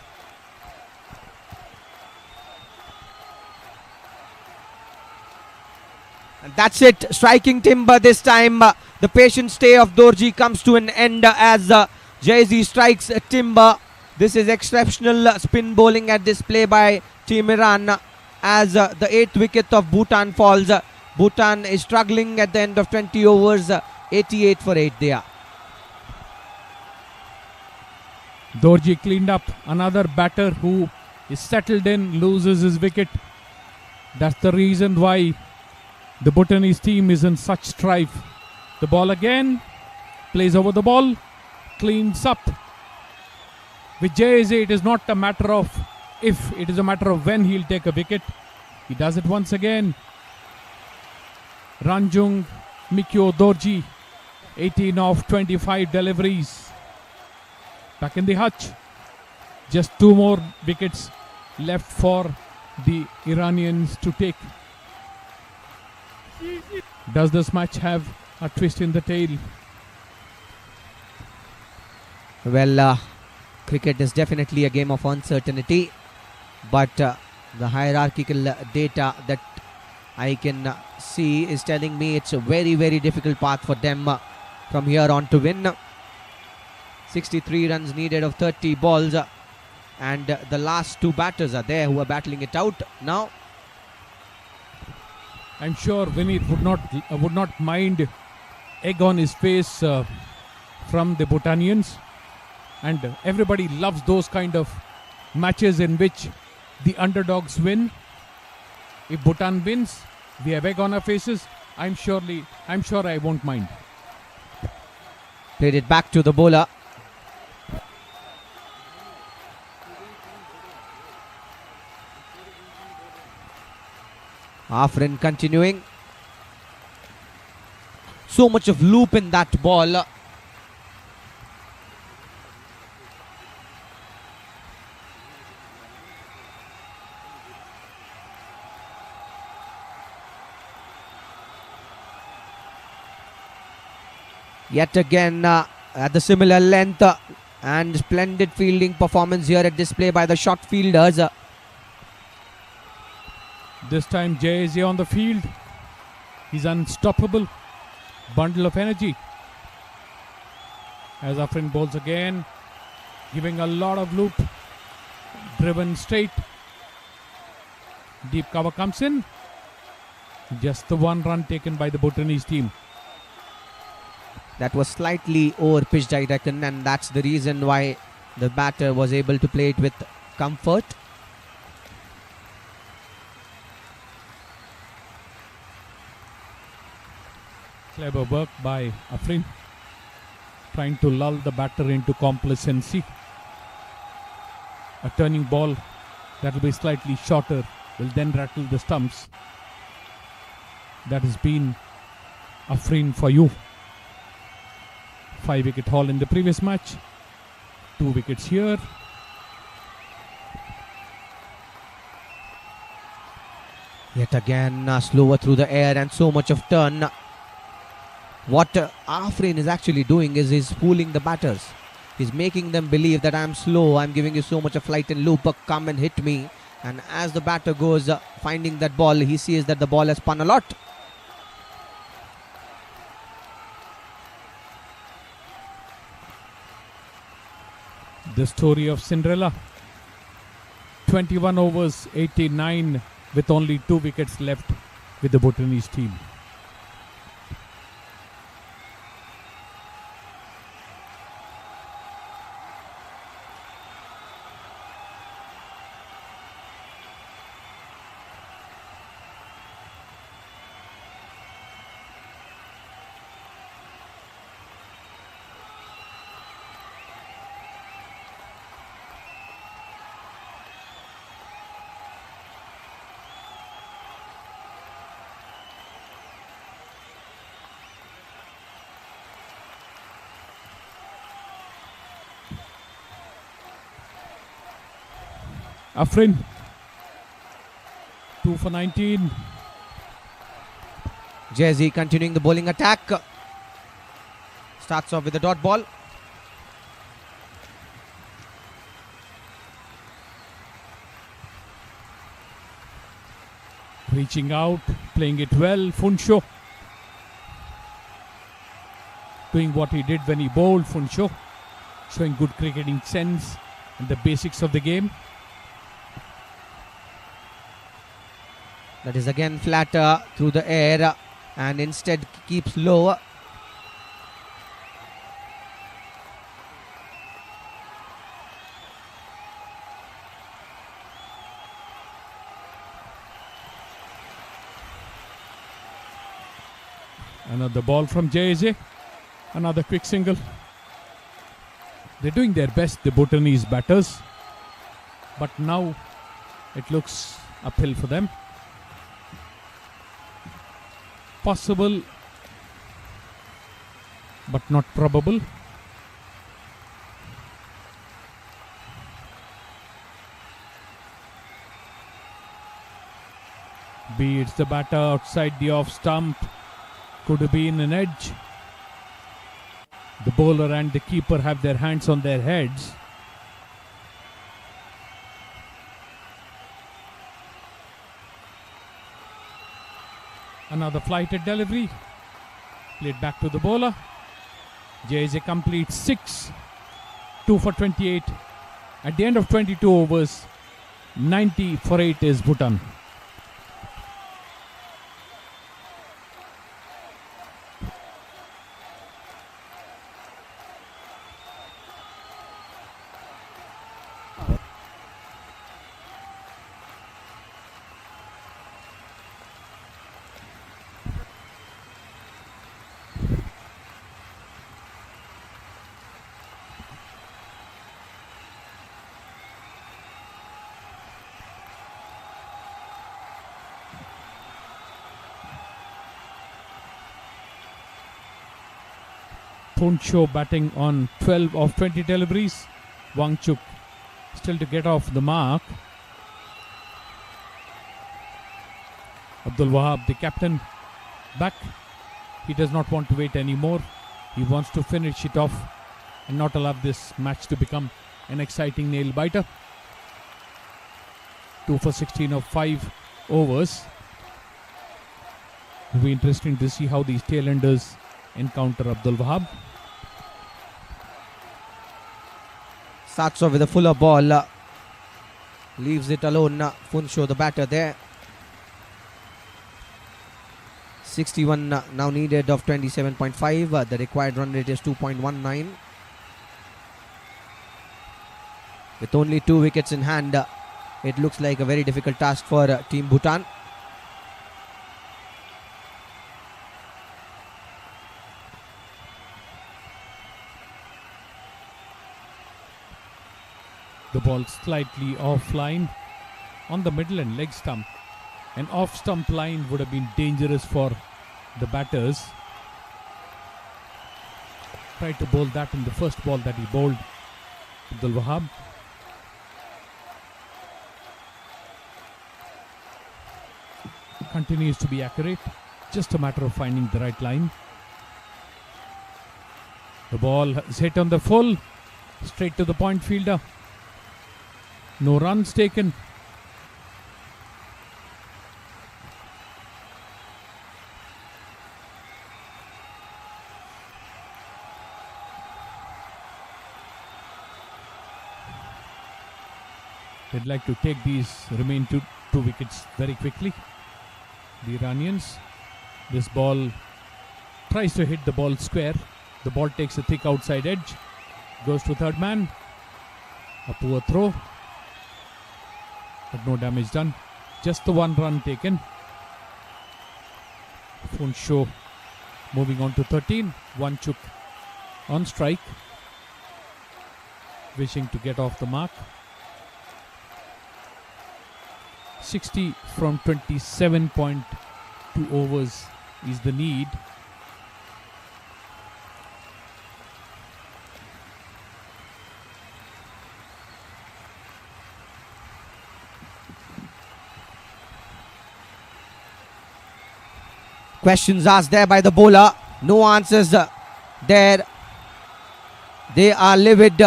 S1: And that's it. Striking timber this time. The patient stay of Dorji comes to an end as Jayze strikes timber. This is exceptional spin bowling at display by Team Iran as the 8th wicket of Bhutan falls. Bhutan is struggling at the end of 20 overs. 88 for 8 they are.
S2: Dorji cleaned up. Another batter who is settled in loses his wicket. That's the reason why the Bhutanese team is in such strife. The ball again. Plays over the ball. Cleans up. With JSA, it is not a matter of if, it is a matter of when he'll take a wicket. He does it once again. Ranjung Mikyo Dorji, 18 of 25 deliveries. Back in the hutch. Just 2 more wickets left for the Iranians to take. Does this match have a twist in the tail?
S1: Well, cricket is definitely a game of uncertainty, but the hierarchical data that I can see is telling me it's a very, very difficult path for them from here on to win. 63 runs needed of 30 balls, and the last 2 batters are there who are battling it out now.
S2: I'm sure Vinit would not mind egg on his face from the Bhutanians, and everybody loves those kind of matches in which the underdogs win. If Bhutan wins, we have egg on our faces. I'm sure I won't mind.
S1: Played it back to the bowler. Afrin continuing. So much of loop in that ball. Yet again at the similar length and splendid fielding performance here at display by the short fielders.
S2: This time JSA on the field. He's unstoppable. Bundle of energy. As Afrin bowls again. Giving a lot of loop. Driven straight. Deep cover comes in. Just the 1 run taken by the Bhutanese team.
S1: That was slightly over pitched, I reckon, and that's the reason why the batter was able to play it with comfort.
S2: Clever work by Afrin, trying to lull the batter into complacency. A turning ball that will be slightly shorter will then rattle the stumps. That has been Afrin for you. 5-wicket haul in the previous match. 2 wickets here.
S1: Yet again slower through the air and so much of turn. What Afrin is actually doing is he's fooling the batters. He's making them believe that I'm slow, I'm giving you so much of flight and loop, come and hit me. And as the batter goes finding that ball, he sees that the ball has spun a lot.
S2: The story of Cinderella. 21 overs, 89 with only 2 wickets left with the Bhutanese team. Afrin, 2 for 19.
S1: Jazzy continuing the bowling attack. Starts off with the dot ball.
S2: Reaching out, playing it well. Funsho doing what he did when he bowled. Funsho showing good cricketing sense and the basics of the game.
S1: That is again flatter through the air and instead keeps low.
S2: Another ball from JJ. Another quick single. They're doing their best, the Bhutanese batters. But now it looks uphill for them. Possible, but not probable. Beats the batter outside the off stump. Could have been an edge. The bowler and the keeper have their hands on their heads. Another flighted delivery. Played back to the bowler. JJ completes 6. 2 for 28. At the end of 22 overs, 90 for 8 is Bhutan. Puncho batting on 12 of 20 deliveries. Wangchuk still to get off the mark. Abdul Wahab, the captain, back. He does not want to wait anymore. He wants to finish it off and not allow this match to become an exciting nail biter. 2 for 16 of 5 overs. It will be interesting to see how these tailenders encounter Abdul Wahab.
S1: Starts off with a fuller ball. Leaves it alone. Funsho, the batter there. 61 now needed of 27.5. The required run rate is 2.19. With only 2 wickets in hand, it looks like a very difficult task for Team Bhutan.
S2: The ball slightly offline on the middle and leg stump. An off stump line would have been dangerous for the batters. Tried to bowl that in the first ball that he bowled, Abdul Wahab. Continues to be accurate. Just a matter of finding the right line. The ball is hit on the full. Straight to the point fielder. No runs taken. They'd like to take these remain two wickets very quickly. The Iranians. This ball tries to hit the ball square. The ball takes a thick outside edge. Goes to third man. A poor throw. But no damage done. Just the 1 run taken. Funsho moving on to 13. Wangchuk on strike. Wishing to get off the mark. 60 from 27.2 overs is the need.
S1: Questions asked there by the bowler. No answers there. They are livid.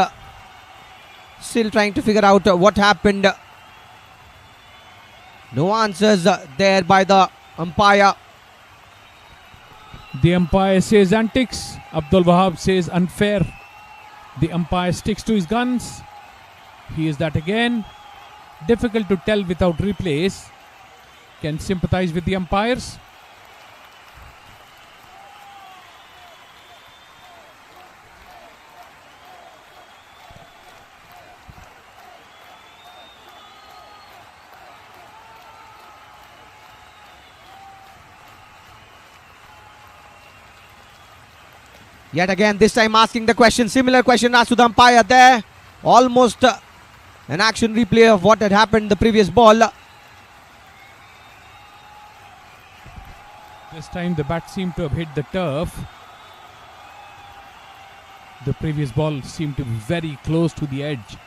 S1: Still trying to figure out what happened. No answers there by the umpire.
S2: The umpire says antics. Abdul Wahab says unfair. The umpire sticks to his guns. He is that again. Difficult to tell without replays. Can sympathize with the umpires.
S1: Yet again, this time asking the question. Similar question asked to the umpire there. Almost an action replay of what had happened the previous ball.
S2: This time the bat seemed to have hit the turf. The previous ball seemed to be very close to the edge,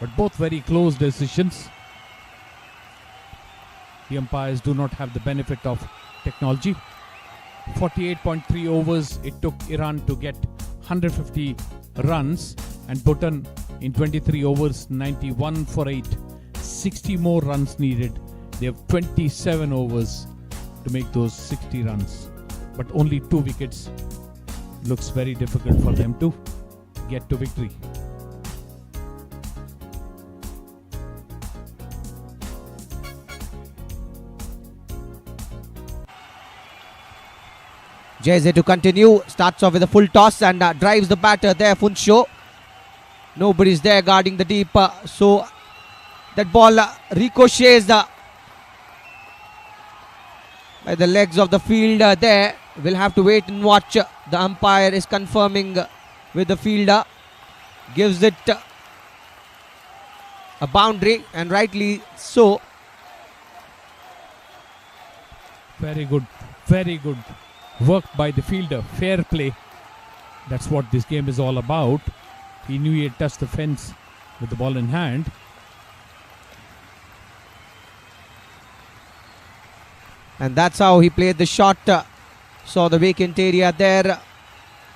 S2: but both very close decisions. The umpires do not have the benefit of technology. 48.3 overs it took Iran to get 150 runs, and Bhutan in 23 overs 91 for 8. 60 more runs needed. They have 27 overs to make those 60 runs, but only 2 wickets. Looks very difficult for them to get to victory.
S1: Jayze to continue, starts off with a full toss and drives the batter there, Funsho. Nobody's there guarding the deep, so that ball ricochets by the legs of the fielder there. We'll have to wait and watch. The umpire is confirming with the fielder, gives it a boundary, and rightly so.
S2: Very good work by the fielder. Fair play. That's what this game is all about. He knew he had touched the fence with the ball in hand.
S1: And that's how he played the shot. Saw the vacant area there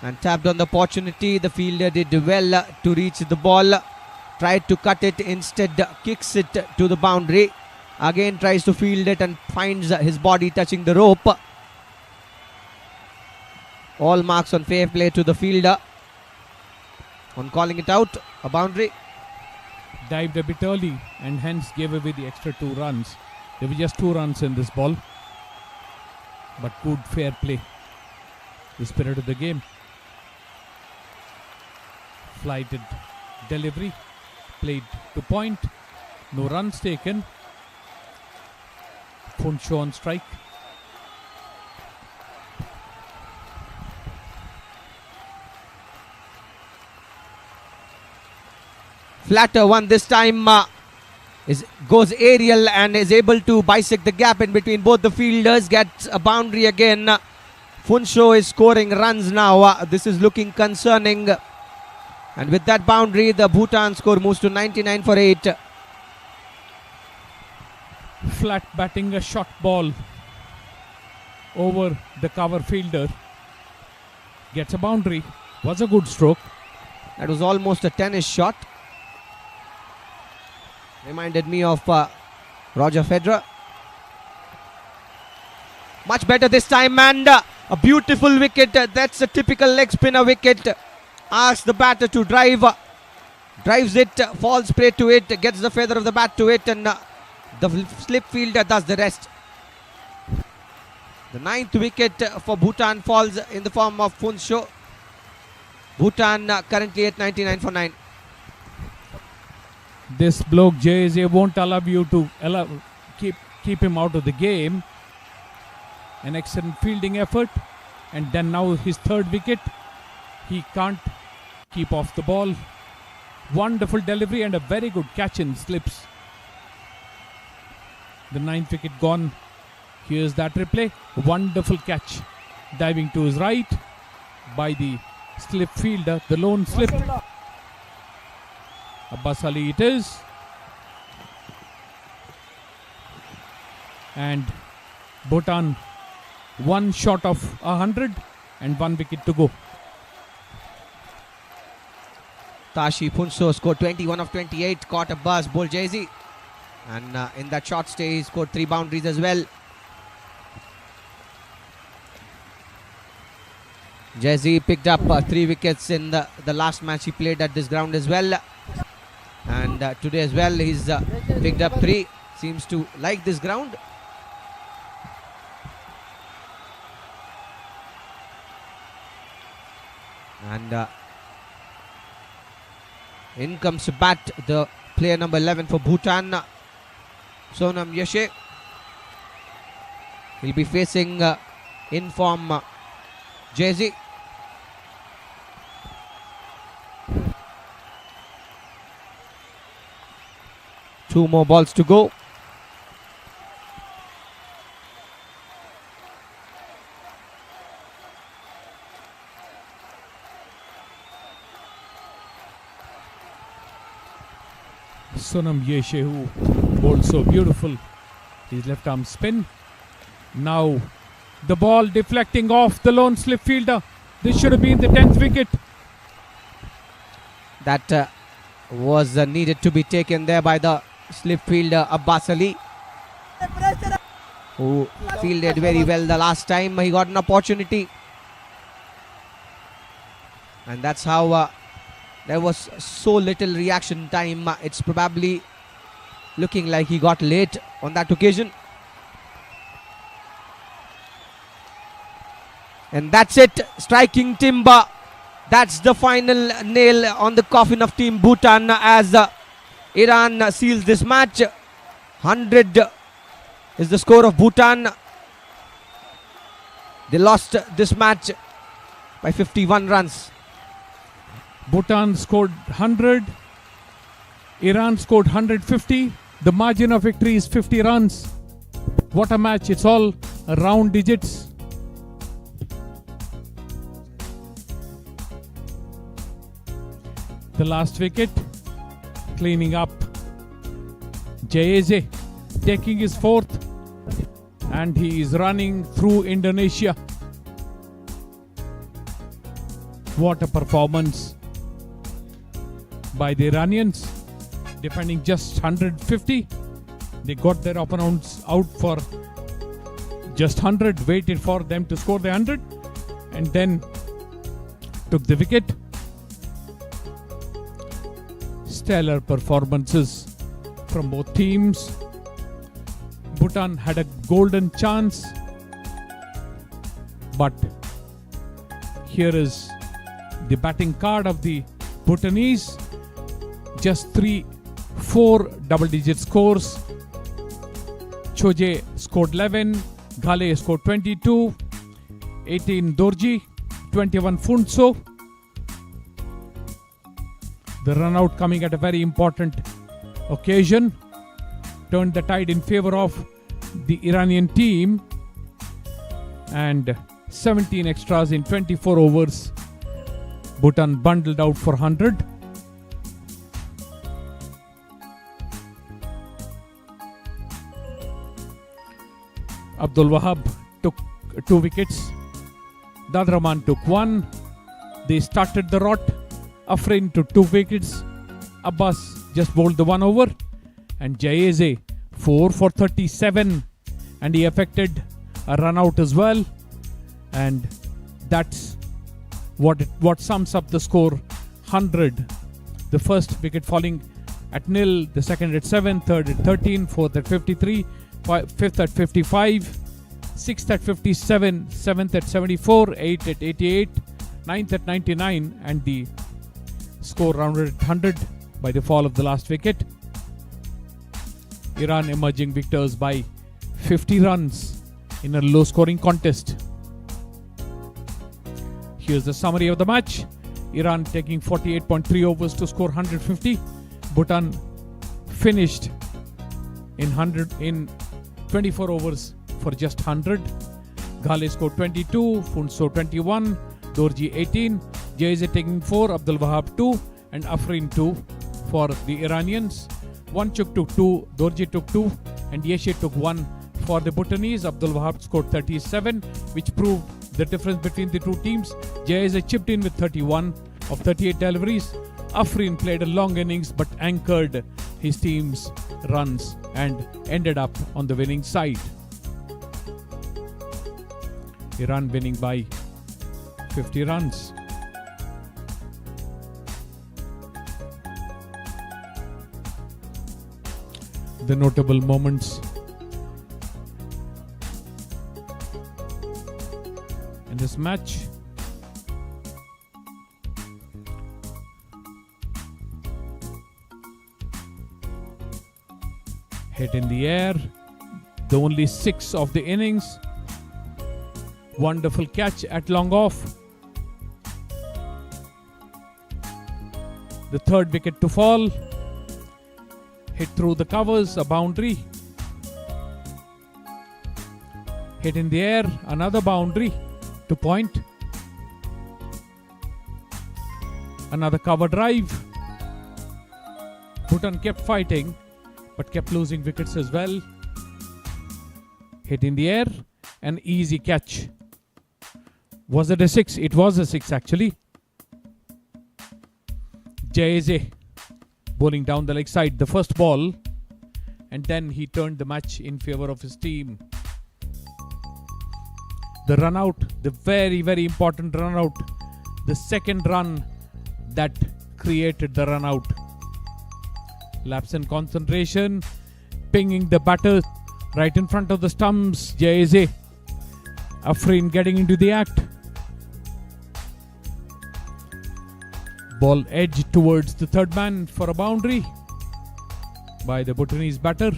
S1: and tapped on the opportunity. The fielder did well to reach the ball. Tried to cut it, instead kicks it to the boundary. Again tries to field it and finds his body touching the rope. All marks on fair play to the fielder on calling it out, a boundary.
S2: Dived a bit early and hence gave away the extra 2 runs. There were just 2 runs in this ball, but good fair play. The spirit of the game. Flighted delivery, played to point, no runs taken. Funsho on strike.
S1: Flatter one this time goes aerial and is able to bisect the gap in between both the fielders. Gets a boundary again. Funsho is scoring runs now. This is looking concerning. And with that boundary, the Bhutan score moves to 99 for 8.
S2: Flat batting a short ball over the cover fielder. Gets a boundary. Was a good stroke.
S1: That was almost a tennis shot. Reminded me of Roger Federer. Much better this time, and a beautiful wicket. That's a typical leg spinner wicket. Asks the batter to drive. Drives it, falls prey to it, gets the feather of the bat to it, and the slip fielder does the rest. The 9th wicket for Bhutan falls in the form of Funsho. Bhutan currently at 99 for 9.
S2: This bloke JJ won't allow you to keep him out of the game. An excellent fielding effort, and then now his 3rd wicket. He can't keep off the ball. Wonderful delivery and a very good catch in slips. The 9th wicket gone. Here's that replay. Wonderful catch, diving to his right by the slip fielder, the lone slip. Abbas Ali it is. And Bhutan 1 short of 100 and 1 wicket to go.
S1: Tashi Funsho scored 21 of 28, caught a buzz, bowled Jayze. And in that short stay, he scored 3 boundaries as well. Jayze picked up 3 wickets in the last match he played at this ground as well. And today as well, he's picked up 3. Seems to like this ground. And in comes to bat the player number 11 for Bhutan, Sonam Yeshe. He'll be facing in form Jayze. 2 more balls to go.
S2: Sonam Yeshe, who bowled so beautiful. His left arm spin. Now the ball deflecting off the lone slip fielder. This should have been the 10th wicket.
S1: That was needed to be taken there by the slip fielder Abbas Ali, who fielded very well the last time he got an opportunity. And that's how there was so little reaction time. It's probably looking like he got late on that occasion. And that's it, striking timber. That's the final nail on the coffin of Team Bhutan as Iran seals this match. 100 is the score of Bhutan. They lost this match by 51 runs.
S2: Bhutan scored 100. Iran scored 150. The margin of victory is 50 runs. What a match. It's all round digits. The last wicket, cleaning up. Jayeze taking his 4th, and he is running through Indonesia. What a performance by the Iranians, defending just 150. They got their opponents out for just 100, waited for them to score the 100, and then took the wicket. Stellar performances from both teams. Bhutan had a golden chance, but here is the batting card of the Bhutanese. Just 4 double-digit scores. Choje scored 11, Ghale scored 22, 18 Dorji, 21 Funso. The run out coming at a very important occasion turned the tide in favor of the Iranian team, and 17 extras in 24 overs. Bhutan bundled out for 100. Abdul Wahab took 2 wickets. Dadraman took 1. They started the rot. Afrin took 2 wickets. Abbas just bowled the 1 over. And Jayeze 4 for 37. And he affected a run out as well. And that's what sums up the score: 100. The first wicket falling at nil, the second at 7, third at 13, fourth at 53, fifth at 55, sixth at 57, seventh at 74, eighth at 88, ninth at 99, and the score rounded at 100 by the fall of the last wicket. Iran emerging victors by 50 runs in a low-scoring contest. Here's the summary of the match. Iran taking 48.3 overs to score 150. Bhutan finished in 24 overs for just 100. Ghale scored 22, Funso 21, Dorji 18, Jayeze taking 4, Abdul Wahab 2, and Afrin 2 for the Iranians. Wanchuk took 2, Dorji took 2, and Yeshe took 1 for the Bhutanese. Abdul Wahab scored 37, which proved the difference between the two teams. Jayeze chipped in with 31 of 38 deliveries. Afrin played a long innings but anchored his team's runs and ended up on the winning side. Iran winning by 50 runs. The notable moments in this match: hit in the air, the only 6 of the innings. Wonderful catch at long off. The third wicket to fall. Hit through the covers, a boundary. Hit in the air, another boundary to point. Another cover drive. Bhutan kept fighting, but kept losing wickets as well. Hit in the air, an easy catch. Was it a 6? It was a 6 actually. Jayeze bowling down the leg side, the first ball, and then he turned the match in favor of his team. The run out, the very, very important run out, the second run that created the run out. Lapse in concentration, pinging the batter right in front of the stumps. Jayeze, Afrin getting into the act. Ball edged towards the third man for a boundary by the Bhutanese batter.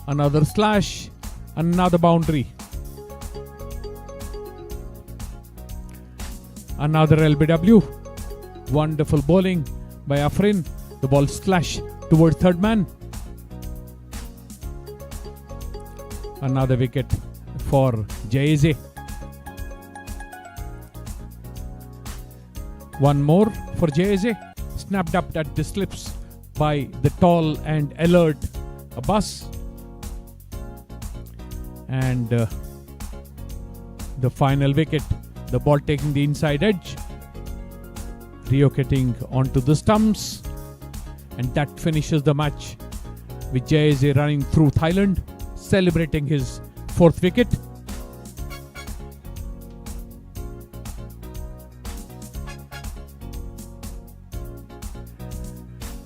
S2: Another slash, another boundary. Another LBW. Wonderful bowling by Afrin. The ball slashed towards third man. Another wicket for Jayeze. One more for Jayeze. Snapped up at the slips by the tall and alert Abbas. And the final wicket. The ball taking the inside edge. Relocating onto the stumps. And that finishes the match with Jayeze running through Thailand, celebrating his fourth wicket.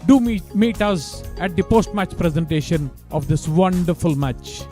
S2: Do meet us at the post-match presentation of this wonderful match.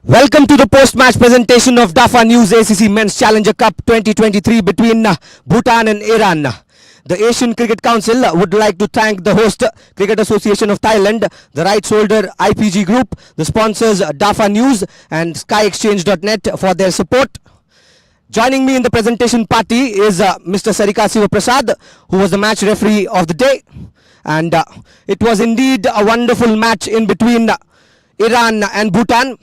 S1: Welcome to the post-match presentation of DAFA News ACC Men's Challenger Cup 2023 between Bhutan and Iran. The Asian Cricket Council would like to thank the host Cricket Association of Thailand, the rights holder IPG Group, the sponsors DAFA News and SkyExchange.net for their support. Joining me in the presentation party is Mr. Sarika Sivaprasad, who was the match referee of the day. And it was indeed a wonderful match in between Iran and Bhutan.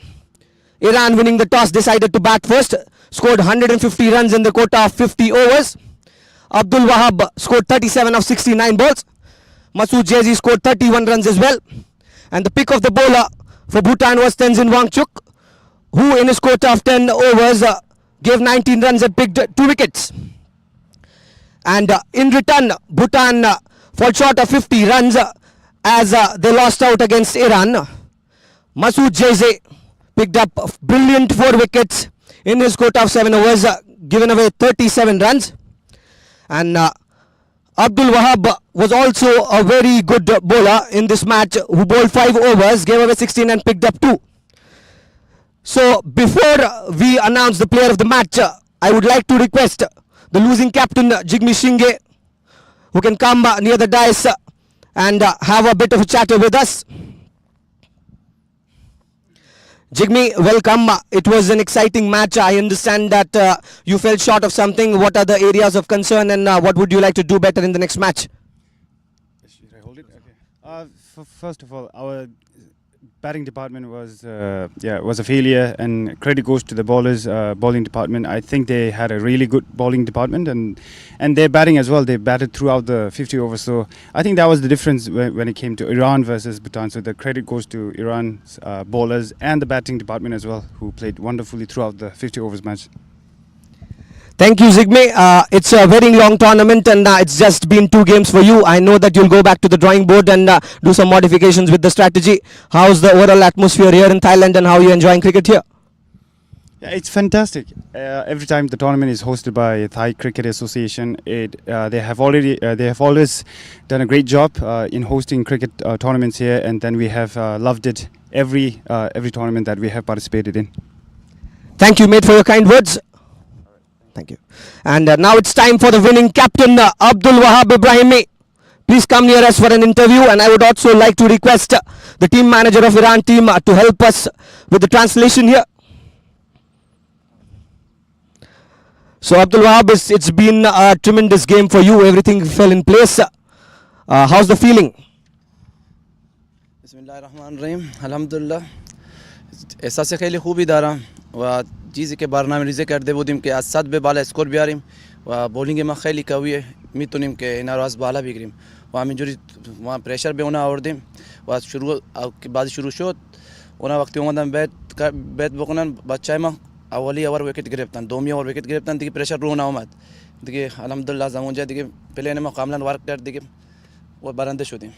S1: Iran, winning the toss, decided to bat first, scored 150 runs in the quota of 50 overs. Abdul Wahab scored 37 of 69 balls. Masood Jaizi scored 31 runs as well. And the pick of the bowler for Bhutan was Tenzin Wangchuk, who in his quota of 10 overs gave 19 runs and picked 2 wickets. And in return, Bhutan fall short of 50 runs as they lost out against Iran. Masood Jaizi picked up brilliant 4 wickets in his quota of 7 overs, given away 37 runs. And Abdul Wahab was also a very good bowler in this match, who bowled 5 overs, gave away 16 and picked up 2. So before we announce the player of the match, I would like to request the losing captain Jigme Shinge, who can come near the dais and have a bit of a chatter with us. Jigme, welcome. It was an exciting match. I understand that you fell short of something. What are the areas of concern and what would you like to do better in the next match?
S5: Should I hold it? Okay. First of all, our batting department was a failure, and credit goes to the bowlers, bowling department. I think they had a really good bowling department, and their batting as well. They batted throughout the 50 overs. So I think that was the difference when it came to Iran versus Bhutan. So the credit goes to Iran's bowlers and the batting department as well, who played wonderfully throughout the 50 overs match.
S1: Thank you, Jigme. It's a very long tournament and it's just been 2 games for you. I know that you'll go back to the drawing board and do some modifications with the strategy. How's the overall atmosphere here in Thailand and how are you enjoying cricket here?
S5: Yeah, it's fantastic. Every time the tournament is hosted by Thai Cricket Association, they have always done a great job in hosting cricket tournaments here, and then we have loved it every tournament that we have participated in.
S1: Thank you, mate, for your kind words. Thank you. And now it's time for the winning captain, Abdul Wahab Ibrahimi. Please come near us for an interview, and I would also like to request the team manager of Iran team to help us with the translation here. So Abdul Wahab, it's been a tremendous game for you. Everything fell in place. How's the feeling?
S6: Bismillahirrahmanirrahim. Alhamdulillah. एहसास खैली खूबी दारा व चीज़ के बारनामे रिजे कर दे बुदिम के असद बे बाला score बियारिम व bowling में खैली कवी है मितुनिम के नाराज बाला बिगरिम व आमी जुरी वहाँ प्रेशर बे उना और दिम व शुरू के बाद शुरू शोत उना वक्त उमदम बैट बकनन बच्चा में अवली ओवर विकेट गिरफ्तान दोमी ओवर विकेट गिरफ्तान दिखे प्रेशर रोना उमद दिखे अल्हम्दुलिल्लाह जमुंजा दिखे पहले ने में कामलन वर्क कर दिखे वो बरंदे शुदी.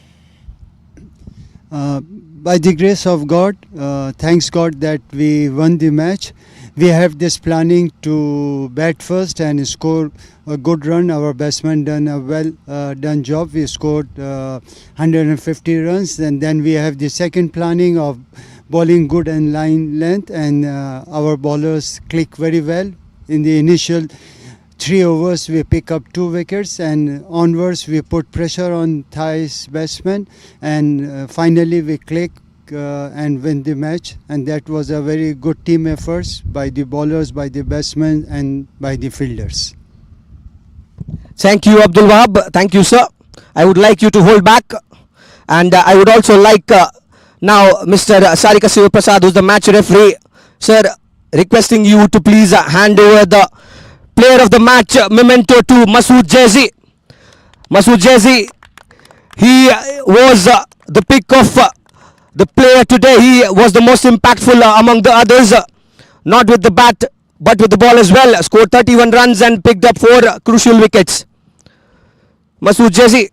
S7: By the grace of God, thanks God that we won the match. We have this planning to bat first and score a good run. Our batsman done a well done job. We scored 150 runs, and then we have the second planning of bowling good and line length, and our bowlers click very well. In the initial 3 overs we pick up 2 wickets, and onwards we put pressure on Thai's batsmen, and finally we click and win the match. And that was a very good team efforts by the bowlers, by the batsmen and by the fielders.
S1: Thank you, Abdul Wahab. Thank you, sir. I would like you to hold back, and I would also like now Mr. Sarika Sivaprasad, who's the match referee, sir, requesting you to please hand over the player of the match memento to Masood Jaizi. Masood Jaizi, he was the pick of the player today. He was the most impactful among the others, not with the bat but with the ball as well. Scored 31 runs and picked up 4 crucial wickets. Masood Jaizi,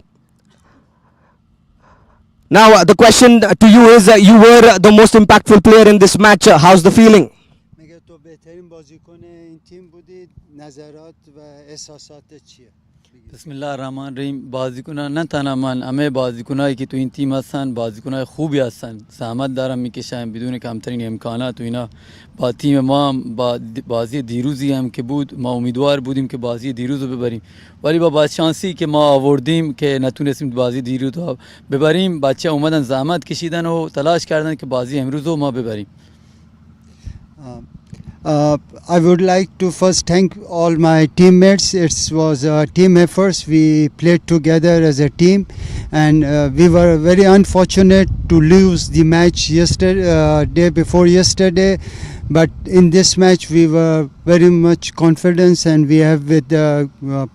S1: now the question to you is, you were the most impactful player in this match. How's the feeling?
S7: بهترین بازیکن این تیم بودید، نظرات و احساسات چیه؟
S8: Bismillahirrahmanirrahim. Bazikuna nantanaman ame bazikunai ki tu intim hasan bazikunai خوبی هستن زحمت دارم میکشن بدون کمترین امکانات و اینا با تیم ما با بازی دیروزی هم که بود ما امیدوار بودیم که بازی دیروز رو ببریم ولی با شانسی که ما آوردیم که نتونستیم بازی دیروز رو ببریم بچه اومدن زحمت کشیدن و تلاش کردن که بازی امروز رو ما ببریم.
S7: I would like to first thank all my teammates. It was a team effort. We played together as a team, and we were very unfortunate to lose the match yesterday, day before yesterday. But in this match, we were very much confident, and we have with the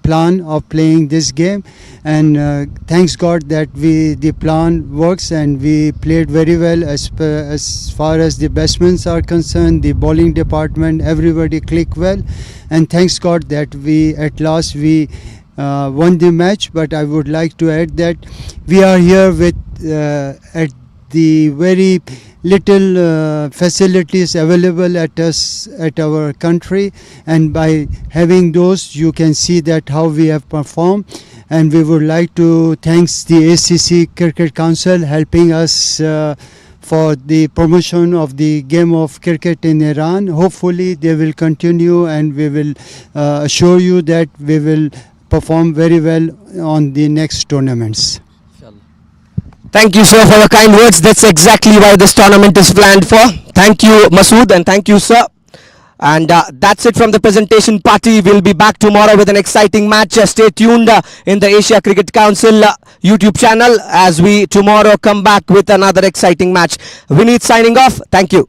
S7: plan of playing this game. And thanks God that the plan works, and we played very well as far as the batsmen are concerned. The bowling department, everybody clicked well, and thanks God that we at last won the match. But I would like to add that we are here with at the very little facilities available at us at our country, and by having those you can see that how we have performed. And we would like to thanks the ACC Cricket Council helping us for the promotion of the game of cricket in Iran. Hopefully they will continue, and we will assure you that we will perform very well on the next tournaments.
S1: Thank you, sir, for your kind words. That's exactly why this tournament is planned for. Thank you, Masood, and thank you, sir. And that's it from the presentation party. We'll be back tomorrow with an exciting match. Stay tuned in the Asia Cricket Council YouTube channel as we tomorrow come back with another exciting match. Vineet signing off. Thank you.